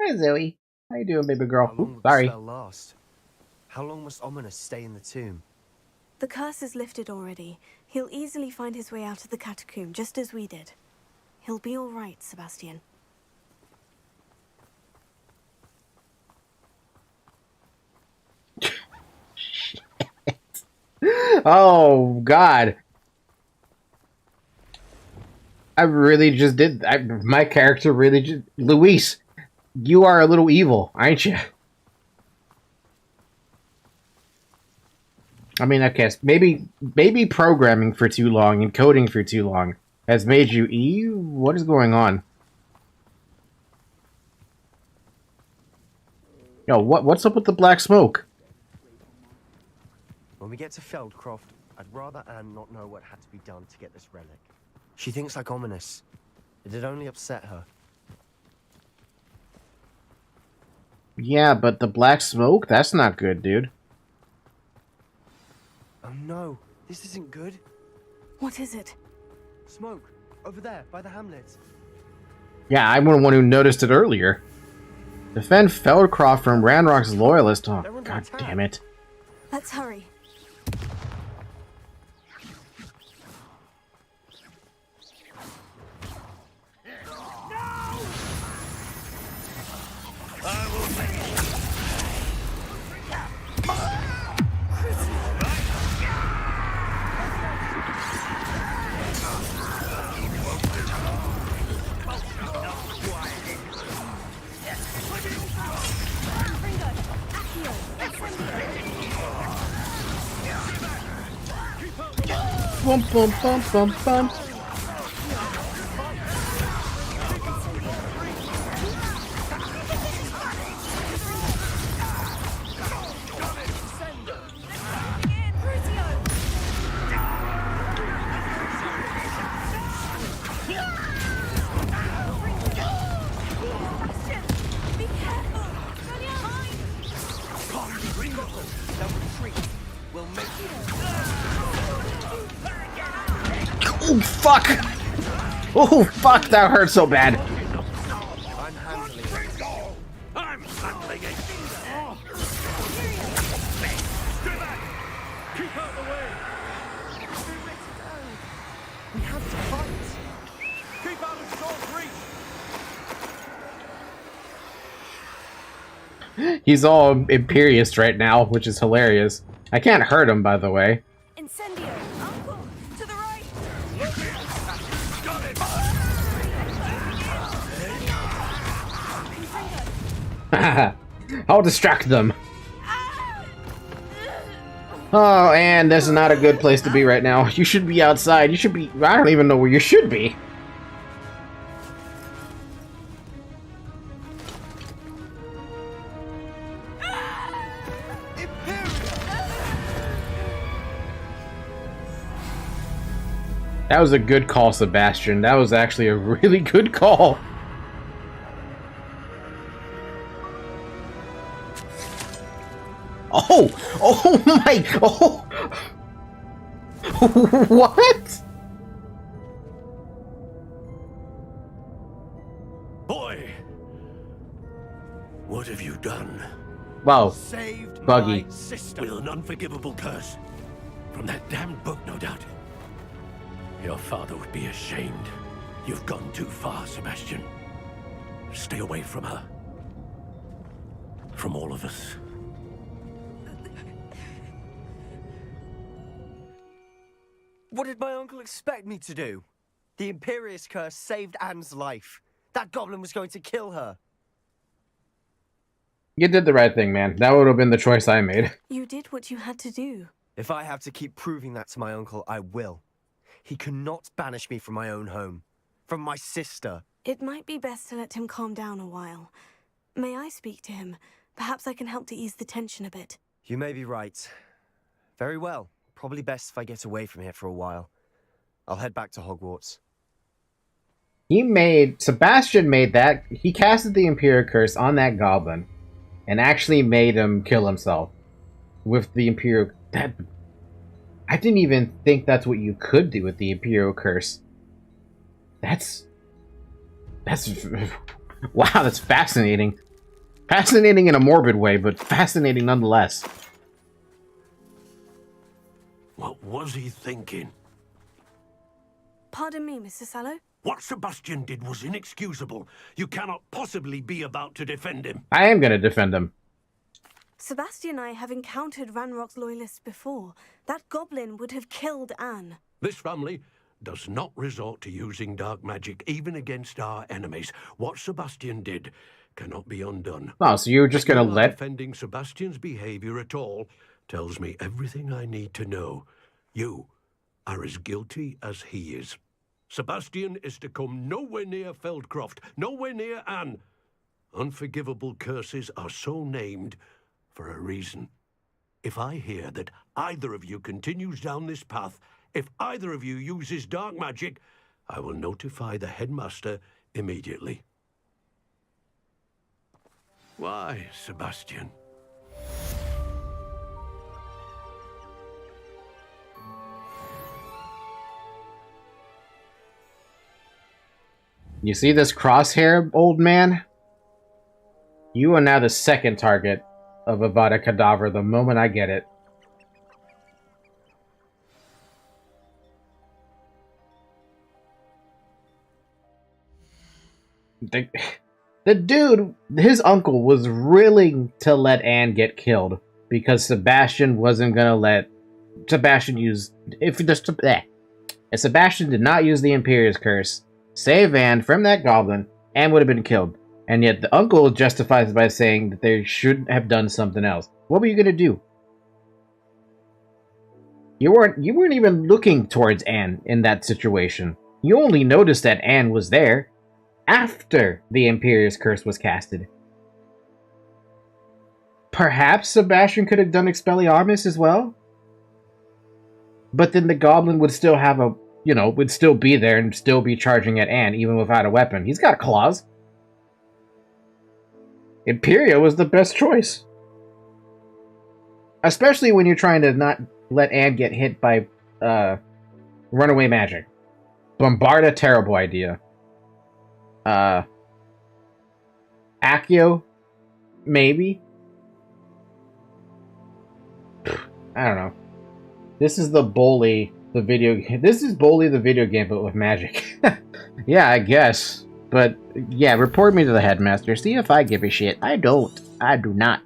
Hi, Zoe. How you doing, baby girl? How long Ooh, will the sorry. spell last? How long must Ominous stay in the tomb? The curse is lifted already. He'll easily find his way out of the catacomb, just as we did. He'll be all right, Sebastian. Oh, God. I really just did... my character really just... Luis, you are a little evil, aren't you? I mean, I guess maybe programming for too long and coding for too long has made you Eve? What is going on? Yo, what's up with the black smoke? When we get to Feldcroft, I'd rather Anne not know what had to be done to get this relic. She thinks like Ominous. It'd only upset her. Yeah, but the black smoke? That's not good, dude. Oh no, this isn't good. What is it? Smoke, over there, by the hamlet. Yeah, I'm the one who noticed it earlier. Defend Feldcroft from Ranrock's loyalists. Oh, god damn it. Let's hurry. Bum bum bum bum bum. Oh fuck! Oh fuck! That hurt so bad. I'm handling it. Keep out the way. We have to fight. Keep out of Saul's reach. He's all imperious right now, which is hilarious. I can't hurt him, by the way. Incendio! Uncle! To the right! I'll distract them. Oh, and this is not a good place to be right now. You should be outside. You should be... I don't even know where you should be. That was a good call, Sebastian. That was actually a really good call. Oh! Oh my... Oh! What? Boy! What have you done? Wow. Saved Buggy. my sister with an unforgivable curse. From that damned book, no doubt. Your father would be ashamed. You've gone too far, Sebastian. Stay away from her. From all of us. What did my uncle expect me to do? The Imperious curse saved Anne's life. That goblin was going to kill her. You did the right thing, man. That would have been the choice I made. You did what you had to do. If I have to keep proving that to my uncle, I will. He cannot banish me from my own home. From my sister. It might be best to let him calm down a while. May I speak to him? Perhaps I can help to ease the tension a bit. You may be right. Very well. Probably best if I get away from here for a while. I'll head back to Hogwarts. Sebastian made that, he casted the Imperio curse on that goblin and actually made him kill himself with the Imperio. I didn't even think that's what you could do with the Imperio curse. That's wow, that's fascinating. Fascinating in a morbid way, but fascinating nonetheless. What was he thinking? Pardon me, Mr. Sallow? What Sebastian did was inexcusable. You cannot possibly be about to defend him. I am going to defend him. Sebastian and I have encountered Ranrock's loyalists before. That goblin would have killed Anne. This family does not resort to using dark magic, even against our enemies. What Sebastian did cannot be undone. Oh, so you're just going to let... Defending Sebastian's behavior at all tells me everything I need to know. You are as guilty as he is. Sebastian is to come nowhere near Feldcroft, nowhere near Anne. Unforgivable curses are so named for a reason. If I hear that either of you continues down this path, if either of you uses dark magic, I will notify the headmaster immediately. Why, Sebastian? You see this crosshair, old man? You are now the second target of Avada Kedavra the moment I get it. The dude, his uncle, was willing to let Anne get killed because Sebastian wasn't gonna let Sebastian use... If Sebastian did not use the Imperio's curse, save Anne from that goblin, Anne would have been killed. And yet the uncle justifies it by saying that they should have done something else. What were you gonna do? You weren't even looking towards Anne in that situation. You only noticed that Anne was there after the Imperio's curse was casted. Perhaps Sebastian could have done Expelliarmus as well? But then the goblin would still have a, would still be there and still be charging at Anne even without a weapon. He's got claws. Imperio was the best choice. Especially when you're trying to not let Anne get hit by runaway magic. Bombard, a terrible idea. Accio, maybe? I don't know. This is the Bully, the video game. This is Bully the video game, but with magic. Yeah, I guess. But, yeah, report me to the headmaster. See if I give a shit. I don't. I do not.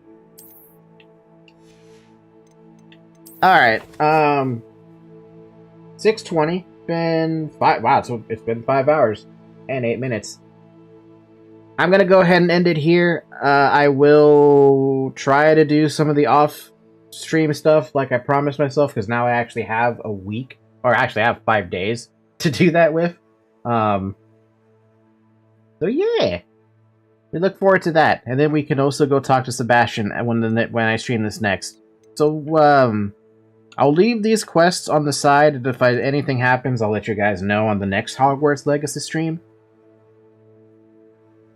Alright, 6:20. Been 5... Wow, so it's been 5 hours and 8 minutes. I'm gonna go ahead and end it here. I will try to do some of the off-stream stuff like I promised myself, because now I actually have a week, or actually I have 5 days to do that with. So yeah, we look forward to that, and then we can also go talk to Sebastian when I stream this next. So I'll leave these quests on the side, and if anything happens, I'll let you guys know on the next Hogwarts Legacy stream.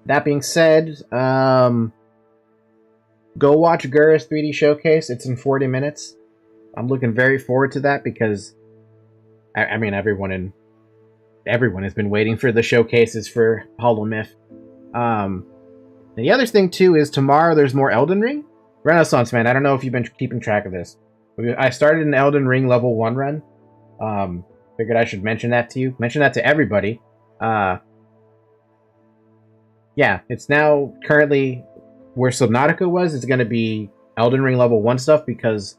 That being said, go watch Gura's 3D Showcase. It's in 40 minutes. I'm looking very forward to that because, I mean, everyone has been waiting for the showcases for Hollow Myth. The other thing, too, is tomorrow there's more Elden Ring. Renaissance, man, I don't know if you've been keeping track of this. I started an Elden Ring level 1 run. Figured I should mention that to you. Mention that to everybody. Yeah, it's now currently where Subnautica was. It's going to be Elden Ring level 1 stuff because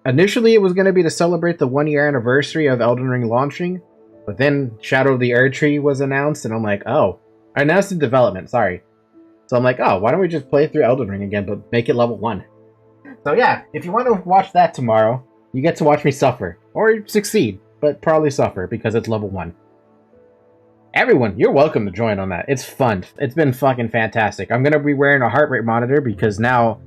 initially it was going to be to celebrate the 1-year anniversary of Elden Ring launching. But then Shadow of the Erdtree was announced, and I'm like, oh. I announced in development, sorry. So I'm like, oh, why don't we just play through Elden Ring again, but make it level 1? So yeah, if you want to watch that tomorrow, you get to watch me suffer. Or succeed, but probably suffer because it's level 1. Everyone, you're welcome to join on that. It's fun. It's been fucking fantastic. I'm going to be wearing a heart rate monitor because now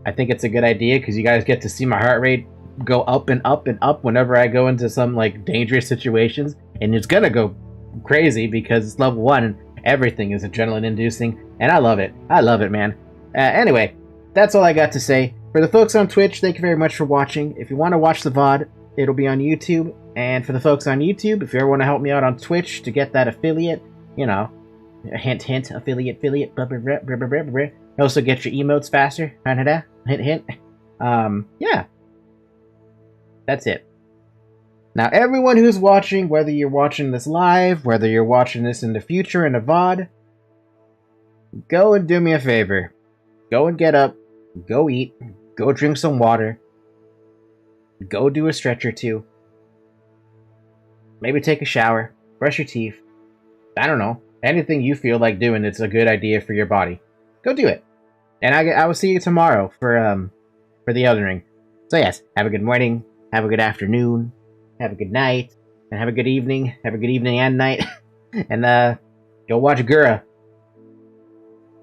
I think it's a good idea because you guys get to see my heart rate go up and up and up whenever I go into some like dangerous situations. And it's going to go crazy because it's level 1 and everything is adrenaline-inducing, and I love it. I love it, man. Anyway, that's all I got to say. For the folks on Twitch, thank you very much for watching. If you want to watch the VOD, it'll be on YouTube. And for the folks on YouTube, if you ever want to help me out on Twitch to get that affiliate, you know, hint, hint, affiliate, blah, blah, blah, blah, blah, blah, blah. Also get your emotes faster. Hint, hint. Yeah. That's it. Now, everyone who's watching, whether you're watching this live, whether you're watching this in the future in a VOD, go and do me a favor. Go and get up. Go eat. Go drink some water. Go do a stretch or two. Maybe take a shower. Brush your teeth. I don't know. Anything you feel like doing that's a good idea for your body. Go do it. And I will see you tomorrow for the Elden Ring. So yes, have a good morning. Have a good afternoon. Have a good night. And have a good evening. Have a good evening and night. And go watch Gura.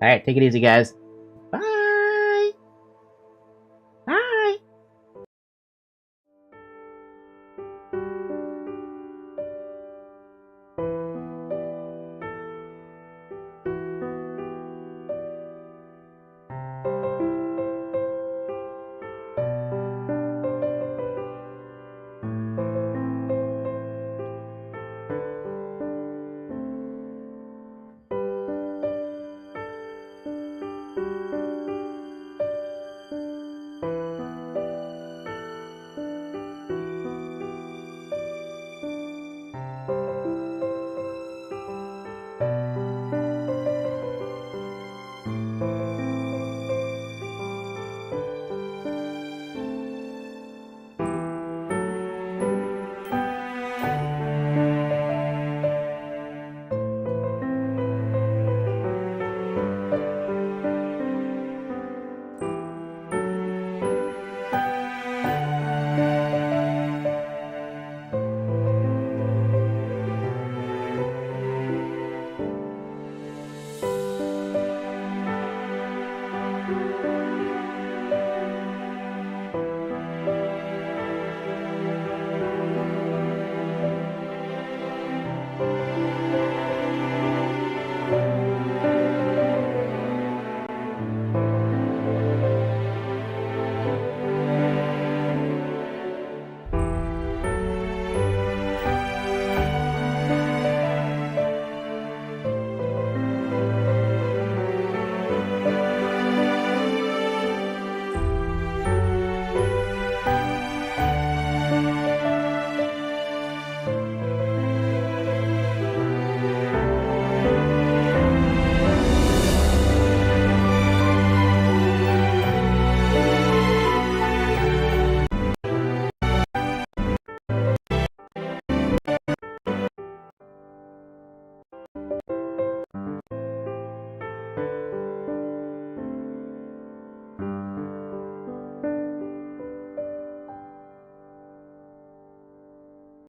Alright, take it easy, guys.